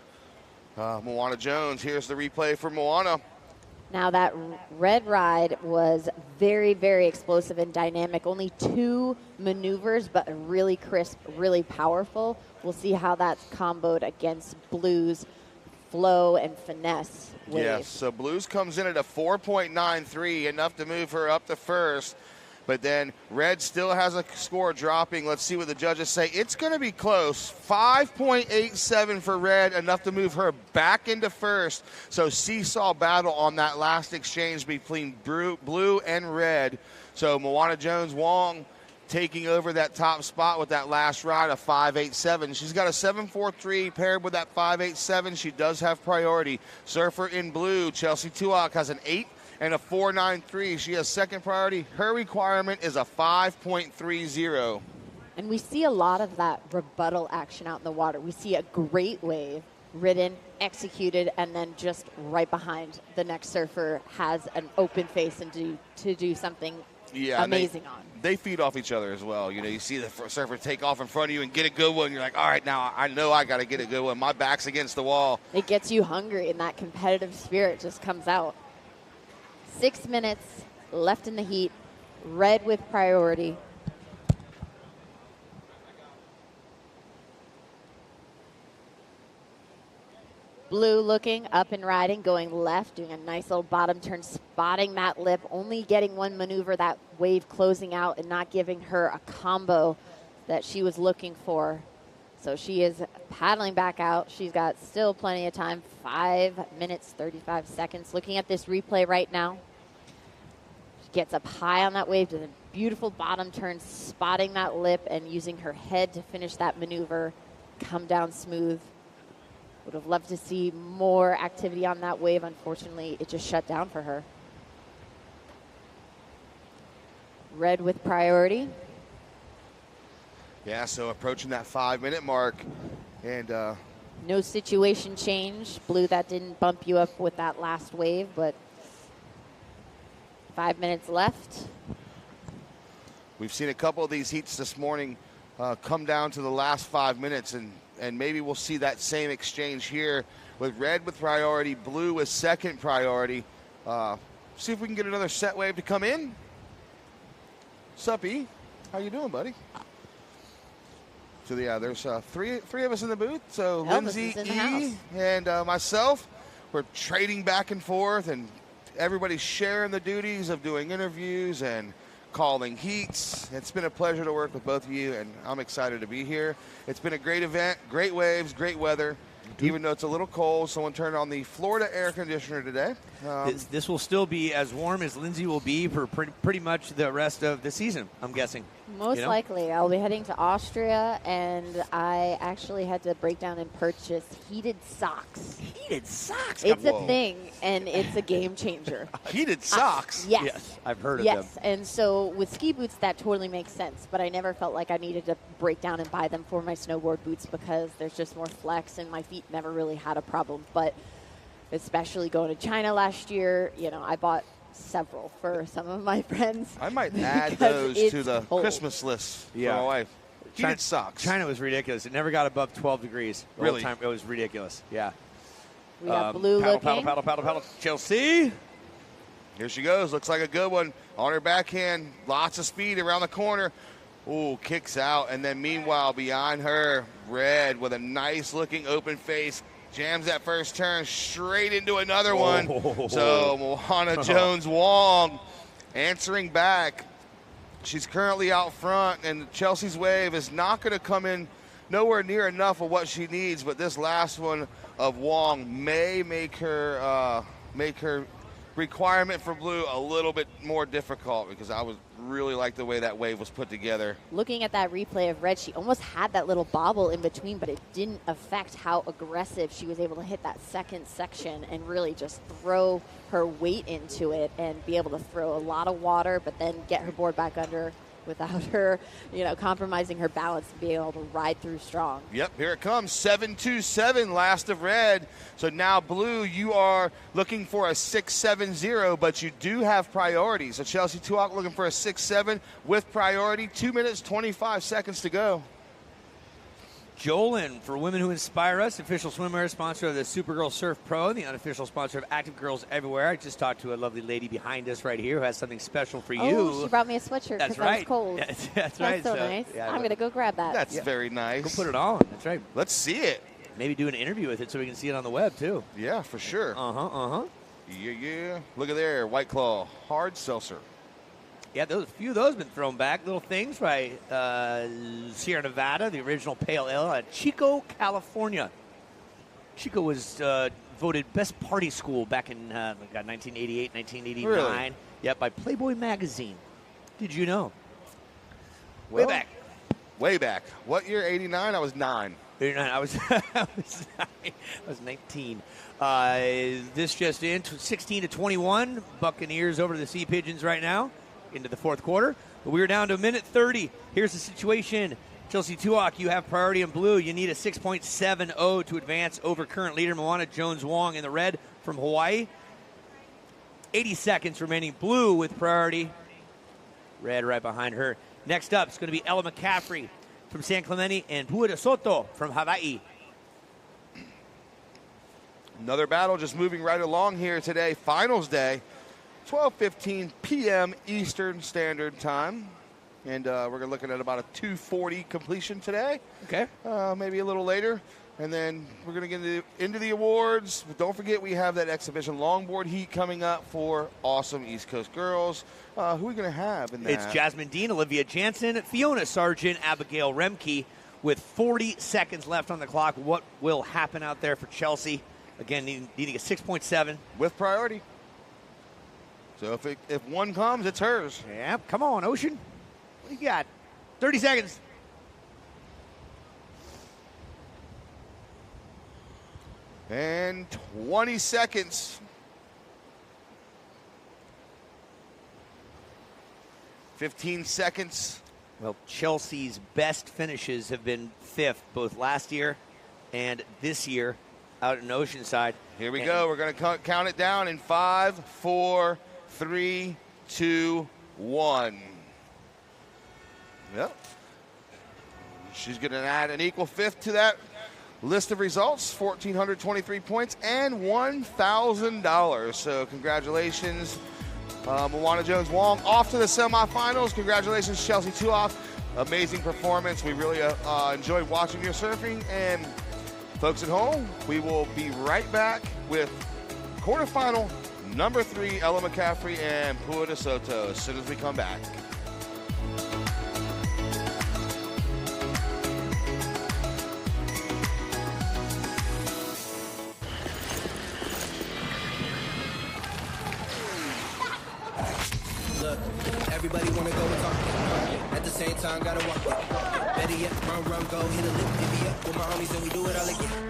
Moana Jones. Here's the replay for Moana. Now that red ride was very, very explosive and dynamic. Only 2 maneuvers, but really crisp, really powerful. We'll see how that's comboed against Blue's flow and finesse wave. Yes, so Blues comes in at a 4.93, enough to move her up to first. But then Red still has a score dropping. Let's see what the judges say. It's going to be close. 5.87 for Red, enough to move her back into first. So seesaw battle on that last exchange between Blue and Red. So Moana Jones Wong taking over that top spot with that last ride of 5.87. She's got a 7.43 paired with that 5.87. She does have priority. Surfer in blue, Chelsea Tuak, has an 8 and a 4.93. She has second priority. Her requirement is a 5.30. And we see a lot of that rebuttal action out in the water. We see a great wave ridden, executed, and then just right behind the next surfer has an open face and to do something amazing on. They feed off each other as well. You know, you see the surfer take off in front of you and get a good one. You're like, all right, now I know I got to get a good one. My back's against the wall. It gets you hungry, and that competitive spirit just comes out. 6 minutes left in the heat. Red with priority. Blue looking, up and riding, going left, doing a nice little bottom turn, spotting that lip, only getting one maneuver, that wave closing out and not giving her a combo that she was looking for. So she is paddling back out. She's got still plenty of time, 5 minutes, 35 seconds. Looking at this replay right now. She gets up high on that wave, does a beautiful bottom turn, spotting that lip and using her head to finish that maneuver, come down smooth. Would have loved to see more activity on that wave. Unfortunately, it just shut down for her. Red with priority. Yeah, so approaching that 5-minute mark. And no situation change. Blue, that didn't bump you up with that last wave, but 5 minutes left. We've seen a couple of these heats this morning come down to the last 5 minutes, and maybe we'll see that same exchange here with Red with priority, Blue with second priority. See if we can get another set wave to come in. Sup, E? How you doing, buddy? So, yeah, there's three of us in the booth. So, Elvis Lindsay, E, and myself, we're trading back and forth, and everybody's sharing the duties of doing interviews and calling heats. It's been a pleasure to work with both of you, and I'm excited to be here. It's been a great event, great waves, great weather. Even though it's a little cold, someone turned on the Florida air conditioner today. This will still be as warm as Lindsay will be for pretty much the rest of the season, I'm guessing. Most likely. I'll be heading to Austria, and I actually had to break down and purchase heated socks. Heated socks? It's a thing, and it's a game changer. Heated socks? Yes. I've heard of them. Yes, and so with ski boots, that totally makes sense, but I never felt like I needed to break down and buy them for my snowboard boots because there's just more flex, and my feet never really had a problem. But especially going to China last year, you know, I bought several for some of my friends. I might add those to the Christmas list for my wife. Heated socks. China was ridiculous. It never got above 12 degrees. The Really? whole time. It was ridiculous. Yeah. We got Blue looking. Paddle. Chelsea. Here she goes. Looks like a good one. On her backhand. Lots of speed around the corner. Ooh, kicks out. And then meanwhile, behind her, Red with a nice looking open face. Jams that first turn straight into another one. So Moana Jones Wong answering back. She's currently out front, and Chelsea's wave is not going to come in nowhere near enough of what she needs, but this last one of Wong may make her requirement for Blue a little bit more difficult because I was really like the way that wave was put together. Looking at that replay of Red, she almost had that little bobble in between, but it didn't affect how aggressive she was able to hit that second section and really just throw her weight into it and be able to throw a lot of water, but then get her board back under without her, compromising her balance and being able to ride through strong. Yep, here it comes, 7-2-7, last of Red. So now Blue, you are looking for a 6-7-0, but you do have priority. So Chelsea Tuak looking for a 6-7 with priority. 2 minutes, 25 seconds to go. Jolin, for women who inspire us, official swimwear sponsor of the Supergirl Surf Pro, the unofficial sponsor of Active Girls Everywhere. I just talked to a lovely lady behind us right here who has something special for you. Oh, she brought me a sweatshirt because I was cold. That's right. That's so nice. Yeah, I'm going to go grab that. That's very nice. Go put it on. That's right. Let's see it. Maybe do an interview with it so we can see it on the web, too. Yeah, for sure. Uh-huh. Yeah. Look at there, White Claw, hard seltzer. Yeah, a few of those have been thrown back. Little things by Sierra Nevada, the original Pale Ale, Chico, California. Chico was voted best party school back in 1988, 1989. Really? Yeah, by Playboy magazine. Did you know? Way back. What year? 89? I was 9. 89. I was 19. This just in, 16-21. Buccaneers over the Sea Pigeons right now into the fourth quarter. But we're down to a minute 30. Here's the situation. Chelsea Tuak, you have priority in blue. You need a 6.70 to advance over current leader Moana Jones Wong in the red from Hawaii. 80 seconds remaining. Blue with priority. Red right behind her. Next up is going to be Ella McCaffrey from San Clemente and Pua DeSoto from Hawaii. Another battle just moving right along here today. Finals day. 12:15 p.m. Eastern Standard Time. And we're looking at about a 2:40 completion today. Okay. Maybe a little later. And then we're going to get into the awards. But don't forget we have that exhibition longboard heat coming up for awesome East Coast girls. Who are we going to have in that? It's Jasmine Dean, Olivia Jansen, Fiona Sargent, Abigail Remke. With 40 seconds left on the clock, what will happen out there for Chelsea? Again, needing a 6.7. With priority. So if one comes, it's hers. Yeah, come on, Ocean. What do you got? 30 seconds. And 20 seconds. 15 seconds. Well, Chelsea's best finishes have been fifth, both last year and this year out in Oceanside. Here we go. We're going to count it down in 5, 4, 3, 2, 1. Yep. She's going to add an equal fifth to that list of results, 1,423 points and $1,000. So congratulations, Moana Jones Wong, off to the semifinals. Congratulations, Chelsea Tuak. Amazing performance. We really enjoyed watching your surfing. And folks at home, we will be right back with quarterfinal number 3, Ella McCaffrey and Pua DeSoto, as soon as we come back. Look, everybody wanna go and talk it. At the same time, gotta walk it. Better yet, run, go, hit a lip, divvy up with my homies, and we do it all again.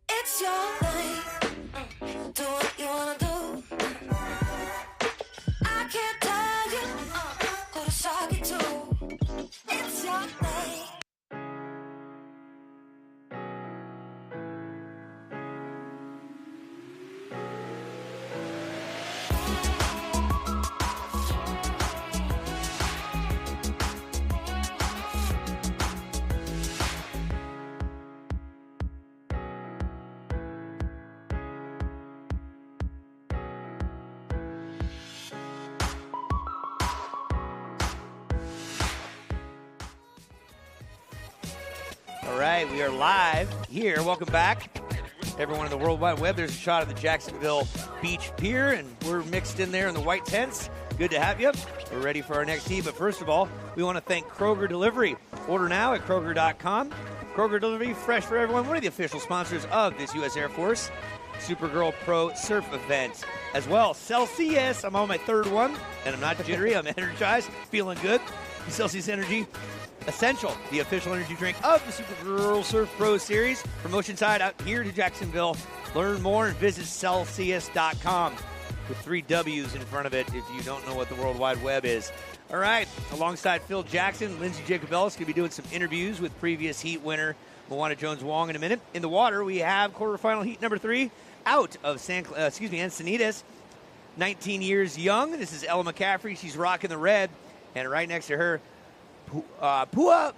It's your life. Do what you wanna do. I can't tell you who to shock it to. It's your life. All right, we are live here. Welcome back, everyone on the World Wide Web. There's a shot of the Jacksonville Beach Pier, and we're mixed in there in the white tents. Good to have you. We're ready for our next team, but first of all, we want to thank Kroger Delivery. Order now at Kroger.com. Kroger Delivery, fresh for everyone. One of the official sponsors of this U.S. Air Force Supergirl Pro Surf event. As well, Celsius. I'm on my third one, and I'm not jittery. I'm energized, feeling good. Celsius Energy Essential, the official energy drink of the Supergirl Surf Pro Series. Promotion side out here to Jacksonville. Learn more and visit Celsius.com with 3 W's in front of it if you don't know what the World Wide Web is. All right, alongside Phil Jackson, Lindsay Jacobellis going to be doing some interviews with previous heat winner Moana Jones Wong in a minute. In the water, we have quarterfinal heat number 3 out of Encinitas. 19 years young. This is Ella McCaffrey. She's rocking the red. And right next to her, Pua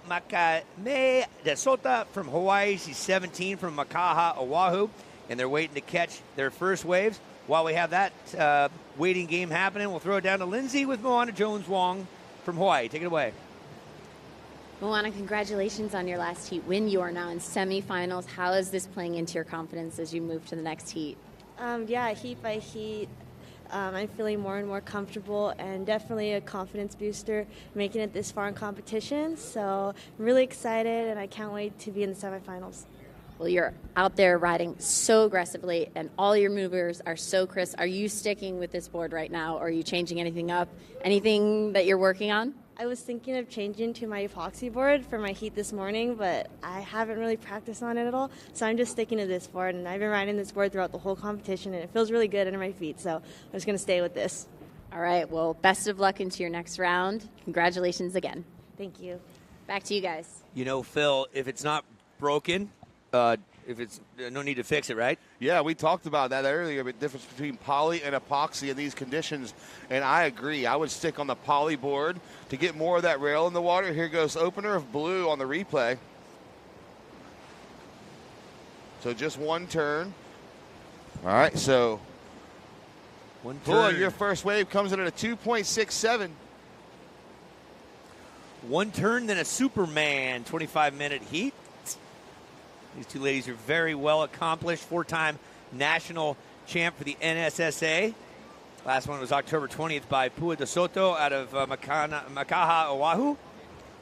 DeSoto from Hawaii. She's 17 from Makaha, Oahu. And they're waiting to catch their first waves. While we have that waiting game happening, we'll throw it down to Lindsay with Moana Jones Wong from Hawaii. Take it away. Moana, congratulations on your last heat win. You are now in semifinals. How is this playing into your confidence as you move to the next heat? Yeah, heat by heat, I'm feeling more and more comfortable, and definitely a confidence booster making it this far in competition. So I'm really excited, and I can't wait to be in the semifinals. Well, you're out there riding so aggressively, and all your movers are so crisp. Are you sticking with this board right now, or are you changing anything up? Anything that you're working on? I was thinking of changing to my epoxy board for my heat this morning, but I haven't really practiced on it at all, so I'm just sticking to this board, and I've been riding this board throughout the whole competition, and it feels really good under my feet, so I'm just going to stay with this. All right, well, best of luck into your next round. Congratulations again. Thank you. Back to you guys. You know, Phil, if it's not broken, if it's no need to fix it, right? Yeah, we talked about that earlier, the difference between poly and epoxy in these conditions, and I agree. I would stick on the poly board to get more of that rail in the water. Here goes opener of blue on the replay. So just one turn. All right, so one turn. Your first wave comes in at a 2.67. One turn, then a Superman 25-minute heat. These two ladies are very well accomplished. 4-time national champ for the NSSA. Last one was October 20th by Pua DeSoto out of Makaha, Oahu.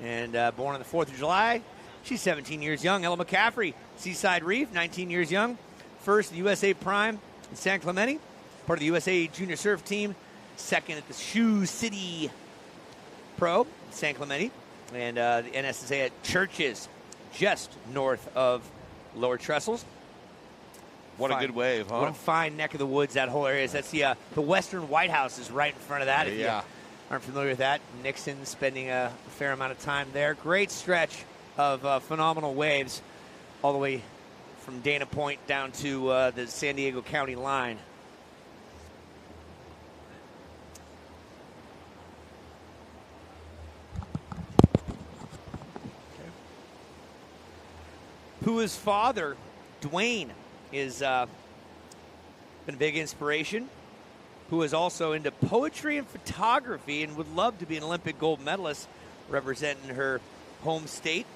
And born on the 4th of July. She's 17 years young. Ella McCaffrey, Seaside Reef, 19 years young. First, the USA Prime in San Clemente. Part of the USA Junior Surf Team. Second at the Shoe City Pro, San Clemente. And the NSSA at Churches, just north of Lower Trestles. What a good wave, huh? What a fine neck of the woods that whole area is. That's the Western White House is right in front of that. If you aren't familiar with that, Nixon spending a fair amount of time there. Great stretch of phenomenal waves all the way from Dana Point down to the San Diego County line. Pua's father, Dwayne, is been a big inspiration. Who is also into poetry and photography and would love to be an Olympic gold medalist representing her home state.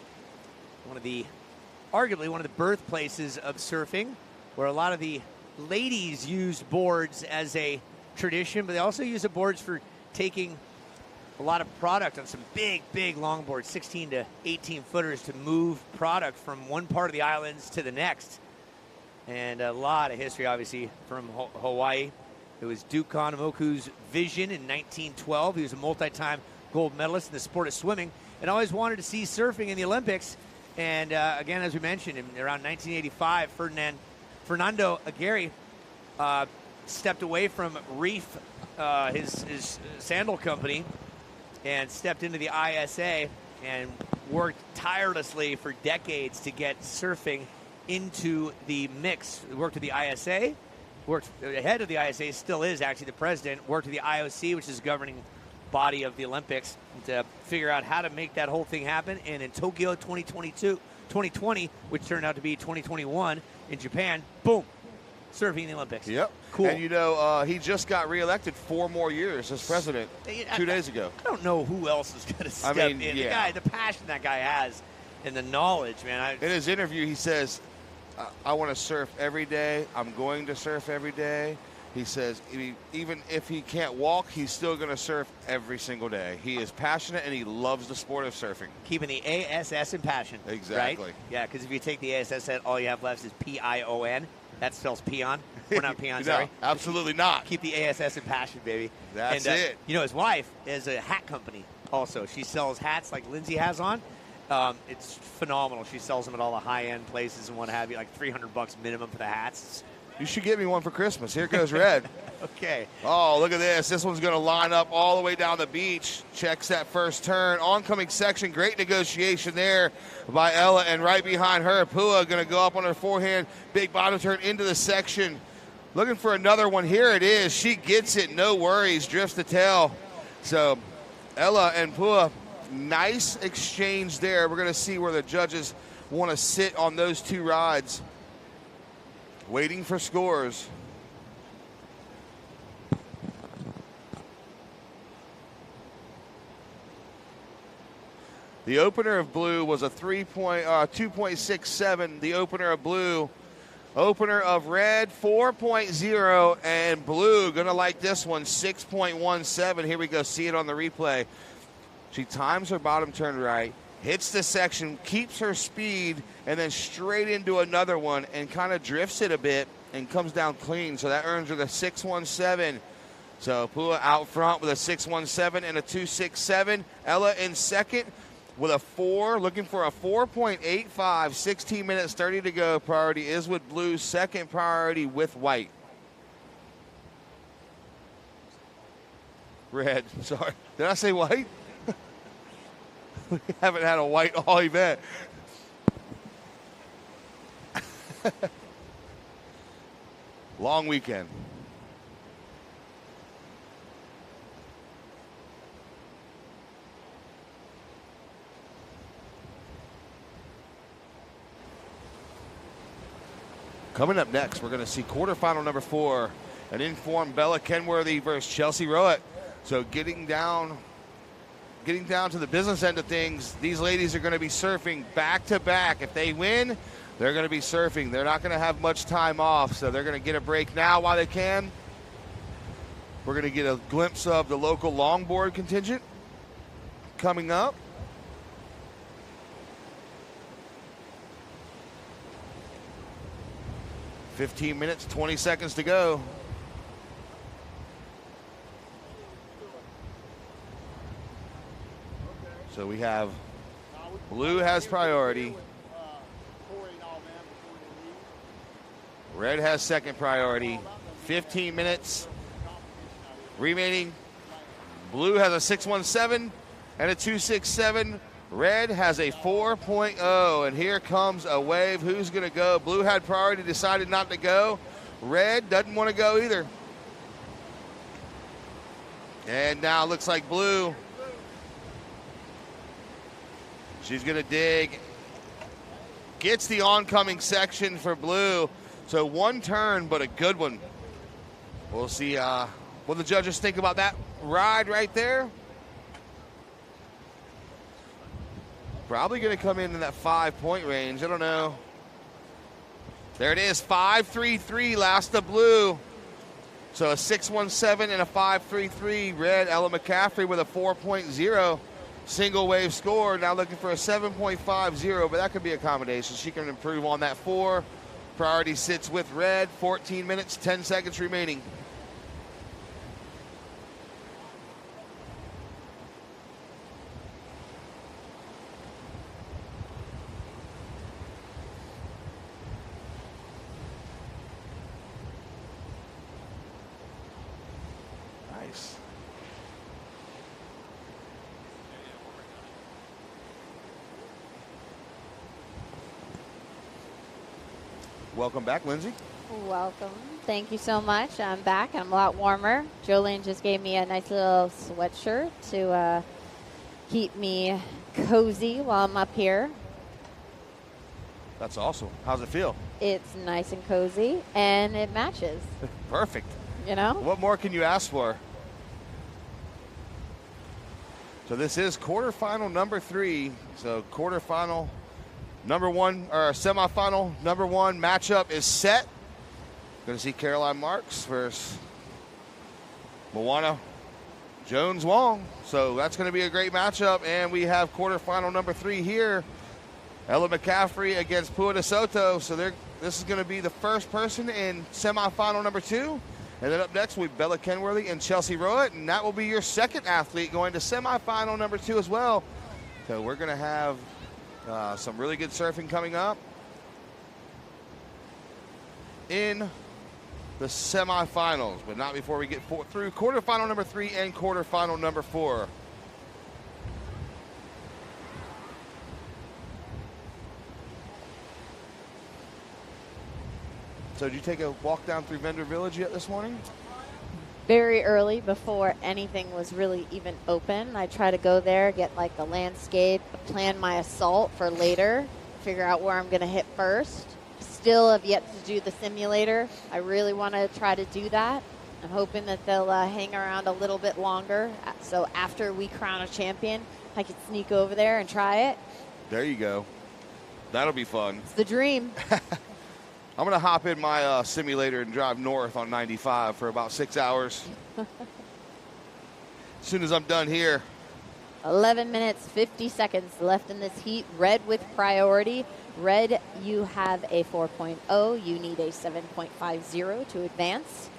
Arguably one of the birthplaces of surfing, where a lot of the ladies use boards as a tradition, but they also use the boards for taking a lot of product on some big longboards, 16 to 18 footers, to move product from one part of the islands to the next. And a lot of history, obviously, from Hawaii. It was Duke Kahanamoku's vision in 1912. He was a multi-time gold medalist in the sport of swimming and always wanted to see surfing in the Olympics. And again, as we mentioned, in around 1985, Fernando Aguirre stepped away from Reef, his sandal company, and stepped into the ISA and worked tirelessly for decades to get surfing into the mix. Worked at the ISA, worked ahead of the ISA, still is actually the president, worked at the IOC, which is the governing body of the Olympics, to figure out how to make that whole thing happen. And in Tokyo 2020, which turned out to be 2021 in Japan, boom, surfing in the Olympics. Yep. Cool. And, you know, he just got reelected 4 more years as president 2 days ago. I don't know who else is going to step in. Yeah. The passion that guy has And the knowledge, man. In his interview, he says, I want to surf every day. I'm going to surf every day. He says even if he can't walk, he's still going to surf every single day. He is passionate, and he loves the sport of surfing. Keeping the ASS in passion. Exactly. Right? Yeah, because if you take the ASS out, all you have left is PION. That spells peon. We're not peons, No, sorry. absolutely not. Keep the ASS in passion, baby. That's and, it. You know, his wife is a hat company also. She sells hats like Lindsay has on. It's phenomenal. She sells them at all the high-end places and what have you, like $300 minimum for the hats. You should get me one for Christmas. Here goes red. Okay. Oh, look at this. This one's going to line up all the way down the beach. Checks that first turn. Oncoming section. Great negotiation there by Ella. And right behind her, Pua going to go up on her forehand. Big bottom turn into the section. Looking for another one. Here it is. She gets it. No worries. Drifts the tail. So Ella and Pua, nice exchange there. We're going to see where the judges want to sit on those two rides. Waiting for scores. The opener of blue was a 2.67. The opener of blue. Opener of red, 4.0. And blue, going to like this one, 6.17. Here we go. See it on the replay. She times her bottom turn right. Hits the section, keeps her speed, and then straight into another one and kind of drifts it a bit and comes down clean. So that earns her the 6.17. So Pua out front with a 6.17 and a 2.67. Ella in second with a 4, looking for a 4.85. 16 minutes, 30 to go. Priority is with blue. Second priority with white. Red. Sorry. Did I say white? We haven't had a white all event. Long weekend. Coming up next, we're going to see quarterfinal number 4, an informed Bella Kenworthy versus Chelsea Roett. So getting down to the business end of things, these ladies are going to be surfing back-to-back. If they win, they're going to be surfing. They're not going to have much time off, so they're going to get a break now while they can. We're going to get a glimpse of the local longboard contingent coming up. $15 minutes, 20 seconds to go. So we have blue has priority. Red has second priority. 15 minutes remaining. Blue has a 6.17 and a 2.67. Red has a 4.0, and here comes a wave. Who's going to go? Blue had priority, decided not to go. Red doesn't want to go either. And now it looks like blue. She's going to dig. Gets the oncoming section for blue. So one turn, but a good one. We'll see what the judges think about that ride right there. Probably going to come in that 5-point range. I don't know. There it is, 5.33, last of blue. So a 6.17 and a 5.33. Red, Ella McCaffrey with a 4.0 single wave score. Now looking for a 7.50, but that could be a combination. She can improve on that 4. Priority sits with red. 14 minutes, 10 seconds remaining. Nice. Welcome back, Lindsay. Welcome. Thank you so much. I'm back. I'm a lot warmer. Jolene just gave me a nice little sweatshirt to keep me cozy while I'm up here. That's awesome. How's it feel? It's nice and cozy, and it matches. Perfect. You know? What more can you ask for? So this is quarterfinal number 3. So quarterfinal Semifinal number 1 matchup is set. Going to see Caroline Marks versus Moana Jones Wong. So that's going to be a great matchup. And we have quarterfinal number 3 here. Ella McCaffrey against Pua DeSoto. So this is going to be the first person in semifinal number 2. And then up next, we have Bella Kenworthy and Chelsea Roett. And that will be your second athlete going to semifinal number 2 as well. So we're going to have some really good surfing coming up in the semifinals, but not before we get through quarterfinal number 3 and quarterfinal number 4. So did you take a walk down through Vendor Village yet this morning? Very early, before anything was really even open. I try to go there, get like the landscape, plan my assault for later, figure out where I'm going to hit first. Still have yet to do the simulator. I really want to try to do that. I'm hoping that they'll hang around a little bit longer. So after we crown a champion, I could sneak over there and try it. There you go. That'll be fun. It's the dream. I'm going to hop in my simulator and drive north on 95 for about 6 hours. As soon as I'm done here. 11 minutes, 50 seconds left in this heat. Red with priority. Red, you have a 4.0. You need a 7.50 to advance.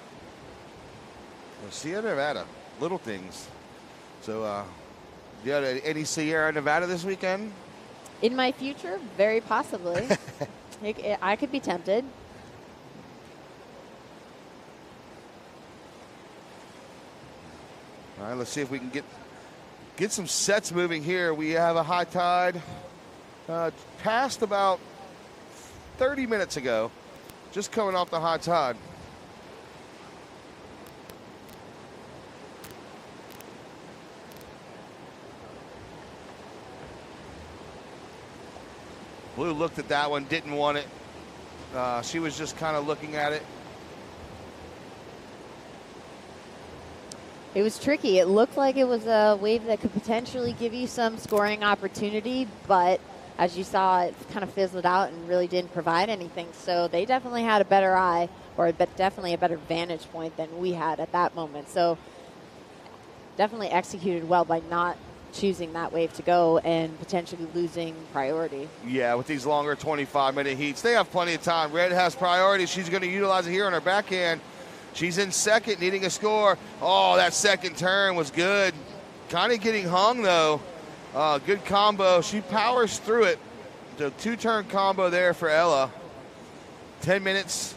Well, Sierra Nevada, little things. So, you had any Sierra Nevada this weekend? In my future, very possibly. I could be tempted. All right, let's see if we can get some sets moving here. We have a high tide passed about 30 minutes ago, just coming off the high tide. Blue looked at that one, didn't want it. She was just kind of looking at it. It was tricky. It looked like it was a wave that could potentially give you some scoring opportunity, but as you saw, it kind of fizzled out and really didn't provide anything. So they definitely had a better eye, or definitely a better vantage point than we had at that moment. So definitely executed well by not choosing that wave to go and potentially losing priority. Yeah, with these longer 25-minute heats, they have plenty of time. Red has priority. She's going to utilize it here on her backhand. She's in second, needing a score. Oh, that second turn was good. Kind of getting hung, though. Good combo. She powers through it. The 2-turn combo there for Ella. 10 minutes,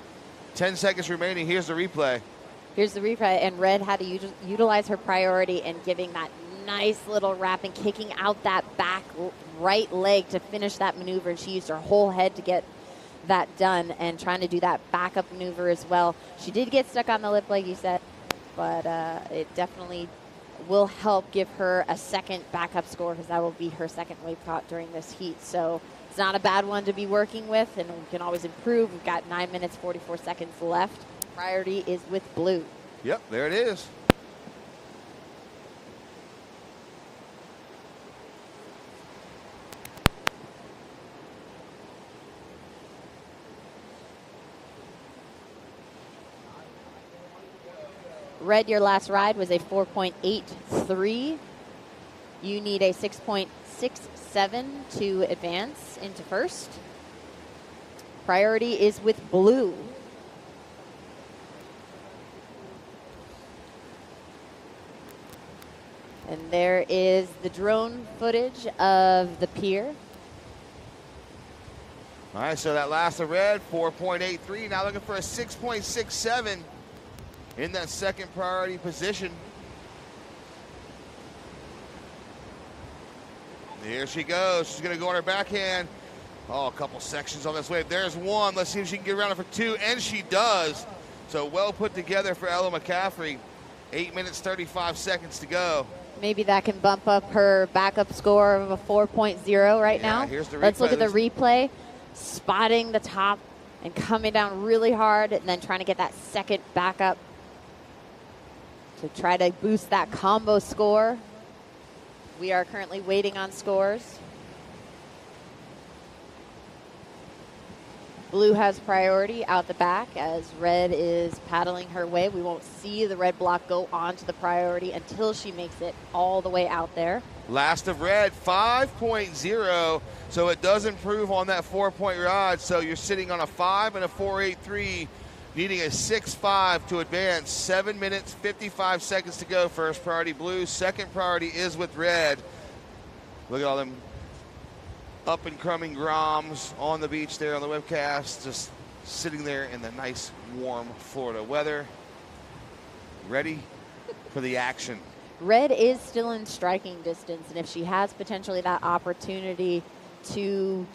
10 seconds remaining. Here's the replay. Here's the replay, and Red had to utilize her priority and giving that nice little wrap and kicking out that back right leg to finish that maneuver. And she used her whole head to get that done and trying to do that backup maneuver as well. She did get stuck on the lip, like you said, but it definitely will help give her a second backup score because that will be her second wave caught during this heat. So it's not a bad one to be working with, and we can always improve. We've got 9 minutes, 44 seconds left. Priority is with Blue. Yep, there it is. Red, your last ride was a 4.83. You need a 6.67 to advance into first. Priority is with Blue. And there is the drone footage of the pier. All right, so that last of Red, 4.83. Now looking for a 6.67 in that second priority position. Here she goes. She's going to go on her backhand. Oh, a couple sections on this wave. There's one. Let's see if she can get around it for 2, and she does. So well put together for Ella McCaffrey. 8 minutes, 35 seconds to go. Maybe that can bump up her backup score of a 4.0 right now. Here's the replay. Let's look at the replay. Spotting the top and coming down really hard and then trying to get that second backup to try to boost that combo score. We are currently waiting on scores. Blue has priority out the back as Red is paddling her way. We won't see the red block go onto the priority until she makes it all the way out there. Last of Red, 5.0, so it does improve on that 4-point rod. So you're sitting on a 5 and a 4.83, needing a 6.5 to advance. 7 minutes, 55 seconds to go. First priority Blue, second priority is with Red. Look at all them up and coming Groms on the beach there on the webcast, just sitting there in the nice warm Florida weather, ready for the action. Red is still in striking distance, and if she has potentially that opportunity to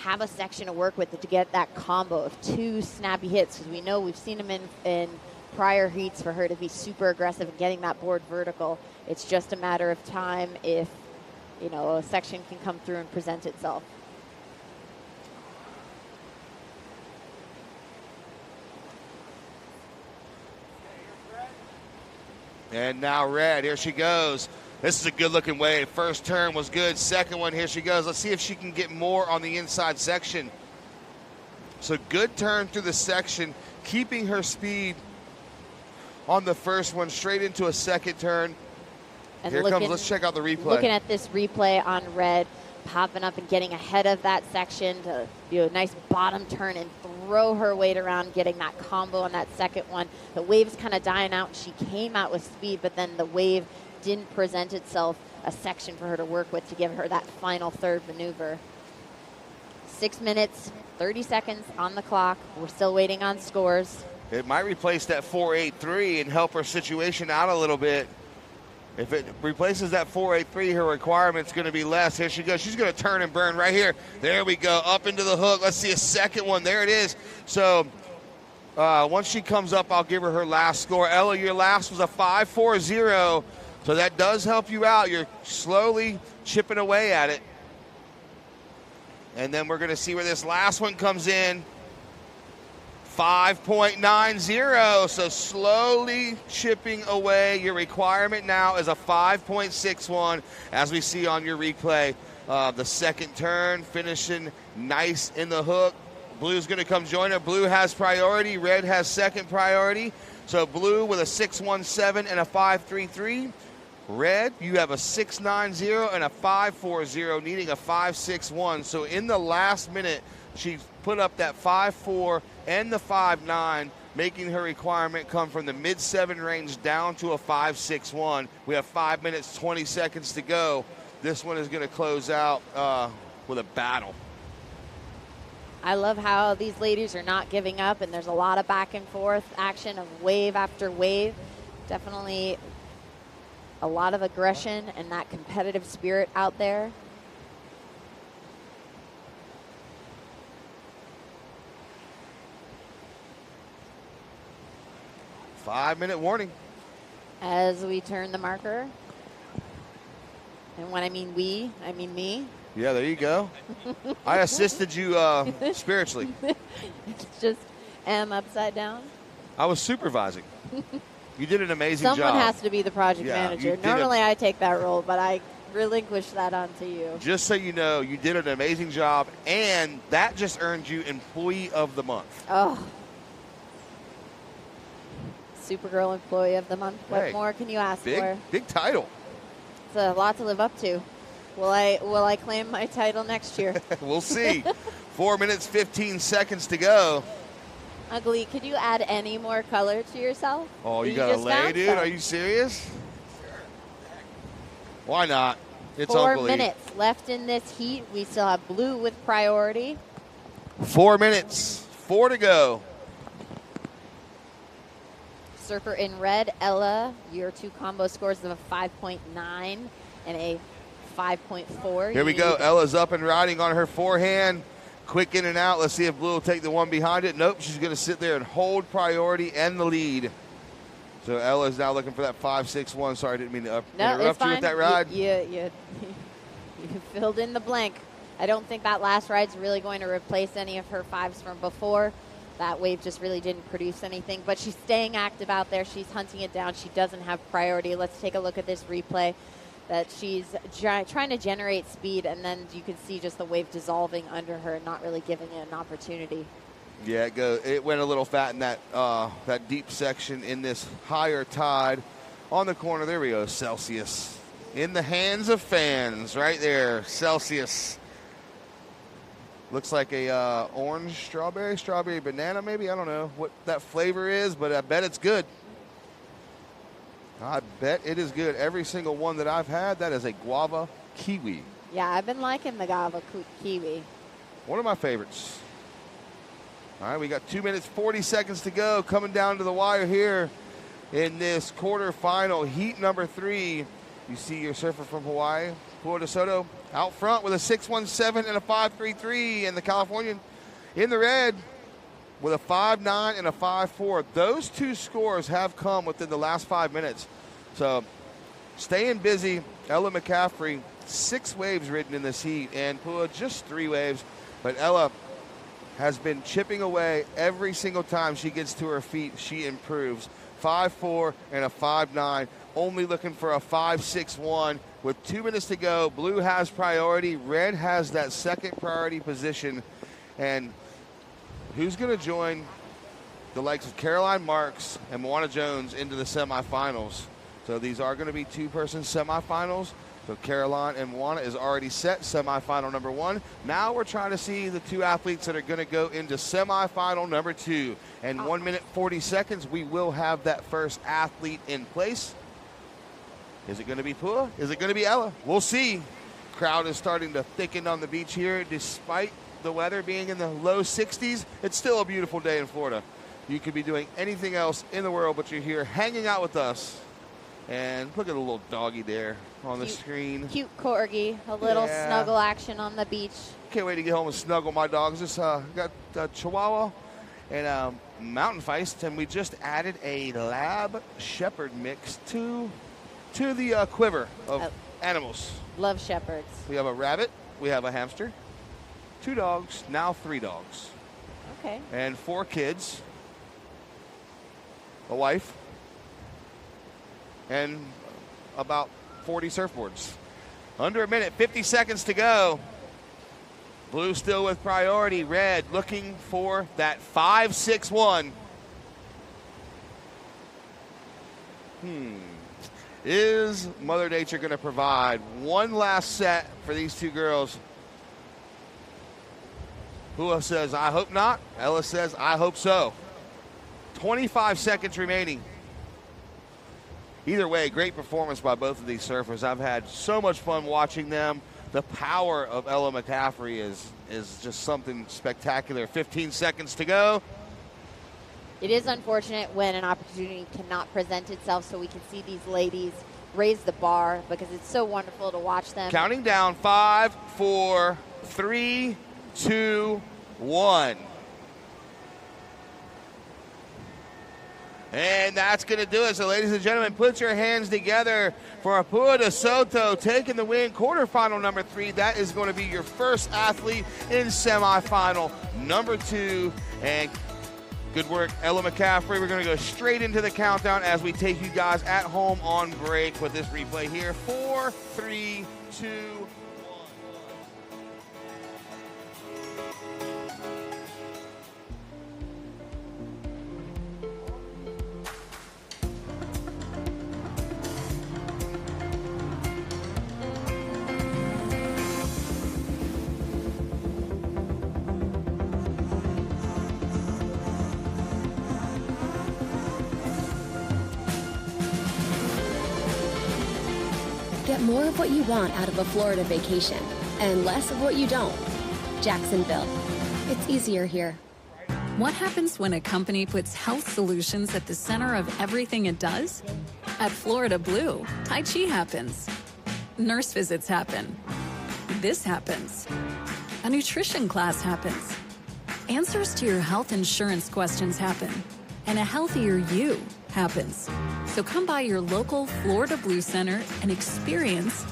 have a section to work with to get that combo of 2 snappy hits, because we know we've seen them in prior heats for her to be super aggressive and getting that board vertical. It's just a matter of time if a section can come through and present itself. And now Red, here she goes. This is a good looking wave. First turn was good. Second one, here she goes. Let's see if she can get more on the inside section. So good turn through the section, keeping her speed on the first one, straight into a second turn. And here comes, let's check out the replay. Looking at this replay on Red, popping up and getting ahead of that section to do a nice bottom turn and throw her weight around, getting that combo on that second one. The wave's kind of dying out. She came out with speed, but then the wave didn't present itself a section for her to work with to give her that final third maneuver. 6 minutes, 30 seconds on the clock. We're still waiting on scores. It might replace that 4.83 and help her situation out a little bit. If it replaces that 4.83, her requirement's going to be less. Here she goes. She's going to turn and burn right here. There we go. Up into the hook. Let's see a second one. There it is. So once she comes up, I'll give her her last score. Ella, your last was a 5.40. So that does help you out. You're slowly chipping away at it. And then we're going to see where this last one comes in. 5.90, so slowly chipping away. Your requirement now is a 5.61, as we see on your replay. The second turn, finishing nice in the hook. Blue's going to come join her. Blue has priority. Red has second priority. So Blue with a 6.17 and a 5.33. Red, you have a 6.90 and a 5.40, needing a 5.61. So in the last minute, she put up that 5.4 and the 5.9, making her requirement come from the mid-7 range down to a 5.61. We have 5 minutes, 20 seconds to go. This one is going to close out with a battle. I love how these ladies are not giving up, and there's a lot of back and forth action of wave after wave. Definitely a lot of aggression and that competitive spirit out there. Five-minute warning. As we turn the marker. And when I mean we, I mean me. Yeah, there you go. I assisted you spiritually. Just am upside down. I was supervising. You did an amazing job. Someone has to be the project manager. Normally I take that role, but I relinquish that onto you. Just so you know, you did an amazing job, and that just earned you Employee of the Month. Oh. Supergirl Employee of the Month. What Hey, more can you ask for? Big title. It's a lot to live up to. Will I claim my title next year? We'll see. 4 minutes, 15 seconds to go. Ugly, could you add any more color to yourself? Oh, you got to lay, dude? Are you serious? Why not? It's 4 Ugly. minutes left in this heat. We still have Blue with priority. 4 minutes. 4 to go. Surfer in red, Ella, your two combo scores of a 5.9 and a 5.4. Here we go. Ella's up and riding on her forehand. Quick in and out. Let's see if Blue will take the one behind it. Nope, she's going to sit there and hold priority and the lead. So Ella's now looking for that 5.61. Sorry, I didn't mean to interrupt you with that ride. You filled in the blank. I don't think that last ride's really going to replace any of her fives from before. That wave just really didn't produce anything. But she's staying active out there. She's hunting it down. She doesn't have priority. Let's take a look at this replay. That she's trying to generate speed, and then you can see just the wave dissolving under her and not really giving it an opportunity. Yeah, it went a little fat in that deep section in this higher tide. On the corner, there we go, Celsius. In the hands of fans, right there, Celsius. Looks like a orange strawberry banana maybe. I don't know what that flavor is, but I bet it's good. I bet it is good. Every single one that I've had, that is a guava kiwi. Yeah, I've been liking the guava kiwi. One of my favorites. All right, we got 2 minutes, 40 seconds to go. Coming down to the wire here in this quarterfinal, heat number 3. You see your surfer from Hawaii, Pua DeSoto, out front with a 6.17 and a 5.33, and the Californian in the red with a 5.9 and a 5.4. Those two scores have come within the last 5 minutes. So staying busy. Ella McCaffrey, 6 waves ridden in this heat, and Pua just 3 waves. But Ella has been chipping away every single time she gets to her feet. She improves. 5.4 and a 5.9. Only looking for a 5.61 with 2 minutes to go. Blue has priority. Red has that second priority position. And who's going to join the likes of Caroline Marks and Moana Jones into the semifinals? So these are going to be 2-person semifinals. So Caroline and Moana is already set, semifinal number 1. Now we're trying to see the 2 athletes that are going to go into semifinal number 2. And 1 minute, 40 seconds, we will have that first athlete in place. Is it going to be Pua? Is it going to be Ella? We'll see. Crowd is starting to thicken on the beach here. Despite the weather being in the low 60s, it's still a beautiful day in Florida. You could be doing anything else in the world, but you're here hanging out with us. And look at the little doggy there on the screen. Cute corgi, a little snuggle action on the beach. Can't wait to get home and snuggle my dogs. Just got a Chihuahua and Mountain Feist, and we just added a Lab Shepherd mix to the quiver of animals. Love shepherds. We have a rabbit, we have a hamster, 2 dogs, now 3 dogs. Okay. And 4 kids, a wife, and about 40 surfboards. Under a minute, 50 seconds to go. Blue still with priority. Red looking for that 5.61. Is Mother Nature going to provide one last set for these 2 girls? Pua says, I hope not. Ella says, I hope so. 25 seconds remaining. Either way, great performance by both of these surfers. I've had so much fun watching them. The power of Ella McCaffrey is just something spectacular. 15 seconds to go. It is unfortunate when an opportunity cannot present itself, so we can see these ladies raise the bar because it's so wonderful to watch them. Counting down, 5, 4, 3, 2, 1. And that's going to do it. So, ladies and gentlemen, put your hands together for Pua DeSoto taking the win. Quarterfinal number 3. That is going to be your first athlete in semifinal number 2. And good work, Ella McCaffrey. We're going to go straight into the countdown as we take you guys at home on break with this replay here. 4, 3, 2, Get more of what you want out of a Florida vacation and less of what you don't. Jacksonville. It's easier here. What happens when a company puts health solutions at the center of everything it does? At Florida Blue, Tai Chi happens. Nurse visits happen. This happens. A nutrition class happens. Answers to your health insurance questions happen. And a healthier you happens. So come by your local Florida Blue Center and experience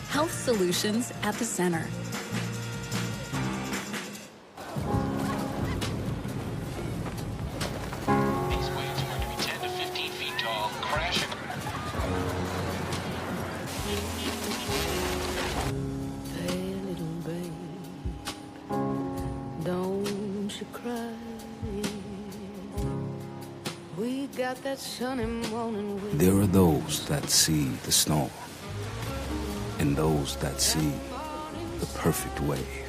health solutions at the center. These waves are going to be 10 to 15 feet tall. Crash. Hey, little babe, don't cry. We got that sunny morning wind. There are those that see the storm, and those that see the perfect wave.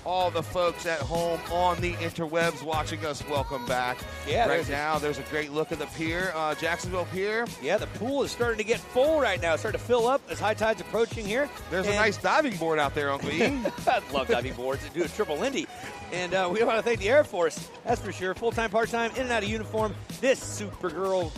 All the folks at home on the interwebs watching us, welcome back. Yeah, right now there's a great look at the pier, Jacksonville Pier. Yeah, the pool is starting to get full right now. It's starting to fill up as high tide's approaching here. There's a nice diving board out there, Uncle E. I love diving boards. They do a triple Lindy. And we want to thank the Air Force, that's for sure. Full-time, part-time, in and out of uniform. This Supergirl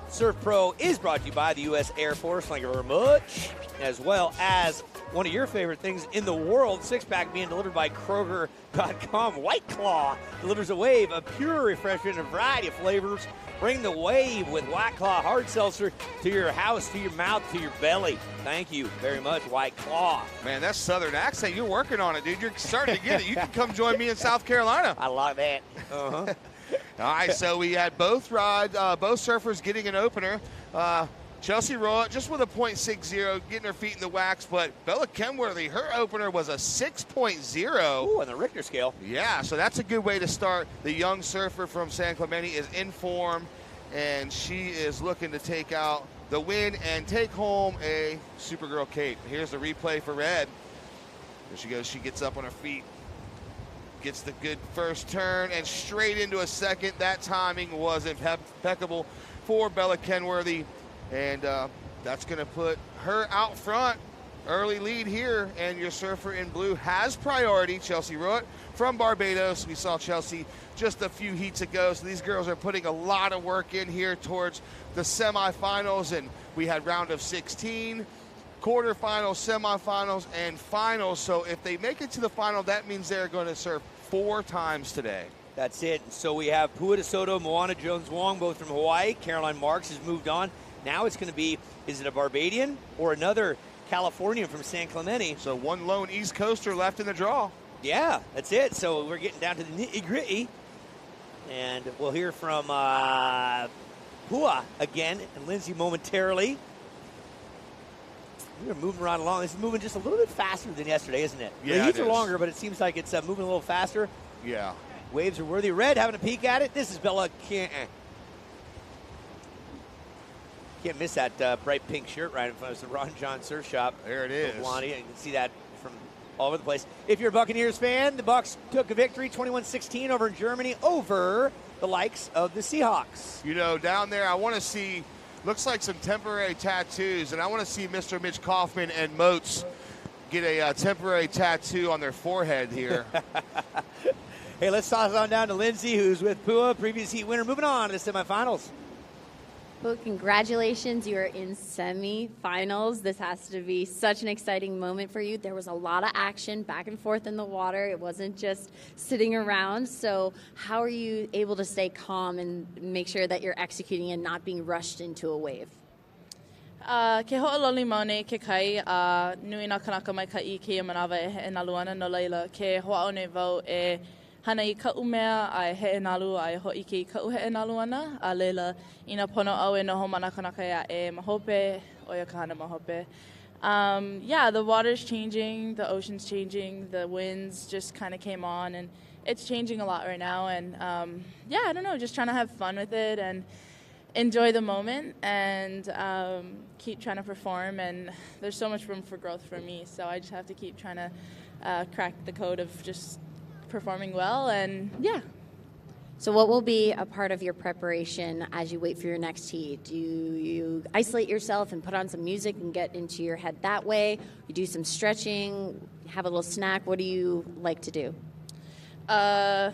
Surf Pro is brought to you by the U.S. Air Force. Thank you very much. As well as one of your favorite things in the world, six-pack being delivered by Kroger.com. White Claw delivers a wave of pure refreshment in a variety of flavors. Bring the wave with White Claw Hard Seltzer to your house, to your mouth, to your belly. Thank you very much, White Claw. Man, that southern accent, you're working on it, dude. You're starting to get it. You can come join me in South Carolina. I like that. Uh-huh. All right, so we had both surfers getting an opener. Chelsea Roett just with a .60, getting her feet in the wax, but Bella Kenworthy, her opener was a 6.0. Ooh, on the Richter scale. Yeah, so that's a good way to start. The young surfer from San Clemente is in form, and she is looking to take out the win and take home a Supergirl cape. Here's the replay for Red. There she goes. She gets up on her feet, gets the good first turn, and straight into a second. That timing was impeccable for Bella Kenworthy. And that's going to put her out front. Early lead here, and your surfer in blue has priority, Chelsea Roett from Barbados. We saw Chelsea just a few heats ago, so these girls are putting a lot of work in here towards the semifinals, and we had round of 16, quarterfinals, semifinals, and finals. So if they make it to the final, that means they're going to surf 4 times today. That's it. So we have Pua DeSoto, Moana Jones Wong, both from Hawaii. Caroline Marks has moved on. Now it's going to be, is it a Barbadian or another Californian from San Clemente? So one lone East Coaster left in the draw. Yeah, that's it. So we're getting down to the nitty-gritty. And we'll hear from Pua again and Lindsay momentarily. We're moving right along. This is moving just a little bit faster than yesterday, isn't it? Yeah, the heats it are is. longer, but it seems like it's moving a little faster. Yeah. Waves are worthy. Red having a peek at it. This is Bella. Can't miss that bright pink shirt right in front of us, the Ron John Surf Shop. There it is. Blondie. You can see that from all over the place. If you're a Buccaneers fan, the Bucs took a victory 21-16 over in Germany over the likes of the Seahawks. You know, down there, I want to see, looks like some temporary tattoos, and I want to see Mr. Mitch Kaufman and Moats get a temporary tattoo on their forehead here. Hey, let's toss it on down to Lindsay, who's with Pua, previous heat winner. Moving on to the semifinals. Well, congratulations. You are in semifinals. This has to be such an exciting moment for you. There was a lot of action back and forth in the water. It wasn't just sitting around. So how are you able to stay calm and make sure that you're executing and not being rushed into a wave? Ke ho'ololi maune ke kai nui na kanaka mai kai ke manawa e naluana no leila ke ho'aone vau e hana I ka umea ai he nalu ai ho'i ke ka uhe naluana a leila ina pono au e noho mana kanaka ya e mahope o ya kana mahope. Yeah, the water's changing, the ocean's changing, the winds just kind of came on, and it's changing a lot right now. And yeah, I don't know, just trying to have fun with it and enjoy the moment and keep trying to perform. And there's so much room for growth for me, so I just have to keep trying to crack the code of just performing well. And yeah. So what will be a part of your preparation as you wait for your next heat? Do you isolate yourself and put on some music and get into your head that way? You do some stretching, have a little snack? What do you like to do? Ma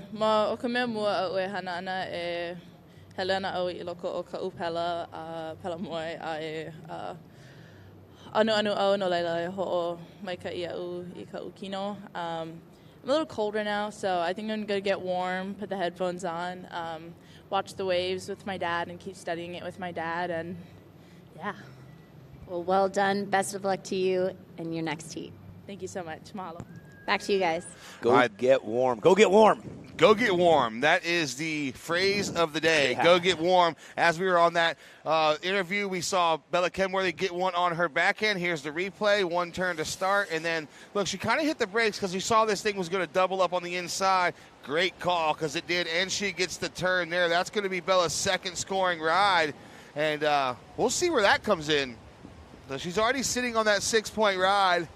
o ka mea mua au e hana ana e helena au I loko o ka upela pela moe a e anu au no leila e ho'o mai ka I au I ka ukino. I'm a little colder now, so I think I'm going to get warm, put the headphones on, watch the waves with my dad and keep studying it with my dad, and yeah. Well done. Best of luck to you in your next heat. Thank you so much. Mahalo. Back to you guys. Go get warm. Go get warm. Go get warm. That is the phrase of the day. Yeah. Go get warm. As we were on that interview, we saw Bella Kenworthy get one on her backhand. Here's the replay. One turn to start. And then, look, she kind of hit the brakes because we saw this thing was going to double up on the inside. Great call because it did. And she gets the turn there. That's going to be Bella's second scoring ride. And we'll see where that comes in. So she's already sitting on that 6-point ride.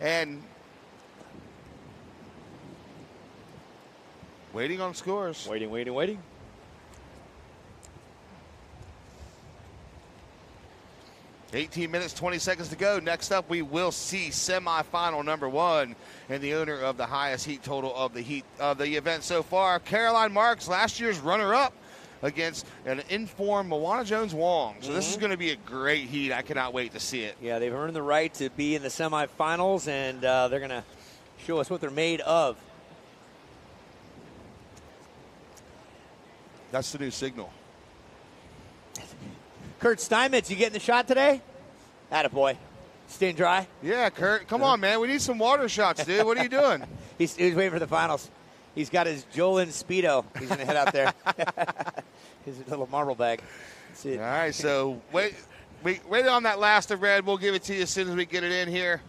And waiting on scores. Waiting. 18 minutes, 20 seconds to go. Next up, we will see semifinal number 1 and the owner of the highest heat total of the event so far, Caroline Marks, last year's runner-up against an informed Moana Jones Wong. So this is going to be a great heat. I cannot wait to see it. Yeah, they've earned the right to be in the semifinals, and they're going to show us what they're made of. That's the new signal. Kurt Steinmetz, you getting the shot today? Attaboy. Staying dry? Yeah, Kurt. Come on, man. We need some water shots, dude. What are you doing? He's waiting for the finals. He's got his Jolin Speedo. He's going to head out there. His little marble bag. That's it. All right, so wait on that last of red. We'll give it to you as soon as we get it in here.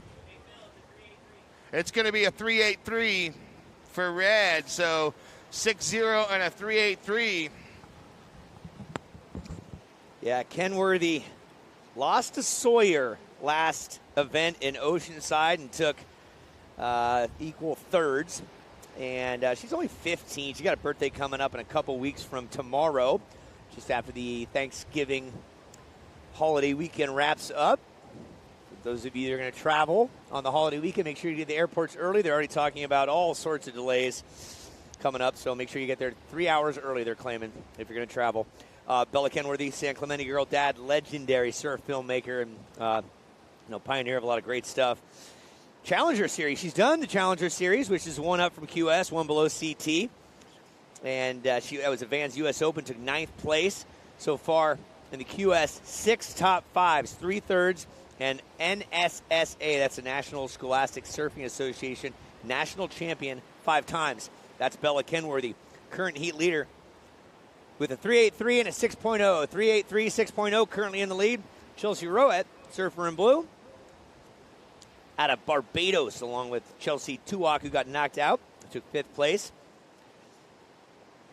It's going to be a 3.83 for red, so 6-0 and a 3.83. Yeah, Kenworthy lost to Sawyer last event in Oceanside and took equal thirds. And she's only 15. She got a birthday coming up in a couple weeks from tomorrow, just after the Thanksgiving holiday weekend wraps up. For those of you that are going to travel on the holiday weekend, make sure you get to the airports early. They're already talking about all sorts of delays coming up, so make sure you get there 3 hours early, they're claiming, if you're going to travel. Bella Kenworthy, San Clemente girl, dad, legendary surf filmmaker, and pioneer of a lot of great stuff. Challenger Series. She's done the Challenger Series, which is one up from QS, one below CT. And that was a Vans U.S. Open, took 9th place so far in the QS. 6 top 5s, 3/3, and NSSA, that's the National Scholastic Surfing Association, national champion 5 times. That's Bella Kenworthy, current heat leader with a 3.83 and a 6.0. 3.83, 6.0 currently in the lead. Chelsea Roett, surfer in blue, out of Barbados, along with Chelsea Tuwak, who got knocked out, took 5th place.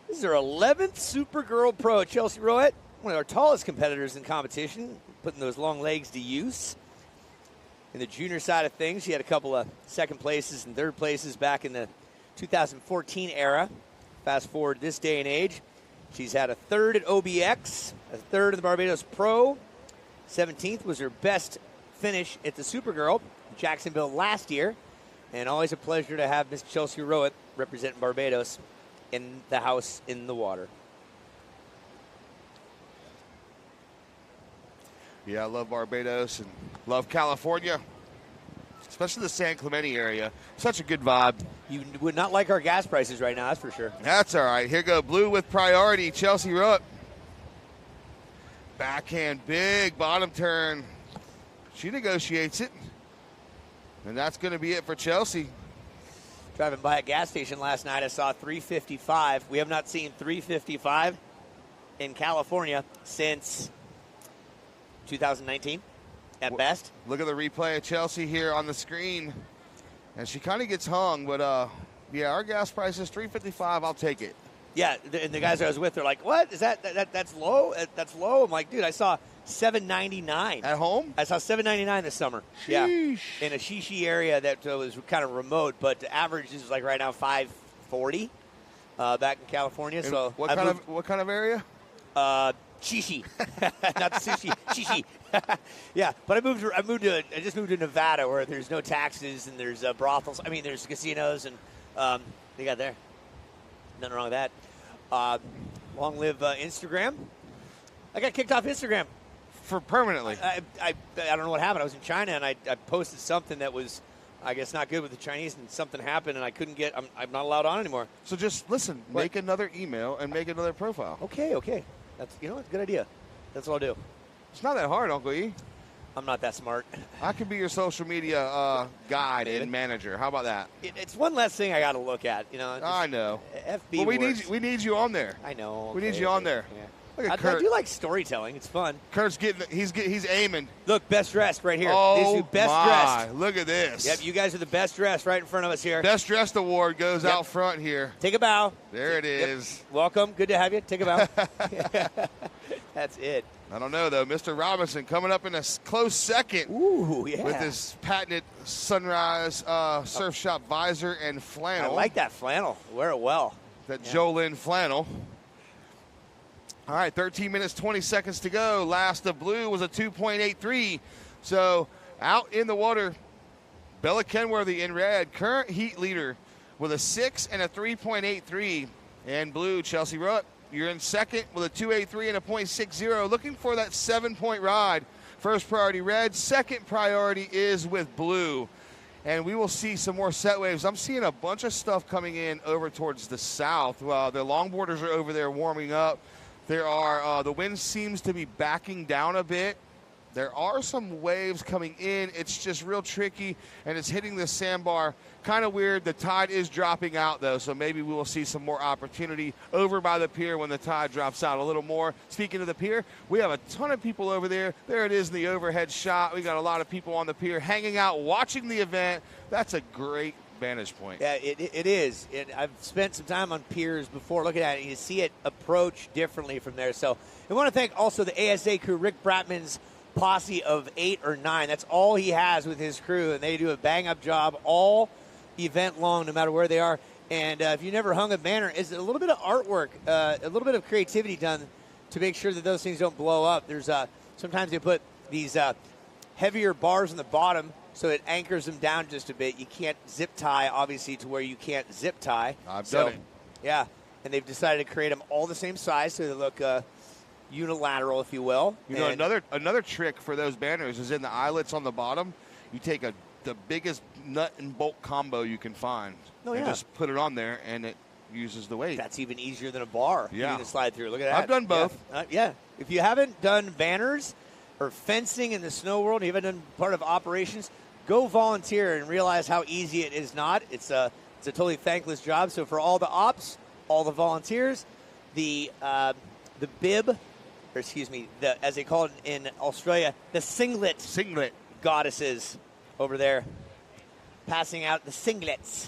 This is her 11th Supergirl Pro. Chelsea Roett, one of our tallest competitors in competition, putting those long legs to use. In the junior side of things, she had a couple of 2nd places and 3rd places back in the 2014 era. Fast forward this day and age, she's had a 3rd at OBX, a 3rd in the Barbados Pro. 17th was her best finish at the Supergirl in Jacksonville last year. And always a pleasure to have Miss Chelsea Roett representing Barbados in the house in the water. Yeah, I love Barbados and love California, especially the San Clemente area. Such a good vibe. You would not like our gas prices right now, that's for sure. That's all right. Here go blue with priority. Chelsea Roett. Backhand, big bottom turn. She negotiates it. And that's going to be it for Chelsea. Driving by a gas station last night, I saw 355. We have not seen 355 in California since 2019 at best. Look at the replay of Chelsea here on the screen. And she kind of gets hung, but yeah, our gas price is $3.55. I'll take it. Yeah, and the guys I was with, they're like, "What is that's low? That's low." I'm like, "Dude, I saw $7.99 at home. I saw $7.99 this summer. Sheesh. Yeah, in a Shishi area that was kind of remote, but the average is like right now $5.40 back in California. And so what kind of area? Shishi, not sushi. Shishi. Yeah, but I just moved to Nevada, where there's no taxes and there's brothels. I mean, there's casinos and they got there. Nothing wrong with that. Long live Instagram. I got kicked off Instagram for permanently. I don't know what happened. I was in China and I posted something that was, I guess, not good with the Chinese, and something happened and I couldn't get. I'm not allowed on anymore. So just listen. What? Make another email and make another profile. Okay. That's a good idea. That's what I'll do. It's not that hard, Uncle E. I'm not that smart. I can be your social media guide and manager. How about that? It's one less thing I got to look at. I know. FB. But works. we need you on there. I know. We need you on there. Yeah. Look at I Kurt. do like storytelling. It's fun. Kurt's he's aiming. Look, best dressed right here. Oh, These two best my. dressed. Look at this. Yep, you guys are the best dressed right in front of us here. Best dressed award goes out front here. Take a bow. There it is. Yep. Welcome. Good to have you. Take a bow. That's it. I don't know, though. Mr. Robinson coming up in a close second. Ooh, yeah. With his patented Sunrise Surf Shop visor and flannel. I like that flannel. Wear it well. That Joe Lynn flannel. All right, 13 minutes, 20 seconds to go. Last of blue was a 2.83. So out in the water, Bella Kenworthy in red, current heat leader with a 6 and a 3.83. And blue, Chelsea Roett, you're in second with a 2.83 and a 0.60. Looking for that 7-point ride. First priority red, second priority is with blue. And we will see some more set waves. I'm seeing a bunch of stuff coming in over towards the south. Well, the longboarders are over there warming up. There are, the wind seems to be backing down a bit. There are some waves coming in. It's just real tricky, and it's hitting the sandbar. Kind of weird. The tide is dropping out, though, so maybe we will see some more opportunity over by the pier when the tide drops out a little more. Speaking of the pier, we have a ton of people over there. There it is in the overhead shot. We got a lot of people on the pier hanging out, watching the event. That's a great vantage point. Yeah, it is. I've spent some time on piers before looking at it, and you see it approach differently from there. So I want to thank also the ASA crew, Rick Bratman's posse of 8 or 9. That's all he has with his crew, and they do a bang-up job all event long, no matter where they are. And if you never hung a banner, it's a little bit of artwork, a little bit of creativity done to make sure that those things don't blow up. There's sometimes they put these heavier bars on the bottom so it anchors them down just a bit. You can't zip tie, obviously, to where you can't zip tie. I've done it. Yeah, and they've decided to create them all the same size so they look unilateral, if you will. You know, another trick for those banners is in the eyelets on the bottom. You take the biggest nut and bolt combo you can find and just put it on there, and it uses the weight. That's even easier than a bar. Yeah. You can slide through. Look at that. I've done both. Yeah. If you haven't done banners or fencing in the snow world, you haven't done part of operations, go volunteer and realize how easy it is not. It's a totally thankless job. So for all the ops, all the volunteers, the bib, or excuse me, as they call it in Australia, the singlet goddesses over there, passing out the singlets.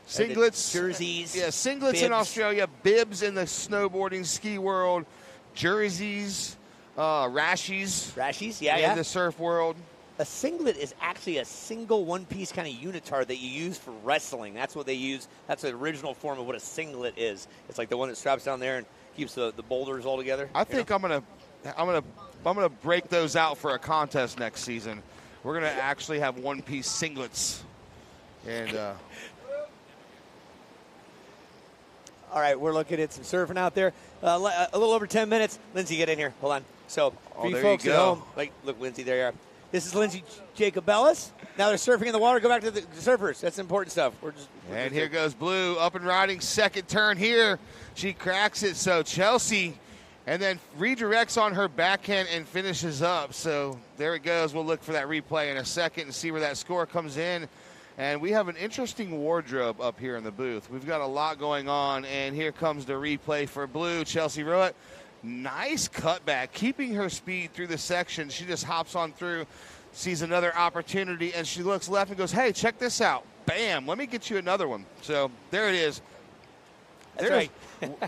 Singlets, jerseys. Yeah, singlets bibs. in Australia, bibs in the snowboarding ski world, jerseys, rashies. In the surf world. A singlet is actually a single one-piece kind of unitard that you use for wrestling. That's what they use. That's the original form of what a singlet is. It's like the one that straps down there and keeps the boulders all together. I think I'm gonna break those out for a contest next season. We're gonna actually have one-piece singlets, and. All right, we're looking at some surfing out there. A little over 10 minutes. Lindsay, get in here. Hold on. So, for you folks at home, look, Lindsay, there you are. This is Lindsay Jacobellis. Now they're surfing in the water. Go back to the surfers. That's important stuff. And here goes Blue, up and riding, second turn here. She cracks it, so Chelsea, and then redirects on her backhand and finishes up. So there it goes. We'll look for that replay in a second and see where that score comes in. And we have an interesting wardrobe up here in the booth. We've got a lot going on, and here comes the replay for Blue. Chelsea Roett, nice cutback, keeping her speed through the section. She just hops on through, sees another opportunity, and she looks left and goes, hey, check this out. Bam, let me get you another one. So there it is. That's right.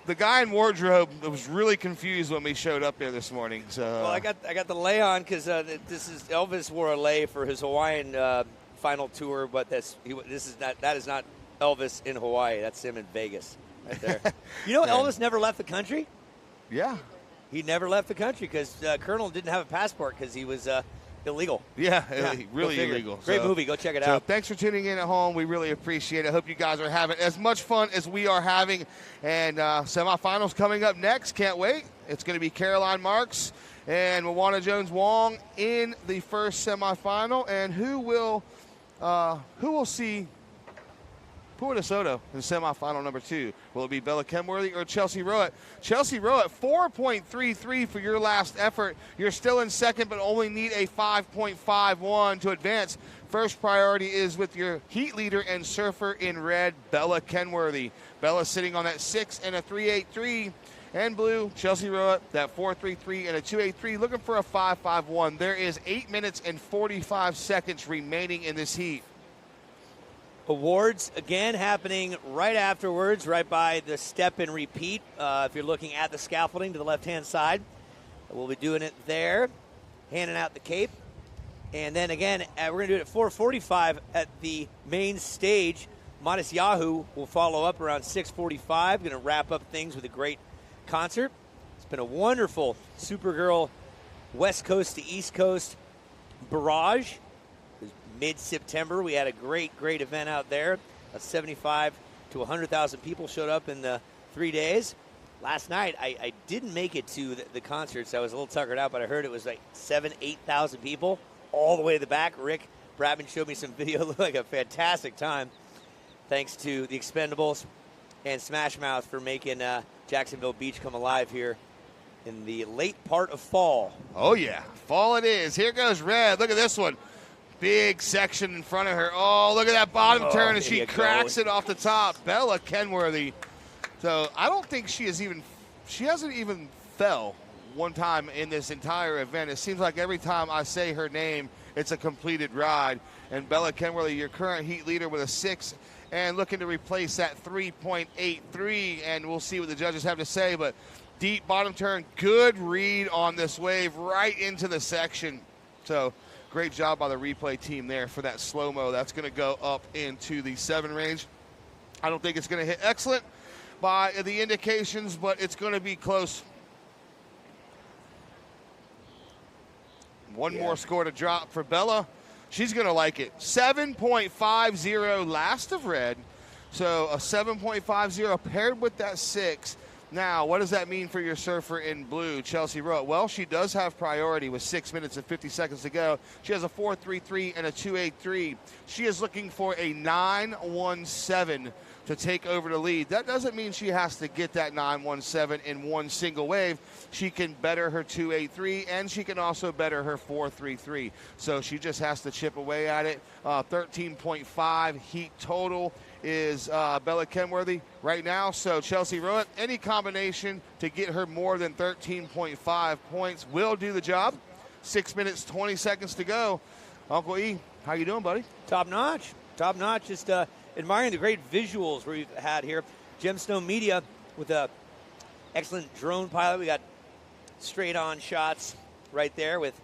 The guy in wardrobe was really confused when we showed up there this morning. So well, I got the lei on because this is Elvis wore a lei for his Hawaiian final tour, but that is not Elvis in Hawaii. That's him in Vegas, right there. You know, Elvis never left the country. Yeah, he never left the country because Colonel didn't have a passport because he was illegal. Yeah, really illegal. Great movie. Go check it out. Thanks for tuning in at home. We really appreciate it. I hope you guys are having as much fun as we are having. And semifinals coming up next. Can't wait. It's going to be Caroline Marks and Moana Jones Wong in the first semifinal. And who will see Pua DeSoto in semifinal number 2. Will it be Bella Kenworthy or Chelsea Roett? Chelsea Roett, 4.33 for your last effort. You're still in second, but only need a 5.51 to advance. First priority is with your heat leader and surfer in red, Bella Kenworthy. Bella sitting on that 6 and a 3.83. And blue, Chelsea Roett, that 4.33 and a 2.83, looking for a 5.51. There is 8 minutes and 45 seconds remaining in this heat. Awards, again, happening right afterwards, right by the step and repeat. If you're looking at the scaffolding to the left-hand side, we'll be doing it there, handing out the cape. And then, again, we're going to do it at 4:45 at the main stage. Modest Yahoo will follow up around 6:45. Going to wrap up things with a great concert. It's been a wonderful Supergirl West Coast to East Coast barrage. It was mid-September. We had a great event out there. 75 to 100,000 people showed up in the 3 days. Last night, I didn't make it to the concert, so I was a little tuckered out, but I heard it was like 8,000 people all the way to the back. Rick Bradman showed me some video. It looked like a fantastic time. Thanks to the Expendables and Smash Mouth for making Jacksonville Beach come alive here in the late part of fall. Oh, yeah. Fall it is. Here goes Red. Look at this one. Big section in front of her. Oh, look at that bottom turn, and she cracks it off the top. Bella Kenworthy. So I don't think she hasn't even fell one time in this entire event. It seems like every time I say her name, it's a completed ride. And Bella Kenworthy, your current heat leader with a 6, and looking to replace that 3.83, and we'll see what the judges have to say. But deep bottom turn, good read on this wave right into the section. So great job by the replay team there for that slow-mo. That's going to go up into the 7 range. I don't think it's going to hit excellent by the indications, but it's going to be close. One more score to drop for Bella. She's going to like it. 7.50 last of red. So a 7.50 paired with that 6. Now, what does that mean for your surfer in blue, Chelsea Roett? Well, she does have priority with 6 minutes and 50 seconds to go. She has a 4.33 and a 2.83. She is looking for a 9.17 to take over the lead. That doesn't mean she has to get that 9.17 in one single wave. She can better her 2.83, and she can also better her 4.33. So she just has to chip away at it. 13.5 heat total is Bella Kenworthy right now. So Chelsea Roett, any combination to get her more than 13.5 points will do the job. 6 minutes, 20 seconds to go. Uncle E, how you doing, buddy? Top notch. Top notch. Just admiring the great visuals we've had here. Gemstone Media with a excellent drone pilot. We got straight-on shots right there with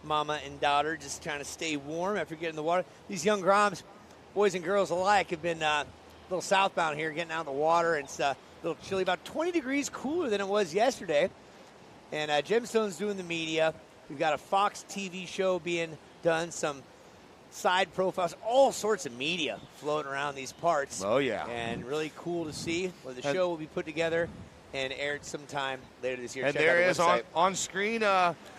mama and daughter just trying to stay warm after getting in the water. These young Groms, boys and girls alike, have been a little southbound here, getting out in the water. It's a little chilly, about 20 degrees cooler than it was yesterday. And Gemstone's doing the media. We've got a Fox TV show being done, some side profiles, all sorts of media floating around these parts. Oh, yeah. And really cool to see where the show will be put together and aired sometime later this year. And Check there out is the website. on screen,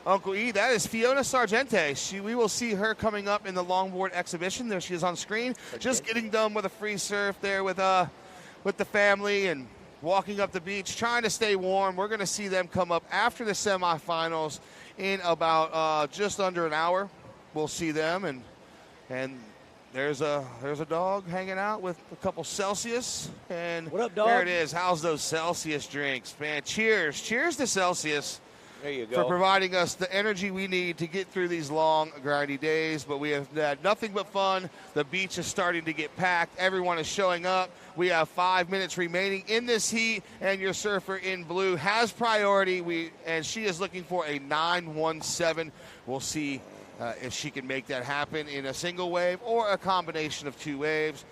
Uncle E, that is Fiona Sargente. We will see her coming up in the longboard exhibition. There she is on screen. Just getting done with a free surf there with the family and walking up the beach, trying to stay warm. We're going to see them come up after the semifinals in about just under an hour. We'll see them, and there's a dog hanging out with a couple Celsius. And what up, dog? There it is. How's those Celsius drinks, man? Cheers to Celsius. There you go. For providing us the energy we need to get through these long, grindy days. But we have had nothing but fun. The beach is starting to get packed. Everyone is showing up. We have 5 minutes remaining in this heat, and your surfer in blue has priority. And she is looking for a 9.17. We'll see if she can make that happen in a single wave or a combination of 2 waves.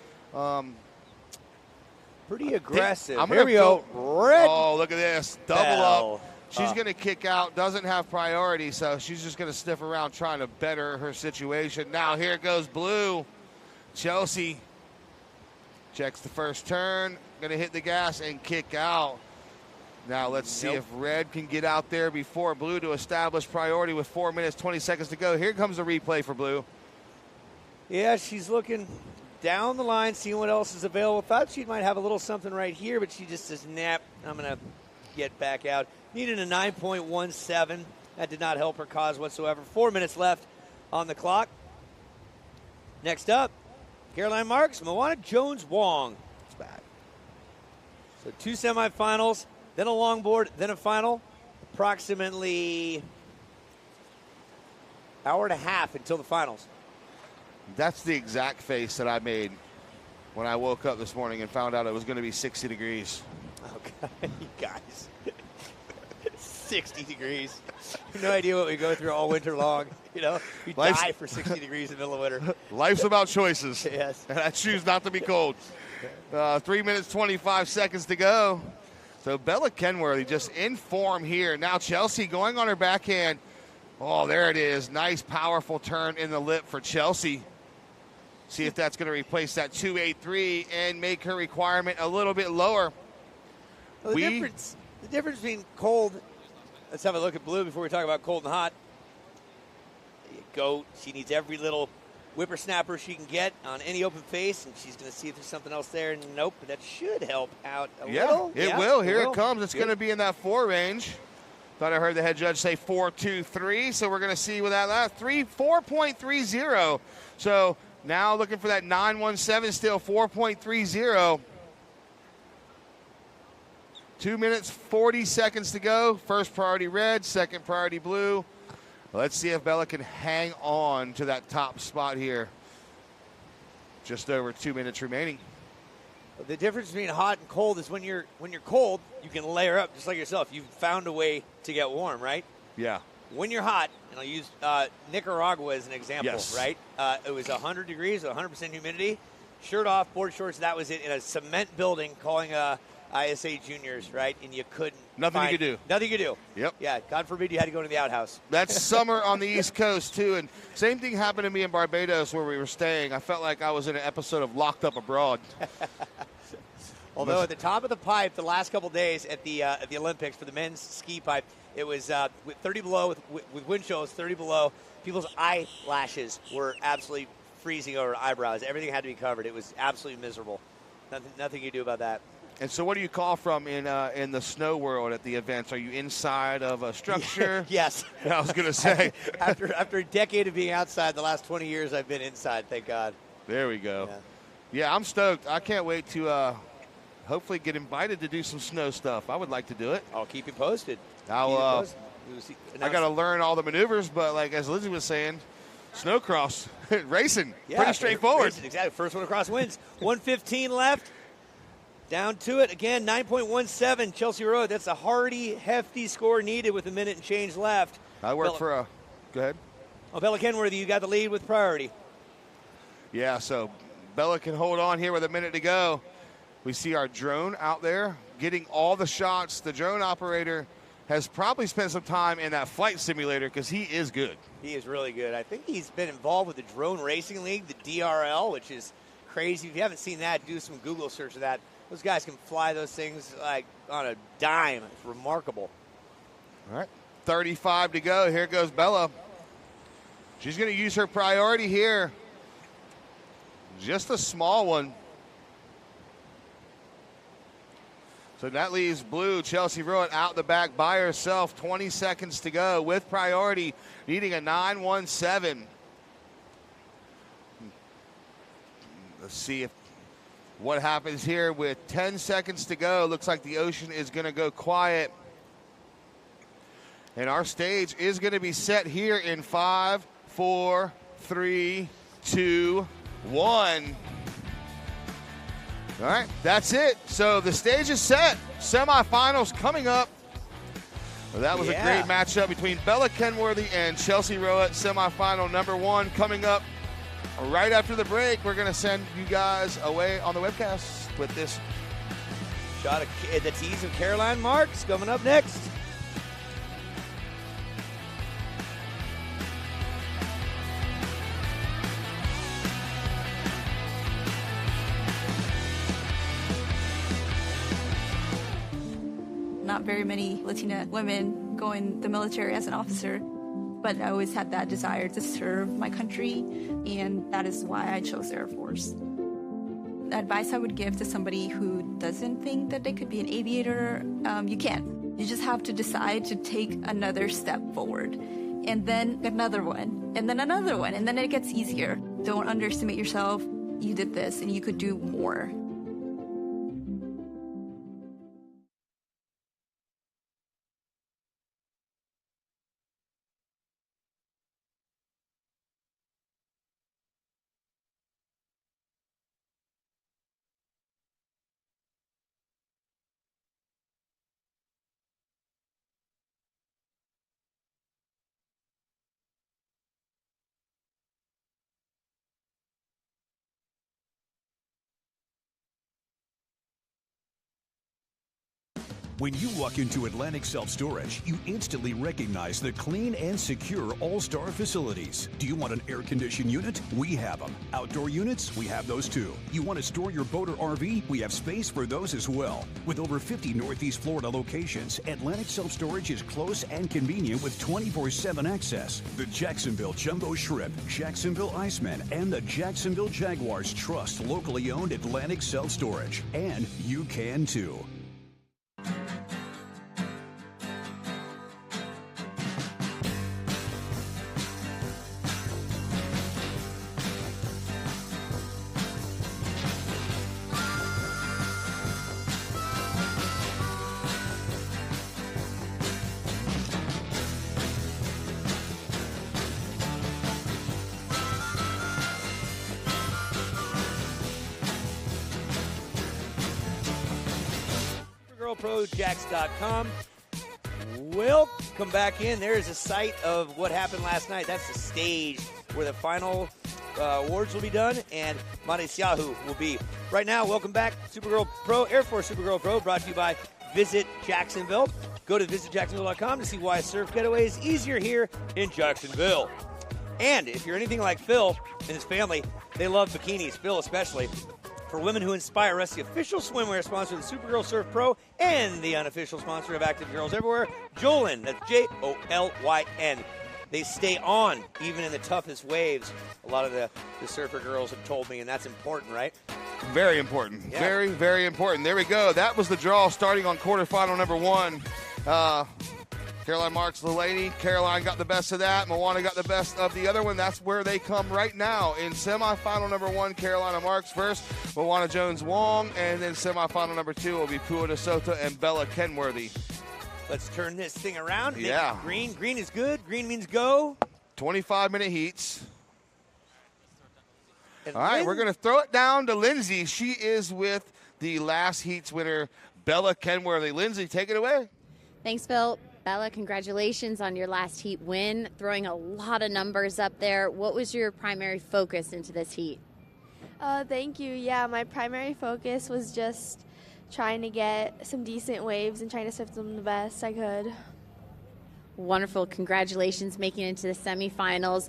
Pretty aggressive. Here we go. Red Oh, look at this. Double bell. up. She's going to kick out, doesn't have priority, so she's just going to sniff around trying to better her situation. Now here goes blue. Chelsea checks the first turn, going to hit the gas and kick out. Now let's see if red can get out there before blue to establish priority with 4 minutes, 20 seconds to go. Here comes the replay for blue. Yeah, she's looking down the line, seeing what else is available. Thought she might have a little something right here, but she just says, nap, I'm going to get back out. Needed a 9.17. That did not help her cause whatsoever. 4 minutes left on the clock. Next up, Caroline Marks, Moana Jones Wong. It's back. So 2 semifinals, then a longboard, then a final. Approximately hour and a half until the finals. That's the exact face that I made when I woke up this morning and found out it was going to be 60 degrees. Okay, you guys. 60 degrees. No idea what we go through all winter long. You know, we die for 60 degrees in the middle of winter. Life's about choices. Yes. And I choose not to be cold. 3 minutes, 25 seconds to go. So Bella Kenworthy just in form here. Now Chelsea going on her backhand. Oh, there it is. Nice, powerful turn in the lip for Chelsea. See if that's going to replace that 2.83 and make her requirement a little bit lower. Well, the difference between cold, let's have a look at Blue before we talk about cold and hot. There you go. She needs every little whippersnapper she can get on any open face, and she's going to see if there's something else there. Nope, but that should help out a little. It will. Here it comes. It's going to be in that 4 range. Thought I heard the head judge say 4.23, so we're going to see with that 4.30. So now looking for that 9.17 still, 4.30. 2 minutes, 40 seconds to go. First priority red, second priority blue. Let's see if Bella can hang on to that top spot here. Just over 2 minutes remaining. The difference between hot and cold is when you're cold, you can layer up just like yourself. You've found a way to get warm, right? Yeah. When you're hot, and I'll use Nicaragua as an example, yes. Right? It was 100 degrees, 100% humidity. Shirt off, board shorts, that was it, in a cement building calling ISA juniors, right? And you couldn't. Nothing you could do. Nothing you could do. Yep. Yeah, God forbid you had to go to the outhouse. That's summer on the East Coast, too. And same thing happened to me in Barbados where we were staying. I felt like I was in an episode of Locked Up Abroad. Although at the top of the pipe, the last couple days at the Olympics for the men's ski pipe, it was with 30 below, with wind chills, 30 below. People's eyelashes were absolutely freezing over eyebrows. Everything had to be covered. It was absolutely miserable. Nothing you do about that. And so what do you call from in the snow world at the events? Are you inside of a structure? Yes. I was going to say. after a decade of being outside, the last 20 years I've been inside, thank God. There we go. Yeah, I'm stoked. I can't wait to hopefully get invited to do some snow stuff. I would like to do it. I'll keep you posted. I got to learn all the maneuvers, but like as Lizzie was saying, snowcross, racing, pretty straightforward. Racing, exactly. First one across wins. 1:15 left. Down to it again, 9.17. Chelsea Roett. That's a hearty, hefty score needed with a minute and change left. I work for a. Go ahead. Oh, Bella Kenworthy, you got the lead with priority. Yeah, so Bella can hold on here with a minute to go. We see our drone out there getting all the shots. The drone operator has probably spent some time in that flight simulator because he is good. He is really good. I think he's been involved with the Drone Racing League, the DRL, which is crazy. If you haven't seen that, do some Google search of that. Those guys can fly those things like on a dime. It's remarkable. All right, 35 to go. Here goes Bella. She's going to use her priority here. Just a small one. So that leaves blue, Chelsea Roett, out the back by herself. 20 seconds to go with priority, needing a 9.17. Let's see what happens here with 10 seconds to go. Looks like the ocean is going to go quiet. And our stage is going to be set here in 5, 4, 3, 2, 1. All right, that's it. So the stage is set. Semifinals coming up. Well, that was a great matchup between Bella Kenworthy and Chelsea Roett. Semifinal number 1 coming up right after the break. We're going to send you guys away on the webcast with this shot of the tease of Caroline Marks coming up next. Not very many Latina women go in the military as an officer, but I always had that desire to serve my country, and that is why I chose the Air Force. advice I would give to somebody who doesn't think that they could be an aviator, you can. You just have to decide to take another step forward, and then another one, and then another one, and then it gets easier. Don't underestimate yourself. You did this, and you could do more. When you walk into Atlantic Self-Storage, you instantly recognize the clean and secure all-star facilities. Do you want an air-conditioned unit? We have them. Outdoor units? We have those too. You want to store your boat or RV? We have space for those as well. With over 50 Northeast Florida locations, Atlantic Self-Storage is close and convenient with 24/7 access. The Jacksonville Jumbo Shrimp, Jacksonville Iceman, and the Jacksonville Jaguars trust locally owned Atlantic Self-Storage. And you can too. ProJax.com. We'll come back in. There's a site of what happened last night. That's the stage where the final awards will be done, and Manisyahu will be. Right now, welcome back, Supergirl Pro, Air Force Supergirl Pro, brought to you by Visit Jacksonville. Go to visitjacksonville.com to see why a surf getaway is easier here in Jacksonville. And if you're anything like Phil and his family, they love bikinis, Phil especially. For women who inspire us, the official swimwear sponsor of the Supergirl Surf Pro and the unofficial sponsor of Active Girls Everywhere, Jolyn. That's Jolyn. They stay on even in the toughest waves. A lot of the surfer girls have told me, and that's important, right? Very important. Yeah. Very, very important. There we go. That was the draw starting on quarterfinal number one. Caroline Marks, Leilani. Caroline got the best of that. Moana got the best of the other one. That's where they come right now. In semifinal number one, Carolina Marks versus Moana Jones Wong. And then semifinal number two will be Pua DeSoto and Bella Kenworthy. Let's turn this thing around. Make Yeah. it green. Green is good. Green means go. 25-minute heats. All right, we're going to throw it down to Lindsay. She is with the last heats winner, Bella Kenworthy. Lindsay, take it away. Thanks, Phil. Bella, congratulations on your last heat win, throwing a lot of numbers up there. What was your primary focus into this heat? Thank you. Yeah, my primary focus was just trying to get some decent waves and trying to surf them the best I could. Wonderful. Congratulations making it into the semifinals.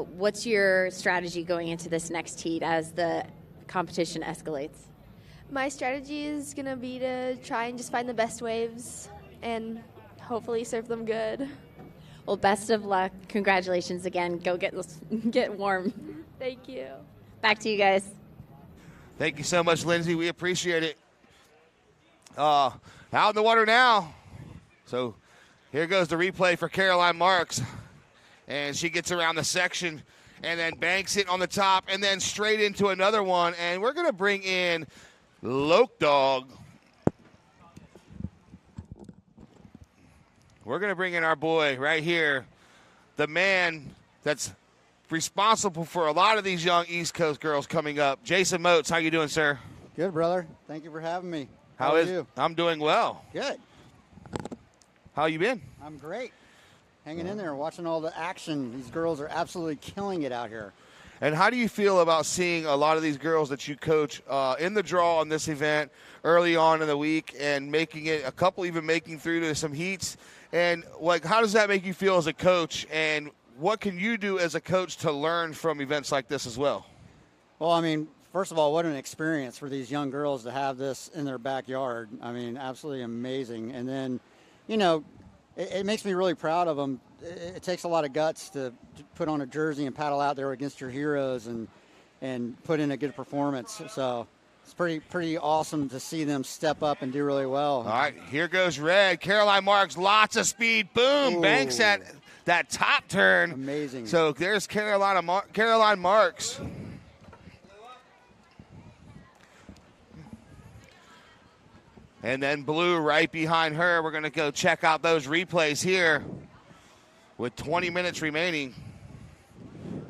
What's your strategy going into this next heat as the competition escalates? My strategy is going to be to try and just find the best waves and hopefully surf them good. Well, best of luck. Congratulations again. Go get warm. Thank you. Back to you guys. Thank you so much, Lindsay. We appreciate it. Out in the water now. So here goes the replay for Caroline Marks. And she gets around the section and then banks it on the top and then straight into another one. And we're going to bring in Loke Dog. We're going to bring in our boy right here, the man that's responsible for a lot of these young East Coast girls coming up. Jason Moats, how you doing, sir? Good, brother. Thank you for having me. How are is you? I'm doing well. Good. How you been? I'm great. Hanging in there, watching all the action. These girls are absolutely killing it out here. And how do you feel about seeing a lot of these girls that you coach in the draw on this event early on in the week and making it, a couple even making through to some heats? And like, how does that make you feel as a coach? And what can you do as a coach to learn from events like this as well? Well, I mean, first of all, what an experience for these young girls to have this in their backyard. I mean, absolutely amazing. And then, you know, it makes me really proud of them. It takes a lot of guts to put on a jersey and paddle out there against your heroes and put in a good performance. So it's pretty awesome to see them step up and do really well. All right, here goes Red. Caroline Marks, lots of speed. Boom, Ooh. banks at that top turn. Amazing. So there's Caroline Marks. And then Blue right behind her. We're going to go check out those replays here with 20 minutes remaining.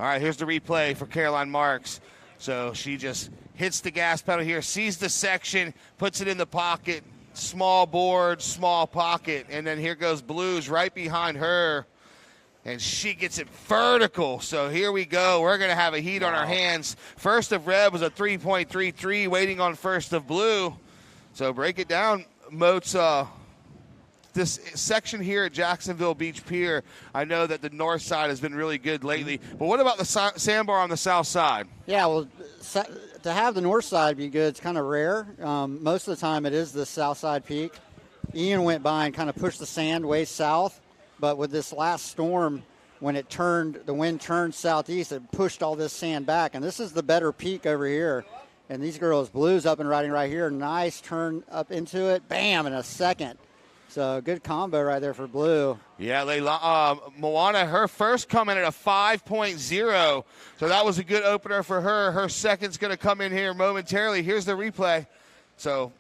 All right, here's the replay for Caroline Marks. So she just hits the gas pedal here, sees the section, puts it in the pocket, small board, small pocket, and then here goes Blues right behind her, and she gets it vertical. So here we go. We're going to have a heat on our hands. First of Red was a 3.33, waiting on first of Blue. So break it down, Moats. This section here at Jacksonville Beach Pier, I know that the north side has been really good lately. But what about the sandbar on the south side? Yeah, well, to have the north side be good, it's kind of rare. Most of the time it is the south side peak. Ian went by and kind of pushed the sand way south. But with this last storm, when the wind turned southeast, it pushed all this sand back. And this is the better peak over here. And these girls, Blue's up and riding right here. Nice turn up into it. Bam, in a second. So good combo right there for Blue. Yeah, Moana, her first coming at a 5.0. So that was a good opener for her. Her second's going to come in here momentarily. Here's the replay. So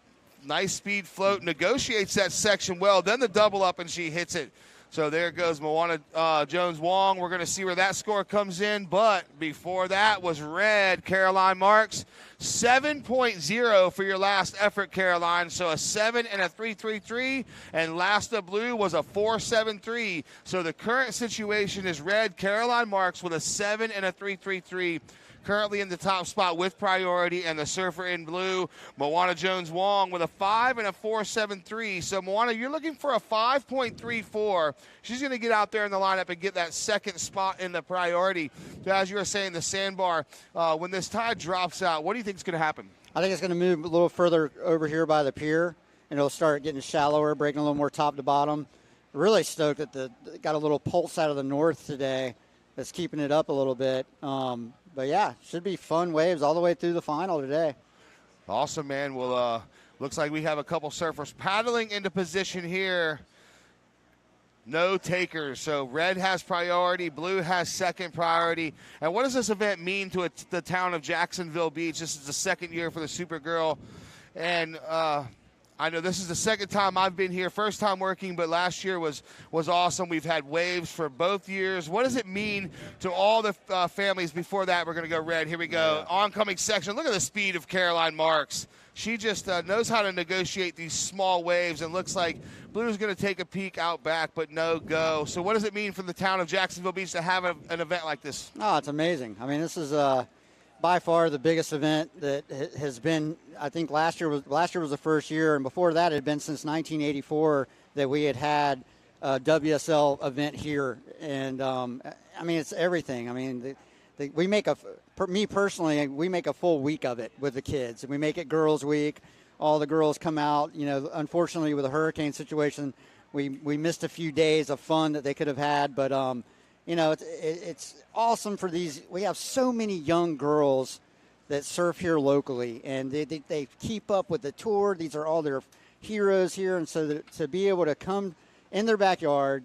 nice speed float, negotiates that section well. Then the double up, and she hits it. So there goes Moana Jones Wong. We're going to see where that score comes in. But before that was Red, Caroline Marks. 7.0 for your last effort, Caroline. So a 7 and a 3.33. And last of Blue was a 4.73. So the current situation is Red, Caroline Marks with a 7 and a 3.33. Currently in the top spot with priority, and the surfer in Blue, Moana Jones Wong, with a 5 and a 4.73. So, Moana, you're looking for a 5.34. She's going to get out there in the lineup and get that second spot in the priority. So as you were saying, the sandbar, when this tide drops out, what do you think is going to happen? I think it's going to move a little further over here by the pier, and it'll start getting shallower, breaking a little more top to bottom. Really stoked that got a little pulse out of the north today that's keeping it up a little bit. But, yeah, should be fun waves all the way through the final today. Awesome, man. Well, looks like we have a couple surfers paddling into position here. No takers. So Red has priority. Blue has second priority. And what does this event mean to the town of Jacksonville Beach? This is the second year for the Supergirl. And I know this is the second time I've been here, first time working, but last year was awesome. We've had waves for both years. What does it mean to all the families? Before that, we're going to go Red. Here we go. Yeah. Oncoming section. Look at the speed of Caroline Marks. She just knows how to negotiate these small waves, and looks like Blue's going to take a peek out back, but no go. So what does it mean for the town of Jacksonville Beach to have an event like this? Oh, it's amazing. I mean, this is by far the biggest event that has been. I think last year was the first year, and before that it had been since 1984 that we had a WSL event here. And I mean, it's everything. I mean, we make me personally, we make a full week of it with the kids, and we make it Girls Week. All the girls come out. You know, unfortunately with the hurricane situation, we missed a few days of fun that they could have had, but you know, it's awesome for these. We have so many young girls that surf here locally, and they keep up with the tour. These are all their heroes here, and so to be able to come in their backyard,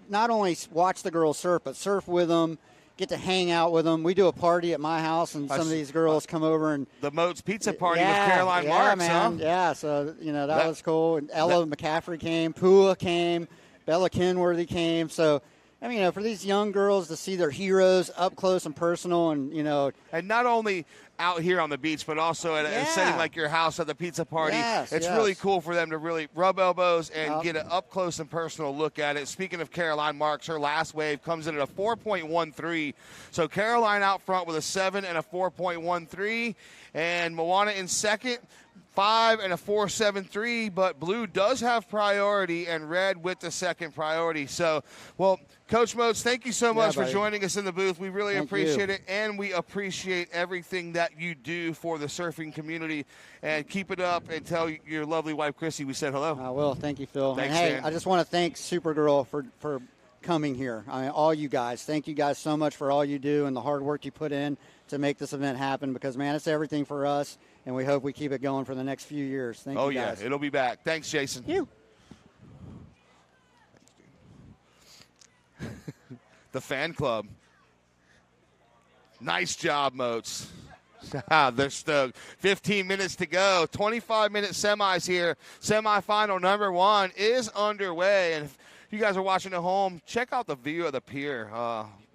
not only watch the girls surf, but surf with them, get to hang out with them. We do a party at my house, and some of these girls come over. And the Moats Pizza Party with Caroline Marks, man. Huh? Yeah, so, you know, that was cool. And Ella McCaffrey came, Pua came, Bella Kenworthy came, so – I mean, you know, for these young girls to see their heroes up close and personal, and, you know. And not only out here on the beach, but also at a setting like your house at the pizza party. It's really cool for them to really rub elbows and get an up close and personal look at it. Speaking of Caroline Marks, her last wave comes in at a 4.13. So Caroline out front with a 7 and a 4.13. And Moana in second. 5 and a 4.73, but Blue does have priority, and Red with the second priority. So, well, Coach Moats, thank you so much for joining us in the booth. We really appreciate it, and we appreciate everything that you do for the surfing community. And keep it up, and tell your lovely wife, Chrissy, we said hello. I will. Thank you, Phil. Thanks, and, hey, man. I just want to thank Supergirl for coming here. I mean, all you guys. Thank you guys so much for all you do and the hard work you put in to make this event happen, because, man, it's everything for us. and we hope we keep it going for the next few years. Thank you, guys. It'll be back. Thanks, Jason. You. The fan club. Nice job, Moats. They're stoked. 15 minutes to go. 25-minute semis here. Semifinal number 1 is underway. And if you guys are watching at home, check out the view of the pier.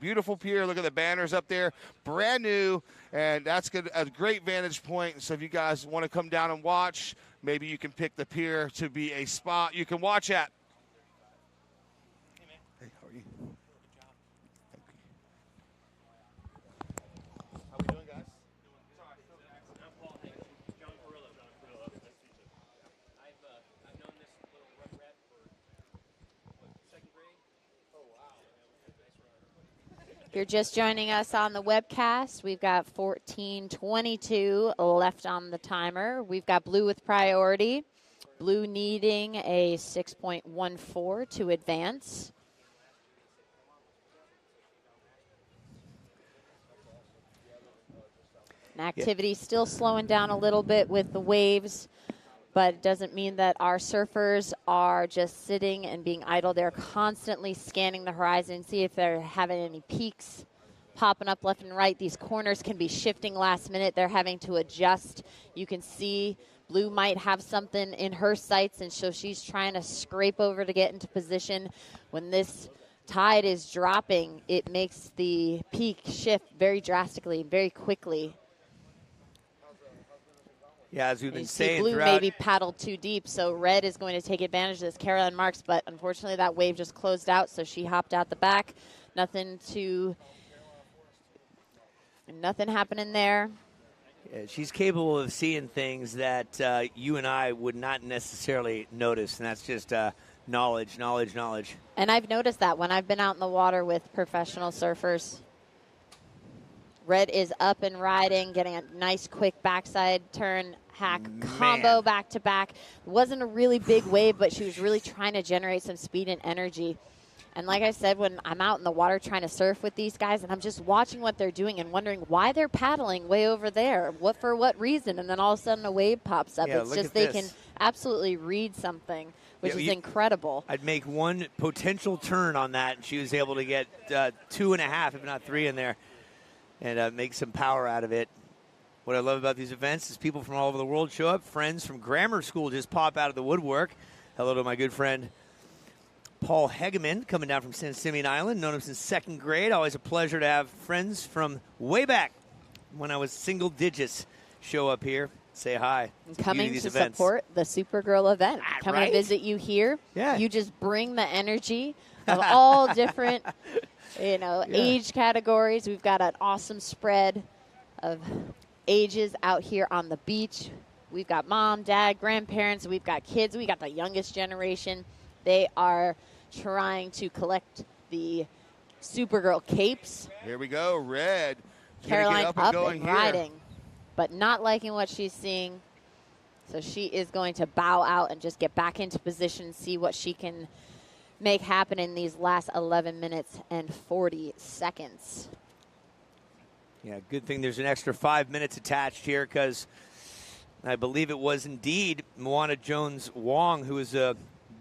Beautiful pier. Look at the banners up there. Brand new. And that's good, a great vantage point. So if you guys want to come down and watch, maybe you can pick the pier to be a spot you can watch at. Hey, how are you? How we doing, guys? I've known this little rugrat for second grade. Oh, wow. If you're just joining us on the webcast, we've got 14:22 left on the timer. We've got blue with priority. Blue needing a 6.14 to advance. And activity still slowing down a little bit with the waves, but it doesn't mean that our surfers are just sitting and being idle. They're constantly scanning the horizon, see if they're having any peaks popping up left and right. These corners can be shifting last minute. They're having to adjust. You can see Blue might have something in her sights, and so she's trying to scrape over to get into position. When this tide is dropping, it makes the peak shift very drastically, very quickly. Yeah, as we've been saying, Blue throughout, maybe paddled too deep, so Red is going to take advantage of this. Caroline Marks, but unfortunately that wave just closed out, so she hopped out the back. Nothing happening there. Yeah, she's capable of seeing things that you and I would not necessarily notice, and that's just knowledge. And I've noticed that when I've been out in the water with professional surfers. Red is up and riding, getting a nice quick backside turn hack combo back to back. It wasn't a really big wave, but she was really trying to generate some speed and energy. And like I said, when I'm out in the water trying to surf with these guys, and I'm just watching what they're doing and wondering why they're paddling way over there, for what reason, and then all of a sudden a wave pops up. Yeah, it's just they can absolutely read something, which is incredible. I'd make one potential turn on that, and she was able to get 2.5, if not 3 in there, and make some power out of it. What I love about these events is people from all over the world show up. Friends from grammar school just pop out of the woodwork. Hello to my good friend Paul Hegeman, coming down from San Simeon Island. Known him since second grade. Always a pleasure to have friends from way back when I was single digits show up here, say hi. Coming to support the Supergirl event. Coming to visit you here. Yeah. You just bring the energy of all different age categories. We've got an awesome spread of ages out here on the beach. We've got mom, dad, grandparents. We've got kids. We got the youngest generation. They are trying to collect the Supergirl capes. Here we go, Red. Caroline up and riding, but not liking what she's seeing. So she is going to bow out and just get back into position, see what she can make happen in these last 11 minutes and 40 seconds. Yeah, good thing there's an extra 5 minutes attached here, because I believe it was indeed Moana Jones Wong who was a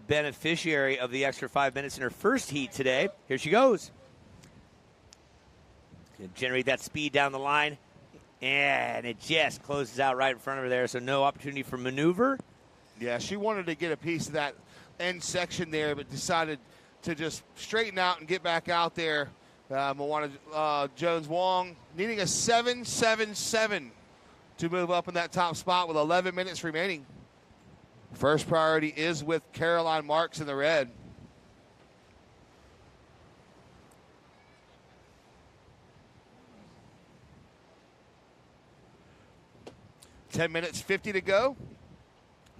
beneficiary of the extra 5 minutes in her first heat today. Here she goes. Gonna generate that speed down the line, and it just closes out right in front of her there, so no opportunity for maneuver. Yeah, she wanted to get a piece of that end section there, but decided to just straighten out and get back out there. Moana Jones Wong needing a 7.77 to move up in that top spot with 11 minutes remaining. First priority is with Caroline Marks in the red. $10 minutes, 50 to go.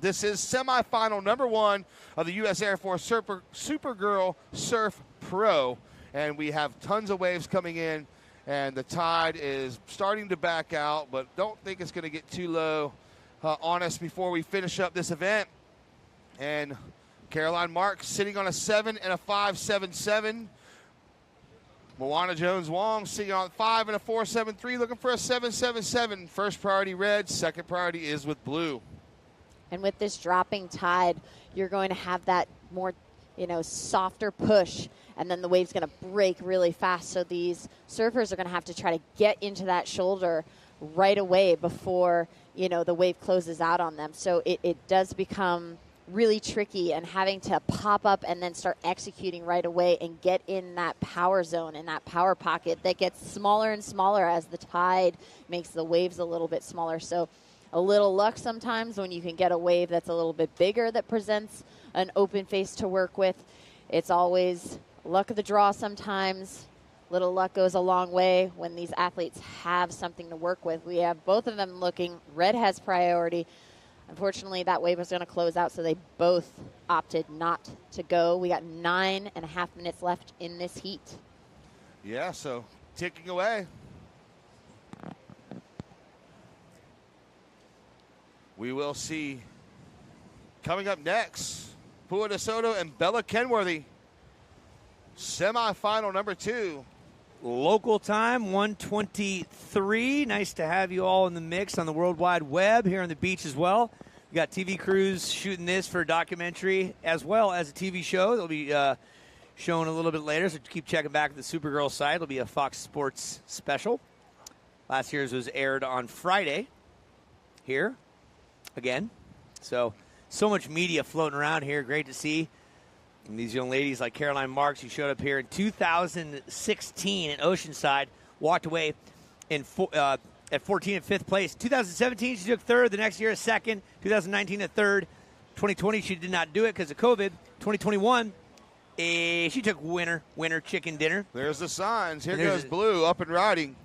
This is semifinal number 1 of the U.S. Air Force Supergirl Surf Pro. And we have tons of waves coming in, and the tide is starting to back out, but don't think it's going to get too low on us before we finish up this event. And Caroline Marks sitting on a 7 and a 5.77. Moana Jones Wong sitting on 5 and a 4.73, looking for a 7.77. First priority red, second priority is with blue. And with this dropping tide, you're going to have that more, softer push, and then the wave's going to break really fast. So these surfers are going to have to try to get into that shoulder right away before, the wave closes out on them. So it does become really tricky, and having to pop up and then start executing right away and get in that power zone, in that power pocket that gets smaller and smaller as the tide makes the waves a little bit smaller. So a little luck sometimes when you can get a wave that's a little bit bigger that presents an open face to work with. It's always luck of the draw sometimes. Little luck goes a long way when these athletes have something to work with. We have both of them looking. Red has priority. Unfortunately, that wave was going to close out, so they both opted not to go. We got 9.5 minutes left in this heat. Yeah, so ticking away. We will see coming up next, Pua DeSoto and Bella Kenworthy. Semifinal number 2. Local time, 1:23. Nice to have you all in the mix on the World Wide Web here on the beach as well. We got TV crews shooting this for a documentary as well as a TV show. They'll be shown a little bit later, so keep checking back at the Supergirl site. It'll be a Fox Sports special. Last year's was aired on Friday here again. So much media floating around here. Great to see. And these young ladies like Caroline Marks, who showed up here in 2016 in Oceanside, walked away at 14 and 5th place. 2017, she took 3rd. The next year, a 2nd. 2019, a 3rd. 2020, she did not do it because of COVID. 2021, she took winner chicken dinner. There's the signs. Here goes Blue up and riding.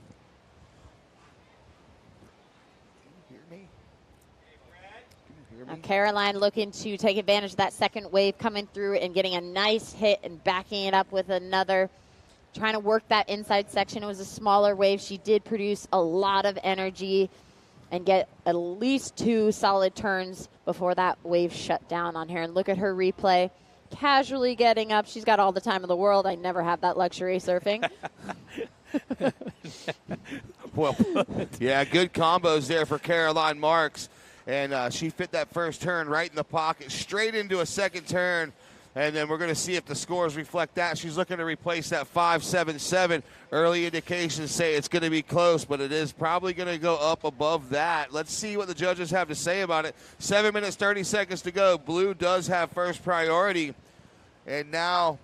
Caroline looking to take advantage of that second wave coming through and getting a nice hit and backing it up with another, trying to work that inside section. It was a smaller wave. She did produce a lot of energy and get at least 2 solid turns before that wave shut down on her. And look at her replay, casually getting up. She's got all the time in the world. I never have that luxury surfing. Well, yeah, good combos there for Caroline Marks. And she fit that first turn right in the pocket, straight into a second turn. And then we're going to see if the scores reflect that. She's looking to replace that 5.77. Early indications say it's going to be close, but it is probably going to go up above that. Let's see what the judges have to say about it. 7 minutes, 30 seconds to go. Blue does have first priority. And now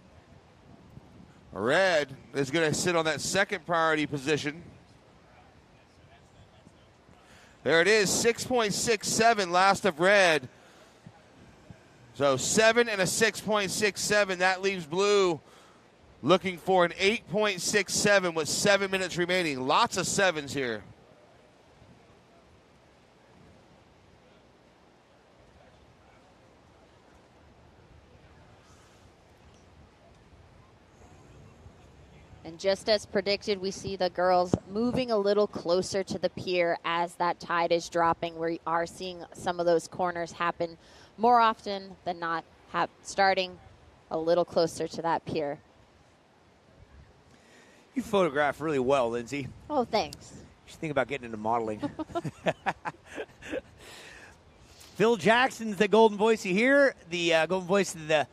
Red is going to sit on that second priority position. There it is, 6.67 last of Red. So 7 and a 6.67. That leaves Blue looking for an 8.67 with 7 minutes remaining. Lots of 7s here. And just as predicted, we see the girls moving a little closer to the pier as that tide is dropping. We are seeing some of those corners happen more often than not, starting a little closer to that pier. You photograph really well, Lindsay. Oh, thanks. You should think about getting into modeling. Phil Jackson's the Golden Voice here, the Golden Voice of the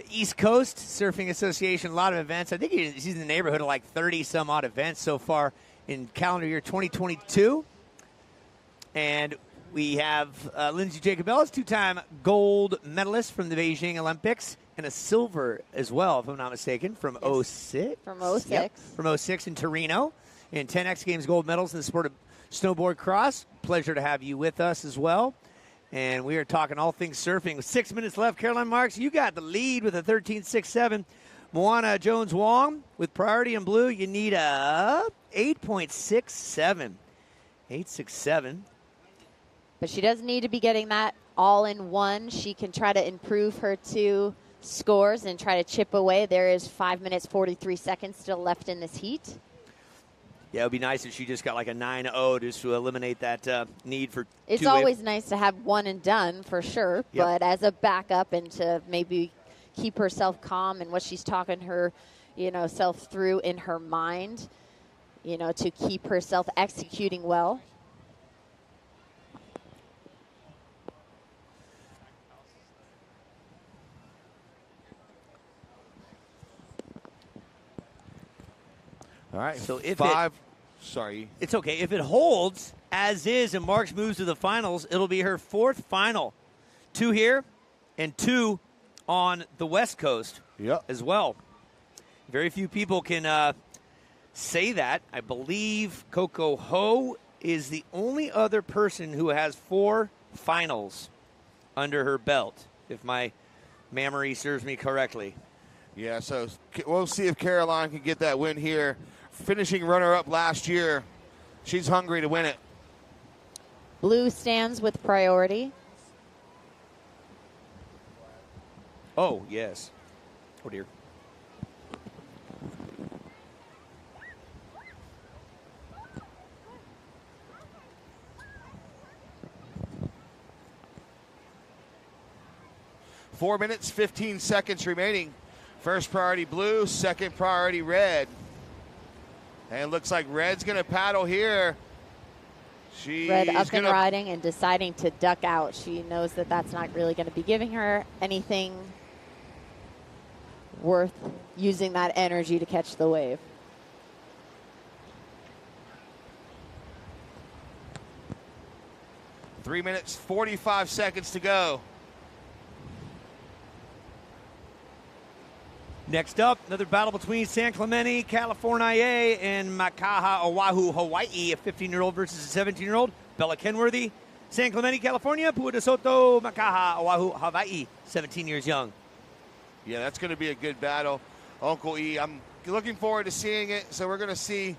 East Coast Surfing Association. A lot of events. I think he's in the neighborhood of like 30-some-odd events so far in calendar year 2022. And we have Lindsay Jacobellis, 2-time gold medalist from the Beijing Olympics, and a silver as well, if I'm not mistaken, from 06. From 06. Yep, from 06 in Torino. And 10 X Games gold medals in the sport of snowboard cross. Pleasure to have you with us as well. And we are talking all things surfing. With 6 minutes left, Caroline Marks, you got the lead with a 13.67. Moana Jones Wong with priority in blue. You need a 8.67. 8.67. But she doesn't need to be getting that all in one. She can try to improve her 2 scores and try to chip away. There is 5 minutes, 43 seconds still left in this heat. Yeah, it would be nice if she just got like a 9-0 just to eliminate that need for It's always nice to have one and done for sure, Yep. but as a backup and to maybe keep herself calm and what she's talking her self through in her mind, to keep herself executing well. All right. So if sorry. It's okay. If it holds as is and Marks moves to the finals, it'll be her 4th final. 2 here and 2 on the West Coast as well. Very few people can say that. I believe Coco Ho is the only other person who has 4 finals under her belt, if my memory serves me correctly. Yeah, so we'll see if Caroline can get that win here. Finishing runner-up last year. She's hungry to win it. Blue stands with priority. Oh, yes. Oh, dear. Four minutes, 15 seconds remaining. First priority blue, second priority red. And it looks like red's going to paddle here. Red up and riding and deciding to duck out. She knows that that's not really going to be giving her anything worth using that energy to catch the wave. Three minutes, 45 seconds to go. Next up, another battle between San Clemente, California, and Makaha, Oahu, Hawaii, a 15-year-old versus a 17-year-old. Bella Kenworthy, San Clemente, California, Pua DeSoto, Makaha, Oahu, Hawaii, 17 years young. Yeah, that's going to be a good battle, Uncle E. I'm looking forward to seeing it. So we're going to see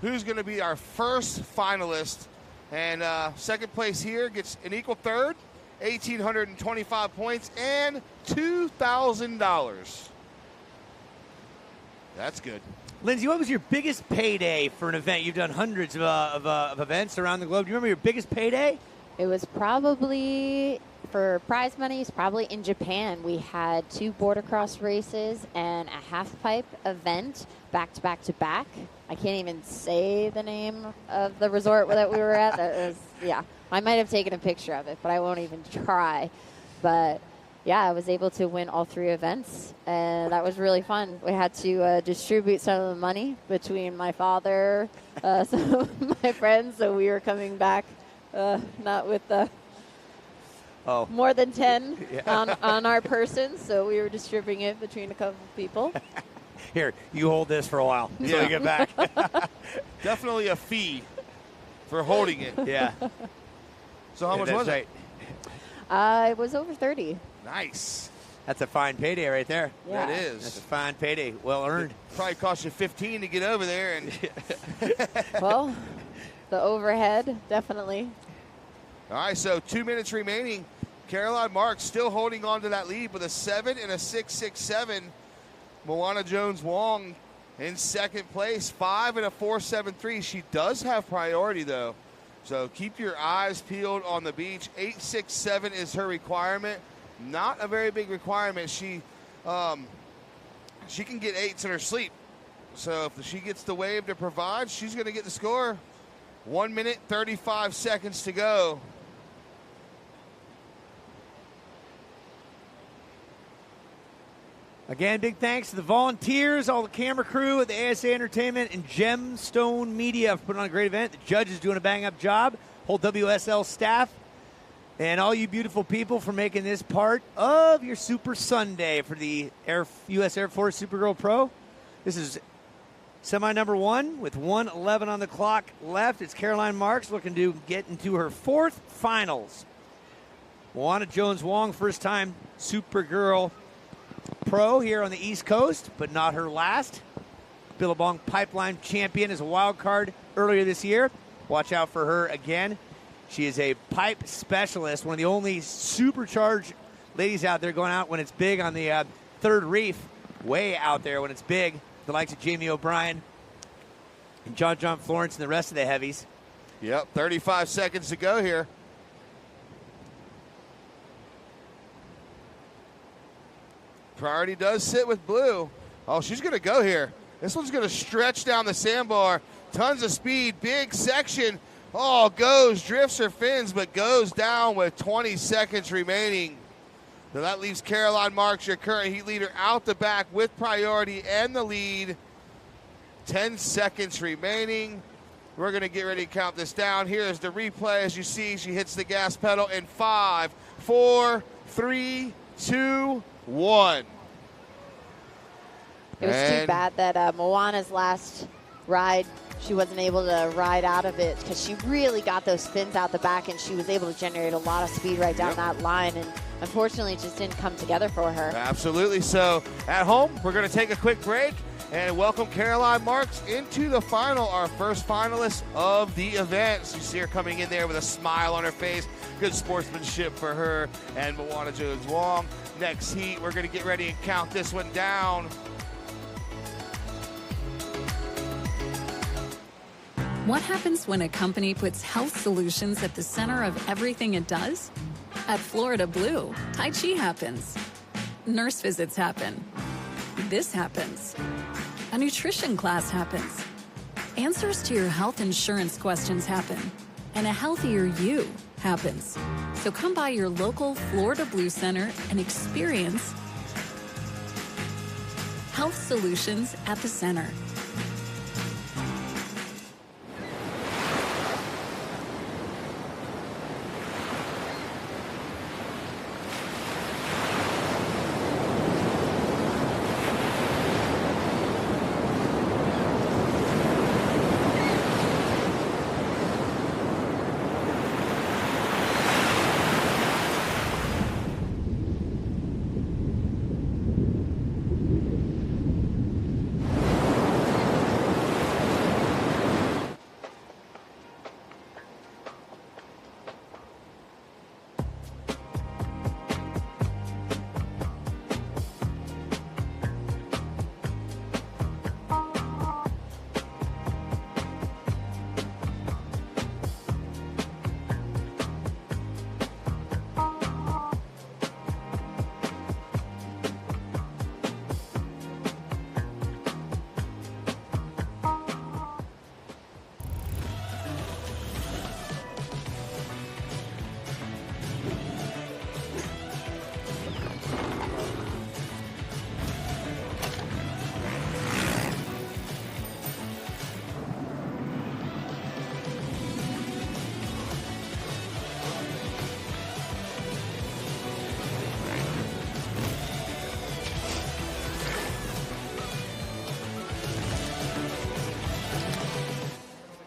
who's going to be our first finalist. And second place here gets an equal third, 1,825 points, and $2,000. That's good. Lindsay, what was your biggest payday for an event? You've done hundreds of events around the globe. Do you remember your biggest payday? It was probably, for prize money, it's probably in Japan. We had 2 border cross races and a half pipe event back to back to back. I can't even say the name of the resort that we were at. That was, yeah. I might have taken a picture of it, but I won't even try. But yeah, I was able to win all 3 events, and that was really fun. We had to distribute some of the money between my father, some of my friends, so we were coming back not with more than 10 on our person, so we were distributing it between a couple of people. Here, you hold this for a while until you get back. Definitely a fee for holding it. Yeah. So how much was it? It was over 30. Nice. That's a fine payday right there. Yeah. That is. That's a fine payday. Well earned. Probably cost you 15 to get over there. And well, the overhead, definitely. All right, so 2 minutes remaining. Caroline Marks still holding on to that lead with a 7 and a 6.67. Moana Jones Wong in second place, 5 and a 4.73. She does have priority, though. So keep your eyes peeled on the beach. 8.67 is her requirement. Not a very big requirement. She can get 8s in her sleep. So if she gets the wave to provide, she's going to get the score. 1 minute, 35 seconds to go. Again, big thanks to the volunteers, all the camera crew at the ASA Entertainment and Gemstone Media for putting on a great event. The judges doing a bang-up job. Whole WSL staff. And all you beautiful people for making this part of your Super Sunday for the U.S. Air Force Supergirl Pro. This is semi number 1 with 1:11 on the clock left. It's Caroline Marks looking to get into her 4th finals. Moana Jones Wong, first time Supergirl Pro here on the East Coast, but not her last. Billabong Pipeline champion as a wild card earlier this year. Watch out for her again. She is a pipe specialist, one of the only supercharged ladies out there going out when it's big on the third reef, way out there when it's big. The likes of Jamie O'Brien and John Florence and the rest of the heavies. Yep, 35 seconds to go here. Priority does sit with blue. Oh, she's going to go here. This one's going to stretch down the sandbar. Tons of speed, big section. Oh, drifts her fins, but goes down with 20 seconds remaining. So that leaves Caroline Marks, your current heat leader, out the back with priority and the lead. 10 seconds remaining. We're going to get ready to count this down. Here is the replay. As you see, she hits the gas pedal in 5, 4, 3, 2, 1. It was too bad that Moana's last ride, she wasn't able to ride out of it because she really got those fins out the back and she was able to generate a lot of speed right down that line. And unfortunately, it just didn't come together for her. Absolutely. So at home, we're going to take a quick break and welcome Caroline Marks into the final, our first finalist of the event. So you see her coming in there with a smile on her face. Good sportsmanship for her and Moana Jones Wong. Next heat, we're going to get ready and count this one down. What happens when a company puts health solutions at the center of everything it does? At Florida Blue, Tai Chi happens. Nurse visits happen. This happens. A nutrition class happens. Answers to your health insurance questions happen. And a healthier you happens. So come by your local Florida Blue Center and experience health solutions at the center.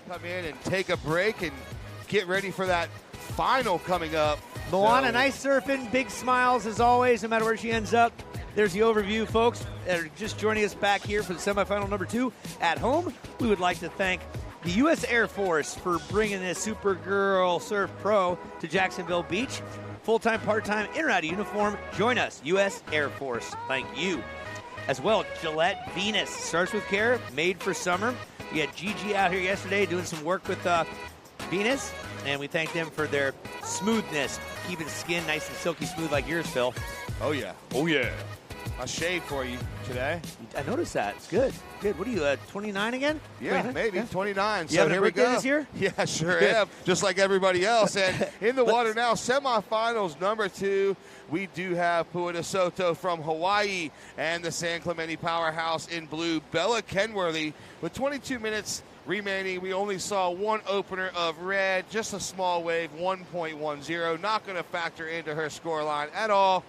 Come in and take a break and get ready for that final coming up. Moana, nice surfing, big smiles as always, no matter where she ends up. There's the overview, folks, that are just joining us back here for the semifinal number 2 at home. We would like to thank the U.S. Air Force for bringing this Supergirl Surf Pro to Jacksonville Beach. Full-time, part-time, in or out of uniform, join us, U.S. Air Force. Thank you. As well, Gillette Venus starts with care, made for summer. We had Gigi out here yesterday doing some work with Venus, and we thank them for their smoothness, keeping skin nice and silky smooth like yours, Phil. Oh, yeah. Oh, yeah. A shave for you today. I noticed that. It's good. Good. What are you, 29 again? Yeah, 29? maybe. Yeah. 29. You having here a we birthday go. this year? Yeah, sure am. Just like everybody else. And in the water now, semifinals number 2. We do have Pua DeSoto from Hawaii and the San Clemente powerhouse in blue, Bella Kenworthy, with 22 minutes remaining. We only saw one opener of red, just a small wave, 1.10. Not going to factor into her scoreline at all.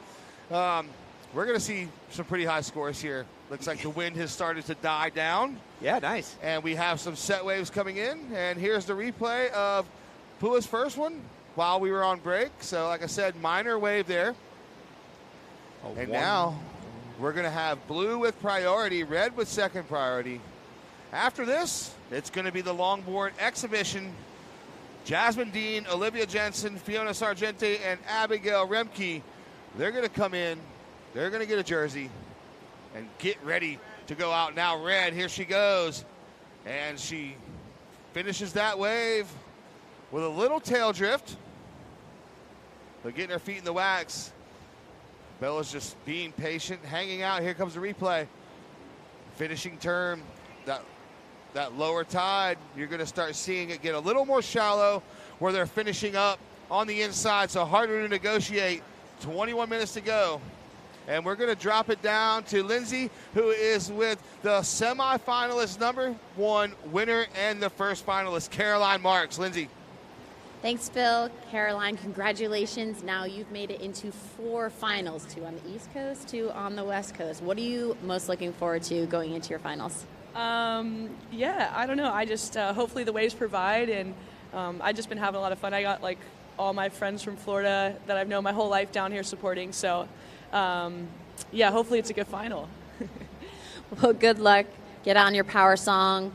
We're going to see some pretty high scores here. Looks like the wind has started to die down. Yeah, nice. And we have some set waves coming in. And here's the replay of Pua's first one while we were on break. So, like I said, minor wave there. And now we're going to have blue with priority, red with second priority. After this, it's going to be the longboard exhibition. Jasmine Dean, Olivia Jensen, Fiona Sargente, and Abigail Remke. They're going to come in. They're going to get a jersey and get ready to go out. Now red, here she goes. And she finishes that wave with a little tail drift. But getting her feet in the wax. Bella's just being patient, hanging out. Here comes the replay. finishing turn, that lower tide, you're going to start seeing it get a little more shallow where they're finishing up on the inside, so harder to negotiate. 21 minutes to go. And we're going to drop it down to Lindsay, who is with the semifinalist number 1 winner and the first finalist, Caroline Marks. Lindsay. Thanks, Phil. Caroline, congratulations. Now you've made it into 4 finals, 2 on the East Coast, 2 on the West Coast. What are you most looking forward to going into your finals? Yeah, I don't know. I just hopefully the waves provide, and I've just been having a lot of fun. I got like all my friends from Florida that I've known my whole life down here supporting. So, yeah, hopefully it's a good final. Well, good luck. Get on your power song.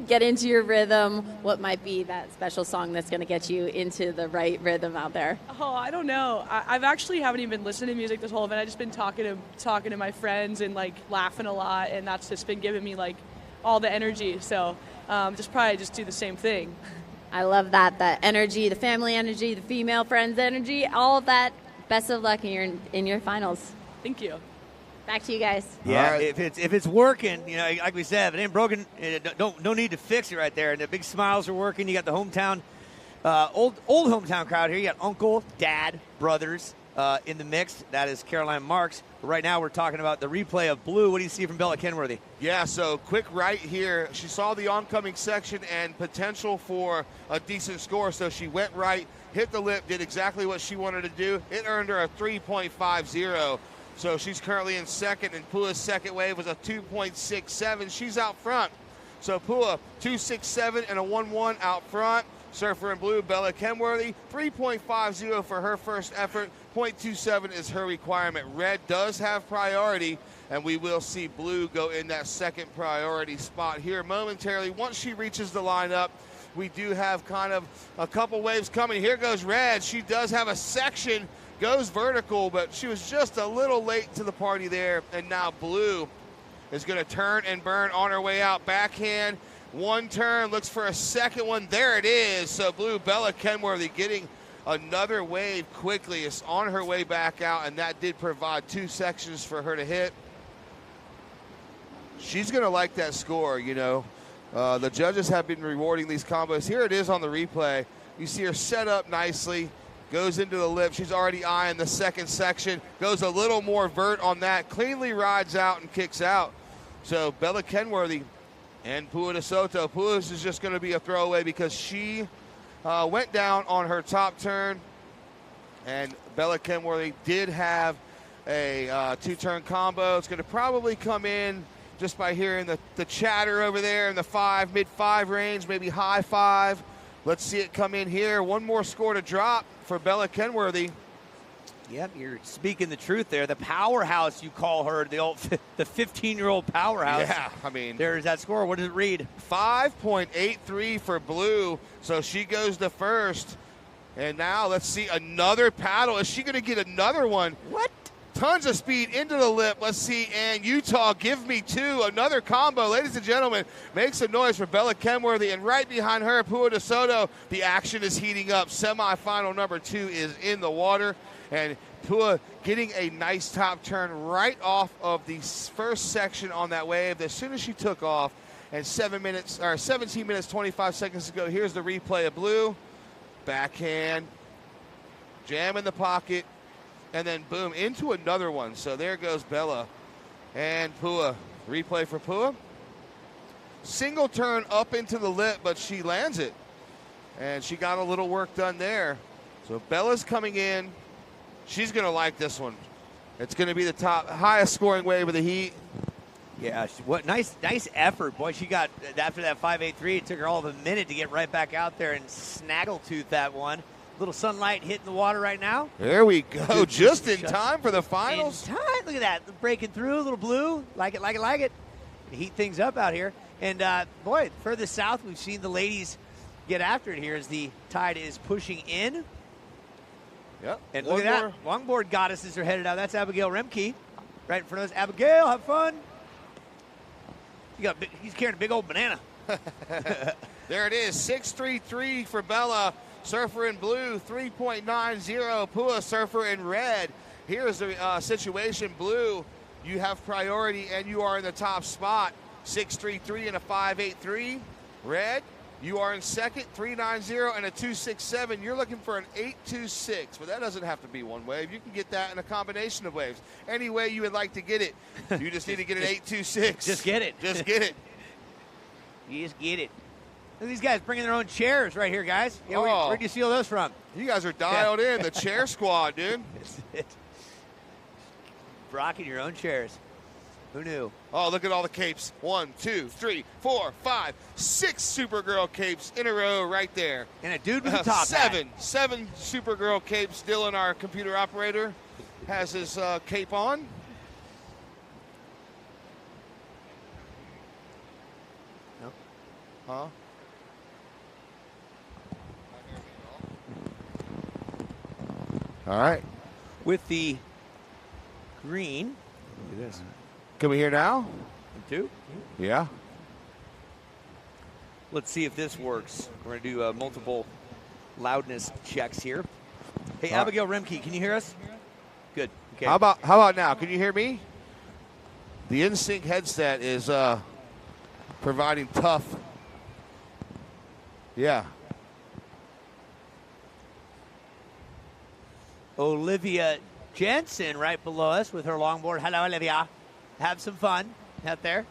Get into your rhythm. What might be that special song that's going to get you into the right rhythm out there? Oh, I don't know. I've actually haven't even been listening to music this whole event. I've just been talking to my friends and like laughing a lot, and that's just been giving me like all the energy. So probably do the same thing. I love that. The energy, the family energy, the female friends energy, all of that. Best of luck in your finals. Thank you. Back to you guys. Yeah, right. if it's working, like we said, if it ain't broken, no need to fix it right there. And the big smiles are working. You got the hometown, old hometown crowd here. You got uncle, dad, brothers in the mix. That is Caroline Marks. But right now we're talking about the replay of Blue. What do you see from Bella Kenworthy? Yeah, so quick right here. She saw the oncoming section and potential for a decent score, so she went right, hit the lip, did exactly what she wanted to do. It earned her a 3.50. So she's currently in second, and Pua's second wave was a 2.67. She's out front. So Pua, 2.67 and a 1.1 out front. Surfer in blue, Bella Kenworthy, 3.50 for her first effort. 0.27 is her requirement. Red does have priority, and we will see blue go in that second priority spot here momentarily. Once she reaches the lineup, we do have kind of a couple waves coming. Here goes red. She does have a section, goes vertical, but she was just a little late to the party there. And now blue is going to turn and burn on her way out. Backhand, one turn, looks for a second one. There it is. So blue, Bella Kenworthy getting another wave quickly. It's on her way back out, and that did provide 2 sections for her to hit. She's going to like that score, The judges have been rewarding these combos. Here it is on the replay. You see her set up nicely, goes into the lip. She's already eyeing the second section, goes a little more vert on that, cleanly rides out and kicks out. So Bella Kenworthy and Pua DeSoto. Pua's is just going to be a throwaway because she went down on her top turn, and Bella Kenworthy did have a 2-turn combo. It's going to probably come in just by hearing the chatter over there in the mid-5 range, maybe high 5. Let's see it come in here. One more score to drop for Bella Kenworthy. Yep, you're speaking the truth there. The powerhouse, you call her, the 15-year-old powerhouse. Yeah, I mean. There's that score. What does it read? 5.83 for blue, so she goes to first. And now let's see another paddle. Is she going to get another one? What? Tons of speed into the lip. Let's see, and Utah, give me 2. Another combo. Ladies and gentlemen, make some noise for Bella Kenworthy. And right behind her, Pua DeSoto. The action is heating up. Semifinal number 2 is in the water. And Pua getting a nice top turn right off of the first section on that wave. As soon as she took off, and 17 minutes, 25 seconds ago, here's the replay of blue. Backhand, jam in the pocket, and then boom, into another one. So there goes Bella and Pua. Replay for Pua. Single turn up into the lip, but she lands it. And she got a little work done there. So Bella's coming in. She's going to like this one. It's going to be the highest scoring wave of the heat. Yeah, what nice effort. Boy, she got, after that 5.83, it took her all of a minute to get right back out there and snaggletooth that one. Little sunlight hitting the water right now. There we go, just in time for the finals. In time, look at that, breaking through, a little blue. Like it. Heat things up out here. And, boy, further south, we've seen the ladies get after it here as the tide is pushing in. Yep. And look at that. Longboard goddesses are headed out. That's Abigail Remke right in front of us. Abigail, have fun. He's carrying a big old banana. There it is, 6.33 for Bella. Surfer in blue, 3.90. Pua, surfer in red. Here's the situation. Blue you have priority and you are in the top spot. 6.33 and a 5.83. Red, you are in second, 3.90 and a 2.67. You're looking for an 8.26, but that doesn't have to be one wave. You can get that in a combination of waves. Any way you would like to get it, you just need to get an 8.26. Just get it. Just get it. You just get it. Look at these guys bringing their own chairs right here, guys. Yeah, where'd you steal those from? You guys are dialed in. The chair squad, dude. That's it. Rocking your own chairs. Who knew? Oh, look at all the capes. 1, 2, 3, 4, 5, 6 Supergirl capes in a row right there. And a dude with a top hat. Seven Supergirl capes. Dylan, our computer operator, has his cape on. No. Huh? All right. With the green. Look at this. Can we hear now? 2. Yeah. Let's see if this works. We're going to do multiple loudness checks here. Hey, Abigail Remke, can you hear us? Good. Okay. How about now? Can you hear me? The InSync headset is providing tough. Yeah. Olivia Jensen right below us with her longboard. Hello, Olivia. Have some fun out there.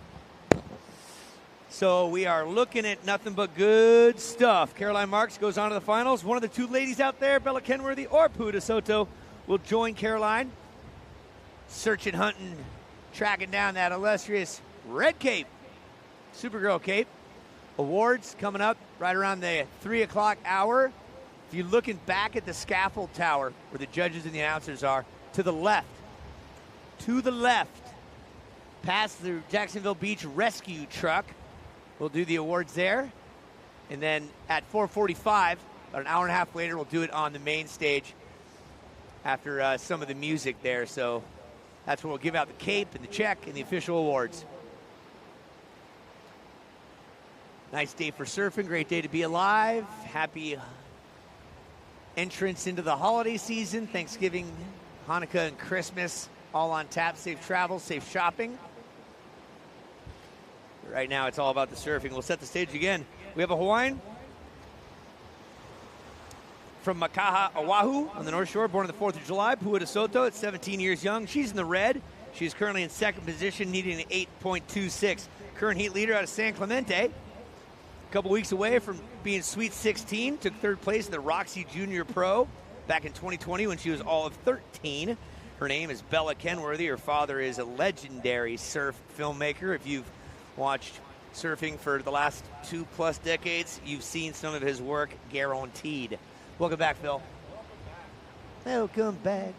So we are looking at nothing but good stuff. Caroline Marks goes on to the finals. One of the 2 ladies out there, Bella Kenworthy or Pua DeSoto, will join Caroline. Searching, hunting, tracking down that illustrious red cape, Supergirl cape. Awards coming up right around the 3 o'clock hour. If you're looking back at the scaffold tower where the judges and the announcers are, to the left, past the Jacksonville Beach rescue truck. We'll do the awards there. And then at 4:45, about an hour and a half later, we'll do it on the main stage after some of the music there. So that's where we'll give out the cape and the check and the official awards. Nice day for surfing, great day to be alive. Happy entrance into the holiday season, Thanksgiving, Hanukkah, and Christmas, all on tap. Safe travel, safe shopping. Right now, it's all about the surfing. We'll set the stage again. We have a Hawaiian from Makaha, Oahu, on the North Shore, born on the 4th of July. Pua DeSoto at 17 years young. She's in the red. She's currently in second position, needing an 8.26. Current heat leader out of San Clemente. A couple weeks away from being Sweet 16. Took 3rd place in the Roxy Junior Pro back in 2020 when she was all of 13. Her name is Bella Kenworthy. Her father is a legendary surf filmmaker. If you've watched surfing for the last 2+ decades, you've seen some of his work guaranteed. Welcome back, Phil. Welcome back.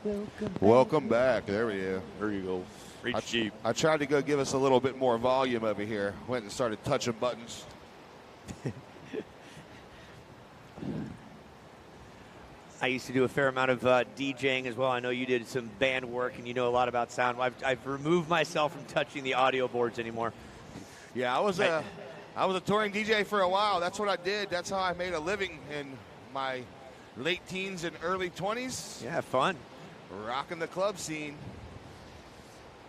Welcome back. There we go. There you go. Reach deep. I tried to go give us a little bit more volume over here. Went and started touching buttons. I used to do a fair amount of DJing as well. I know you did some band work and you know a lot about sound. I've removed myself from touching the audio boards anymore. Yeah, I was a touring DJ for a while. That's what I did. That's how I made a living in my late teens and early 20s. Yeah, fun. Rocking the club scene.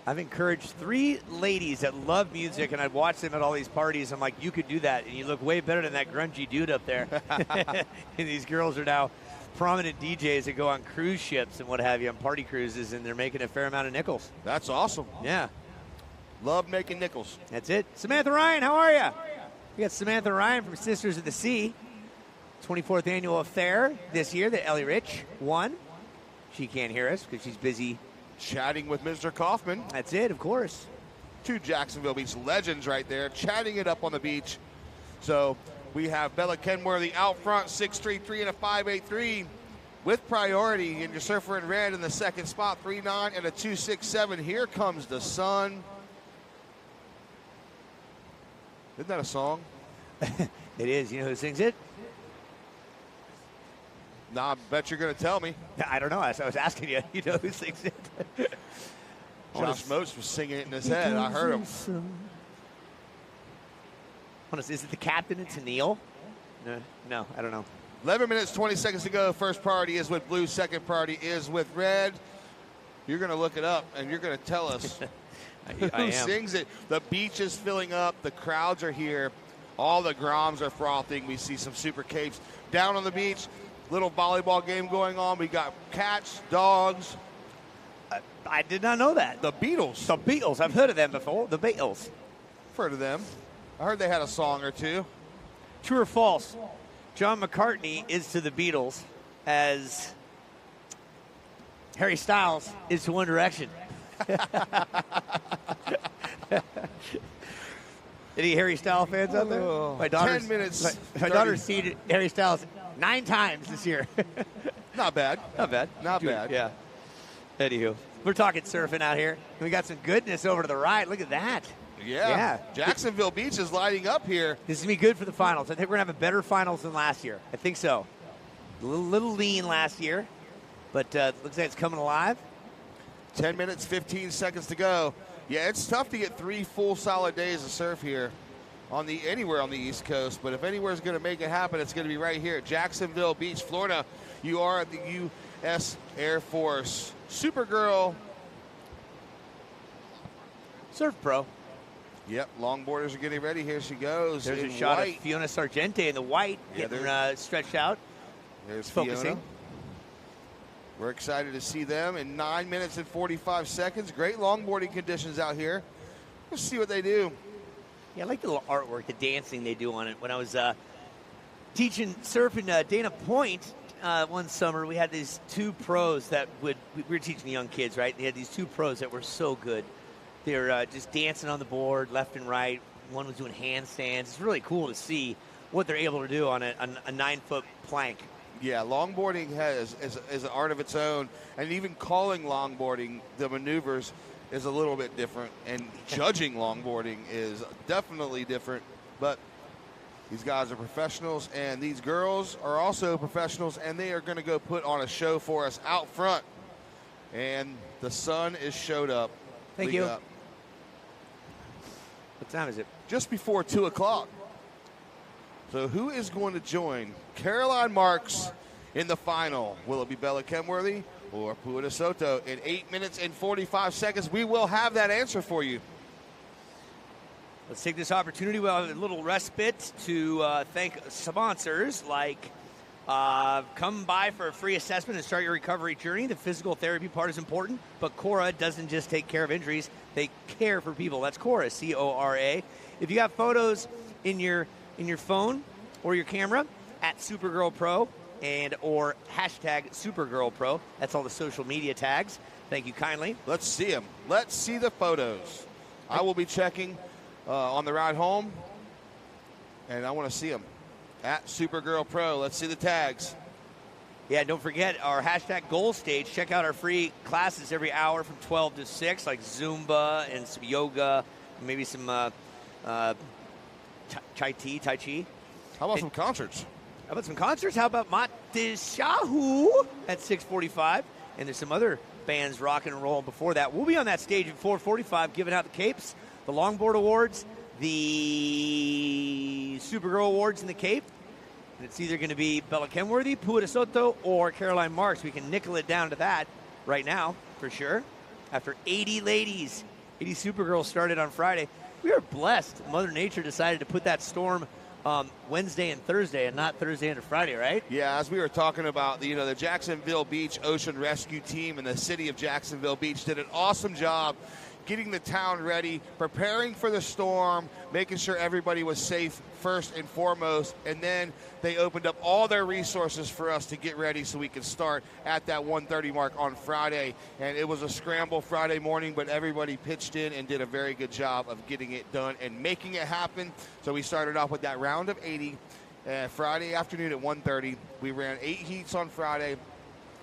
I've encouraged 3 ladies that love music, and I'd watch them at all these parties. I'm like, you could do that, and you look way better than that grungy dude up there. And these girls are now prominent DJs that go on cruise ships and what have you, on party cruises, and they're making a fair amount of nickels. That's awesome. Yeah. Love making nickels. That's it. Samantha Ryan, how are you? We got Samantha Ryan from Sisters of the Sea. 24th annual affair this year that Ellie Rich won. She can't hear us because she's busy chatting with Mr. Kaufman. That's it, of course. 2 Jacksonville Beach legends right there, chatting it up on the beach. So we have Bella Kenworthy out front, 6.33 and a 5.83 with priority. And your surfer in red in the second spot, 3.9 and a 2.67. Here comes the sun. Isn't that a song? It is. You know who sings it? Nah, I bet you're going to tell me. I don't know. I was asking you. You know who sings it? Josh Moats was singing it in his head. I heard him. Is it the captain and Tennille? No, I don't know. 11 minutes, 20 seconds to go. First priority is with blue. Second priority is with red. You're going to look it up, and you're going to tell us I Who am. sings it? The beach is filling up. The crowds are here. All the groms are frothing. We see some super capes down on the beach. Little volleyball game going on. We got cats, dogs. I did not know that. The Beatles. The Beatles. I've heard of them before. The Beatles. Heard of them. I heard they had a song or two. True or false? John McCartney is to the Beatles as Harry Styles is to One Direction. Any Harry Styles fans out there? My daughter's, 10 minutes. My daughter's seen Harry Styles 9 times this year. Not bad. Not bad. Not bad. Yeah. Anywho, we're talking surfing out here. We got some goodness over to the right. Look at that. Yeah. Jacksonville Beach is lighting up here. This is going to be good for the finals. I think we're going to have a better finals than last year. I think so. A little lean last year, but looks like it's coming alive. 10 minutes, 15 seconds to go. Yeah, it's tough to get 3 full solid days of surf here anywhere on the East Coast, but if anywhere's going to make it happen, it's going to be right here at Jacksonville Beach, Florida. You are at the U.S. Air Force Supergirl Surf Pro. Yep, longboarders are getting ready. Here she goes. There's in a shot white. of Fiona Sargente in the white, getting stretched out. There's focusing. Fiona. We're excited to see them in 9 minutes and 45 seconds. Great longboarding conditions out here. Let's see what they do. Yeah, I like the little artwork, the dancing they do on it. When I was teaching surf in Dana Point one summer, we had these 2 pros that we were teaching the young kids, right? They had these 2 pros that were so good. They were just dancing on the board left and right. One was doing handstands. It's really cool to see what they're able to do on a 9-foot plank. Yeah, longboarding is an art of its own, and even calling longboarding, the maneuvers is a little bit different, and judging longboarding is definitely different, but these guys are professionals, and these girls are also professionals, and they are going to go put on a show for us out front, and the sun is showed up. Thank you. What time is it? Just before 2 o'clock. So who is going to join Caroline Marks in the final? Will it be Bella Kenworthy or Pua DeSoto? In 8 minutes and 45 seconds, we will have that answer for you. Let's take this opportunity. We'll have a little respite to thank sponsors like come by for a free assessment and start your recovery journey. The physical therapy part is important, but Cora doesn't just take care of injuries. They care for people. That's Cora, C-O-R-A. If you have photos in your phone or your camera, at Supergirl Pro and or hashtag Supergirl Pro. That's all the social media tags. Thank you kindly. Let's see them. Let's see the photos. I will be checking on the ride home, and I want to see them. At Supergirl Pro. Let's see the tags. Yeah, don't forget our hashtag goal stage. Check out our free classes every hour from 12 to 6, like Zumba and some yoga, maybe some Tai Chi. How about some concerts? How about some concerts? How about Mat Shahu at 6:45? And there's some other bands rocking and rolling before that. We'll be on that stage at 4:45 giving out the capes, the Longboard Awards, the Supergirl Awards in the Cape. And it's either going to be Bella Kenworthy, Pua DeSoto, or Caroline Marks. We can nickel it down to that right now, for sure. After 80 ladies, 80 Supergirls started on Friday. We are blessed. Mother Nature decided to put that storm Wednesday and Thursday and not Thursday into Friday, right? Yeah, as we were talking about, the Jacksonville Beach Ocean Rescue Team and the city of Jacksonville Beach did an awesome job getting the town ready, preparing for the storm, making sure everybody was safe first and foremost, and then they opened up all their resources for us to get ready so we could start at that 1:30 mark on Friday. And it was a scramble Friday morning, but everybody pitched in and did a very good job of getting it done and making it happen. So we started off with that round of 80 Friday afternoon at 1:30. We ran 8 heats on Friday.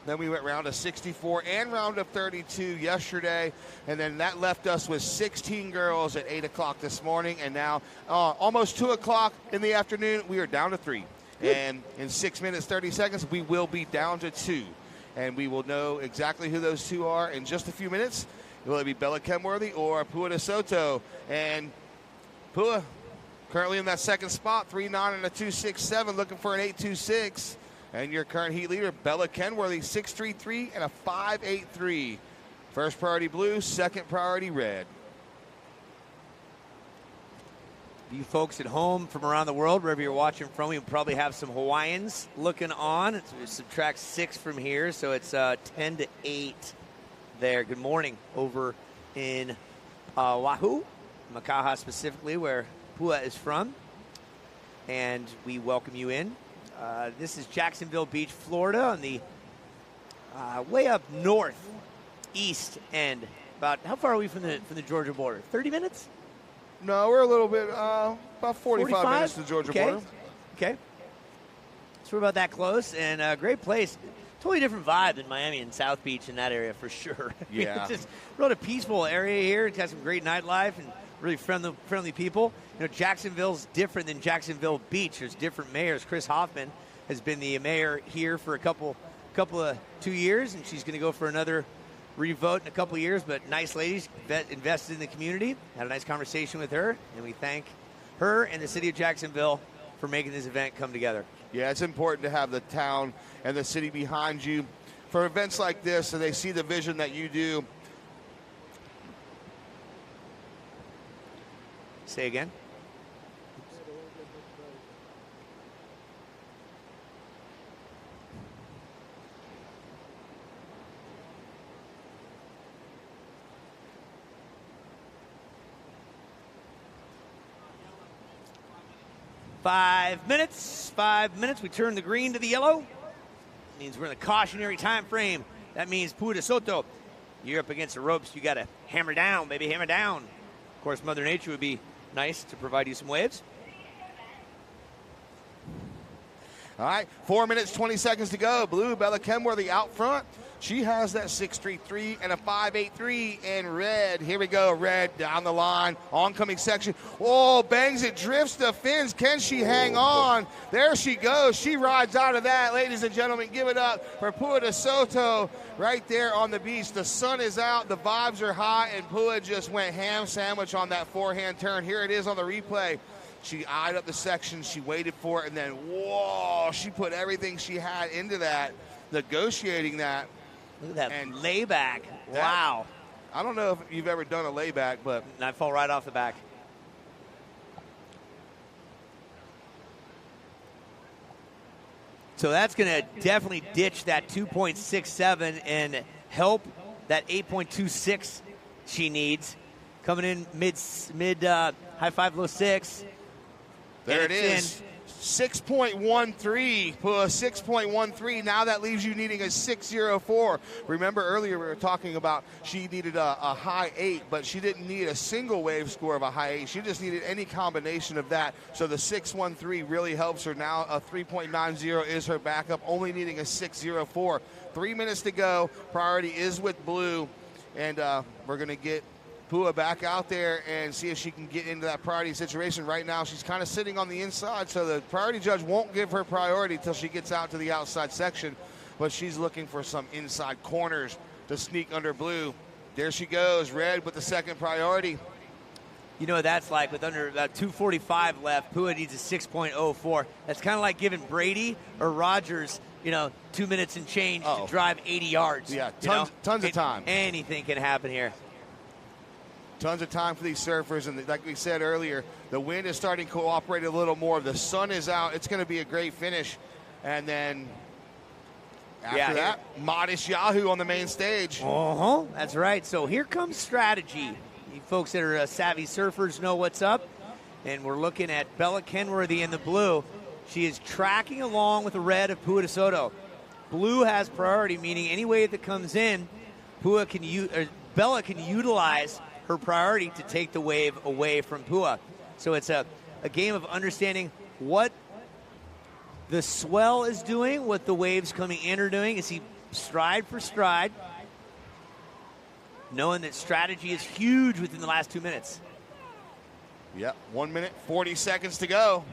Then we went round of 64 and round of 32 yesterday. And then that left us with 16 girls at 8 o'clock this morning. And now almost 2 o'clock in the afternoon, we are down to 3. And in 6 minutes, 30 seconds, we will be down to 2. And we will know exactly who those 2 are in just a few minutes. Will it be Bella Kenworthy or Pua DeSoto? And Pua currently in that second spot, 3.9 and a 2.67, looking for an 8.26. And your current heat leader, Bella Kenworthy, 6.33 and a 5.83. First priority blue, second priority red. You folks at home from around the world, wherever you're watching from, we probably have some Hawaiians looking on. Subtract 6 from here, so it's 10-8 there. Good morning over in Oahu, Makaha specifically, where Pua is from. And we welcome you in. This is Jacksonville Beach, Florida, on the way up northeast end. About how far are we from the Georgia border? 30 minutes? No, we're a little bit, about 45 minutes to the Georgia border. Okay. So we're about that close, and a great place. Totally different vibe than Miami and South Beach in that area for sure. Yeah. It's just really a peaceful area here. It's got some great nightlife and really friendly people. You know, Jacksonville's different than Jacksonville Beach. There's different mayors. Chris Hoffman has been the mayor here for a couple of 2 years, and she's going to go for another revote in a couple of years. But nice lady, invested in the community. Had a nice conversation with her, and we thank her and the city of Jacksonville for making this event come together. Yeah, it's important to have the town and the city behind you for events like this, and they see the vision that you do. Say again. 5 minutes. 5 minutes. We turn the green to the yellow. Means we're in the cautionary time frame. That means Pua DeSoto, you're up against the ropes. You got to hammer down, baby, hammer down. Of course, Mother Nature would be nice to provide you some waves. All right, 4 minutes, 20 seconds to go. Blue, Bella Kenworthy out front. She has that 6.33 and a 5.83 in red. Here we go, red down the line, oncoming section. Oh, bangs it, drifts the fins. Can she hang on? There she goes. She rides out of that. Ladies and gentlemen, give it up for Pua DeSoto right there on the beach. The sun is out, the vibes are high, and Pua just went ham sandwich on that forehand turn. Here it is on the replay. She eyed up the section, she waited for it, and then, whoa, she put everything she had into that, negotiating that. Look at that and layback. Wow. I don't know if you've ever done a layback, but I fall right off the back. So that's going to definitely ditch that 2.67 and help that 8.26 she needs. Coming in mid high 5, low 6. There it is. 6.13, Pua, 6.13. Now that leaves you needing a 6.04. Remember earlier we were talking about she needed a high 8, but she didn't need a single wave score of a high 8. She just needed any combination of that. So the 6.13 really helps her now. A 3.90 is her backup, only needing a 6.04. 3 minutes to go. Priority is with Blue, and we're going to get Pua back out there and see if she can get into that priority situation. Right now, she's kind of sitting on the inside, so the priority judge won't give her priority till she gets out to the outside section, but she's looking for some inside corners to sneak under Blue. There she goes, red with the second priority. You know what that's like with under about 2:45 left. Pua needs a 6.04. That's kind of like giving Brady or Rodgers, 2 minutes and change to drive 80 yards. Yeah, tons of time. Anything can happen here. Tons of time for these surfers, and like we said earlier, the wind is starting to cooperate a little more. The sun is out. It's going to be a great finish. And then after that, modest Yahoo on the main stage. That's right. So here comes strategy. You folks that are savvy surfers know what's up. And we're looking at Bella Kenworthy in the blue. She is tracking along with the red of Pua DeSoto. Blue has priority, meaning any wave that comes in, Bella can utilize her priority to take the wave away from Pua. So it's a game of understanding what the swell is doing, what the waves coming in are doing. Is he stride for stride, knowing that strategy is huge within the last 2 minutes. Yep, 1 minute, 40 seconds to go.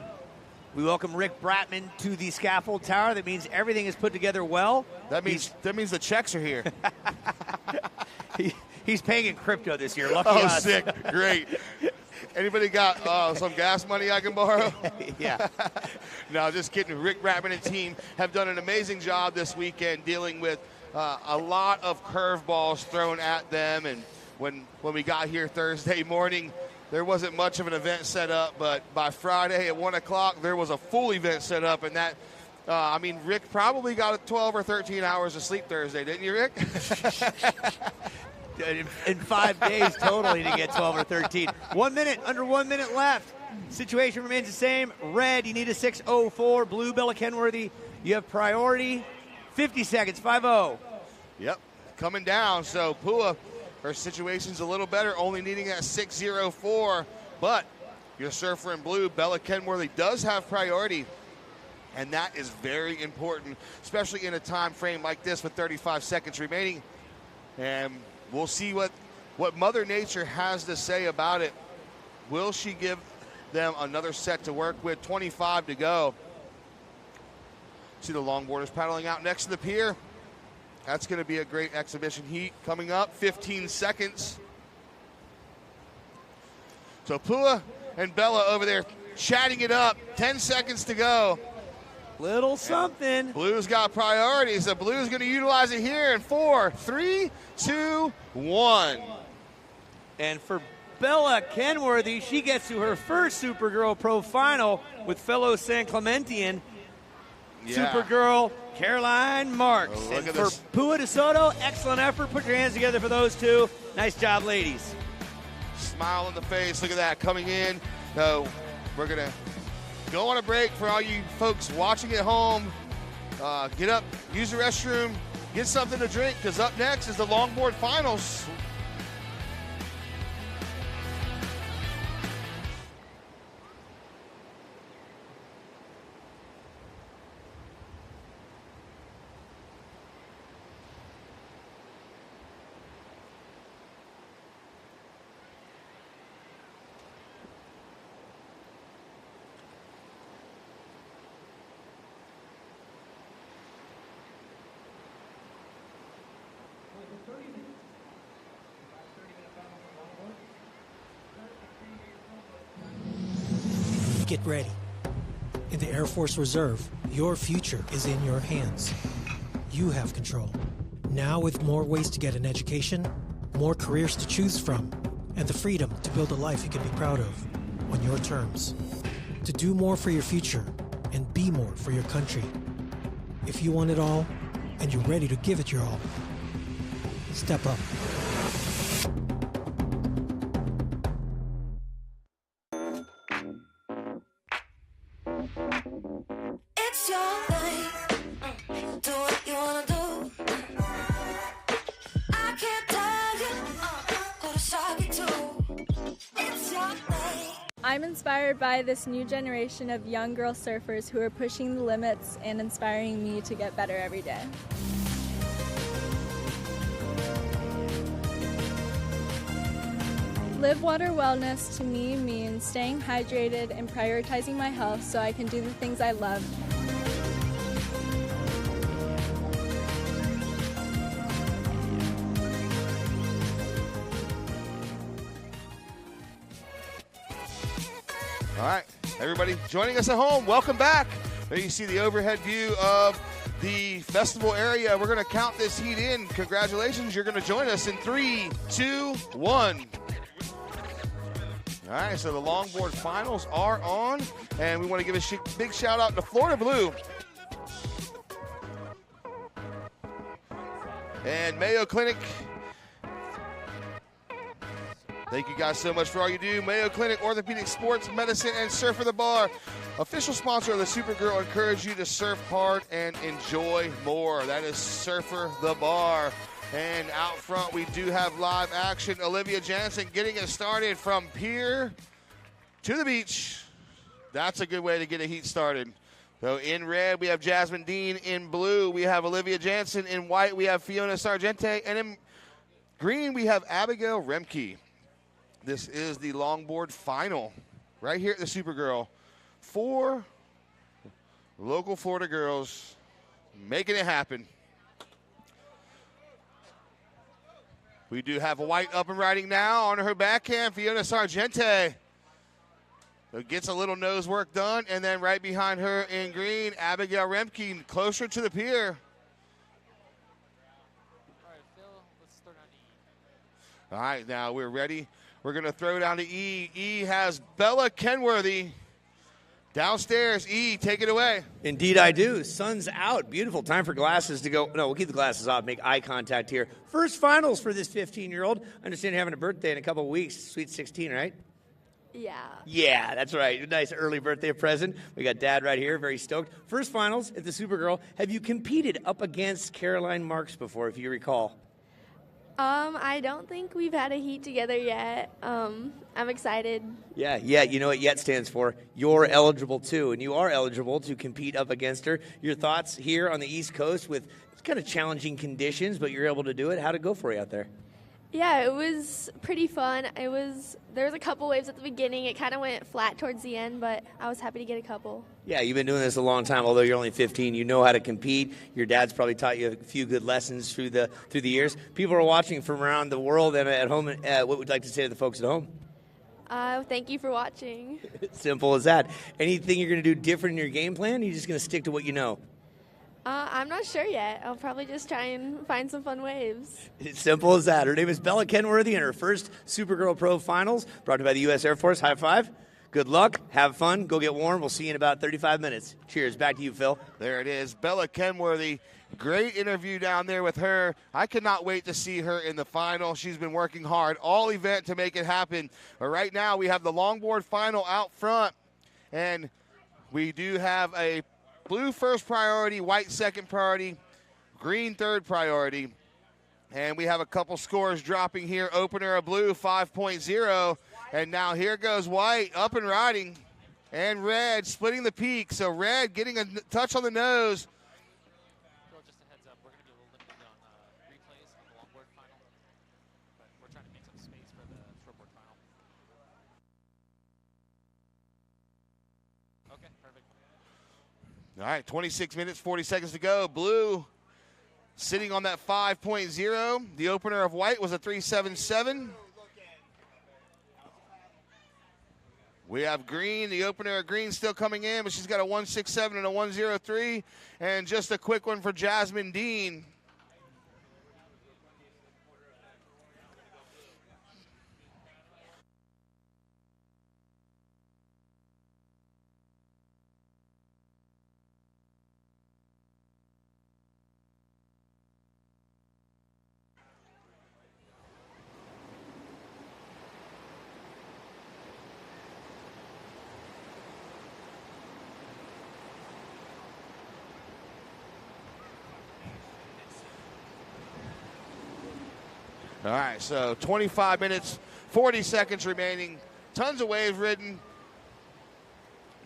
We welcome Rick Bratman to the scaffold tower. That means everything is put together well. That means the checks are here. He's paying in crypto this year. Lucky us. Sick. Great. Anybody got some gas money I can borrow? Yeah. No, just kidding. Rick Bratman and team have done an amazing job this weekend dealing with a lot of curveballs thrown at them. And when we got here Thursday morning, there wasn't much of an event set up, but by Friday at 1 o'clock, there was a full event set up, and that, Rick probably got 12 or 13 hours of sleep Thursday, didn't you, Rick? In 5 days totally to get 12 or 13. 1 minute, under 1 minute left. Situation remains the same. Red, you need a 6:04. Blue, Bella Kenworthy, you have priority. 50 seconds, 5-0. Yep, coming down. So Pua, her situation's a little better, only needing that 6:04. But your surfer in blue, Bella Kenworthy, does have priority. And that is very important, especially in a time frame like this with 35 seconds remaining. And we'll see what Mother Nature has to say about it. Will she give them another set to work with? 25 to go. See the longboarders paddling out next to the pier. That's going to be a great exhibition heat coming up. 15 seconds. So Pua and Bella over there chatting it up. 10 seconds to go. Little something. And Blue's got priority, so Blue's going to utilize it here in 4, 3, 2, 1. And for Bella Kenworthy, she gets to her first Supergirl Pro Final with fellow San Clementian Supergirl Caroline Marks. Oh, look and at for this. Pua DeSoto, excellent effort. Put your hands together for those two. Nice job, ladies. Smile on the face. Look at that coming in. So we're going to go on a break for all you folks watching at home. Get up, use the restroom, get something to drink, because up next is the longboard finals. Get ready. In the Air Force Reserve, your future is in your hands. You have control. Now with more ways to get an education, more careers to choose from, and the freedom to build a life you can be proud of on your terms. To do more for your future and be more for your country. If you want it all and you're ready to give it your all, step up. It's your life. Do what you wanna do. I can't tell you who to shock it to. It's your life. I'm inspired by this new generation of young girl surfers who are pushing the limits and inspiring me to get better every day. Live water wellness to me means staying hydrated and prioritizing my health so I can do the things I love. All right, everybody joining us at home, welcome back. There you see the overhead view of the festival area. We're going to count this heat in. Congratulations, you're going to join us in 3, 2, 1. All right, so the longboard finals are on, and we want to give a big shout out to Florida Blue and Mayo Clinic. Thank you guys so much for all you do. Mayo Clinic, Orthopedic Sports Medicine, and Surfer the Bar. Official sponsor of the Supergirl, encourage you to surf hard and enjoy more. That is Surfer the Bar. And out front, we do have live action. Olivia Jansen getting it started from pier to the beach. That's a good way to get a heat started. So in red, we have Jasmine Dean. In blue, we have Olivia Jansen. In white, we have Fiona Sargente. And in green, we have Abigail Remke. This is the longboard final right here at the Supergirl. 4 local Florida girls making it happen. We do have a white up and riding now on her backhand, Fiona Sargente. So gets a little nose work done, and then right behind her in green, Abigail Remke, closer to the pier. All right, now we're ready We're going to throw down to E. E has Bella Kenworthy downstairs. E, take it away. Indeed I do. Sun's out. Beautiful. Time for glasses to go. No, we'll keep the glasses off. Make eye contact here. First finals for this 15-year-old. I understand you're having a birthday in a couple of weeks. Sweet 16, right? Yeah. Yeah, that's right. Nice early birthday present. We got Dad right here. Very stoked. First finals at the Supergirl. Have you competed up against Caroline Marks before, if you recall? I don't think we've had a heat together yet. I'm excited. Yeah. You know what YET stands for? You're eligible too, and you are eligible to compete up against her. Your thoughts here on the East Coast with kind of challenging conditions, but you're able to do it. How'd it go for you out there? Yeah, it was pretty fun. There was a couple waves at the beginning. It kind of went flat towards the end, but I was happy to get a couple. Yeah, you've been doing this a long time. Although you're only 15, you know how to compete. Your dad's probably taught you a few good lessons through the years. People are watching from around the world and at home. What would you like to say to the folks at home? Thank you for watching. Simple as that. Anything you're going to do different in your game plan? Or are you just going to stick to what you know? I'm not sure yet. I'll probably just try and find some fun waves. It's simple as that. Her name is Bella Kenworthy in her first Supergirl Pro Finals, brought to you by the U.S. Air Force. High five. Good luck. Have fun. Go get warm. We'll see you in about 35 minutes. Cheers. Back to you, Phil. There it is. Bella Kenworthy. Great interview down there with her. I cannot wait to see her in the final. She's been working hard all event to make it happen. But right now we have the longboard final out front, and we do have a blue first priority, white second priority, green third priority. And we have a couple scores dropping here. Opener of blue, 5.0. And now here goes white, up and riding. And red splitting the peak. So red getting a touch on the nose. Just a heads up, we're going to be a little limited on replays on the longboard final. But we're trying to make some space for the shortboard final. Okay, perfect. All right, 26 minutes, 40 seconds to go. Blue sitting on that 5.0. The opener of white was a 3.77. We have green. The opener of green still coming in, but she's got a 1.67 and a 1.03. And just a quick one for Jasmine Dean. All right, so 25 minutes, 40 seconds remaining. Tons of waves ridden.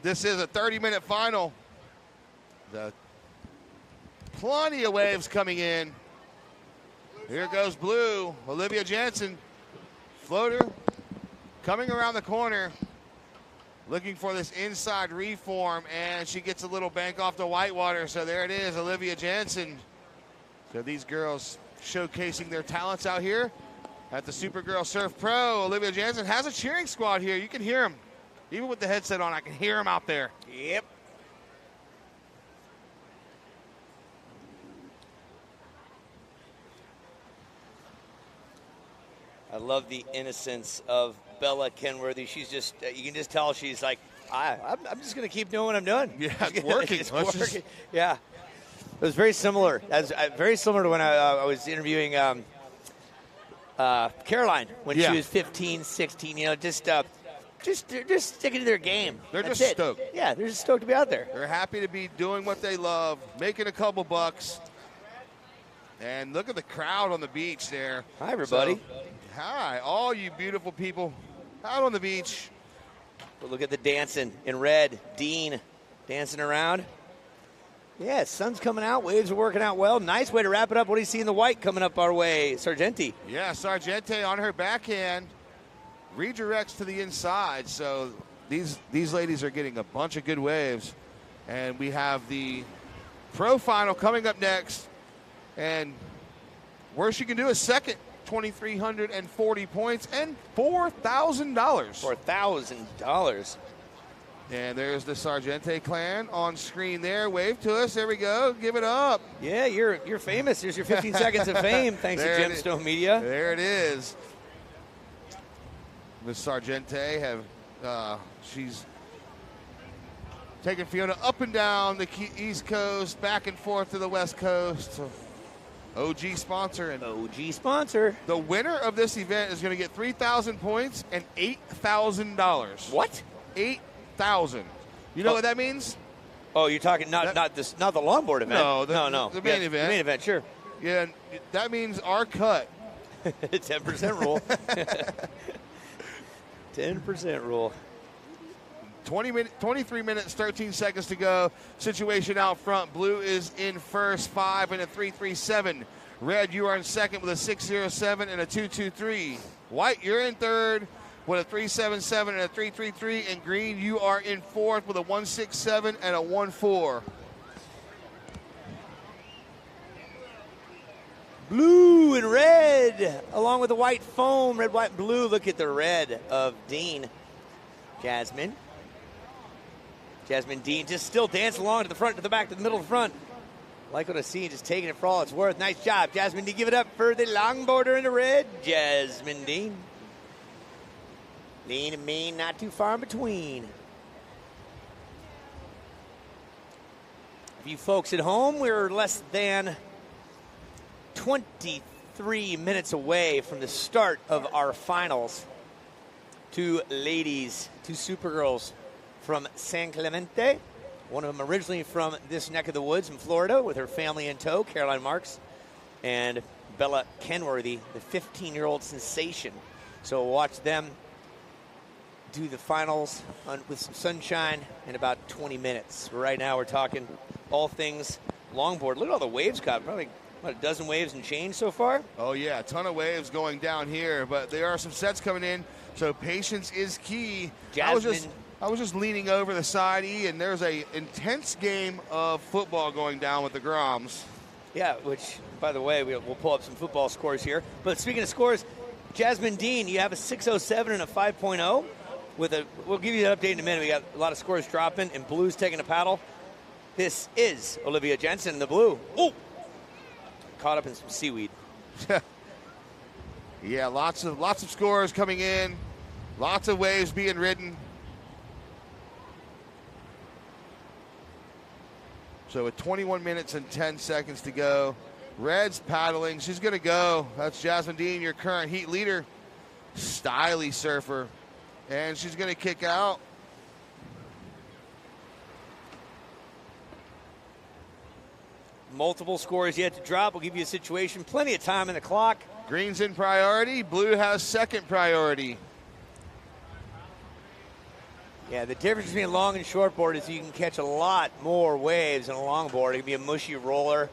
This is a 30-minute final. Plenty of waves coming in. Here goes blue. Olivia Jansen, floater, coming around the corner, looking for this inside reform, and she gets a little bank off the whitewater. So there it is, Olivia Jansen. So these girls showcasing their talents out here at the Supergirl Surf Pro. Olivia Jansen has a cheering squad here. You can hear them. Even with the headset on, I can hear them out there. Yep. I love the innocence of Bella Kenworthy. She's just, you can just tell she's like, I'm just going to keep doing what I'm doing. Yeah, it's working. It's working. Yeah. It was very similar. Very similar to when I was interviewing Caroline when she was 15, 16. You know, just sticking to their game. They're That's just it. stoked. Yeah, they're just stoked to be out there. They're happy to be doing what they love, making a couple bucks. And look at the crowd on the beach there. Hi, everybody. Hi, all you beautiful people out on the beach. But look at the dancing in red. Dean dancing around. Yeah, sun's coming out. Waves are working out well. Nice way to wrap it up. What do you see in the white coming up our way? Sargenti. Yeah, Sargenti on her backhand. Redirects to the inside. So these ladies are getting a bunch of good waves. And we have the pro final coming up next. And worst you can do is second. 2,340 points and $4,000. $4,000. And there's the Sargenti clan on screen there. Wave to us. There we go. Give it up. Yeah, you're famous. Here's your 15 seconds of fame, thanks to Gemstone Media. There it is. Miss Sargente she's taking Fiona up and down the East Coast, back and forth to the West Coast. OG sponsor. And OG sponsor. The winner of this event is going to get 3,000 points and $8,000. What? 8,000. You know what that means? Oh, you're talking not the longboard event. No, the main event. The main event, sure. Yeah, that means our cut. 10% rule. 10% rule. 23 minutes, 13 seconds to go. Situation out front. Blue is in first, 5 and a 3.37. Red, you are in second with a 6.07 and a 2.23. White, you're in third with a 3.77 and a 3.33. And green, you are in fourth with a 1.67 and a 1.4. Blue and red, along with the white foam. Red, white, and blue. Look at the red of Dean. Jasmine Dean just still dancing along to the front, to the back, to the middle, to the front. Like what I see, just taking it for all it's worth. Nice job, Jasmine Dean. Give it up for the longboarder in the red, Jasmine Dean. Lean and mean, not too far in between. For you folks at home, we're less than 23 minutes away from the start of our finals. Two ladies, two Supergirls from San Clemente. One of them originally from this neck of the woods in Florida with her family in tow, Caroline Marks, and Bella Kenworthy, the 15-year-old sensation. So we'll watch them do the finals with some sunshine in about 20 minutes. Right now we're talking all things longboard. Look at all the waves caught. Probably about a dozen waves and change so far. Oh, yeah, a ton of waves going down here, but there are some sets coming in, so patience is key. I was just leaning over the side, E, and there's a intense game of football going down with the Groms. Yeah, which, by the way, we'll pull up some football scores here. But speaking of scores, Jasmine Dean, you have a 6.07 and a 5.0. We'll give you an update in a minute. We got a lot of scores dropping, and Blue's taking a paddle. This is Olivia Jensen in the blue. Oh, caught up in some seaweed. Yeah, lots of scores coming in, lots of waves being ridden. So with 21 minutes and 10 seconds to go, Red's paddling. She's going to go. That's Jasmine Dean, your current heat leader. Styly surfer. And she's going to kick out. Multiple scores yet to drop. We'll give you a situation. Plenty of time in the clock. Green's in priority. Blue has second priority. Yeah, the difference between long and short board is you can catch a lot more waves in a longboard. It can be a mushy roller,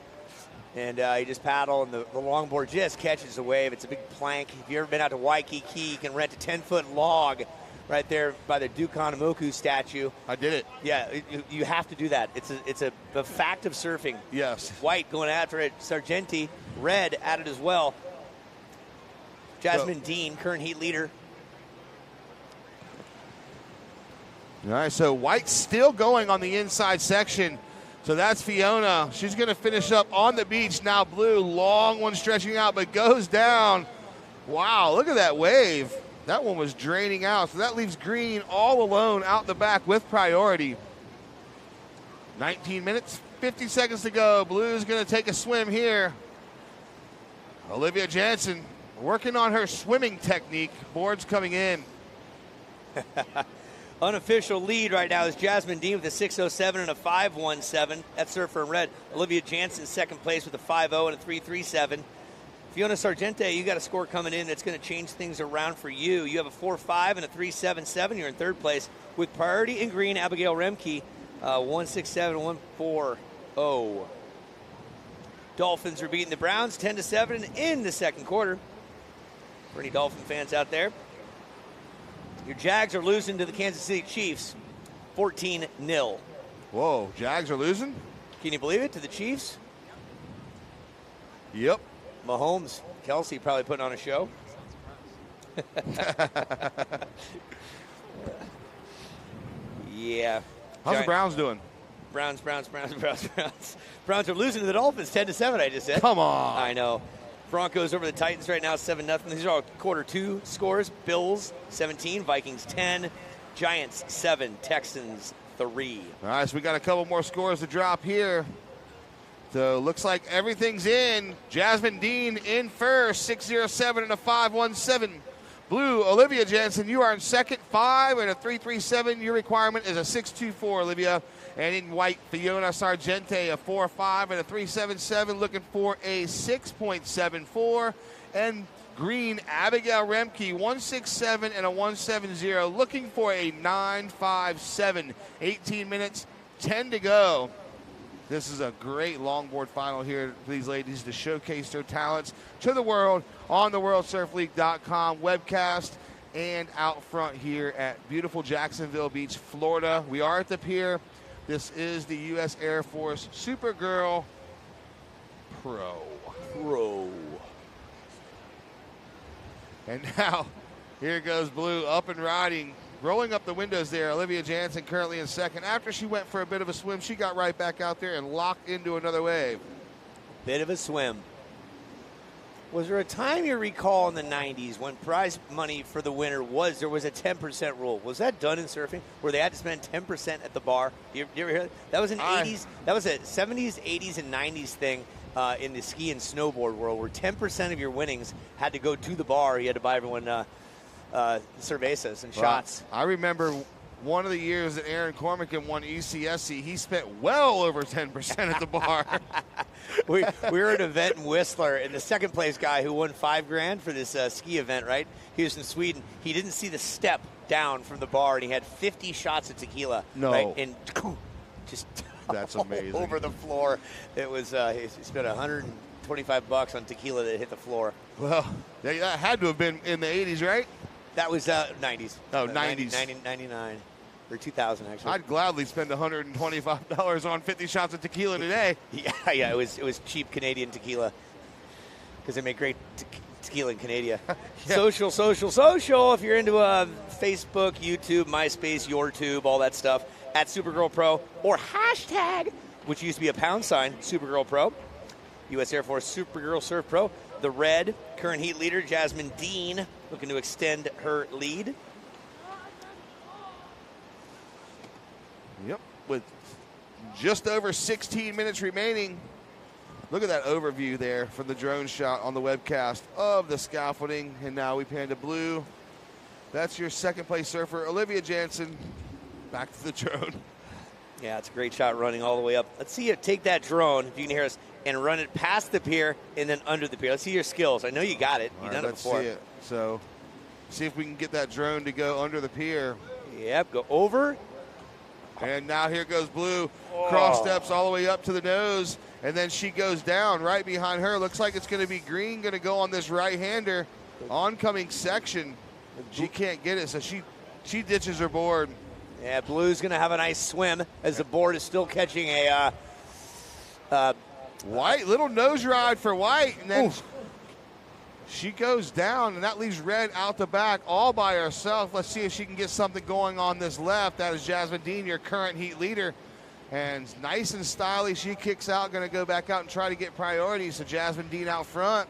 and you just paddle, and the longboard just catches the wave. It's a big plank. If you've ever been out to Waikiki, you can rent a 10-foot log right there by the Dukanimoku statue. I did it. Yeah, you have to do that. It's a fact of surfing. Yes. White going after it. Sargenti, red at it as well. Jasmine Dean, current heat leader. All right, so White's still going on the inside section. So that's Fiona. She's going to finish up on the beach. Now Blue, long one stretching out, but goes down. Wow, look at that wave. That one was draining out. So that leaves Green all alone out the back with priority. 19 minutes, 50 seconds to go. Blue's going to take a swim here. Olivia Jansen working on her swimming technique. Board's coming in. Unofficial lead right now is Jasmine Dean with a 6.07 and a 5.17. That's surfer in red. Olivia Jansen second place with a 5.0 and a 3.37. Fiona Sargente, you got a score coming in that's going to change things around for you. You have a 4.5 and a 3.77. You're in third place with priority in green. Abigail Remke, 1.67 and 1.40. Dolphins are beating the Browns 10-7 in the second quarter. For any Dolphin fans out there. Your Jags are losing to the Kansas City Chiefs 14-0. Whoa, Jags are losing? Can you believe it, to the Chiefs? Yep. Mahomes, Kelsey probably putting on a show. Yeah. How's the Browns doing? Browns. Browns are losing to the Dolphins 10-7, I just said. Come on. I know. Broncos over the Titans right now, 7-0. These are all quarter 2 scores. Bills 17, Vikings 10, Giants 7, Texans 3. All right, so we got a couple more scores to drop here. So looks like everything's in. Jasmine Dean in first, 607 and a 517. Blue, Olivia Jensen, you are in second, 5 and a 337. Your requirement is a 624, Olivia. And in white, Fiona Sargente, a 4.5 and a 377, looking for a 6.74. And green, Abigail Remke, 167 and a 170, looking for a 9.57. 18 minutes, 10 to go. This is a great longboard final here for these ladies to showcase their talents to the world on the WorldSurfLeague.com webcast and out front here at beautiful Jacksonville Beach, Florida. We are at the pier. This is the U.S. Air Force Supergirl Pro. And now, here goes Blue up and riding. Rolling up the windows there, Olivia Jansen currently in second. After she went for a bit of a swim, she got right back out there and locked into another wave. Bit of a swim. Was there a time you recall in the 90s when prize money for the winner there was a 10% rule? Was that done in surfing where they had to spend 10% at the bar? You ever hear that? That was an 80s, that was a 70s, 80s, and 90s thing in the ski and snowboard world where 10% of your winnings had to go to the bar. You had to buy everyone cervezas and shots. I remember one of the years that Aaron Cormican won ECSC, he spent well over 10% at the bar. we were at an event in Whistler, and the second place guy who won $5,000 for this ski event, right? He was in Sweden. He didn't see the step down from the bar, and he had 50 shots of tequila. No. Right? And just that's amazing. Over the floor. It was he spent $125 on tequila that hit the floor. Well, that had to have been in the 80s, right? That was 90s. Oh, 90s. 99 or 2000, actually. I'd gladly spend $125 on 50 shots of tequila today. Yeah, it was cheap Canadian tequila because they make great tequila in Canada. Yeah. Social. If you're into Facebook, YouTube, MySpace, YourTube, all that stuff, at Supergirl Pro or hashtag, which used to be a # Supergirl Pro, U.S. Air Force Supergirl Surf Pro. The red, current heat leader, Jasmine Dean, looking to extend her lead. Yep, with just over 16 minutes remaining. Look at that overview there from the drone shot on the webcast of the scaffolding. And now we pan to Blue. That's your second place surfer, Olivia Jansen. Back to the drone. Yeah, it's a great shot running all the way up. Let's see you take that drone, if you can hear us, and run it past the pier and then under the pier. Let's see your skills. I know you got it. You've done it before. Let's see it. So, see if we can get that drone to go under the pier. Yep, go over. And now here goes Blue. Cross steps all the way up to the nose, and then she goes down right behind her. Looks like it's going to be green, going to go on this right-hander oncoming section. She can't get it, so she ditches her board. Yeah, Blue's going to have a nice swim as the board is still catching a White, little nose ride for White, and then she goes down, and that leaves Red out the back all by herself. Let's see if she can get something going on this left. That is Jasmine Dean, your current heat leader. And nice and stylish, she kicks out, going to go back out and try to get priority. So Jasmine Dean out front.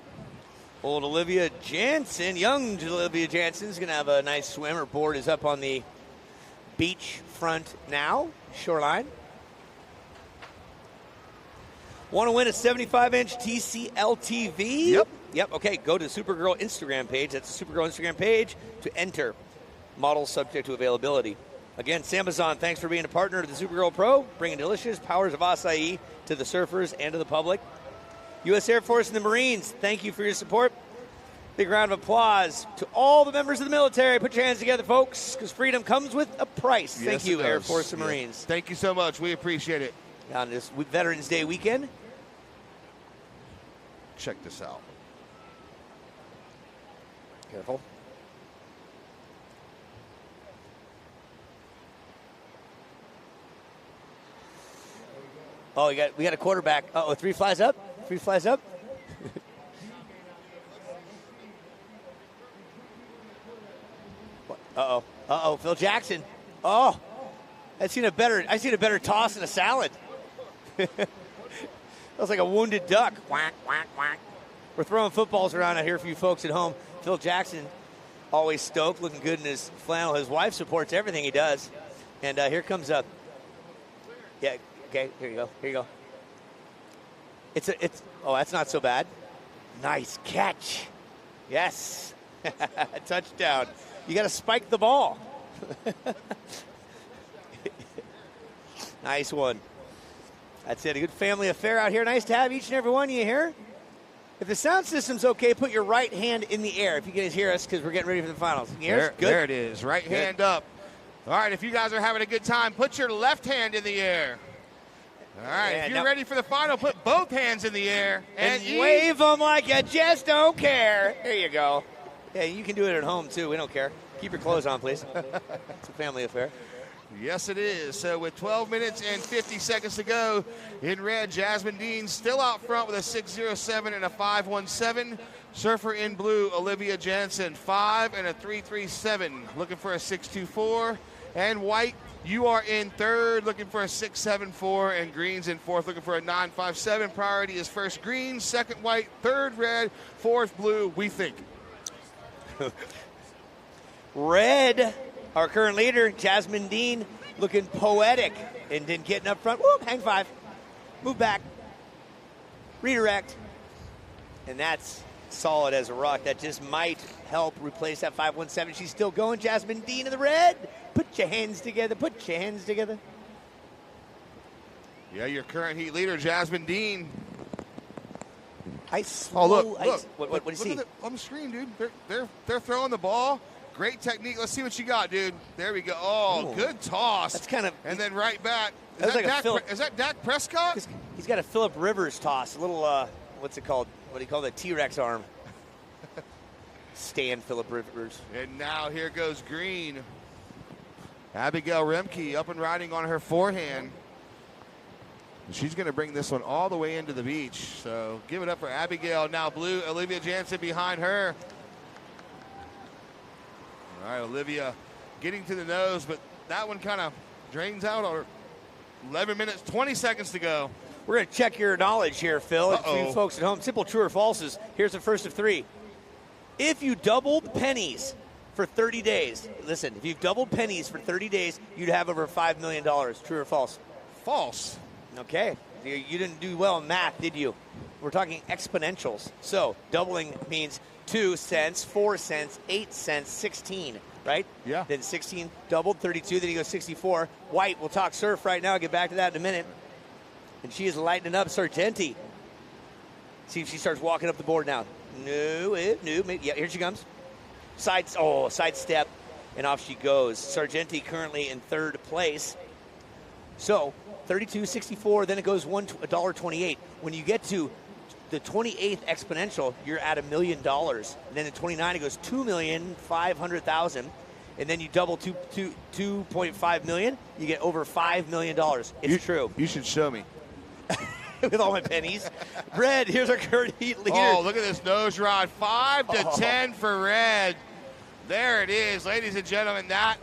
Old Olivia Jansen, young Olivia Jansen, is going to have a nice swim. Her board is up on the beach front now, shoreline. Want to win a 75-inch TCL TV? Yep. Okay, go to Supergirl Instagram page. That's the Supergirl Instagram page to enter. Models subject to availability. Again, Samazon, thanks for being a partner of the Supergirl Pro, bringing delicious powers of acai to the surfers and to the public. U.S. Air Force and the Marines, thank you for your support. Big round of applause to all the members of the military. Put your hands together, folks, because freedom comes with a price. Thank you, Air Force and Marines. Thank you so much. We appreciate it. On this Veterans Day weekend. Check this out. Careful. Oh, we got a quarterback. Uh-oh, 3 flies up. 3 flies up. Uh-oh, Phil Jackson. Oh, I seen a better toss than a salad. That was like a wounded duck. Quack, quack, quack. We're throwing footballs around out here for you folks at home. Phil Jackson, always stoked, looking good in his flannel. His wife supports everything he does. And here comes up. Yeah, okay, here you go. Here you go. Oh, that's not so bad. Nice catch. Yes. Touchdown. You got to spike the ball. Nice one. That's it. A good family affair out here. Nice to have each and every one of you here. If the sound system's okay, put your right hand in the air if you guys hear us, because we're getting ready for the finals. You hear us? Good. There it is. Right hand up. All right, if you guys are having a good time, put your left hand in the air. All right, if you're ready for the final, put both hands in the air. And wave them like you just don't care. There you go. Yeah, you can do it at home, too. We don't care. Keep your clothes on, please. It's a family affair. Yes, it is. So with 12 minutes and 50 seconds to go, in red, Jasmine Dean still out front with a 6.07 and a 5.17. Surfer in blue, Olivia Jansen, 5 and a 3.37, looking for a 6.24. And white, you are in third, looking for a 6.74, and green's in fourth, looking for a 9.57. Priority is first green, second white, third red, fourth blue, we think. Red, our current leader, Jasmine Dean, looking poetic and then getting up front. Whoop, hang 5. Move back. Redirect. And that's solid as a rock. That just might help replace that 5.17. She's still going. Jasmine Dean in the red. Put your hands together. Put your hands together. Yeah, your current heat leader, Jasmine Dean. Look. What do you see? On the screen, dude. They're throwing the ball. Great technique. Let's see what you got, dude. There we go. Oh, good toss. That's kind of. And then right back. Is that Dak Prescott? He's got a Phillip Rivers toss. A little, what's it called? What do you call that? T-Rex arm. Stand Phillip Rivers. And now here goes green. Abigail Remke up and riding on her forehand. And she's going to bring this one all the way into the beach. So give it up for Abigail. Now blue, Olivia Jansen behind her. All right, Olivia getting to the nose, but that one kind of drains out. Or 11 minutes, 20 seconds to go. We're going to check your knowledge here, Phil. For you folks at home, simple true or false. Here's the first of 3. If you doubled pennies for 30 days, listen, if you've doubled pennies for 30 days, you'd have over $5 million. True or false? False. Okay. You didn't do well in math, did you? We're talking exponentials. So doubling means 2 cents, 4 cents, 8 cents, 16, right? Yeah. Then 16 doubled, 32, then you go 64. White, we'll talk surf right now. I'll get back to that in a minute. And she is lightening up Sargenti. See if she starts walking up the board now. No. Yeah, here she comes. Side step, and off she goes. Sargenti currently in third place. So 32.64, then it goes $1.28. When you get to the 28th exponential, you're at $1 million. And then in 29, it goes $2,500,000. And then you double 2.5 million, you get over $5 million. It's true. You should show me. With all my pennies. Red, here's our current heat leader. Oh, look at this nose rod. 5 to 10 for Red. There it is, ladies and gentlemen. That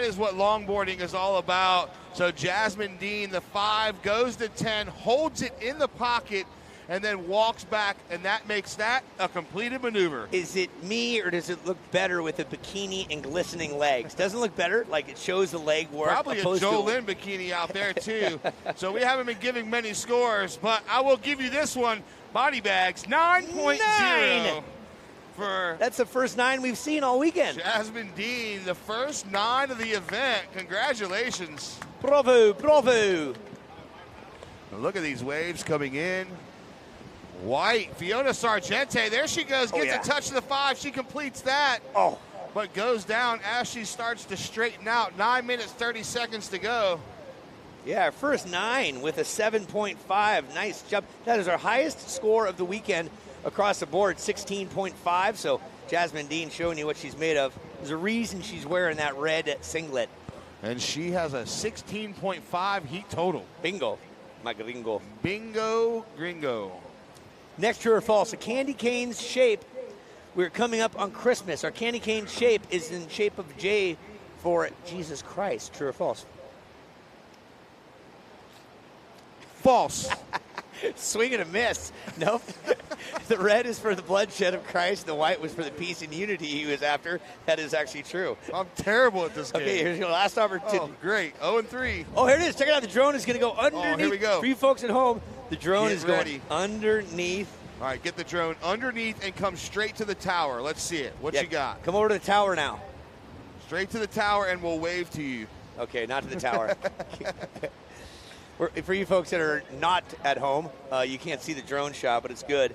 is what longboarding is all about. So Jasmine Dean, the 5 goes to 10, holds it in the pocket, and then walks back, and that makes that a completed maneuver. Is it me, or does it look better with a bikini and glistening legs? Doesn't it look better? Like it shows the leg work. Probably a Joe Lynn bikini out there, too. So we haven't been giving many scores, but I will give you this one. Body bags, 9.0. That's the first 9 we've seen all weekend. Jasmine Dean, the first 9 of the event. Congratulations. Bravo, bravo. Look at these waves coming in. White, Fiona Sargenti, there she goes, gets a touch of the 5. She completes that. But goes down as she starts to straighten out. 9 minutes, 30 seconds to go. Yeah, our first 9 with a 7.5. Nice job. That is our highest score of the weekend across the board, 16.5. So Jasmine Dean showing you what she's made of. There's a reason she's wearing that red singlet. And she has a 16.5 heat total. Bingo, my gringo. Bingo, gringo. Next, true or false, a candy cane's shape. We're coming up on Christmas. Our candy cane shape is in shape of J for Jesus Christ. True or false? False. Swing and a miss. Nope. The red is for the bloodshed of Christ. The white was for the peace and unity he was after. That is actually true. I'm terrible at this game. Okay, here's your last opportunity. Oh, great. 0-3. Oh, here it is. Check it out. The drone is going to go underneath. Oh, here we go. For you folks at home, the drone Get is ready. going underneath. All right, get the drone underneath and come straight to the tower. Let's see it. What you got? Come over to the tower now. Straight to the tower, and we'll wave to you. Okay, not to the tower. For you folks that are not at home, you can't see the drone shot, but it's good.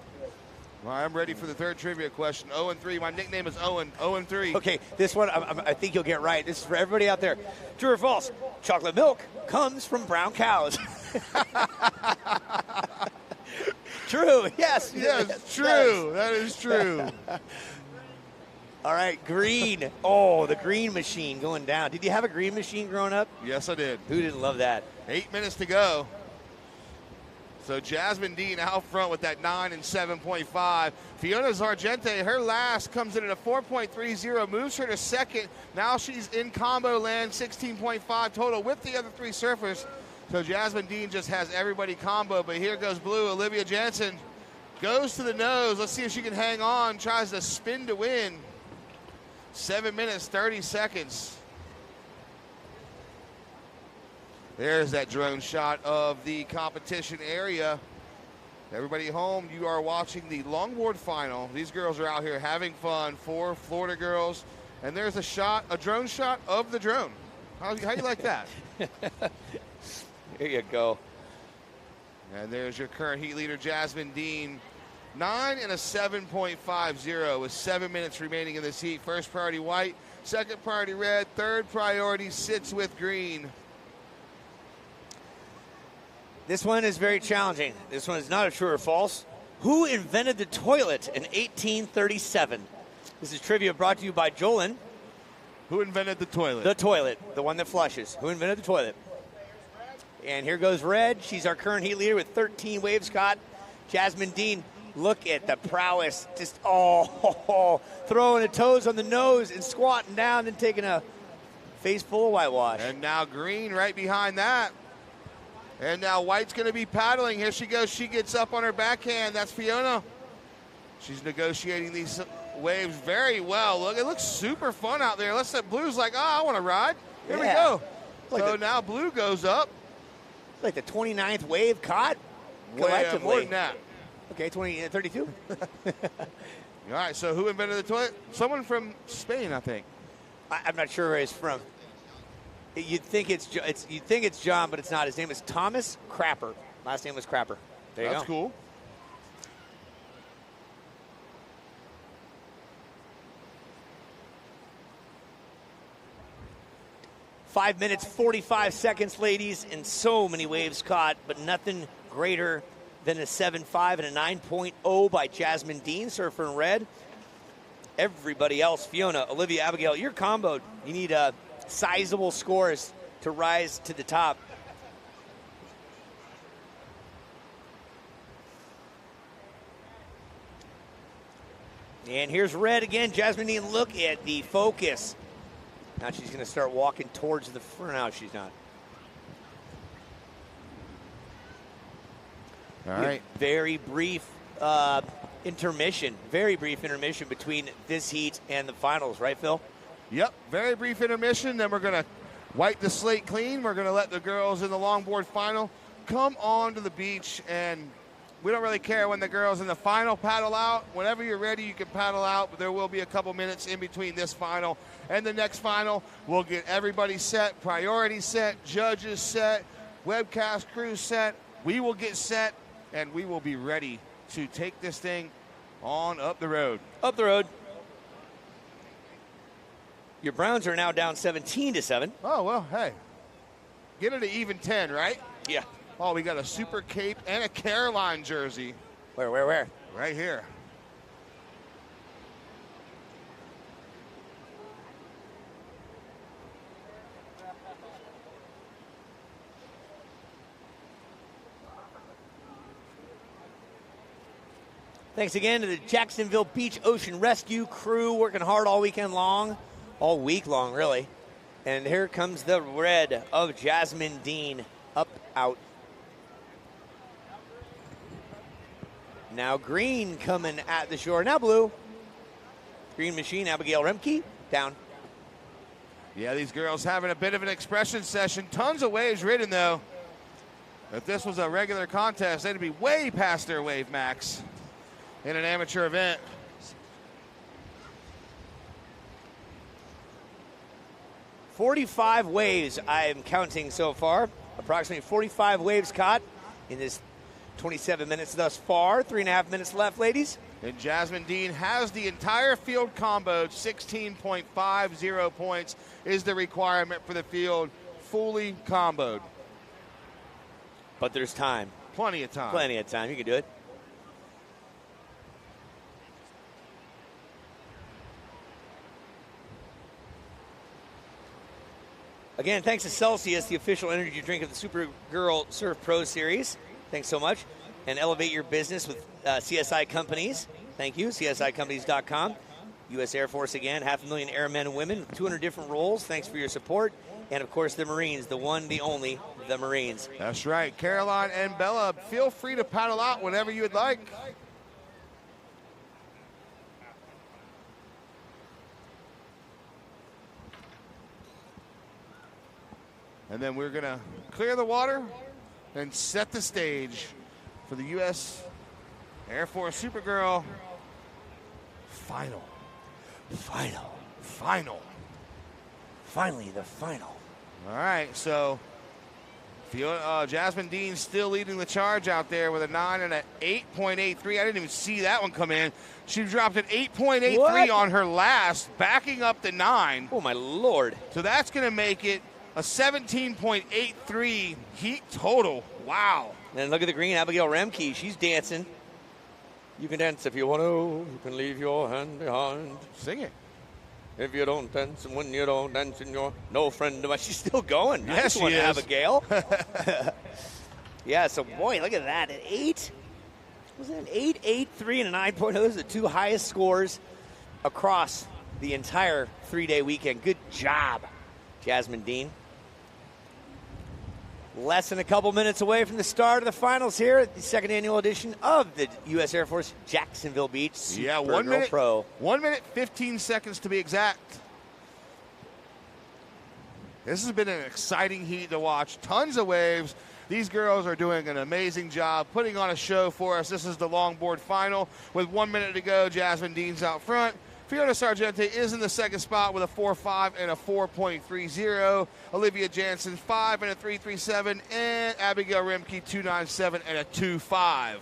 Well, I'm ready for the third trivia question. 0-3. My nickname is Owen. 0-3. Okay, this one I think you'll get right. This is for everybody out there. True or false? Chocolate milk comes from brown cows. True. Yes. Yes, true. That is true. All right, green. Oh, the green machine going down. Did you have a green machine growing up? Yes, I did. Who didn't love that? 8 minutes to go. So Jasmine Dean out front with that 9 and 7.5. Fiona Zargente, her last comes in at a 4.30, moves her to second. Now she's in combo land, 16.5 total with the other three surfers. So Jasmine Dean just has everybody combo, but here goes blue. Olivia Jansen goes to the nose. Let's see if she can hang on, tries to spin to win. 7 minutes, 30 seconds. There's that drone shot of the competition area. Everybody home, you are watching the longboard final. These girls are out here having fun. 4 Florida girls. And there's a drone shot of the drone. How you like that? Here you go. And there's your current heat leader, Jasmine Dean. 9 and a 7.50 with 7 minutes remaining in this heat. First priority white, second priority red, third priority sits with green. This one is very challenging. This one is not a true or false. Who invented the toilet in 1837? This is trivia brought to you by Jolin. Who invented the toilet? The toilet, the one that flushes. Who invented the toilet? And here goes red. She's our current heat leader with 13 waves caught. Jasmine Dean, look at the prowess. Just, throwing the toes on the nose and squatting down, then taking a face full of whitewash. And now green right behind that. And now white's going to be paddling. Here she goes. She gets up on her backhand. That's Fiona. She's negotiating these waves very well. Look, it looks super fun out there. Let's say blue's like, I want to ride. Here we go. Like so now blue goes up. Like the 29th wave caught Way more than that. Okay, 32. All right, so who invented the toilet? Someone from Spain, I think. I'm not sure where he's from. You'd think it's John, but it's not. His name is Thomas Crapper. Last name was Crapper. There you go. That's cool. Five minutes, 45 seconds, ladies, and so many waves caught, but nothing greater than a 7.5 and a 9.0 by Jasmine Dean, surfer in red. Everybody else, Fiona, Olivia, Abigail, you're comboed. You need sizable scores to rise to the top. And here's red again. Jasmine Dean, look at the focus. Now she's going to start walking towards the front. No, she's not. All right. Very brief intermission. Very brief intermission between this heat and the finals, right, Phil? Yep. Very brief intermission. Then we're going to wipe the slate clean. We're going to let the girls in the longboard final come on to the beach, and we don't really care when the girls in the final paddle out. Whenever you're ready, you can paddle out, but there will be a couple minutes in between this final and the next final. We'll get everybody set, priority set, judges set, webcast crew set. We will get set, and we will be ready to take this thing on up the road. Up the road. Your Browns are now down 17-7. Oh, well, hey. Get it to even 10, right? Yeah. Oh, we got a Super Cape and a Caroline jersey. Where? Right here. Thanks again to the Jacksonville Beach Ocean Rescue crew, working hard all weekend long, all week long, really. And here comes the red of Jasmine Dean, up, out. Now green coming at the shore. Now blue. Green machine, Abigail Remke, down. Yeah, these girls having a bit of an expression session. Tons of waves ridden, though. If this was a regular contest, they'd be way past their wave max in an amateur event. "45 waves I'm counting so far. Approximately 45 waves caught in this 27 minutes thus far. 3.5 minutes left, ladies. And Jasmine Dean has the entire field comboed. 16.50 points is the requirement for the field, fully comboed. But there's time. Plenty of time. Plenty of time. You can do it. Again, thanks to Celsius, the official energy drink of the Supergirl Surf Pro Series. Thanks so much. And elevate your business with CSI Companies. Thank you, CSICompanies.com. U.S. Air Force again, 500,000 airmen and women, 200 different roles. Thanks for your support. And, of course, the Marines, the one, the only, the Marines. That's right. Caroline and Bella, feel free to paddle out whenever you would like. And then we're going to clear the water and set the stage for the U.S. Air Force Supergirl final. Finally, the final. All right, so Jasmine Dean still leading the charge out there with a 9 and an 8.83. I didn't even see that one come in. She dropped an 8.83 on her last, backing up the 9. Oh, my Lord. So that's going to make it a 17.83 heat total. Wow. And look at the green, Abigail Remke. She's dancing. You can dance if you want to. You can leave your hand behind. Sing it. If you don't dance, and when you don't dance, and you're no friend of mine. She's still going. Yes, she is. Abigail. Yeah, so, boy, look at that. An 8. Was it an 8, 8.3, and a 9.0? Those are the two highest scores across the entire 3-day weekend. Good job, Jasmine Dean. Less than a couple minutes away from the start of the finals here at the second annual edition of the U.S. Air Force Jacksonville Beach Supergirl 1 minute, Pro. 1 minute, 15 seconds to be exact. This has been an exciting heat to watch. Tons of waves. These girls are doing an amazing job putting on a show for us. This is the longboard final. With 1 minute to go, Jasmine Dean's out front. Fiona Sargente is in the second spot with a 4.5 and a 4.30. Olivia Jansen, 5 and a 3.37. And Abigail Remke, 2.97 and a 2.5.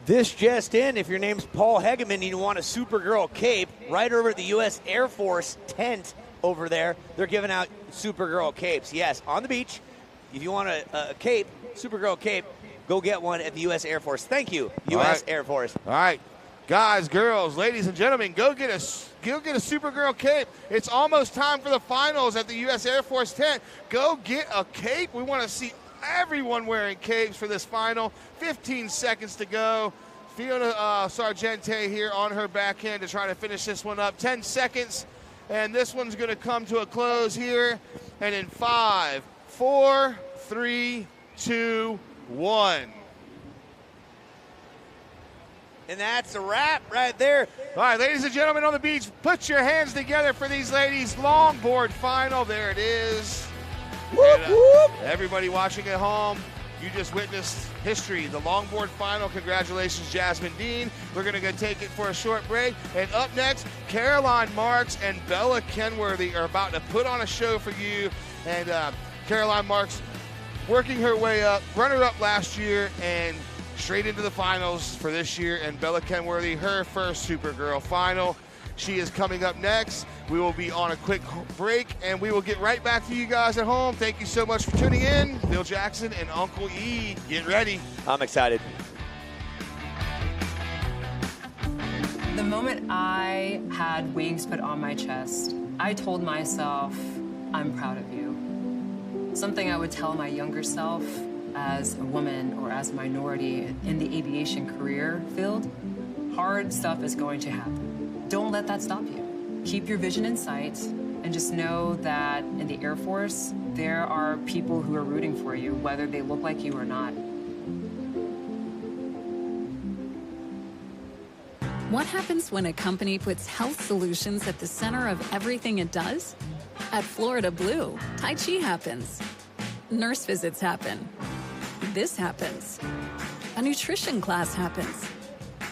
This just in, if your name's Paul Hegeman and you want a Supergirl cape, right over at the U.S. Air Force tent over there, they're giving out Supergirl capes. Yes, on the beach. If you want a cape, Supergirl cape, go get one at the U.S. Air Force. Thank you, U.S. Air Force. All right, guys, girls, ladies and gentlemen, go get a Supergirl cape. It's almost time for the finals at the U.S. Air Force tent. Go get a cape. We want to see everyone wearing capes for this final. 15 seconds to go. Fiona Sargente here on her backhand to try to finish this one up. 10 seconds, and this one's going to come to a close here. And in 5, 4, 3, 2, 1. And that's a wrap right there. All right, ladies and gentlemen on the beach, put your hands together for these ladies' longboard final. There it is. Whoop, whoop. Everybody watching at home, you just witnessed history, the longboard final. Congratulations, Jasmine Dean. We're going to go take it for a short break. And up next, Caroline Marks and Bella Kenworthy are about to put on a show for you. And Caroline Marks working her way up, runner-up last year, and straight into the finals for this year. And Bella Kenworthy, her first Supergirl final. She is coming up next. We will be on a quick break, and we will get right back to you guys at home. Thank you so much for tuning in. Bill Jackson and Uncle E, get ready. I'm excited. The moment I had wings put on my chest, I told myself, I'm proud of you. Something I would tell my younger self as a woman or as a minority in the aviation career field, hard stuff is going to happen. Don't let that stop you. Keep your vision in sight And just know that in the Air Force, there are people who are rooting for you, whether they look like you or not. What happens when a company puts health solutions at the center of everything it does? At Florida Blue, Tai Chi happens. Nurse visits happen. This happens. A nutrition class happens.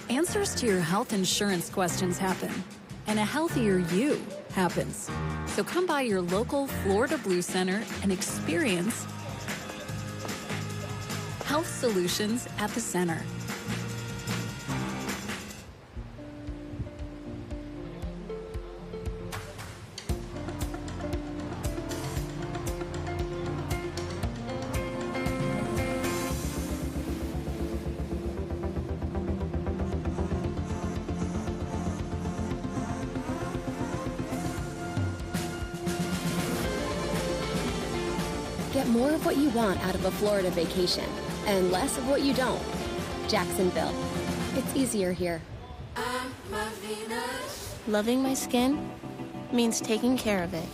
Answers to your health insurance questions happen. And a healthier you happens. So come by your local Florida Blue Center and experience health solutions at the center. Get more of what you want out of a Florida vacation and less of what you don't. Jacksonville. It's easier here. Loving my skin means taking care of it,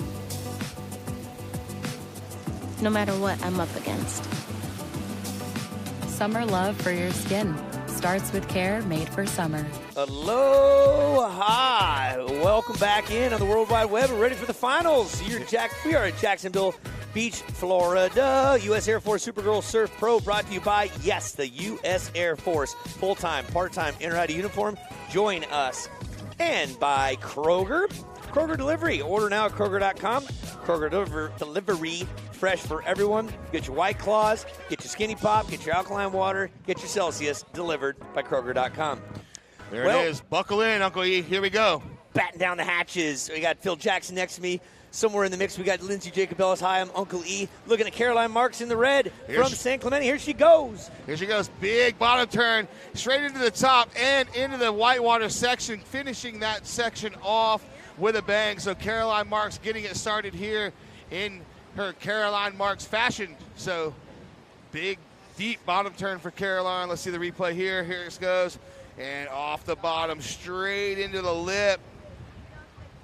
no matter what I'm up against. Summer love for your skin starts with care made for summer. Aloha! Welcome back in on the World Wide Web. We're ready for the finals. We are at Jacksonville Beach, Florida. U.S. Air Force Supergirl Surf Pro brought to you by, yes, the U.S. Air Force. Full-time, part-time, inter-high uniform. Join us. And by Kroger. Kroger Delivery. Order now at Kroger.com. Kroger Delivery. Fresh for everyone. Get your White Claws. Get your Skinny Pop. Get your alkaline water. Get your Celsius. Delivered by Kroger.com. There it is. Buckle in, Uncle E. Here we go. Batten down the hatches. We got Phil Jackson next to me. Somewhere in the mix, we got Lindsay Jacobellis. Hi, I'm Uncle E. Looking at Caroline Marks in the red from San Clemente. Here she goes. Here she goes. Big bottom turn, straight into the top and into the whitewater section, finishing that section off with a bang. So Caroline Marks getting it started here in her Caroline Marks fashion. So big, deep bottom turn for Caroline. Let's see the replay here. Here it goes. And off the bottom, straight into the lip.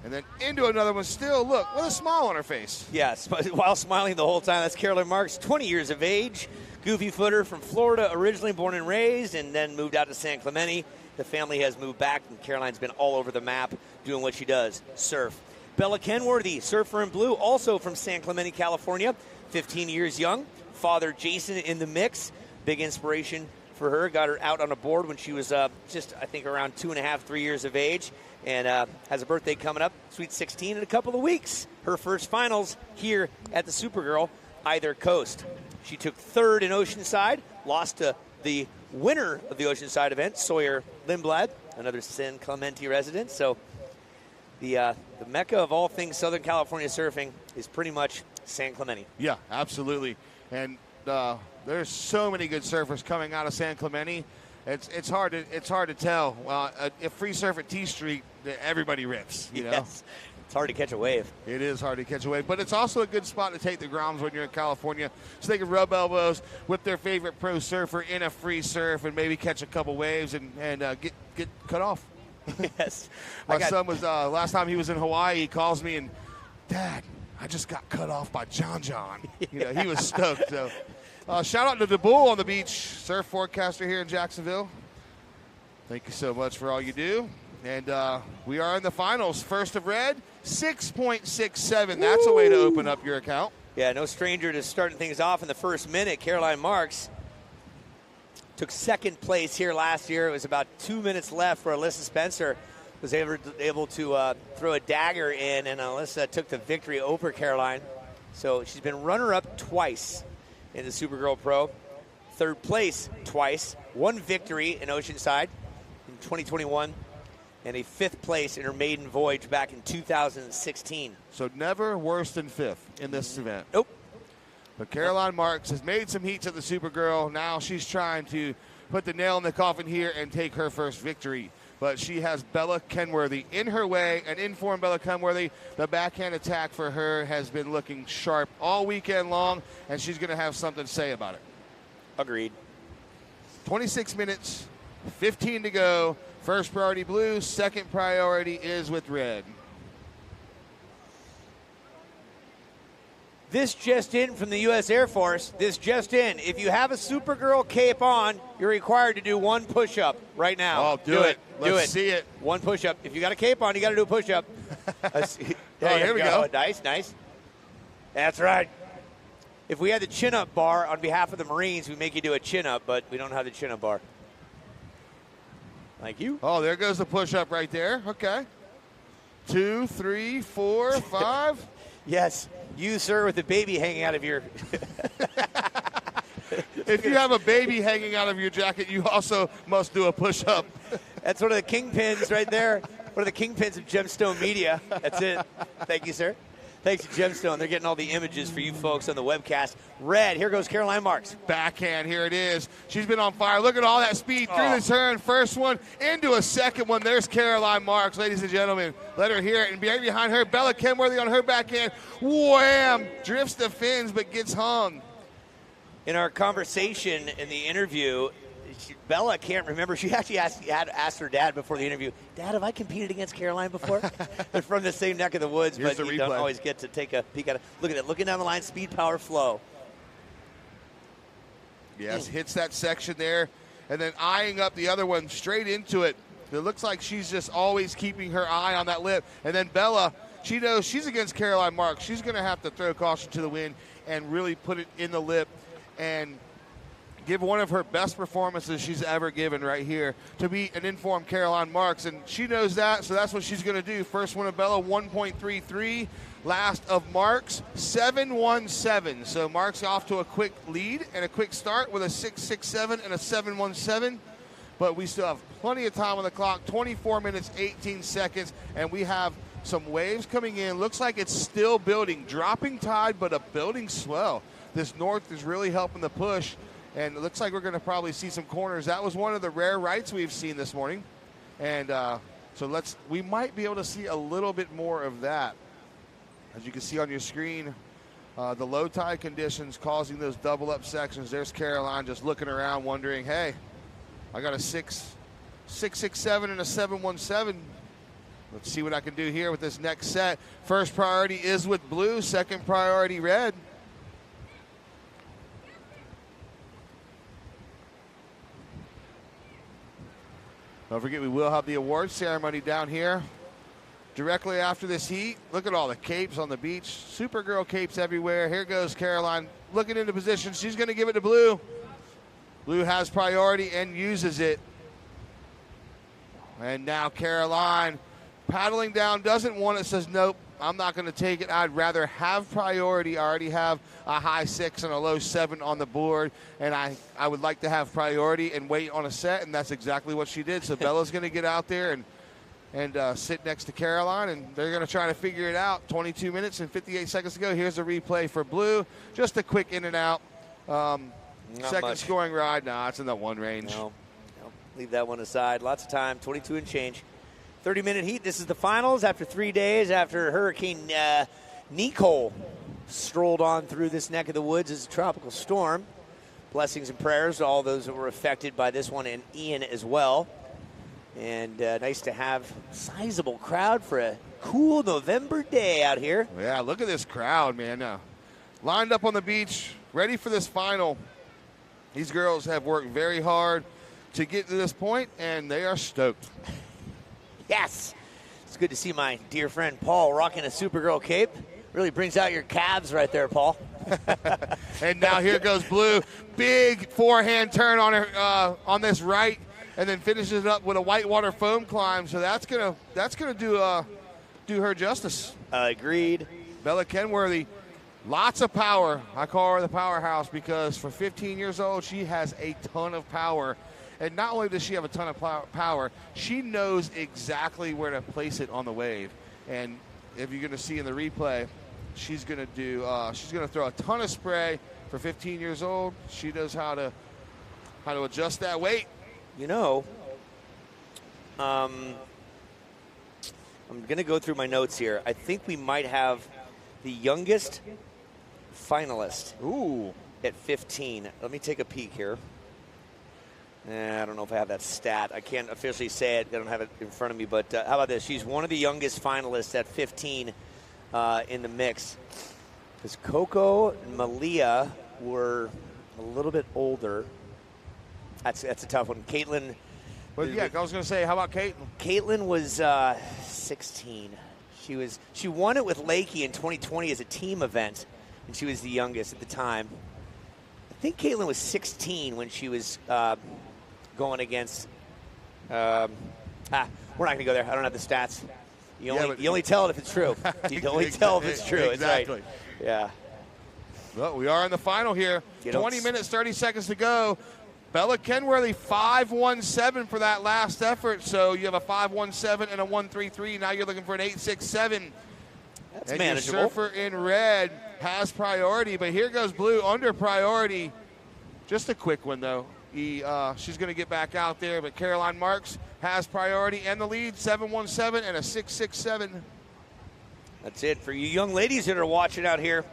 And then into another one still. Look, with a smile on her face. Yes, while smiling the whole time. That's Caroline Marks, 20 years of age. Goofy footer from Florida, originally born and raised, and then moved out to San Clemente. The family has moved back, and Caroline's been all over the map doing what she does, surf. Bella Kenworthy, surfer in blue, also from San Clemente, California, 15 years young. Father Jason in the mix. Big inspiration for her. Got her out on a board when she was just, I think, around 2.5, 3 years of age. And has a birthday coming up, Sweet 16 in a couple of weeks. Her first finals here at the Supergirl, either coast. She took third in Oceanside, lost to the winner of the Oceanside event, Sawyer Lindblad, another San Clemente resident. So the mecca of all things Southern California surfing is pretty much San Clemente. Yeah, absolutely. And there's so many good surfers coming out of San Clemente. It's hard to tell. If free surf at T Street, everybody rips. You know? Yes. It's hard to catch a wave. It is hard to catch a wave, but it's also a good spot to take the grounds when you're in California, so they can rub elbows with their favorite pro surfer in a free surf and maybe catch a couple waves and get cut off. Yes. My son was last time he was in Hawaii. He calls me and, Dad, I just got cut off by John. You know, he was stoked. So. Shout out to the Bull on the beach, surf forecaster here in Jacksonville. Thank you so much for all you do. And we are in the finals. First of red, 6.67. That's a way to open up your account. Yeah, no stranger to starting things off in the first minute. Caroline Marks took second place here last year. It was about 2 minutes left where Alyssa Spencer was able to throw a dagger in, and Alyssa took the victory over Caroline. So she's been runner-up twice in the Supergirl Pro. Third place twice. One victory in Oceanside in 2021. And a fifth place in her maiden voyage back in 2016. So never worse than fifth in this event. Nope. But Caroline Marks has made some heats at the Supergirl. Now she's trying to put the nail in the coffin here and take her first victory. But she has Bella Kenworthy in her way, an informed Bella Kenworthy. The backhand attack for her has been looking sharp all weekend long, and she's going to have something to say about it. Agreed. 26 minutes, 15 to go. First priority blue, second priority is with red. This just in from the U.S. Air Force. This just in. If you have a Supergirl cape on, you're required to do one push-up right now. Oh, do it. Let's see it. One push-up. If you got a cape on, you got to do a push-up. Here we go. Nice. That's right. If we had the chin-up bar on behalf of the Marines, we'd make you do a chin-up, but we don't have the chin-up bar. Thank you. Oh, there goes the push-up right there. Okay. 2, 3, 4, 5. Yes. You, sir, with the baby hanging out of your... If you have a baby hanging out of your jacket, you also must do a push-up. That's one of the kingpins right there. One of the kingpins of Gemstone Media. That's it. Thank you, sir. Thanks to Gemstone. They're getting all the images for you folks on the webcast. Red, here goes Caroline Marks. Backhand, here it is. She's been on fire. Look at all that speed through the turn. First one into a second one. There's Caroline Marks, ladies and gentlemen. Let her hear it. And right behind her, Bella Kenworthy on her backhand. Wham! Drifts the fins but gets hung. In our conversation in the interview, Bella can't remember. She actually asked her dad before the interview, Dad, have I competed against Caroline before? They're from the same neck of the woods, but you don't always get to take a peek at it. Look at it. Looking down the line, speed, power, flow. Yes, hits that section there, and then eyeing up the other one straight into it. It looks like she's just always keeping her eye on that lip. And then Bella, she knows she's against Caroline Marks. She's going to have to throw caution to the wind and really put it in the lip and give one of her best performances she's ever given right here to beat an informed Caroline Marks. And she knows that, so that's what she's going to do. First one of Bella, 1.33. Last of Marks, 7.17. So Marks off to a quick lead and a quick start with a 6.67 and a 7.17. But we still have plenty of time on the clock, 24 minutes, 18 seconds, and we have some waves coming in. Looks like it's still building. Dropping tide, but a building swell. This north is really helping the push. And it looks like we're going to probably see some corners. That was one of the rare rights we've seen this morning. And so we might be able to see a little bit more of that. As you can see on your screen, the low tide conditions causing those double up sections. There's Caroline just looking around wondering, hey, I got a 6.67 and a 7.17. Let's see what I can do here with this next set. First priority is with blue, second priority red. Don't forget, we will have the awards ceremony down here directly after this heat. Look at all the capes on the beach. Supergirl capes everywhere. Here goes Caroline looking into position. She's going to give it to Blue. Blue has priority and uses it. And now Caroline paddling down, doesn't want it, says, nope, I'm not going to take it. I'd rather have priority. I already have a high 6 and a low 7 on the board, and I would like to have priority and wait on a set, and that's exactly what she did. So Bella's going to get out there and sit next to Caroline, and they're going to try to figure it out. 22 minutes and 58 seconds to go. Here's a replay for Blue. Just a quick in and out. Second much. Scoring ride. Nah, it's in the 1 range. No, leave that one aside. Lots of time, 22 and change. 30-minute heat. This is the finals after 3 days after Hurricane Nicole strolled on through this neck of the woods as a tropical storm. Blessings and prayers to all those that were affected by this one and Ian as well. And nice to have a sizable crowd for a cool November day out here. Yeah, look at this crowd, man. Lined up on the beach, ready for this final. These girls have worked very hard to get to this point, and they are stoked. Yes. It's good to see my dear friend Paul rocking a Supergirl cape. Really brings out your calves right there, Paul. And now here goes Blue. Big forehand turn on her on this right, and then finishes it up with a whitewater foam climb. So that's gonna do her justice. Agreed. Bella Kenworthy, lots of power. I call her the powerhouse because for 15 years old, she has a ton of power. And not only does she have a ton of power, she knows exactly where to place it on the wave. And if you're going to see in the replay, she's going to throw a ton of spray. For 15 years old, she knows how to adjust that weight. You know, I'm going to go through my notes here. I think we might have the youngest finalist. Ooh. At 15. Let me take a peek here. I don't know if I have that stat. I can't officially say it. I don't have it in front of me. But how about this? She's one of the youngest finalists at 15 in the mix. Because Coco and Malia were a little bit older. That's a tough one. Caitlin. Well, yeah, I was going to say, how about Caitlin? Caitlin was 16. She won it with Lakey in 2020 as a team event, and she was the youngest at the time. I think Caitlin was 16 when she was going against. We're not going to go there. I don't have the stats. You only tell it if it's true. You only tell if it's true. Exactly. It's right. Yeah. Well, we are in the final here. 20 minutes, 30 seconds to go. Bella Kenworthy 5.17 for that last effort. So you have a 5.17 and a 1.33. Now you're looking for an 8.67. That's and manageable. Your surfer in red has priority, but here goes blue under priority. Just a quick one, though. She's going to get back out there, but Caroline Marks has priority and the lead, 7.17 and a 6.67. That's it. For you young ladies that are watching out here,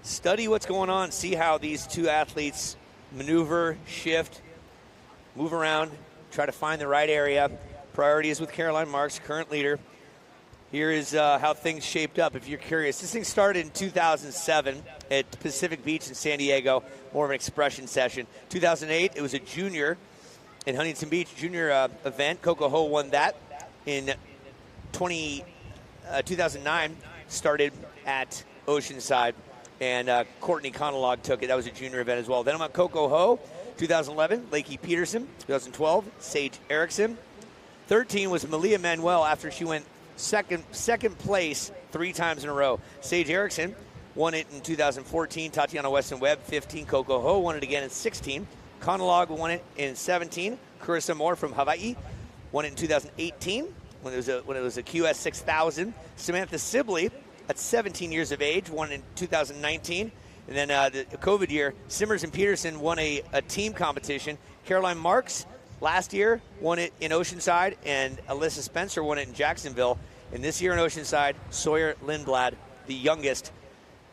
study what's going on. See how these two athletes maneuver, shift, move around, try to find the right area. Priority is with Caroline Marks, current leader. Here is how things shaped up, if you're curious. This thing started in 2007 at Pacific Beach in San Diego, more of an expression session. 2008, it was a junior in Huntington Beach, junior event. Coco Ho won that. In 2009, started at Oceanside, and Courtney Conalog took it. That was a junior event as well. Then I'm on Coco Ho, 2011, Lakey Peterson. 2012, Sage Erickson. 13 was Malia Manuel after she went second place 3 times in a row. Sage Erickson won it in 2014. Tatiana Weston Webb, 15. Coco Ho won it again in 16. Conalog won it in 17. Carissa Moore from Hawaii won it in 2018 when it was a QS 6000. Samantha Sibley, at 17 years of age, won it in 2019. And then the COVID year, Simmers and Peterson won a team competition. Caroline Marks last year won it in Oceanside, and Alyssa Spencer won it in Jacksonville. And this year in Oceanside, Sawyer Lindblad, the youngest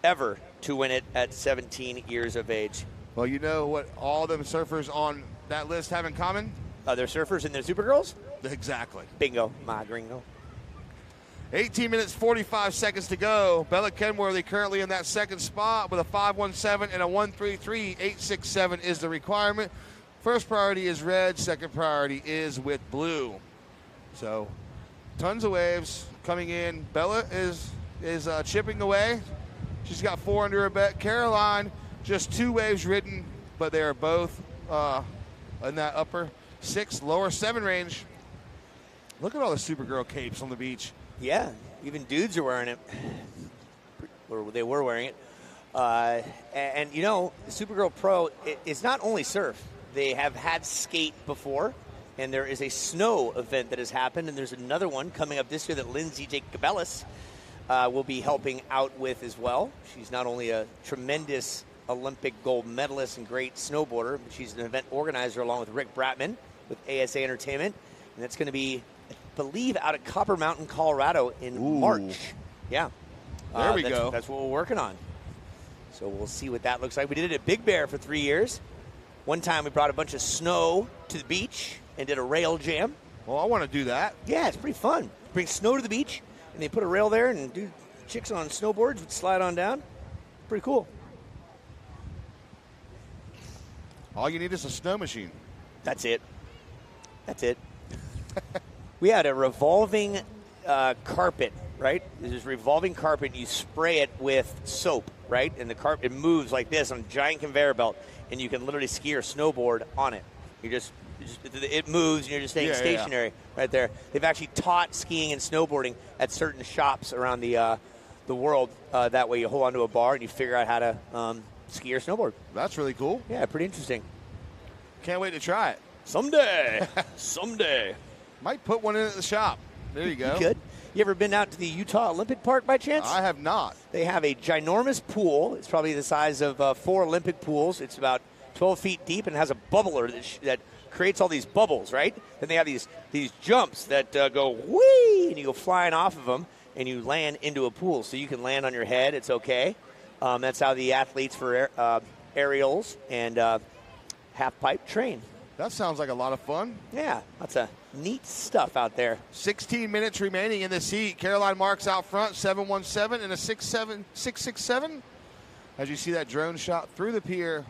ever to win it at 17 years of age. Well, you know what all them surfers on that list have in common? They're surfers and they're Supergirls? Exactly. Bingo, my gringo. 18 minutes, 45 seconds to go. Bella Kenworthy currently in that second spot with a 5.17 and a 1.33. 8.67 is the requirement. First priority is red. Second priority is with blue. So, tons of waves coming in. Bella is chipping away. She's got 4 under her bet. Caroline, just 2 waves ridden, but they are both in that upper 6, lower 7 range. Look at all the Supergirl capes on the beach. Yeah, even dudes are wearing it. Or they were wearing it. And you know, the Supergirl Pro is not only surf. They have had skate before, and there is a snow event that has happened, and there's another one coming up this year that Lindsay Jacobellis will be helping out with as well. She's not only a tremendous Olympic gold medalist and great snowboarder, but she's an event organizer along with Rick Bratman with ASA Entertainment, and that's going to be, I believe, out at Copper Mountain, Colorado in March. Yeah. There we go. That's what we're working on. So we'll see what that looks like. We did it at Big Bear for 3 years. One time we brought a bunch of snow to the beach and did a rail jam. Well, I want to do that. Yeah, it's pretty fun. Bring snow to the beach, and they put a rail there, and do chicks on snowboards would slide on down. Pretty cool. All you need is a snow machine. That's it. That's it. We had a revolving carpet, right? There's this revolving carpet, and you spray it with soap, right? And the carpet moves like this on a giant conveyor belt, and you can literally ski or snowboard on it. It moves, and you're just staying stationary right there. They've actually taught skiing and snowboarding at certain shops around the world. That way you hold onto a bar, and you figure out how to ski or snowboard. That's really cool. Yeah, pretty interesting. Can't wait to try it. Someday. Someday. Might put one in at the shop. There you go. You could. You ever been out to the Utah Olympic Park by chance? I have not. They have a ginormous pool. It's probably the size of 4 Olympic pools. It's about 12 feet deep and has a bubbler that creates all these bubbles, right? Then they have these jumps that go whee, and you go flying off of them, and you land into a pool. So you can land on your head. It's okay. That's how the athletes for aerials and half pipe train. That sounds like a lot of fun. Yeah, lots of neat stuff out there. 16 minutes remaining in this heat. Caroline Marks out front, 717 and a 667. As you see that drone shot through the pier,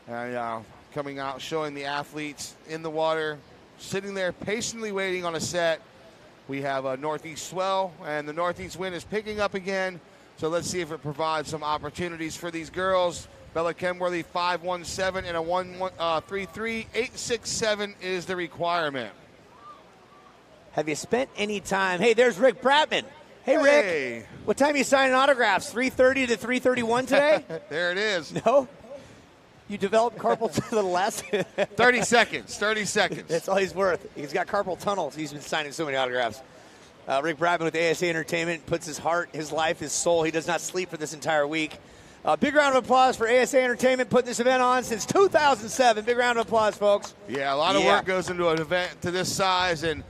and coming out, showing the athletes in the water, sitting there patiently waiting on a set. We have a northeast swell, and the northeast wind is picking up again. So let's see if it provides some opportunities for these girls. Bella Kenworthy, 517 and a 133. 867 is the requirement. Have you spent any time? Hey, there's Rick Bratman. Hey, Rick. What time are you signing autographs? 3:30 to 3:31 today? There it is. No? You developed carpal to the last 30 seconds. 30 seconds. That's all he's worth. He's got carpal tunnel. He's been signing so many autographs. Rick Bratman with ASA Entertainment puts his heart, his life, his soul. He does not sleep for this entire week. Big round of applause for ASA Entertainment putting this event on since 2007. Big round of applause, folks. Yeah, a lot of work goes into an event to this size, and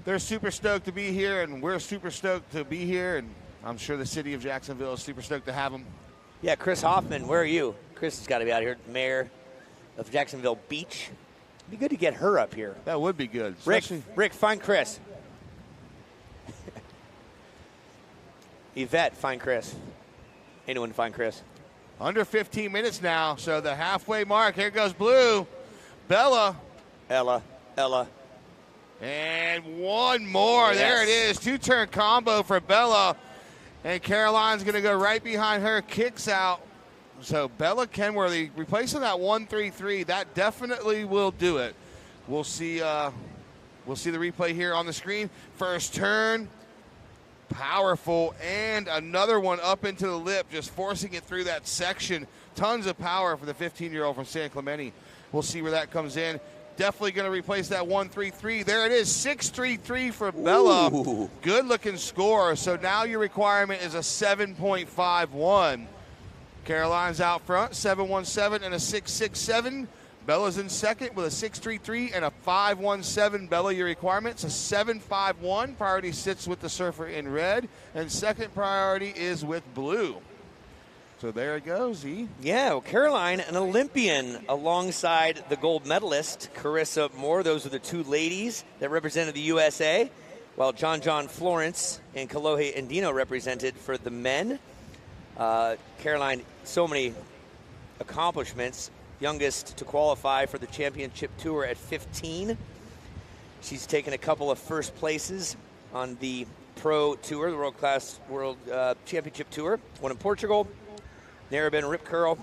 they're super stoked to be here, and we're super stoked to be here, and I'm sure the city of Jacksonville is super stoked to have them. Yeah, Chris Hoffman, where are you? Chris has got to be out here, mayor of Jacksonville Beach. It'd be good to get her up here. That would be good. Rick, find Chris. Yvette, find Chris. Anyone find Chris? Under 15 minutes now, so the halfway mark. Here goes Blue. Bella. Ella. And one more. Yes. There it is. Two-turn combo for Bella. And Caroline's going to go right behind her. Kicks out. So Bella Kenworthy replacing that 133. That definitely will do it. We'll see the replay here on the screen. First turn. Powerful, and another one up into the lip, just forcing it through that section. Tons of power for the 15-year-old from San Clemente. We'll see where that comes in. Definitely going to replace that 133. There it is, 633 for Bella. Ooh. Good-looking score. So now your requirement is a 7.51. Caroline's out front, 717 and a 667. Bella's in second with a 633 and a 517. Bella, your requirements, a 751. Priority sits with the surfer in red, and second priority is with blue. So there it goes, E. Yeah, well, Caroline, an Olympian alongside the gold medalist, Carissa Moore. Those are the two ladies that represented the USA, while John Florence and Kalohe Andino represented for the men. Caroline, so many accomplishments. Youngest to qualify for the championship tour at 15. She's taken a couple of first places on the pro tour, the world championship tour. One in Portugal, Narrabeen Rip Curl,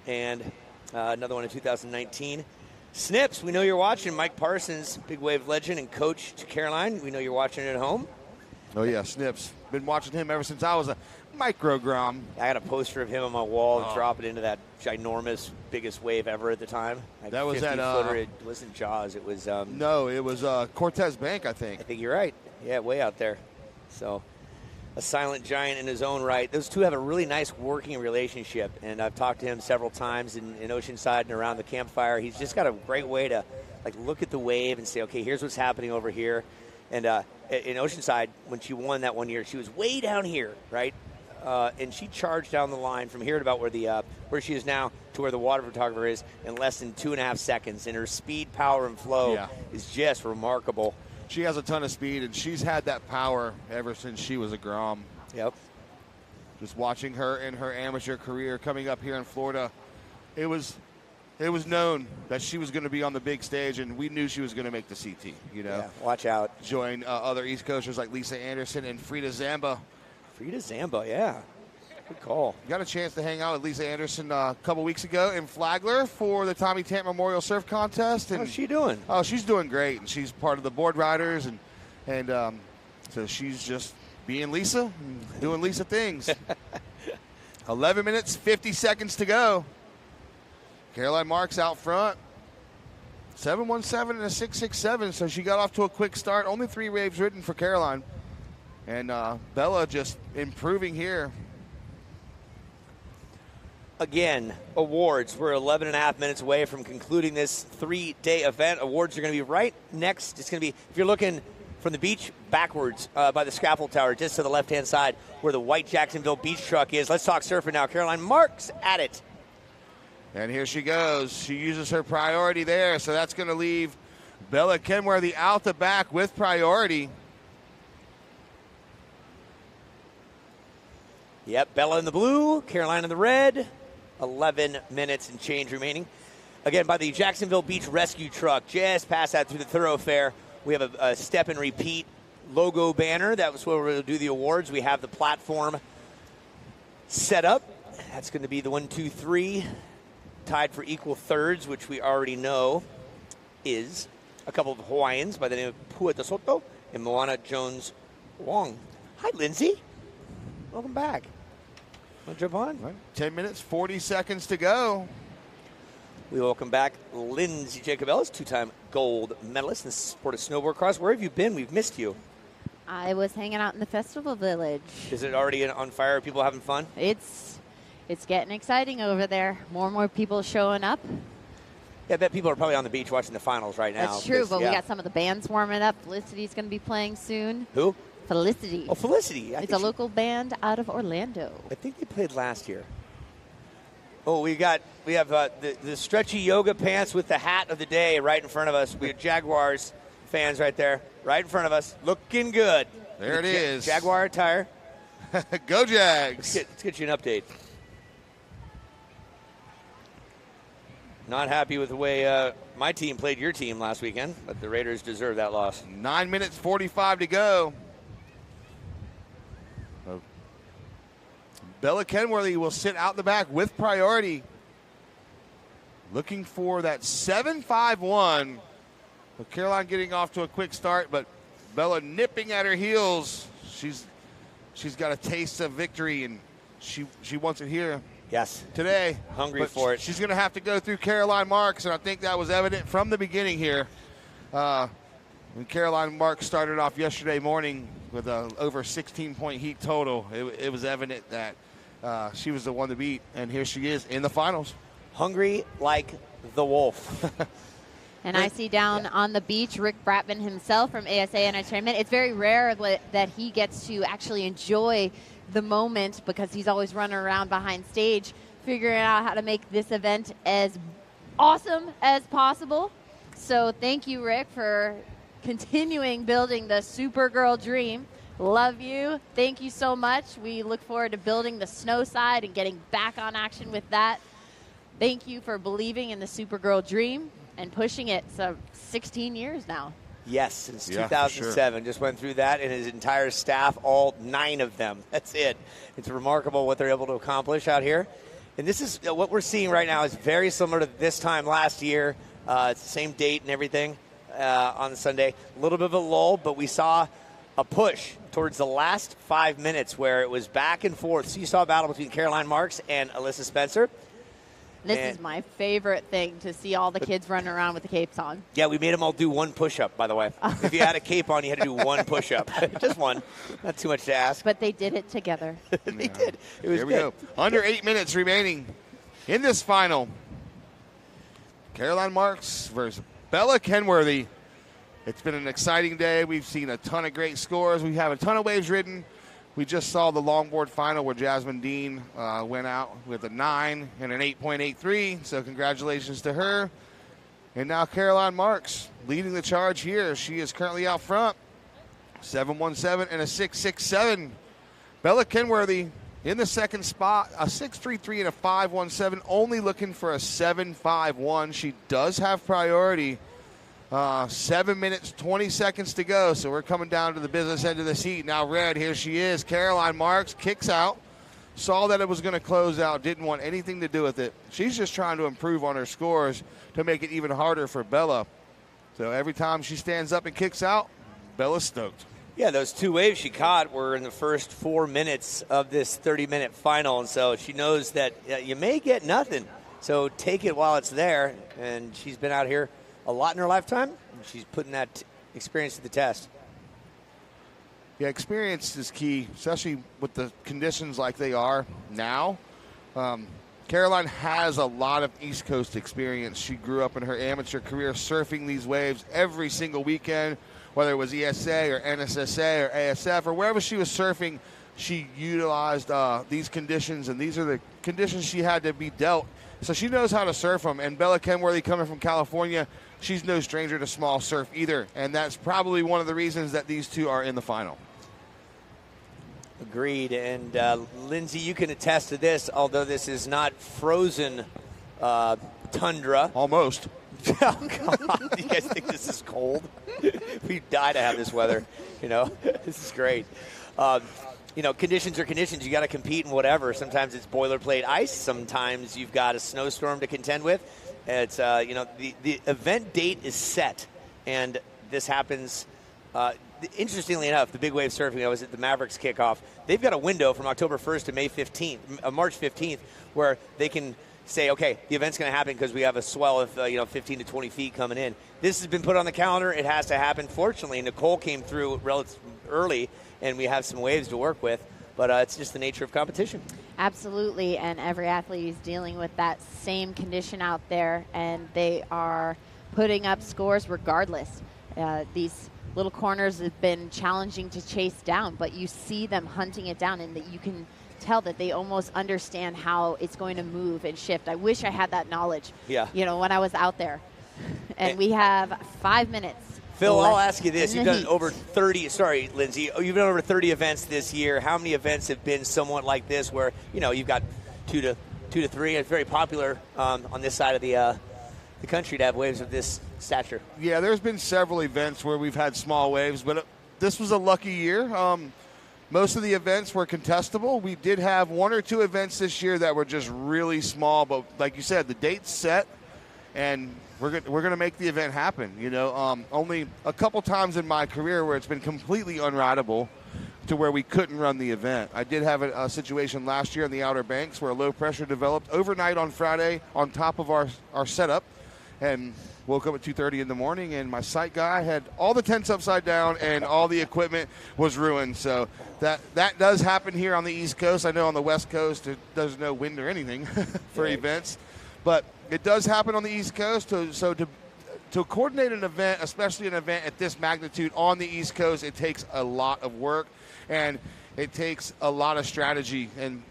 and another one in 2019. Snips, we know you're watching. Mike Parsons, big wave legend and coach to Caroline. We know you're watching at home. Oh yeah, Snips. Been watching him ever since I was a microgrom. I got a poster of him on my wall, drop it into that ginormous, biggest wave ever at the time. Like that was 50 that. footer. It wasn't Jaws. It was. No, it was Cortez Bank, I think. I think you're right. Yeah, way out there. So, a silent giant in his own right. Those two have a really nice working relationship, and I've talked to him several times in Oceanside and around the campfire. He's just got a great way to look at the wave and say, okay, here's what's happening over here. And in Oceanside, when she won that one year, she was way down here, right? And she charged down the line from here to about where she is now to where the water photographer is in less than 2.5 seconds. And her speed, power, and flow is just remarkable. She has a ton of speed, and she's had that power ever since she was a Grom. Yep. Just watching her in her amateur career coming up here in Florida, it was known that she was going to be on the big stage, and we knew she was going to make the CT. Yeah, watch out. Join other East Coasters like Lisa Anderson and Frida Zamba. Yeah. Good call. Got a chance to hang out with Lisa Anderson a couple weeks ago in Flagler for the Tommy Tant Memorial Surf Contest. And how's she doing? Oh, she's doing great, and she's part of the board riders, and so she's just being Lisa and doing Lisa things. 11 minutes, 50 seconds to go. Caroline Marks out front. 717 and a 667, so she got off to a quick start. Only 3 waves ridden for Caroline. And Bella just improving here. Again, awards. We're 11 and a half minutes away from concluding this 3-day event. Awards are going to be right next. It's going to be, if you're looking from the beach backwards by the scaffold tower, just to the left-hand side where the white Jacksonville Beach truck is. Let's talk surfing now. Caroline Marks at it. And here she goes. She uses her priority there, so that's going to leave Bella Kenworthy out the back with priority. Yep, Bella in the blue, Caroline in the red. 11 minutes and change remaining. Again, by the Jacksonville Beach rescue truck, just past that through the thoroughfare. We have a step and repeat logo banner. That was where we're going to do the awards. We have the platform set up. That's going to be the 1, 2, 3, tied for equal thirds, which we already know is a couple of Hawaiians by the name of Pua DeSoto and Moana Jones Wong. Hi, Lindsay. Welcome back. Want to jump on? 10 minutes, 40 seconds to go. We welcome back Lindsay Jacobellis, two-time gold medalist in the sport of snowboard cross. Where have you been? We've missed you. I was hanging out in the festival village. Is it already on fire? Are people having fun? It's getting exciting over there. More and more people showing up. Yeah, I bet people are probably on the beach watching the finals right now. That's true, but we got some of the bands warming up. Felicity's going to be playing soon. Who? Felicity. Oh, Felicity. It's a local band out of Orlando. I think they played last year. Oh, we have the stretchy yoga pants with the hat of the day right in front of us. We have Jaguars fans right there, right in front of us, looking good. There it is. Jaguar attire. Go Jags. Let's get you an update. Not happy with the way my team played your team last weekend, but the Raiders deserve that loss. 9 minutes, 45 to go. Bella Kenworthy will sit out the back with priority. Looking for that 7.51. Caroline getting off to a quick start, but Bella nipping at her heels. She's got a taste of victory, and she wants it here. Yes. Today. Hungry for it. She's going to have to go through Caroline Marks, and I think that was evident from the beginning here. When Caroline Marks started off yesterday morning with a over 16-point heat total, it was evident that she was the one to beat, and here she is in the finals. Hungry like the wolf. And I see down on the beach Rick Bratman himself from ASA Entertainment. It's very rare that he gets to actually enjoy the moment because he's always running around behind stage figuring out how to make this event as awesome as possible. So thank you, Rick, for continuing building the Supergirl dream. Love you. Thank you so much. We look forward to building the snow side and getting back on action with that. Thank you for believing in the Supergirl dream and pushing it. So 16 years now. Yes, since 2007. Sure. Just went through that, and his entire staff, all 9 of them. That's it. It's remarkable what they're able to accomplish out here. And this is what we're seeing right now is very similar to this time last year. It's the same date and everything on Sunday. A little bit of a lull, but we saw a push towards the last 5 minutes where it was back and forth. Seesaw battle between Caroline Marks and Alyssa Spencer. This is my favorite thing, to see all the kids running around with the capes on. Yeah, we made them all do one push-up, by the way. If you had a cape on, you had to do one push-up. Just one. Not too much to ask. But they did it together. They did. It was Here we go. Under 8 minutes remaining in this final. Caroline Marks versus Bella Kenworthy. It's been an exciting day. We've seen a ton of great scores. We have a ton of waves ridden. We just saw the longboard final where Jasmine Dean went out with a 9 and an 8.83. So congratulations to her. And now Caroline Marks leading the charge here. She is currently out front. 7.17 and a 6.67. Bella Kenworthy in the second spot. A 6.33 and a 5.17. Only looking for a 7.51. She does have priority. 7 minutes, 20 seconds to go. So we're coming down to the business end of the heat. Now red, here she is. Caroline Marks kicks out. Saw that it was going to close out. Didn't want anything to do with it. She's just trying to improve on her scores to make it even harder for Bella. So every time she stands up and kicks out, Bella's stoked. Yeah, those 2 waves she caught were in the first 4 minutes of this 30-minute final. And so she knows that you may get nothing. So take it while it's there. And she's been out here a lot in her lifetime, and she's putting that experience to the test. Yeah, experience is key, especially with the conditions like they are now. Caroline has a lot of East Coast experience. She grew up in her amateur career surfing these waves every single weekend, whether it was ESA or NSSA or ASF or wherever she was surfing. she utilized these conditions, and these are the conditions she had to be dealt. So she knows how to surf them. And Bella Kenworthy, coming from California, she's no stranger to small surf either. And that's probably one of the reasons that these two are in the final. Agreed. And Lindsay, you can attest to this, although this is not frozen tundra. Almost. Oh, God. Do you guys think this is cold? We die to have this weather. This is great. Conditions are conditions. You got to compete in whatever. Sometimes it's boilerplate ice. Sometimes you've got a snowstorm to contend with. It's the event date is set, and this happens. Interestingly enough, the big wave surfing, I was at the Mavericks kickoff. They've got a window from October 1st to March 15th, where they can say, okay, the event's going to happen because we have a swell of 15 to 20 feet coming in. This has been put on the calendar. It has to happen. Fortunately, Nicole came through relatively early, and we have some waves to work with. But it's just the nature of competition. Absolutely, and every athlete is dealing with that same condition out there, and they are putting up scores regardless. These little corners have been challenging to chase down, but you see them hunting it down, and that you can tell that they almost understand how it's going to move and shift. I wish I had that knowledge, when I was out there. And we have 5 minutes. Phil, I'll ask you this. You've done over 30, Lindsay, you've done over 30 events this year. How many events have been somewhat like this where, you've got two to three? It's very popular on this side of the country to have waves of this stature. Yeah, there's been several events where we've had small waves, but this was a lucky year. Most of the events were contestable. We did have 1 or 2 events this year that were just really small, but like you said, the date's set, and we're going to make the event happen. Only a couple times in my career where it's been completely unrideable to where we couldn't run the event. I did have a situation last year in the Outer Banks where low pressure developed overnight on Friday on top of our setup, and woke up at 2:30 in the morning, and my site guy had all the tents upside down and all the equipment was ruined. So that does happen here on the East Coast. I know on the West Coast there's no wind or anything for events, but it does happen on the East Coast. So to coordinate an event, especially an event at this magnitude on the East Coast, it takes a lot of work and it takes a lot of strategy. And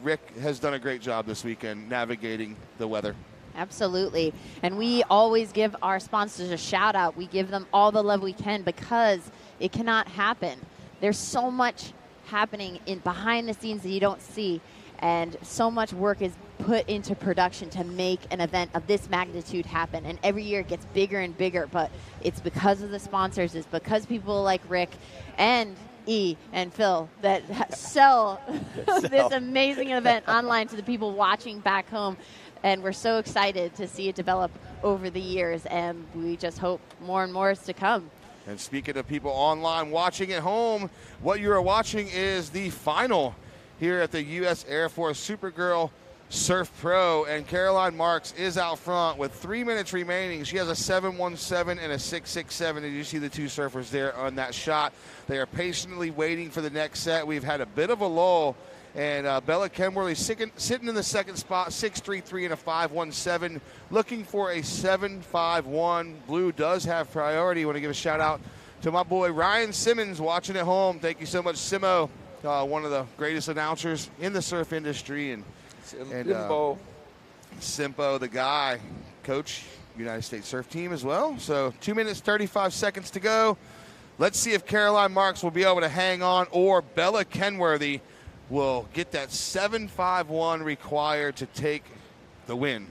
Rick has done a great job this weekend navigating the weather. Absolutely. And we always give our sponsors a shout out. We give them all the love we can because it cannot happen. There's so much happening in behind the scenes that you don't see, and so much work is put into production to make an event of this magnitude happen. And every year it gets bigger and bigger, but it's because of the sponsors. It's because people like Rick and E and Phil that sell this amazing event online to the people watching back home. And we're so excited to see it develop over the years, and we just hope more and more is to come. And speaking of people online watching at home, what you are watching is the final here at the U.S. Air Force Supergirl Surf Pro, and Caroline Marks is out front with 3 minutes remaining. She has a 7.17 and a 6.67, and you see the two surfers there on that shot. They are patiently waiting for the next set. We've had a bit of a lull. And Bella Kenworthy sitting in the second spot, 6.33 and a 5.17, looking for a 7.51. Blue does have priority. I want to give a shout out to my boy Ryan Simmons watching at home. Thank you so much, Simo, one of the greatest announcers in the surf industry. And Simpo, the guy, coach, United States Surf Team as well. So 2 minutes, 35 seconds to go. Let's see if Caroline Marks will be able to hang on, or Bella Kenworthy will get that 7.51 required to take the win.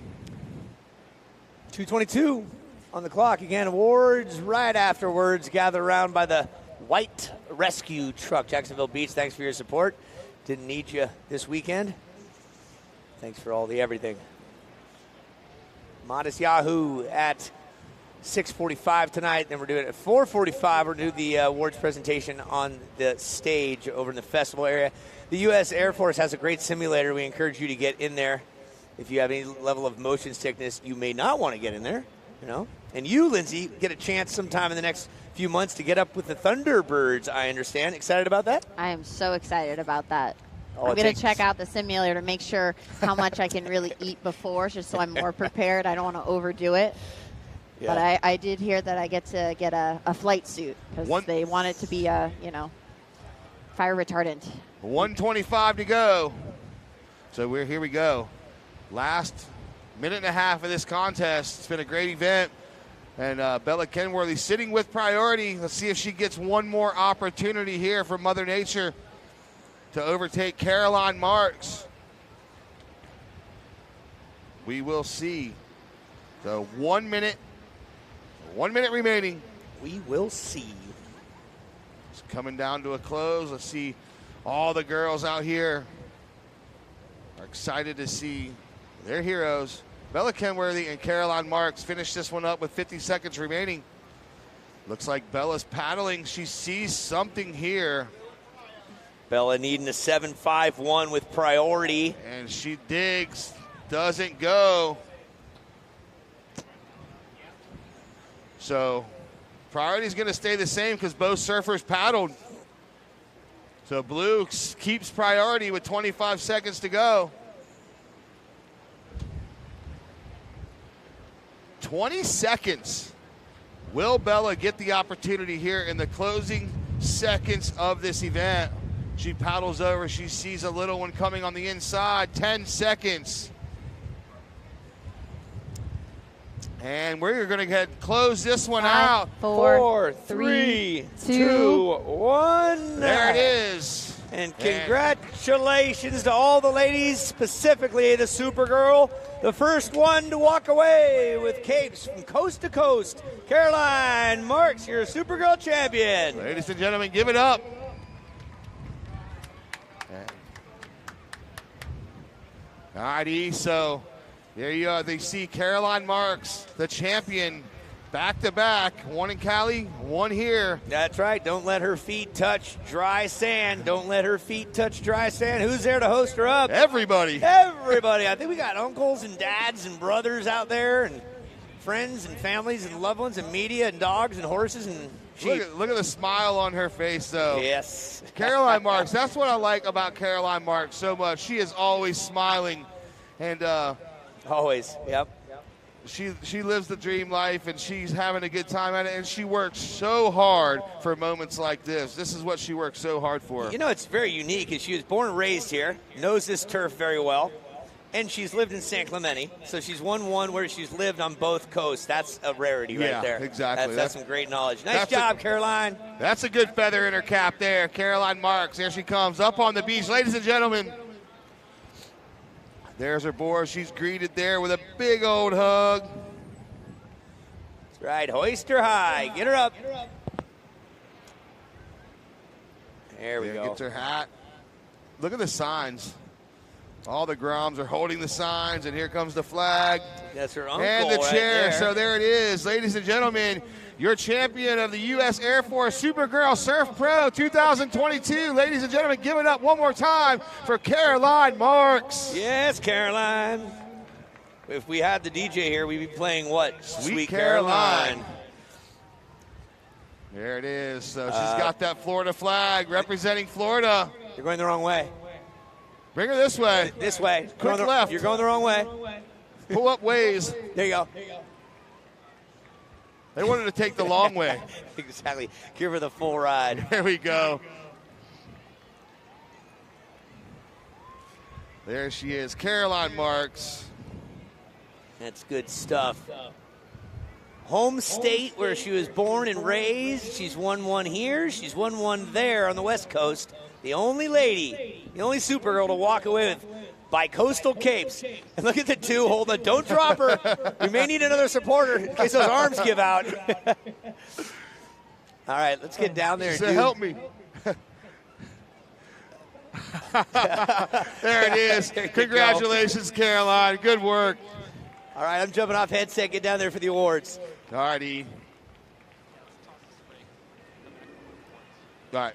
2:22 on the clock. Again, awards right afterwards. Gather around by the white rescue truck. Jacksonville Beach, thanks for your support. Didn't need you this weekend. Thanks for all the everything. Modest Yahoo at 6:45 tonight. Then we're doing it at 4:45. We're going to do the awards presentation on the stage over in the festival area. The U.S. Air Force has a great simulator. We encourage you to get in there. If you have any level of motion sickness, you may not want to get in there, And you, Lindsay, get a chance sometime in the next few months to get up with the Thunderbirds, I understand. Excited about that? I am so excited about that. I'm going to check out the simulator to make sure how much I can really eat before, just so I'm more prepared. I don't want to overdo it. Yeah. But I did hear that I get to get a flight suit because they want it to be fire retardant. 1:25 to go. So here we go. Last minute and a half of this contest. It's been a great event. And Bella Kenworthy sitting with priority. Let's see if she gets one more opportunity here for Mother Nature to overtake Caroline Marks. We will see. So 1 minute remaining. We will see. It's coming down to a close. Let's see. All the girls out here are excited to see their heroes. Bella Kenworthy and Caroline Marks finish this one up with 50 seconds remaining. Looks like Bella's paddling. She sees something here. Bella needing a 7.51 with priority. And she digs. Doesn't go. So priority is going to stay the same because both surfers paddled. So blue keeps priority with 25 seconds to go. 20 seconds. Will Bella get the opportunity here in the closing seconds of this event? She paddles over. She sees a little one coming on the inside. 10 seconds. And we're going to close this one out. 4, 3, 2, 1. There it is. And congratulations to all the ladies, specifically the Supergirl. The first one to walk away with capes from coast to coast. Caroline Marks, your Supergirl champion. Ladies and gentlemen, give it up. All righty, so there you are. They see Caroline Marks, the champion, back-to-back. One in Cali, one here. That's right. Don't let her feet touch dry sand. Don't let her feet touch dry sand. Who's there to host her up? Everybody. Everybody. I think we got uncles and dads and brothers out there and friends and families and loved ones and media and dogs and horses and sheep. Look at the smile on her face, though. Yes. Caroline Marks. That's what I like about Caroline Marks so much. She is always smiling. And always, yep. She lives the dream life, and she's having a good time at it, and she works so hard for moments like this. This is what she works so hard for. You know, it's very unique. She was born and raised here, knows this turf very well, and she's lived in San Clemente. So she's won one where she's lived on both coasts. That's a rarity right there. Exactly. That's some great knowledge. Nice job, Caroline. That's a good feather in her cap there. Caroline Marks, there she comes up on the beach. Ladies and gentlemen, there's her board. She's greeted there with a big old hug. That's right. Hoist her high. Get her up. There we go. Gets her hat. Look at the signs. All the Groms are holding the signs, and here comes the flag. That's her uncle and the chair. Right there. So there it is. Ladies and gentlemen, your champion of the U.S. Air Force Supergirl Surf Pro 2022. Ladies and gentlemen, give it up one more time for Caroline Marks. Yes, Caroline. If we had the DJ here, we'd be playing what? Sweet Caroline. There it is. So she's got that Florida flag representing Florida. You're going the wrong way. Bring her this way. This way. Quick left. You're going the wrong way. Pull up ways. There you go. They wanted to take the long way. Exactly. Give her the full ride. There we go. There she is, Caroline Marks. That's good stuff. Home state where she was born and raised. She's won one here. She's won one there on the West Coast. The only lady, the only Supergirl to walk away with bi-coastal capes. And look at the two holding it. Don't drop her. We may need another supporter in case those arms give out. All right, let's get down there. So help me. There it is. Congratulations, Caroline. Good work. All right, I'm jumping off headset. Get down there for the awards. All righty. All right.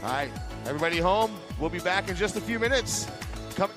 All right, everybody home. We'll be back in just a few minutes. Come.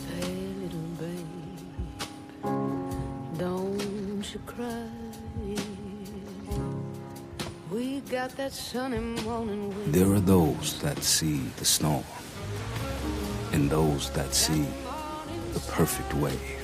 Hey, little babe, don't you cry. We got that sunny morning wind. There are those that see the storm, and those that see the perfect wave.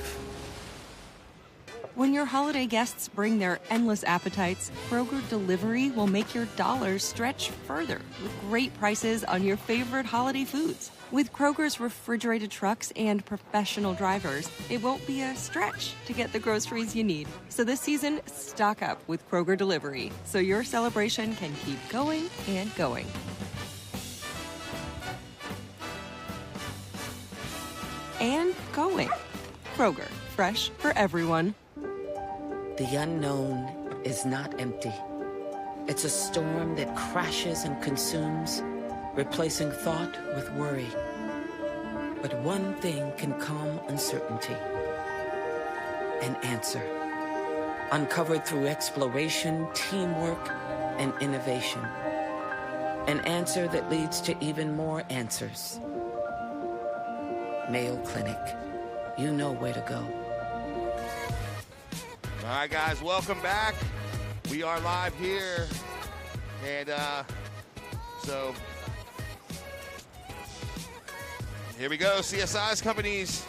When your holiday guests bring their endless appetites, Kroger Delivery will make your dollars stretch further with great prices on your favorite holiday foods. With Kroger's refrigerated trucks and professional drivers, it won't be a stretch to get the groceries you need. So this season, stock up with Kroger Delivery so your celebration can keep going and going. And going. Kroger, fresh for everyone. The unknown is not empty. It's a storm that crashes and consumes, replacing thought with worry. But one thing can calm uncertainty: an answer. Uncovered through exploration, teamwork, and innovation. An answer that leads to even more answers. Mayo Clinic. You know where to go. All right, guys, welcome back. We are live here. And so here we go. CSI's companies.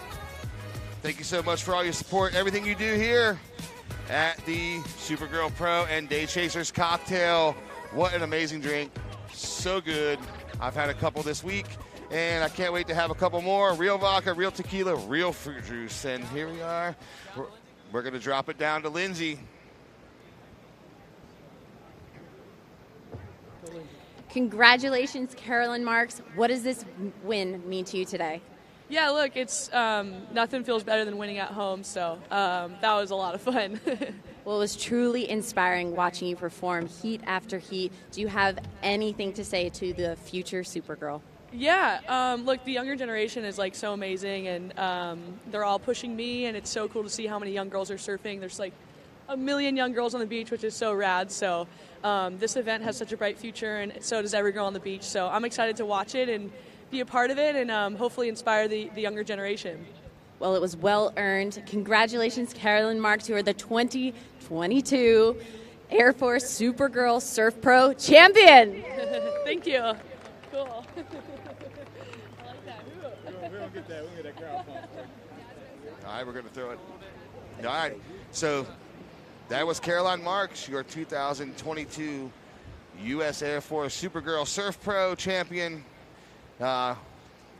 Thank you so much for all your support. Everything you do here at the Supergirl Pro and Day Chasers cocktail. What an amazing drink. So good. I've had a couple this week, and I can't wait to have a couple more. Real vodka, real tequila, real fruit juice. And here we are. We're going to drop it down to Lindsay. Congratulations, Carolyn Marks. What does this win mean to you today? Yeah, look, it's nothing feels better than winning at home, so that was a lot of fun. Well, it was truly inspiring watching you perform heat after heat. Do you have anything to say to the future Supergirl? Yeah, look, the younger generation is like so amazing, and they're all pushing me, and it's so cool to see how many young girls are surfing. There's like a million young girls on the beach, which is so rad. So this event has such a bright future, and so does every girl on the beach. So I'm excited to watch it and be a part of it, and hopefully inspire the younger generation. Well, it was well earned. Congratulations, Carolyn Marks, who are the 2022 Air Force Supergirl Surf Pro champion. Thank you. Cool. All right, we're going to throw it. All right, so that was Caroline Marks, your 2022 U.S. Air Force Supergirl Surf Pro champion,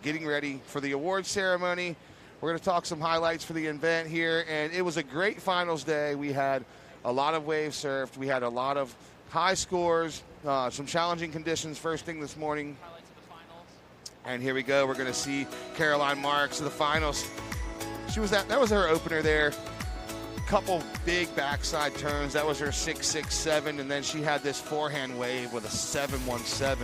getting ready for the award ceremony. We're going to talk some highlights for the event here, and it was a great finals day. We had a lot of waves surfed. We had a lot of high scores, some challenging conditions first thing this morning. And here we go. We're going to see Caroline Marks in the finals. That was her opener there. Couple big backside turns. That was her 6.67, and then she had this forehand wave with a 7.17.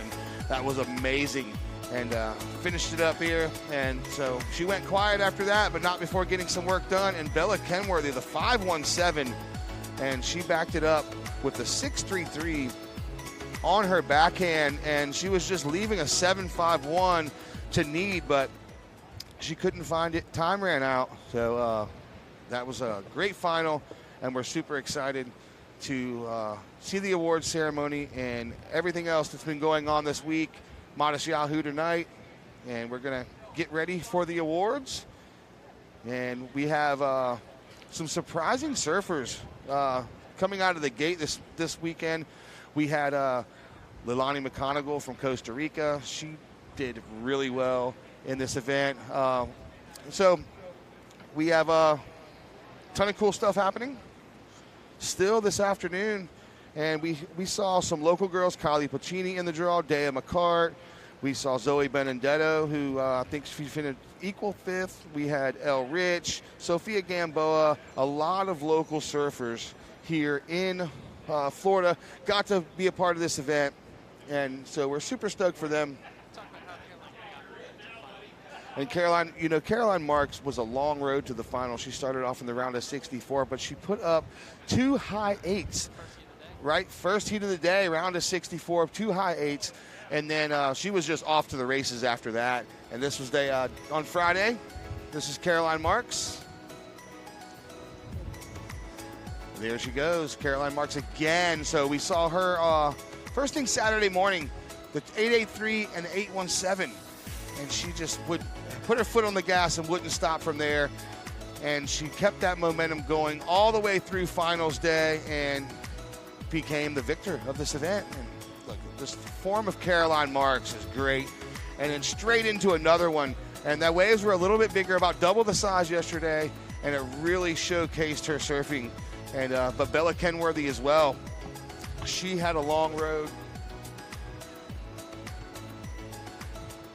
That was amazing, and finished it up here. And so she went quiet after that, but not before getting some work done. And Bella Kenworthy, the 5.17, and she backed it up with the 6.33 on her backhand, and she was just leaving a 7.51 to need, but she couldn't find it. Time ran out, so that was a great final, and we're super excited to see the awards ceremony and everything else that's been going on this week. Modest Yahoo tonight, and we're going to get ready for the awards. And we have some surprising surfers coming out of the gate this weekend. We had Leilani McGonagle from Costa Rica. She did really well in this event. So we have a ton of cool stuff happening still this afternoon. And we saw some local girls, Kylie Puccini in the draw, Dea McCart. We saw Zoe Benedetto, who I think she finished equal fifth. We had Elle Rich, Sophia Gamboa, a lot of local surfers here in Florida got to be a part of this event. And so we're super stoked for them. And Caroline Marks was a long road to the final. She started off in the round of 64, but she put up 2 high eights, right? First heat of the day, round of 64, 2 high eights. And then she was just off to the races after that. And this was on Friday. This is Caroline Marks. There she goes, Caroline Marks again. So we saw her first thing Saturday morning, the 883 and 817. And she just would put her foot on the gas and wouldn't stop from there. And she kept that momentum going all the way through finals day and became the victor of this event. And look, this form of Caroline Marks is great. And then straight into another one. And that waves were a little bit bigger, about double the size yesterday. And it really showcased her surfing. And but Bella Kenworthy as well. She had a long road.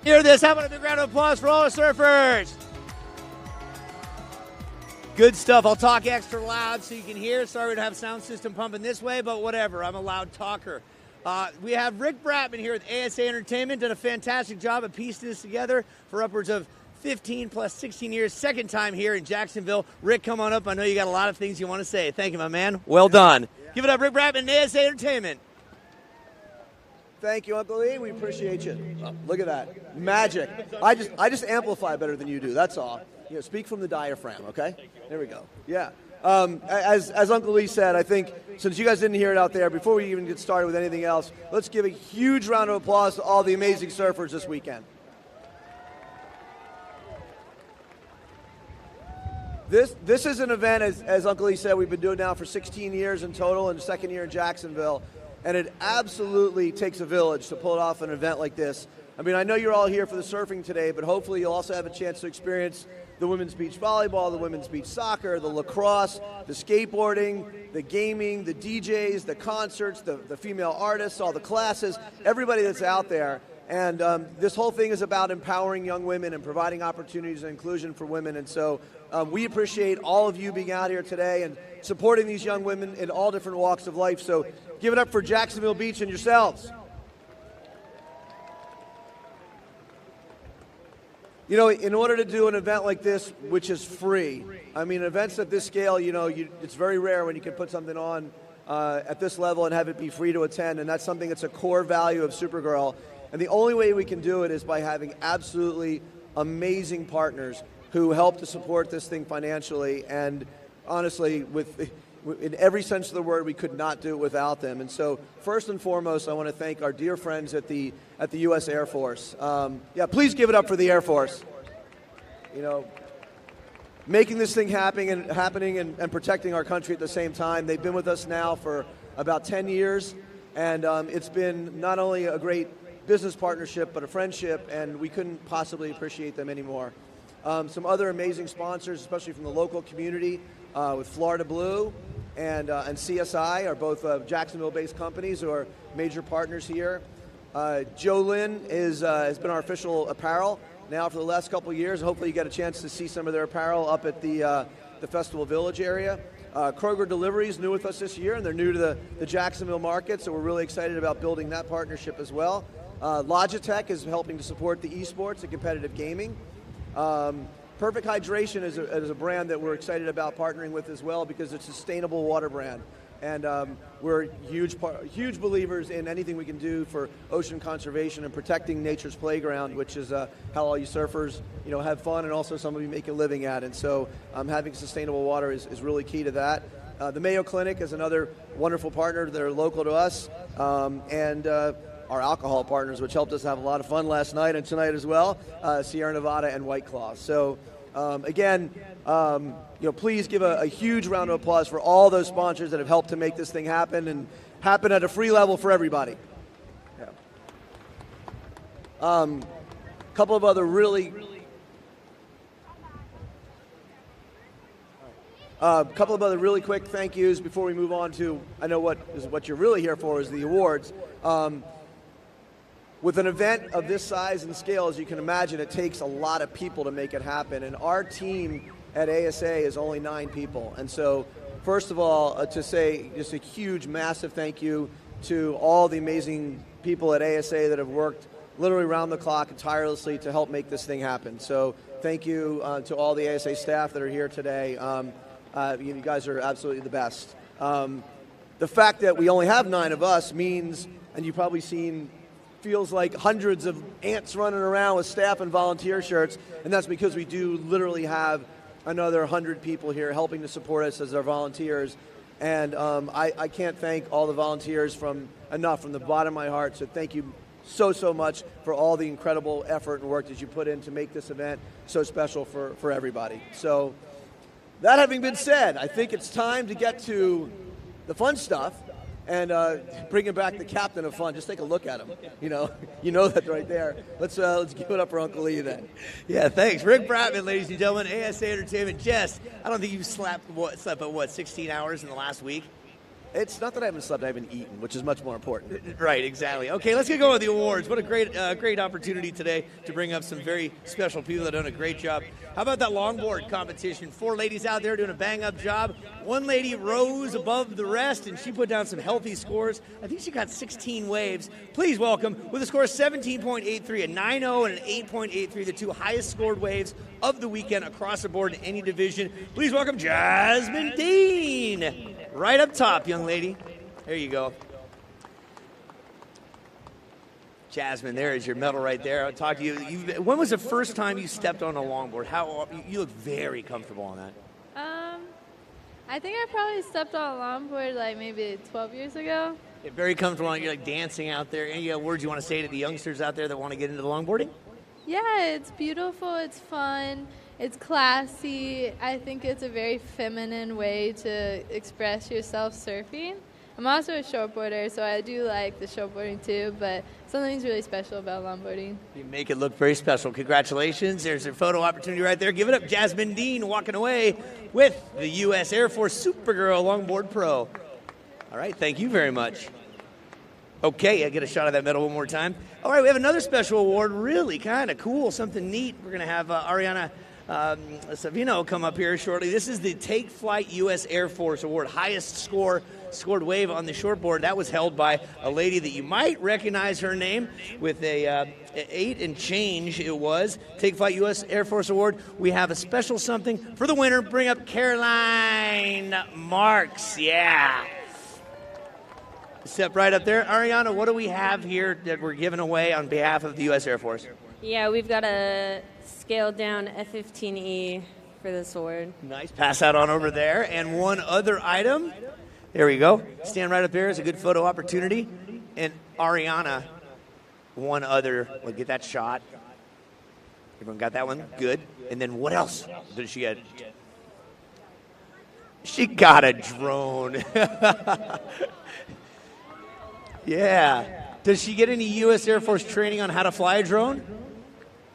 Hear this? How about a big round of applause for all the surfers? Good stuff. I'll talk extra loud so you can hear. Sorry we don't have sound system pumping this way, but whatever. I'm a loud talker. We have Rick Bratman here with ASA Entertainment. Done a fantastic job of piecing this together for upwards of 15 plus 16 years. Second time here in Jacksonville. Rick, come on up. I know you got a lot of things you want to say. Thank you, my man. Well done. Yeah. Give it up, Rick Bratman and ASA Entertainment. Thank you, Uncle Lee. We appreciate you. Look at that. Magic. I just amplify better than you do. That's all. Speak from the diaphragm, okay? There we go. Yeah. As Uncle Lee said, I think since you guys didn't hear it out there, before we even get started with anything else, let's give a huge round of applause to all the amazing surfers this weekend. This is an event, as Uncle Lee said, we've been doing now for 16 years in total, and the second year in Jacksonville. And it absolutely takes a village to pull off an event like this. I mean, I know you're all here for the surfing today, but hopefully you'll also have a chance to experience the women's beach volleyball, the women's beach soccer, the lacrosse, the skateboarding, the gaming, the DJs, the concerts, the female artists, all the classes, everybody that's out there. And this whole thing is about empowering young women and providing opportunities and inclusion for women. And so we appreciate all of you being out here today and supporting these young women in all different walks of life. So give it up for Jacksonville Beach and yourselves. You know, in order to do an event like this, which is free, I mean, events at this scale, it's very rare when you can put something on at this level and have it be free to attend. And that's something that's a core value of Supergirl. And the only way we can do it is by having absolutely amazing partners who help to support this thing financially. And honestly, in every sense of the word, we could not do it without them. And so, first and foremost, I want to thank our dear friends at the U.S. Air Force. Please give it up for the Air Force. Making this thing happening and protecting our country at the same time. They've been with us now for about 10 years, and it's been not only a great business partnership, but a friendship, and we couldn't possibly appreciate them anymore. Some other amazing sponsors, especially from the local community, with Florida Blue and CSI are both Jacksonville-based companies who are major partners here. Joe Lynn has been our official apparel now for the last couple of years. Hopefully you get a chance to see some of their apparel up at the Festival Village area. Kroger Delivery is new with us this year, and they're new to the Jacksonville market, so we're really excited about building that partnership as well. Logitech is helping to support the esports and competitive gaming. Perfect Hydration is a brand that we're excited about partnering with as well because it's a sustainable water brand. And we're huge believers in anything we can do for ocean conservation and protecting nature's playground, which is how all you surfers have fun and also some of you make a living at. And so having sustainable water is really key to that. The Mayo Clinic is another wonderful partner that are local to us. And our alcohol partners, which helped us have a lot of fun last night and tonight as well, Sierra Nevada and White Claw. So again, please give a huge round of applause for all those sponsors that have helped to make this thing happen and happen at a free level for everybody. Couple of other really quick thank yous before we move on to, I know what you're really here for is the awards. With an event of this size and scale, as you can imagine, it takes a lot of people to make it happen. And our team at ASA is only 9 people. And so, first of all, to say just a huge, massive thank you to all the amazing people at ASA that have worked literally around the clock and tirelessly to help make this thing happen. So thank you to all the ASA staff that are here today. You guys are absolutely the best. The fact that we only have 9 of us means, and you've probably seen feels like hundreds of ants running around with staff and volunteer shirts, and that's because we do literally have another 100 people here helping to support us as our volunteers. And I can't thank all the volunteers enough from the bottom of my heart, so thank you so much for all the incredible effort and work that you put in to make this event so special for everybody. So that having been said, I think it's time to get to the fun stuff and bringing back the captain of fun. Just take a look at him. You know that right there. Let's give it up for Uncle Lee then. Yeah, thanks. Rick Bratman, ladies and gentlemen, ASA Entertainment. Jess, I don't think you've slept 16 hours in the last week? It's not that I haven't slept, I haven't eaten, which is much more important. Right, exactly. Okay, let's get going with the awards. What a great opportunity today to bring up some very special people that have done a great job. How about that longboard competition? 4 ladies out there doing a bang-up job. One lady rose above the rest, and she put down some healthy scores. I think she got 16 waves. Please welcome, with a score of 17.83, a 9.0, and an 8.83, the 2 highest scored waves of the weekend across the board in any division. Please welcome Jasmine Dean. Right up top, young lady. There you go. Jasmine, there is your medal right there. I'll talk to you. When was the first time you stepped on a longboard? You look very comfortable on that. I think I probably stepped on a longboard like maybe 12 years ago. Yeah, very comfortable. You're like dancing out there. Any words you want to say to the youngsters out there that want to get into the longboarding? Yeah, it's beautiful. It's fun. It's classy. I think it's a very feminine way to express yourself surfing. I'm also a shortboarder, so I do like the shortboarding too, but something's really special about longboarding. You make it look very special. Congratulations. There's a photo opportunity right there. Give it up, Jasmine Dean, walking away with the U.S. Air Force Supergirl Longboard Pro. All right, thank you very much. Okay, I get a shot of that medal one more time. All right, we have another special award, really kind of cool, something neat. We're going to have Ariana Savino come up here shortly. This is the Take Flight U.S. Air Force Award, highest scored wave on the shortboard. That was held by a lady that you might recognize her name with a 8 and change it was. Take Flight U.S. Air Force Award. We have a special something for the winner. Bring up Caroline Marks. Yeah. Step right up there. Ariana, what do we have here that we're giving away on behalf of the U.S. Air Force? Yeah, we've got a scaled down F-15E for this award. Nice. Pass that on over there. And one other item. There we go. Stand right up there. It's a good photo opportunity. And Ariana, one other. We'll get that shot. Everyone got that one? Good. And then what else did she get? She got a drone. Yeah. Does she get any U.S. Air Force training on how to fly a drone?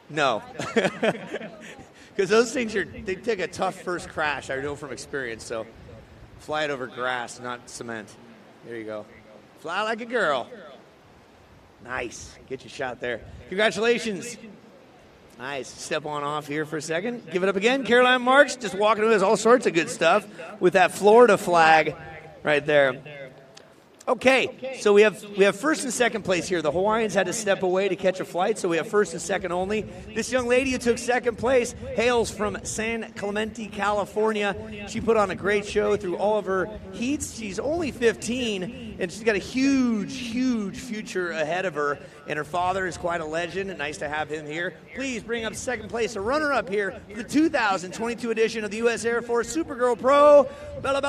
No. Because those things they take a tough first crash, I know from experience. So fly it over grass, not cement. There you go. Fly like a girl. Nice. Get your shot there. Congratulations. Nice. Step on off here for a second. Give it up again. Caroline Marks just walking with us, all sorts of good stuff with that Florida flag right there. Okay, so we have first and second place here. The Hawaiians had to step away to catch a flight, so we have first and second only. This young lady who took second place hails from San Clemente, California. She put on a great show through all of her heats. She's only 15, and she's got a huge, huge future ahead of her. And her father is quite a legend, and nice to have him here. Please bring up second place, a runner-up here for the 2022 edition of the U.S. Air Force Supergirl Pro, Bella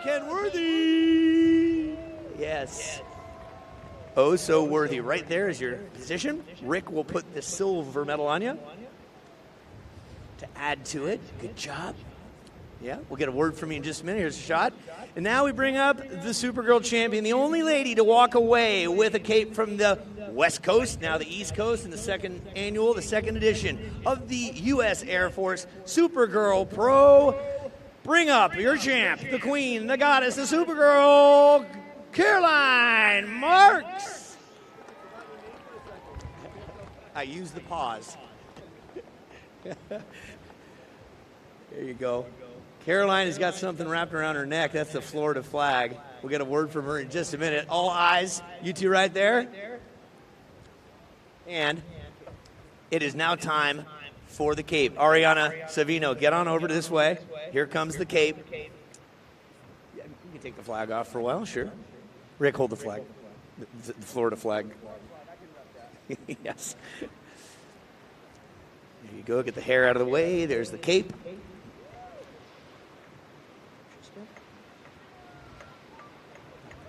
Kenworthy. Yes. Oh, so worthy. Right there is your position. Rick will put the silver medal on you to add to it. Good job. Yeah, we'll get a word from you in just a minute. Here's a shot. And now we bring up the Supergirl champion, the only lady to walk away with a cape from the West Coast, now the East Coast, in the second edition of the U.S. Air Force Supergirl Pro. Bring up your champ, the queen, the goddess, the Supergirl, Caroline Marks. I used the pause. There you go. Caroline has got something wrapped around her neck. That's the Florida flag. We'll get a word from her in just a minute. All eyes. You two right there. And it is now time for the cape. Ariana Savino, get on over this way. Here comes the cape. Yeah, you can take the flag off for a while, sure. Rick, hold the flag. The Florida flag. Yes. There you go. Get the hair out of the way. There's the cape.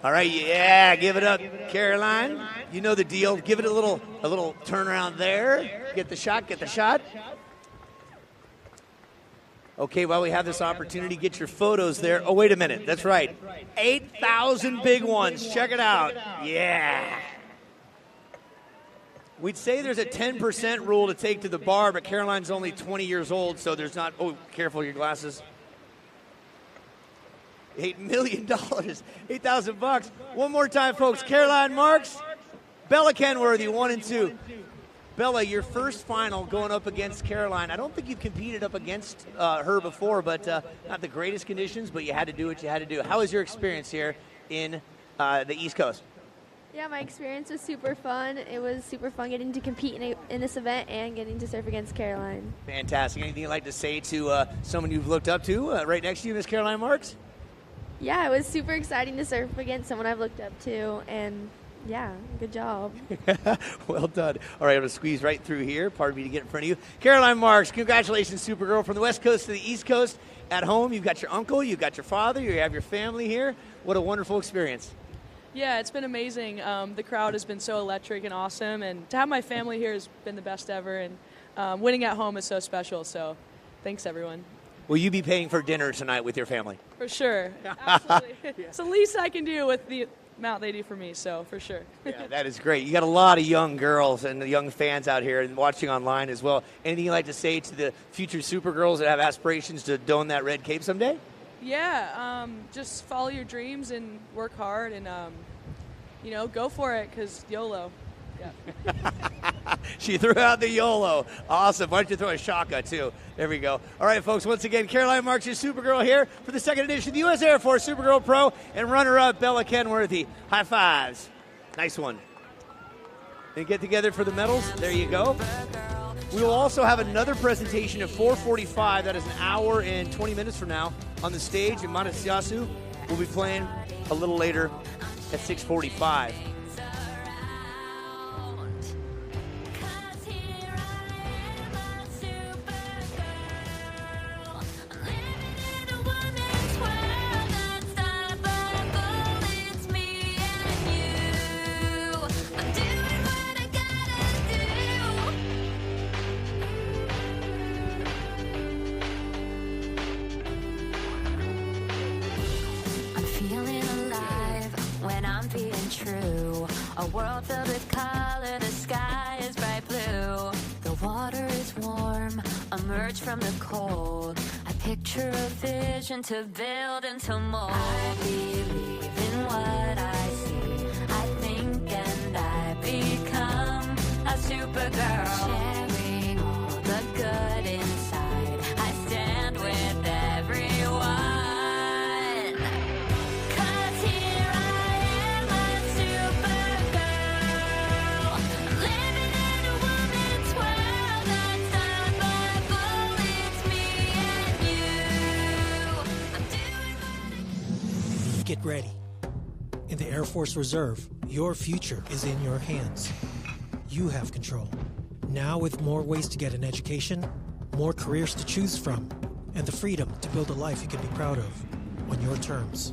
All right, yeah, give it up, Caroline. You know the deal. Give it a little turnaround there. Get the shot, get the shot. Okay, while we have this opportunity, get your photos there. Oh, wait a minute. That's right. 8,000 big ones. Check it out. Yeah. We'd say there's a 10% rule to take to the bar, but Caroline's only 20 years old, so there's not. Oh, careful, your glasses. $8 million, 8,000 bucks. One more time, folks. Caroline Marks, Bella Kenworthy, 1 and 2. Bella, your first final going up against Caroline. I don't think you've competed up against her before, but not the greatest conditions, but you had to do what you had to do. How was your experience here in the East Coast? Yeah, my experience was super fun. It was super fun getting to compete in this event and getting to surf against Caroline. Fantastic. Anything you'd like to say to someone you've looked up to right next to you, Miss Caroline Marks? Yeah, it was super exciting to surf against someone I've looked up to, and yeah, good job. Well done. All right, I'm going to squeeze right through here. Pardon me to get in front of you. Caroline Marks, congratulations, Supergirl. From the West Coast to the East Coast, at home, you've got your uncle, you've got your father, you have your family here. What a wonderful experience. Yeah, it's been amazing. The crowd has been so electric and awesome, and to have my family here has been the best ever, and winning at home is so special, so thanks, everyone. Will you be paying for dinner tonight with your family? For sure. Absolutely. It's the least I can do with the amount they do for me, so for sure. Yeah, that is great. You got a lot of young girls and young fans out here and watching online as well. Anything you'd like to say to the future Supergirls that have aspirations to don that red cape someday? Yeah, just follow your dreams and work hard and, go for it because YOLO. Yeah. She threw out the YOLO. Awesome. Why don't you throw a shaka, too? There we go. All right, folks, once again, Caroline Marks, your Supergirl here for the second edition of the U.S. Air Force Supergirl Pro, and runner-up Bella Kenworthy. High fives. Nice one. And get together for the medals. There you go. We will also have another presentation at 4:45. That is an hour and 20 minutes from now on the stage in Matasiasu. We'll be playing a little later at 6:45. A world filled with color, the sky is bright blue. The water is warm, emerge from the cold. I picture a vision to build and to mold. I believe in what I see. I think and I become a Supergirl. Sharing all the good inside. I stand with everyone. Get ready. In the Air Force Reserve, your future is in your hands. You have control. Now with more ways to get an education, more careers to choose from, and the freedom to build a life you can be proud of on your terms.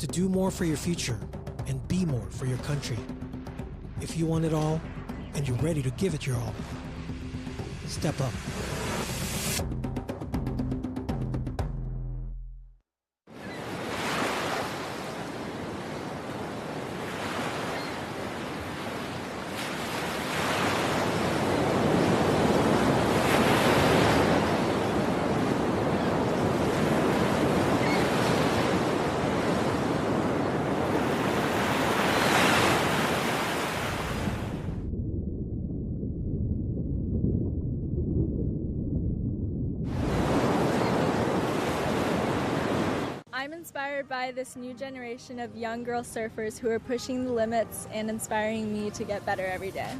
To do more for your future and be more for your country. If you want it all and you're ready to give it your all, step up. I'm inspired by this new generation of young girl surfers who are pushing the limits and inspiring me to get better every day.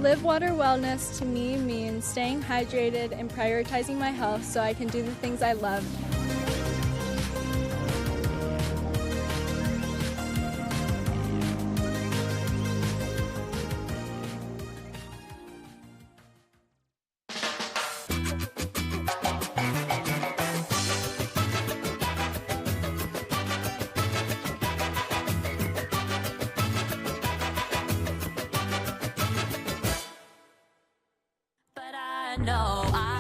Live Water Wellness to me means staying hydrated and prioritizing my health so I can do the things I love. I know I